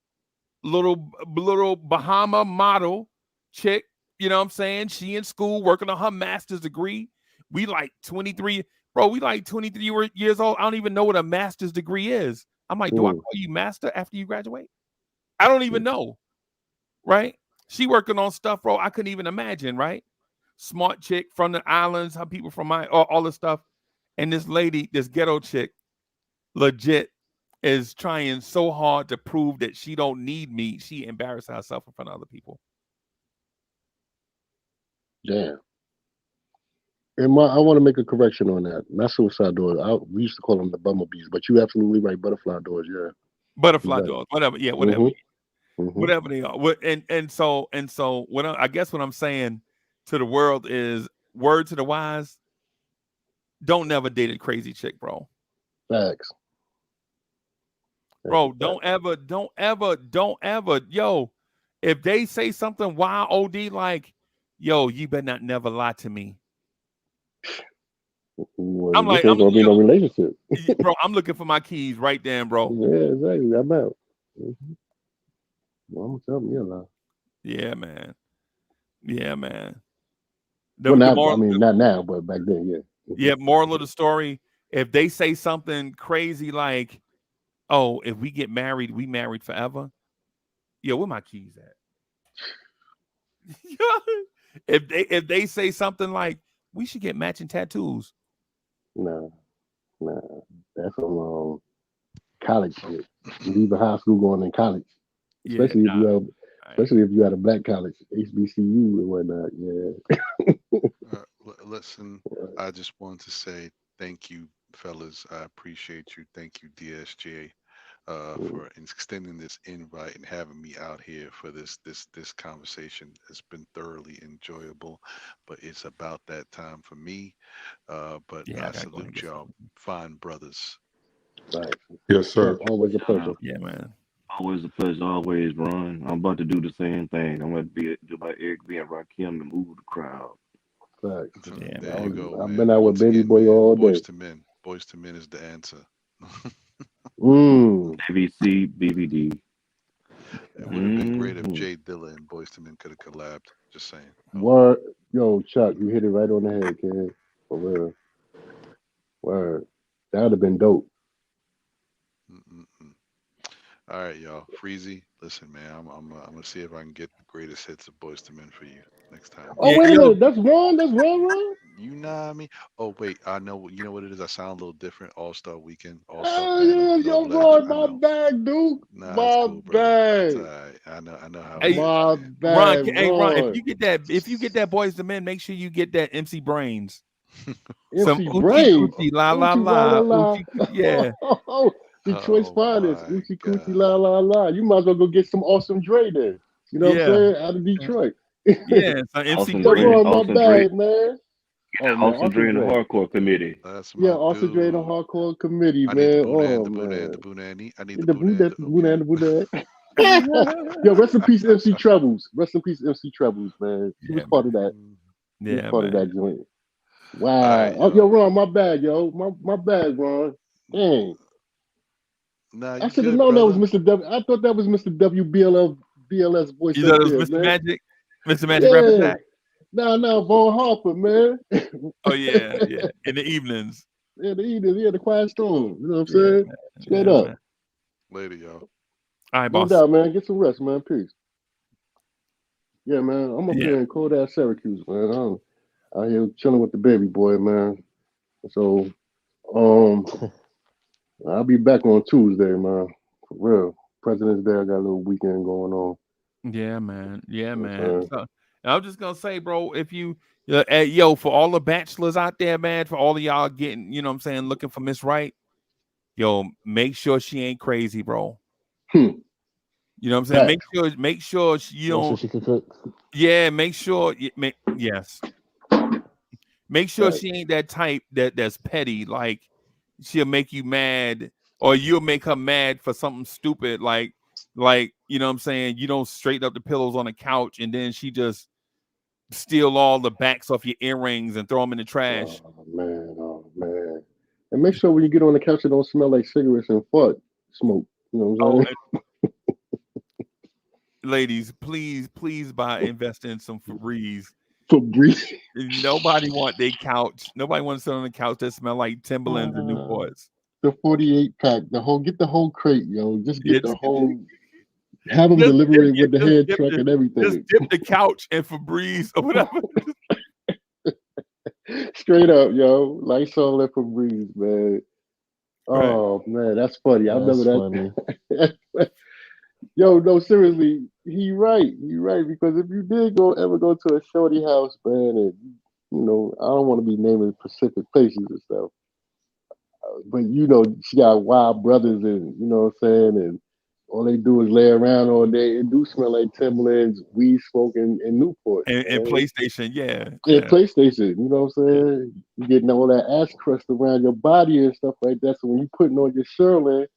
Little Bahama model chick. You know what I'm saying? She in school working on her master's degree. We like 23. Bro, we like 23 years old. I don't even know what a master's degree is. I'm like, do I call you master after you graduate? I don't even know. Right? She working on stuff, bro. I couldn't even imagine, right? Smart chick from the islands, how people from all this stuff. And this lady, this ghetto chick, legit is trying so hard to prove that she don't need me. She embarrassed herself in front of other people. Damn. And I want to make a correction on that. Not suicide doors. We used to call them the bumblebees, but you absolutely right. Butterfly doors. Yeah. butterfly Right. dogs, whatever. Yeah, whatever, Mhm. Mhm. whatever they are. And so what I guess what I'm saying to the world is word to the wise: don't never date a crazy chick, bro. Facts. That's a Bro, fact. don't ever, yo. If they say something wild, OD, like, yo, you better not never lie to me. Well, I'm this like, ain't gonna be no relationship. bro, I'm looking for my keys right then, bro. Yeah, exactly. I'm out. Mhm. Well, I'm gonna tell me a lie. Yeah, man. Yeah, man. Well, The not. I moral, mean, not now, but back then, yeah. yeah, moral of the story. If they say something crazy like, "Oh, if we get married, we married forever." Yo, where my keys at? If they say something like, "We should get matching tattoos." Nah, nah. That's some college shit. Leaving high school, going in college, Yeah, especially if nah, you have, I ain't. especially if you had a black college, HBCU and whatnot. Yeah. Listen, I just want to say thank you, fellas. I appreciate you. Thank you, DSJ, for extending this invite and having me out here for this conversation. It's been thoroughly enjoyable, but it's about that time for me. But Yeah, I I gotta go and salute get y'all, something. fine brothers. Right. Yes, Chuck, sir. always a pleasure. Yeah, man. Always a pleasure. Always, Ron. I'm about to do the same thing. I'm going to be do like Eric B and Rakim and move the crowd. Facts. Yeah, There you man. go, I've been man. out with Once Baby again, Boy man, all boys day. to men. Boys to men is the answer. Mm. ABC, BBD. It would have been great if Mm-hmm. Jay Dilla and Boys to Men could have collabed. Just saying. Oh well. Word. Yo, Chuck, you hit it right on the head, kid. For real. Word. That would have been dope. Mm-mm-mm. All right, y'all. Freezy, listen, man. I'm gonna see if I can get the greatest hits of Boys to Men for you next time we Oh, Yeah, wait a talk. yo, minute. That's wrong. That's wrong, wrong. You know what I mean? Oh wait, I know. You know what it is? I sound a little different. All Star Weekend, All Star Oh, Panel, yeah. no Yo, ledge. Ron, I my know. bag, dude. Nah, it's My cool, brother. It's all bag. right. I know. I know how it hey, is, My man. Ron, bag, hey, Ron, Ron. if you get that boys to men, make sure you get that MC Brains. Some MC Uchi Brains. Oh, Coochie la la Uchi la la la. la. Uchi yeah. Detroit's oh finest. my Uchi Coochie la God. la la. You might as well go get some awesome Dre then. You know what I'm Yeah. saying? Out of Detroit. Yeah. Some MC Austin Yo, Dre, Brains. Ron, my Austin Dre, bag, man. Oh, man. Austin Awesome Dre and the Dre. Hardcore Committee. That's Yeah, my Austin Dre, the dude. hardcore committee, I need the man. boudin, Oh, the boudin, the man. boudin. I need the The boudin, boudin, the the boudin, okay. the boudin. Yo, rest in peace, MC Troubles. Rest in peace, MC Troubles, man. She was Yeah, man. part of that. Mm. She was Yeah, part of man. that joint. All Wow. right, Oh, yo, y'all. Ron, my bad, yo. My bad, Ron. Dang. Nah, I you should have good, known that was brother. Mr. W. I thought that was Mr. WBLF BLS voice You up thought it was there, Mr. man. Magic? Mr. Magic Rapper Yeah. Jack? Now, Vaughn Harper, man. Oh yeah, yeah. In the evenings. Yeah, the Quiet Storm. You know what I'm Yeah, saying? man. Straight Yeah, up. man. Later, y'all. All right, No boss. doubt, man. Get some rest, man. Peace. Yeah, man. I'm up Yeah. here in cold ass Syracuse, man. I'm out here chilling with the baby boy, man. So, um, I'll be back on Tuesday, man. For real. President's Day, I got a little weekend going on. Yeah, man. Yeah, You know what man. I'm saying? So I'm just gonna say, bro, if you yo, for all the bachelors out there, man, for all of y'all getting, you know what I'm saying, looking for Miss Right, yo, make sure she ain't crazy, bro. Hmm. You know what I'm saying? Facts. Make sure you Make sure don't, she can cook. yeah, make sure yes. Make sure Facts. she ain't that type that's petty, like she'll make you mad, or you'll make her mad for something stupid, like you know what I'm saying, you don't straighten up the pillows on the couch and then she just steal all the backs off your earrings and throw them in the trash. Oh, man. Oh, man. And make sure when you get on the couch, it don't smell like cigarettes and fart smoke. You know what Oh, I'm and ladies, please buy invest in some Febreze. saying? Febreze. Nobody want their couch. Nobody wants to sit on the couch that smell like Timberlands and Newports. The 48 pack, get the whole crate, yo. Just get the It's whole, have them just deliver dip, it yeah, with the head truck and just everything. dip the couch in Febreze or whatever. Straight up, yo. Lysol and Febreze, man. Right. Oh, man, that's funny. I That's remember funny. that. Yo, no, seriously, he right. He right. Because if you did ever go to a shorty house, man, and, I don't want to be naming specific places and stuff, but, she got wild brothers and, you know what I'm saying? all they do is lay around all day. It do smell like Timberlands, weed smoke, and Newports, And man. PlayStation, yeah, Yeah, yeah, PlayStation. You know what I'm yeah, saying? You getting all that ash crust around your body and stuff like that. So when you putting on your Sherlin,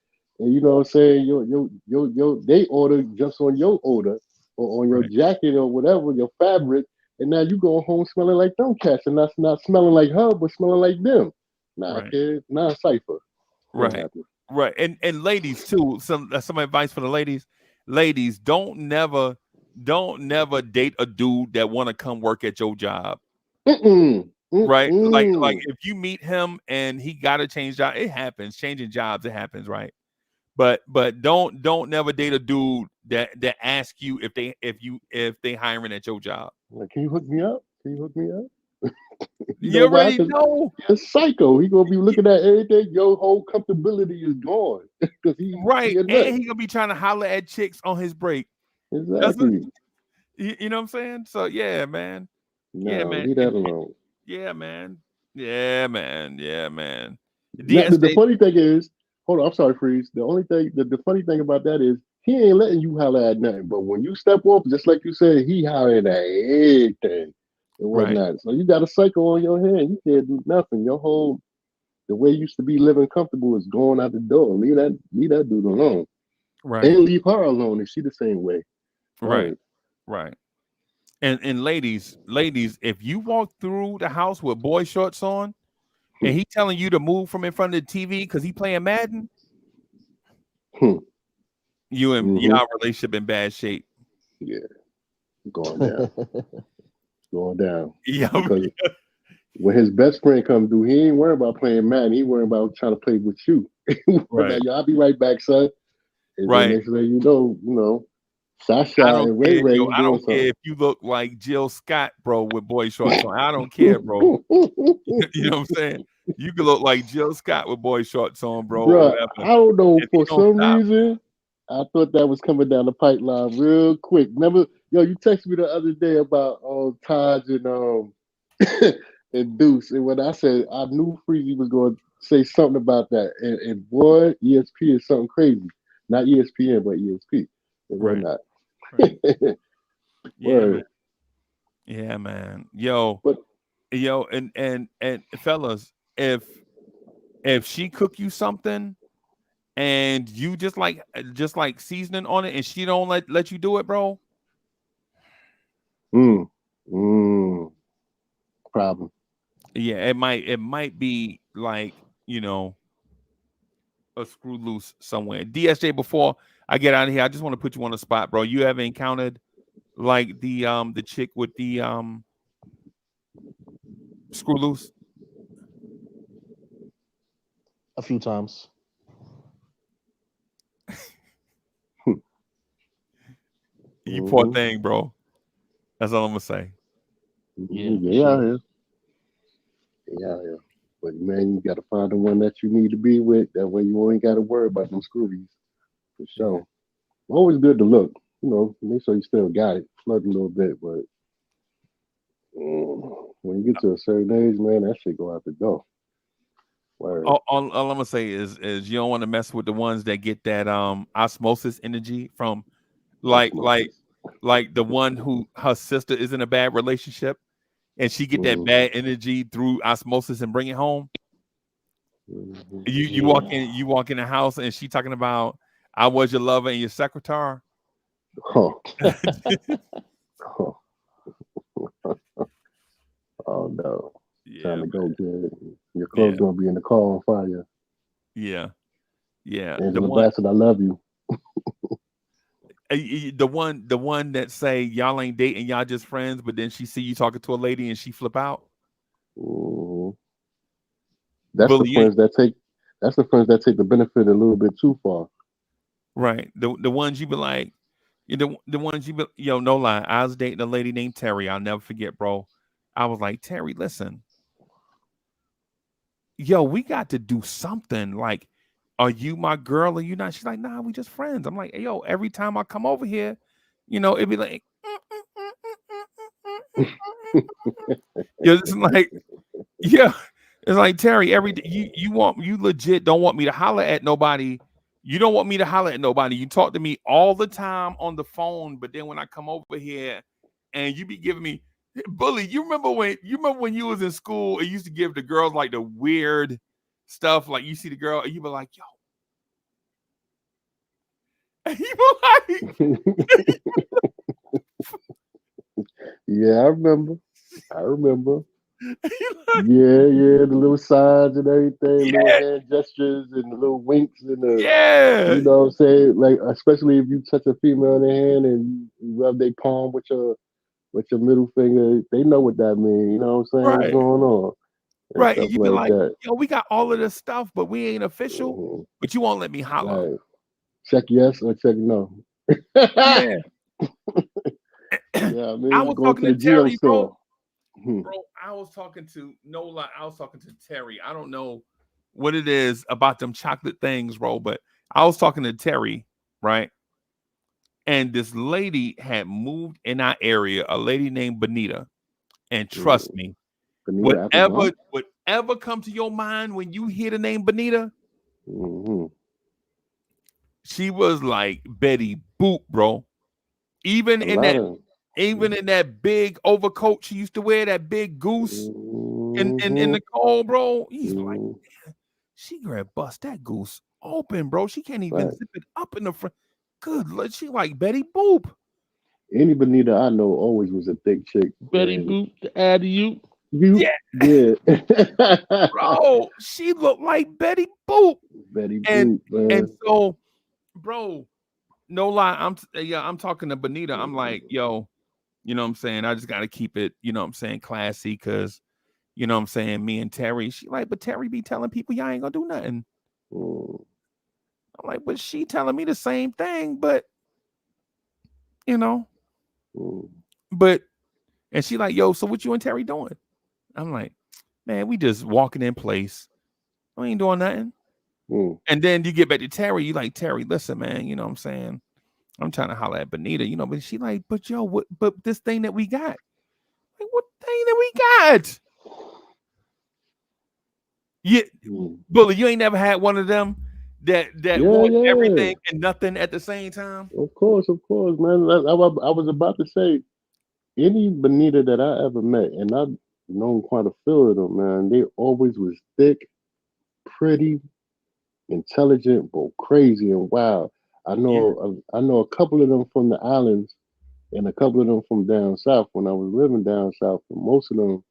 and you know what I'm saying, they order just on your odor or on your right, jacket or whatever, your fabric, and now you go home smelling like them cats, and that's not smelling like her, but smelling like them. Nah, right, kid, nah, cipher. Can't right, happen. right. And ladies too. Some advice for the ladies. Ladies, don't never date a dude that want to come work at your job. Mm-mm. Right? Like Mm-mm. if you meet him and he got to change job, it happens. Changing jobs, it happens, right? But don't never date a dude that ask you if they hiring at your job. Like, can you hook me up? Can you hook me up? You You know why? already Because know, you're a psycho. He gonna be looking at everything. Your whole comfortability is gone because he right? a nut. And he gonna be trying to holler at chicks on his break. That's what Exactly. you know what I'm saying. So yeah, No, man, leave that alone. yeah, man, yeah, man, yeah, man. Now, the DSJ, funny thing is, hold on, I'm sorry, Freeze. The only thing, the funny thing about that is he ain't letting you holler at nothing. But when you step off, just like you said, he hollering at everything and right, whatnot. So you got a psycho on your hand. You can't do nothing. Your whole the way you used to be living comfortable is going out the door. Leave that dude alone. right, And leave her alone. Is she the same way? right, Word. right. And ladies, if you walk through the house with boy shorts on Hmm, and he telling you to move from in front of the TV because he playing Madden, hmm, you and mm-hmm. y'all relationship in bad shape. Yeah, going down, going down. Yeah, Because when his best friend come through, he ain't worried about playing Madden. He worried about trying to play with you. right, Like, yo, I'll be right back, son. And then right. next thing you know, I Sasha don't and Ray care, Ray yo. I doing don't care something. if you look like Jill Scott, bro, with boy shorts on. I don't care, bro. You know what I'm saying? You can look like Jill Scott with boy shorts on, bro, or Bruh, whatever. I don't know. If he For don't some stop, reason, I thought that was coming down the pipeline real quick. Remember, yo, you texted me the other day about Taj and Deuce, and when I said I knew Freezy was going to say something about that, and boy, ESP is something crazy. Not ESPN, but ESP and right, whatnot. right. Yeah, man. Word, Yeah, man. Yo, but yo, and fellas, if she cook you something and you just like seasoning on it and she don't let you do it, bro, mm, mm, problem. yeah, it might be like, a screw loose somewhere. DSJ, before I get out of here, I just want to put you on the spot, bro. You ever encountered like the chick with the screw loose? A few times. You poor Mm-hmm. thing, bro. That's all I'm gonna say. Yeah, for They out sure. here. They out here. But man, you got to find the one that you need to be with. That way you ain't got to worry about them screwies. For Yeah. sure. Always good to look. Make sure you still got it. Flirt a little bit, but when you get to a certain age, man, that shit go out the door. Word. All I'm gonna say is you don't want to mess with the ones that get that osmosis energy from like like Osmosis. like the one who her sister is in a bad relationship and she get that Mm-hmm. bad energy through osmosis and bring it home. Mm-hmm. You walk Yeah. in you walk in the house and she talking about I was your lover and your secretary. Oh, oh, oh no. Time Yeah, to go, kid. Your yeah, clothes gonna be in the car on fire. yeah, yeah. The Angela one Bassett, I love you. the one that say y'all ain't dating, y'all just friends, but then she see you talking to a lady and she flip out. Hmm. That's the Bully, you friends that take. That's the friends that take the benefit a little bit too far. right. The ones you be like, the ones you be, no lie. I was dating a lady named Terry. I'll never forget, bro. I was like, Terry, listen, we got to do something. Like, are you my girl or you not? She's like, nah, we just friends. I'm like, hey, yo, every time I come over here, it'd be like, it's like, yeah, it's like Terry. Every you legit don't want me to holler at nobody You don't want me to holler at nobody. You talk to me all the time on the phone, but then when I come over here and you be giving me bully, you remember when you was in school and you used to give the girls like the weird stuff, like you see the girl and you be like, yo, and you be like, Yeah, I remember. I remember. Yeah, the little signs and everything, little yeah, hand gestures and the little winks and the, yeah, you know what I'm saying? Like, especially if you touch a female in the hand and you rub their palm with your middle finger, they know what that means. You know what I'm saying? What's right, going on and right. And stuff you be like like, that. yo, we got all of this stuff, but we ain't official. Hmm. But you won't let me holler. Right. Check yes or check no. Yeah, Yeah. I I mean, was going talking to to the gym Terry, bro. store. Hmm. Bro, I was talking to no lie, I was talking to Terry. I don't know what it is about them chocolate things, bro, but I was talking to Terry, right? And this lady had moved in our area, a lady named Benita. And trust Mm. me, Benita whatever Applebum. whatever come to your mind when you hear the name Benita, Hmm. she was like Betty Boop, bro. Even A in lot that of. even in that big overcoat she used to wear, that big goose in Hmm. the cold, bro. He's like, Hmm. she gonna bust that goose open, bro. She can't even Right. zip it up in the front. Good Lord, she like Betty Boop. Any Benita I know always was a thick chick, Betty and Boop, the addy you. you, Yeah, yeah, bro. She looked like Betty Boop. Betty And Boop, and man. so, bro, no lie, I'm talking to Benita. I'm like, yo, you know what I'm saying? I just gotta keep it, you know what I'm saying, classy, because you know what I'm saying, me and Terry, she like, but Terry be telling people y'all ain't gonna do nothing. Mm, I'm like, but she telling me the same thing, but you know, mm, but and she like, yo, so what you and Terry doing? I'm like, man, we just walking in place. We ain't doing nothing. mm, And then you get back to Terry, you like, Terry, listen, man, you know what I'm saying? I'm trying to holler at Benita, you know, but she like, but yo, what but this thing that we got? Like, what thing that we got? Yeah, mm. Bully, you ain't never had one of them that Yeah, want yeah. everything and nothing at the same time. Of course, man. I was about to say any Benita that I ever met, and I've known quite a few of them, man. They always was thick, pretty, intelligent, but crazy and wild. Yeah. I know a couple of them from the islands and a couple of them from down south when I was living down south. And most of them,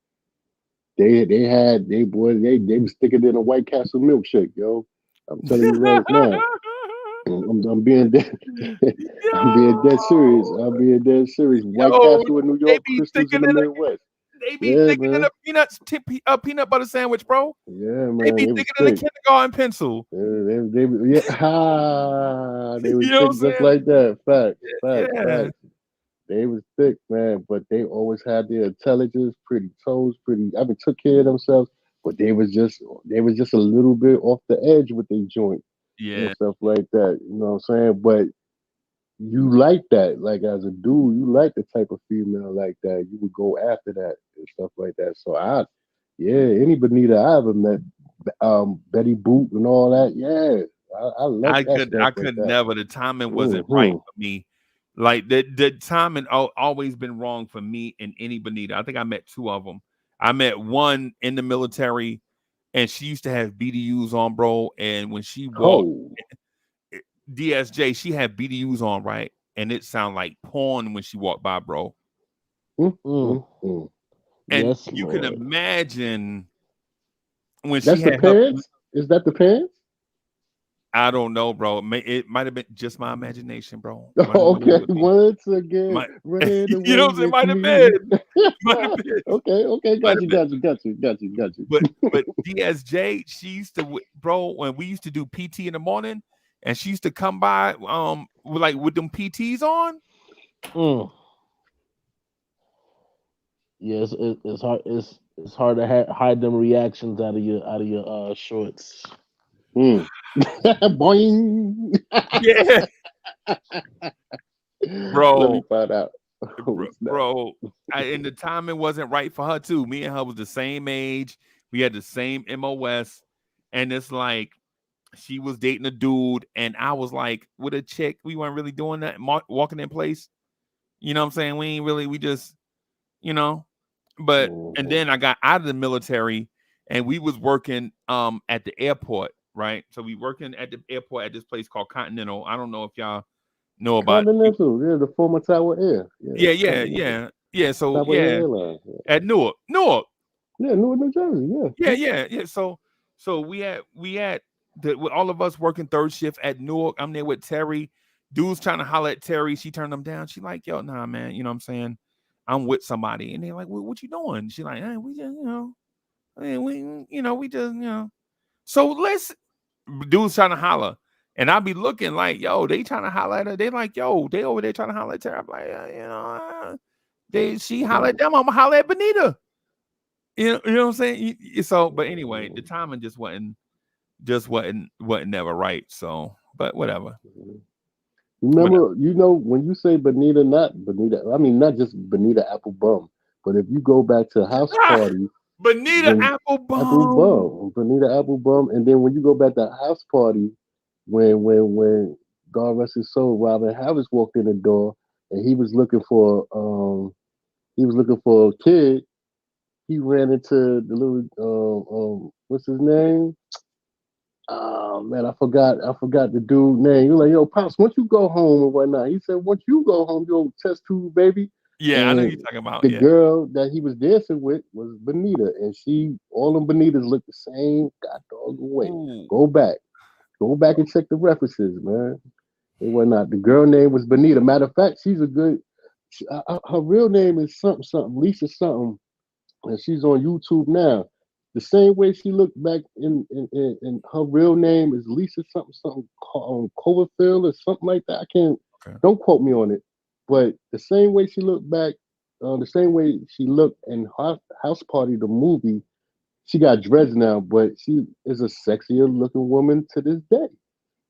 they was thicker than a White Castle milkshake, yo. I'm telling you right now. I'm being dead. I'm being dead serious. I'm being dead serious. White Yo, Castle in New they York, be Crystals thicker in the than Midwest. they be Yeah, thicker than man. a peanut butter sandwich, bro. Yeah, They man. be It was thicker than a thick. kindergarten pencil. Yeah, they was You know thick what I'm just saying? like that. Yeah. Facts. They was thick, man, but they always had their intelligence, pretty toes, pretty. I mean, took care of themselves, but they was just a little bit off the edge with their joint and Yeah. stuff like that. You know what I'm saying? But you like that, like as a dude, you like the type of female like that. You would go after that and stuff like that. So yeah, any Bonita I ever met, Betty Boop and all that, yeah, I love that I stuff like could that. never. The timing wasn't right Hmm. for me. Like the timing always been wrong for me and any Bonita. I think I met two of them. I met one in the military, and she used to have BDUs on, bro. And when she walked Oh, DSJ, she had BDUs on, right? And it sounded like porn when she walked by, bro. mm, Mm. mm. And Yes, you can Lord. imagine when she That's the had her. pants. Is that the pants? I don't know, bro. It might have been just my imagination, bro. Running away Okay, with me. once again, Might, ran you away know what I'm saying? with Might have me. been. Might have been. Okay, Might got have you, been. got you, got you, got you, got you. But DSJ, she used to, bro, when we used to do PT in the morning, and she used to come by, with them PTs on. Mm. Yes, it's hard. It's hard to hide them reactions out of your shorts. Mm. Boing. Yeah, Let me bro, find out. bro, What's that? bro. And the timing wasn't right for her too. Me and her was the same age. We had the same MOS, and it's like she was dating a dude, and I was like, with a chick, we weren't really doing that, walking in place. You know what I'm saying? We ain't really, we just, you know. But and Mhm. then I got out of the military, and we was working at the airport, right? So we working at the airport at this place called Continental. I don't know if y'all know about. Continental, yeah, the former Tower Air, yeah, Yeah, yeah, Continental, yeah, yeah. So Tower Air yeah, Airlines, yeah, at Newark. yeah, Newark, New Jersey, yeah. Yeah, yeah, yeah. So we had with all of us working third shift at Newark. I'm there with Terry. Dudes trying to holler at Terry. She turned them down. She like, yo, nah, man. You know what I'm saying? I'm with somebody. And they're like, what you doing? She like, hey, we just, I mean, we just, So let's dudes trying to holler. And I'll be looking like, yo, they trying to holler at her. They like, yo, they over there trying to holler at Terry. I'm like, she holler at Mhm. them. I'm gonna holler at Benita. You know what I'm saying? So, but anyway, the timing just wasn't never right. So, but whatever. Whatever. Remember, when you say Bonita, not Bonita, I mean, not just Bonita Applebum, but if you go back to House Ah, Party, Bonita when Applebum. Bonita Applebum, and then when you go back to House Party, when God rest his soul, Robin Harris walked in the door, and he was looking for a kid. He ran into the little what's his name? Oh man, I forgot the dude name. You're like, yo, pops, once you go home and whatnot. He said, once you go home, you old test tube baby. Yeah, I know And you're talking about. the Yeah. girl that he was dancing with was Bonita, and all them Bonitas look the same. God dog away. Ooh. Go back and check the references, man. And whatnot. The girl name was Bonita. Matter of fact, she's a good. Her real name is something something Lisa something, and she's on YouTube now. The same way she looked back in her real name is Lisa something something Coverfield or something like that. I can't Okay. don't quote me on it, but the same way she looked back, the same way she looked in House Party the movie, she got dreads now, but she is a sexier looking woman to this day.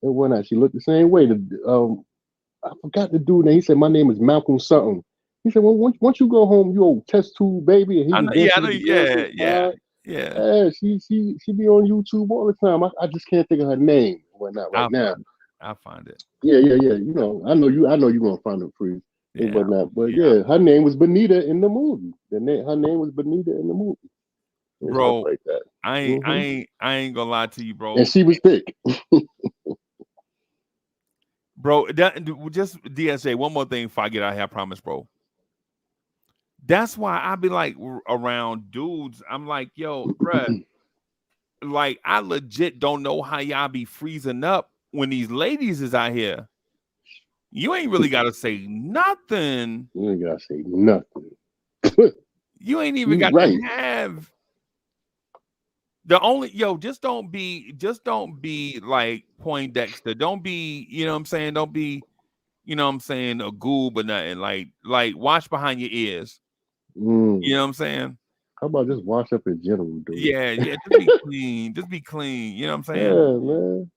And whatnot, she looked the same way. I forgot the dude name. He said, my name is Malcolm something. He said, well, once you go home, you old test tube baby. And he I was know. Yeah, I dancing know. with the girl Yeah, so yeah, fine. yeah. Yeah, she be on YouTube all the time. I just can't think of her name and whatnot right I'll now. find it. I'll find it. Yeah, yeah, yeah. I know you gonna find her free and Yeah, whatnot. But yeah. yeah, her name was Bonita in the movie. Her name was Bonita in the movie and stuff Bro, like that. I ain't I hmm ain't I ain't gonna lie to you, And bro. she was thick. Bro, just DSA, one more thing before I get out here, I promise, bro. That's why I be like around dudes. I'm like, yo, bruh, like I legit don't know how y'all be freezing up when these ladies is out here. You ain't really gotta say nothing. You ain't gotta say nothing. You ain't even You got to right. have the only just don't be like Poindexter. Don't be, you know what I'm saying? Don't be, you know what I'm saying, a ghoul but nothing. Like watch behind your ears. You Mm. know what I'm saying? How about just wash up in general, dude? Yeah, yeah. Just be clean. Just be clean. You know what I'm saying?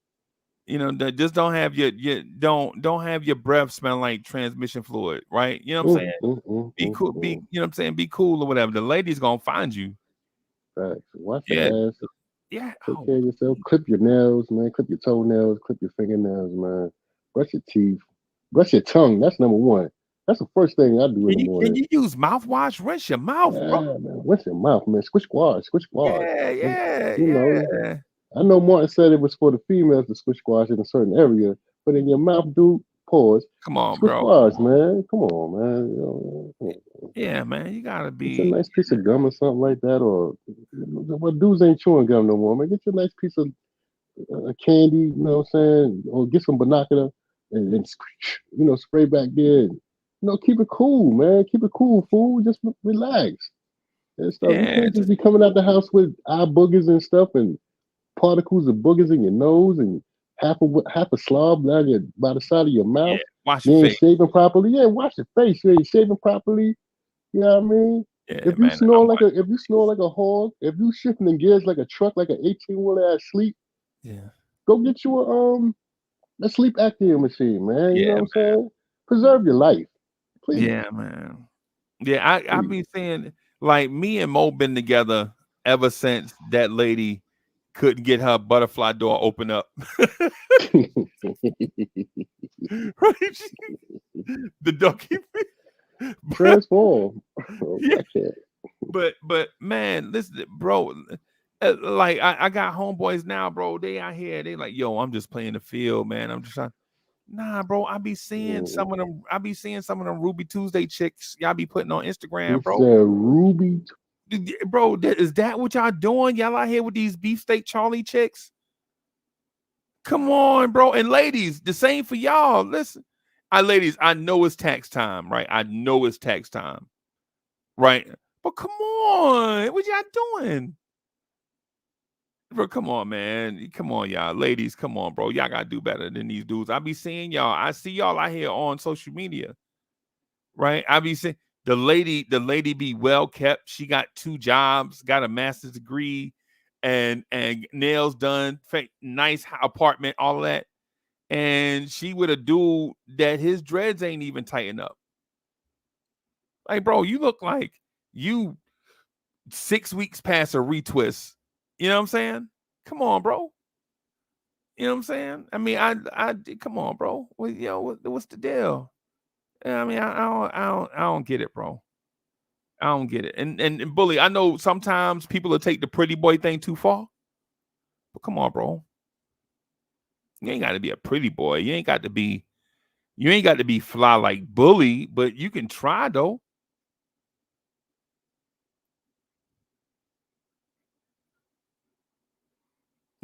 Yeah, man. Just don't have your don't have your breath smell like transmission fluid, right? You know what I'm saying? Be cool, Mm. you know what I'm saying? Be cool or whatever. The lady's gonna find you. Facts. Wash Yeah, your ass. yeah. Take Oh, care of yourself. Clip your nails, man. Clip your toenails. Clip your fingernails, man. Brush your teeth. Brush your tongue. That's number one. That's the first thing I do in can the you morning. use mouthwash? Rinse your mouth, bro. Yeah, man. Wash your mouth, man. Squish squash. Squish squash. Yeah, And, yeah, you know, yeah. I know Martin said it was for the females to squish squash in a certain area, but in your mouth, dude, pause. Come on, Squish bro. Come squash, on. man. Come on, man. Come on. Yeah, man. You gotta Get your be. nice piece of gum or something like that, or well, dudes ain't chewing gum no more, man. Get your nice piece of candy, you know what I'm saying, or get some binocular and spray back there. And, keep it cool, man. Keep it cool, fool. Just relax and stuff. You Yeah, can't just just be coming out the house with eye boogers and stuff and particles of boogers in your nose and half a slob down by the side of your yeah. mouth. Wash You your ain't face. shaving properly. Yeah, wash your face. You ain't shaving properly. You know what I mean? Yeah, If you man. snore like a hog, if you shifting in gears like a truck, like an 18-wheeler at sleep, Yeah, go get you a sleep apnea machine, man. You know yeah, what I'm saying? Preserve your life, please, yeah, man. Yeah, I please. be saying like me and Mo been together ever since that lady couldn't get her butterfly door open up. Right? The donkey. Transform. Yeah. I can't. But man, listen, bro. Like I got homeboys now, bro. They out here. They like, yo, I'm just playing the field, man. I'm just trying. Nah, bro. I be seeing some of them. I be seeing some of them Ruby Tuesday chicks y'all be putting on Instagram, You bro. said Ruby. Bro, is that what y'all doing? Y'all out here with these beefsteak Charlie chicks? Come on, bro. And ladies, the same for y'all. Listen, ladies, I know it's tax time, right? I know it's tax time, right? But come on, what y'all doing? Bro, come on, man. Come on, y'all. Ladies, come on, bro. Y'all gotta do better than these dudes. I be seeing y'all. I see y'all out here on social media, right? I be seeing the lady be well kept. She got 2 jobs, got a master's degree, and nails done, nice apartment, all of that. And she with a dude that his dreads ain't even tighten up. Like, bro, you look like you 6 weeks past a retwist. You know what I'm saying? Come on, bro. You know what I'm saying? I mean, I come on, bro. What's the deal? I mean, I don't get it, bro. I don't get it. And Bully, I know sometimes people will take the pretty boy thing too far. But come on, bro. You ain't got to be a pretty boy. You ain't got to be fly like Bully, but you can try though.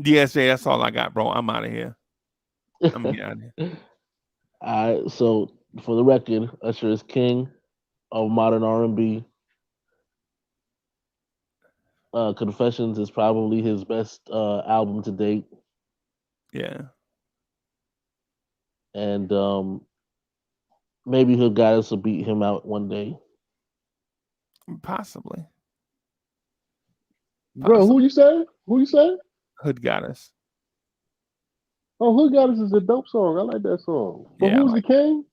DSA, that's all I got, bro. I'm out of here. I'm gonna get out of here. All right. So for the record, Usher is king of modern R&B. Confessions is probably his best album to date, Yeah. and maybe Hood Goddess will beat him out one day. Possibly. Bro, who you say? Who you say? Hood Goddess. Oh, Hood Goddess is a dope song. I like that song. But Yeah, who's the king?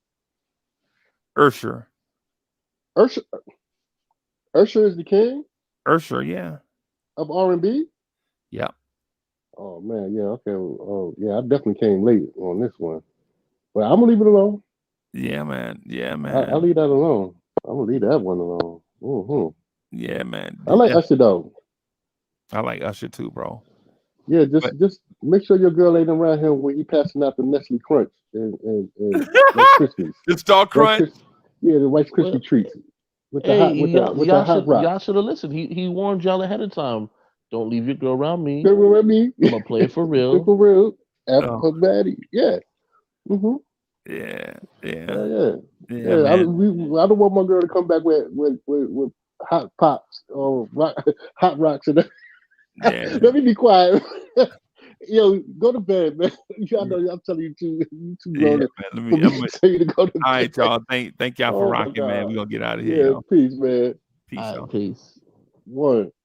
Usher. Usher. Usher is the king Usher, yeah. of R&B. Yep. Oh man, yeah, okay. Oh yeah, I definitely came late on this one, but I'm gonna leave it alone. Yeah, man. Yeah, I'll man. leave that alone. I'm gonna leave that one alone. Yeah, man. I like Usher though. I like Usher too, bro. Yeah, But just make sure your girl ain't around him when he passing out the Nestle Crunch and Rice Krispies. the Star Crunch. Yeah, the Rice Krispie Well, treats with the hey, hot with the hot rock. y'all should have listened. He warned y'all ahead of time. Don't leave your girl around me. Girl with me. I'm gonna play it for real. For real. After Oh, her baddie. Yeah. Mm-hmm. yeah, yeah, Yeah. yeah, Yeah. I man. don't want my girl to come back with hot pops or hot rocks and Yeah, let me be quiet. Yo, go to bed, man. I know I'm telling you too yeah, grown man. for me to tell you to go to All bed. right, y'all. Thank y'all for Oh my rocking, man. God. We're gonna get out of here, Yeah, y'all. peace, man. Peace All out. right, peace. One.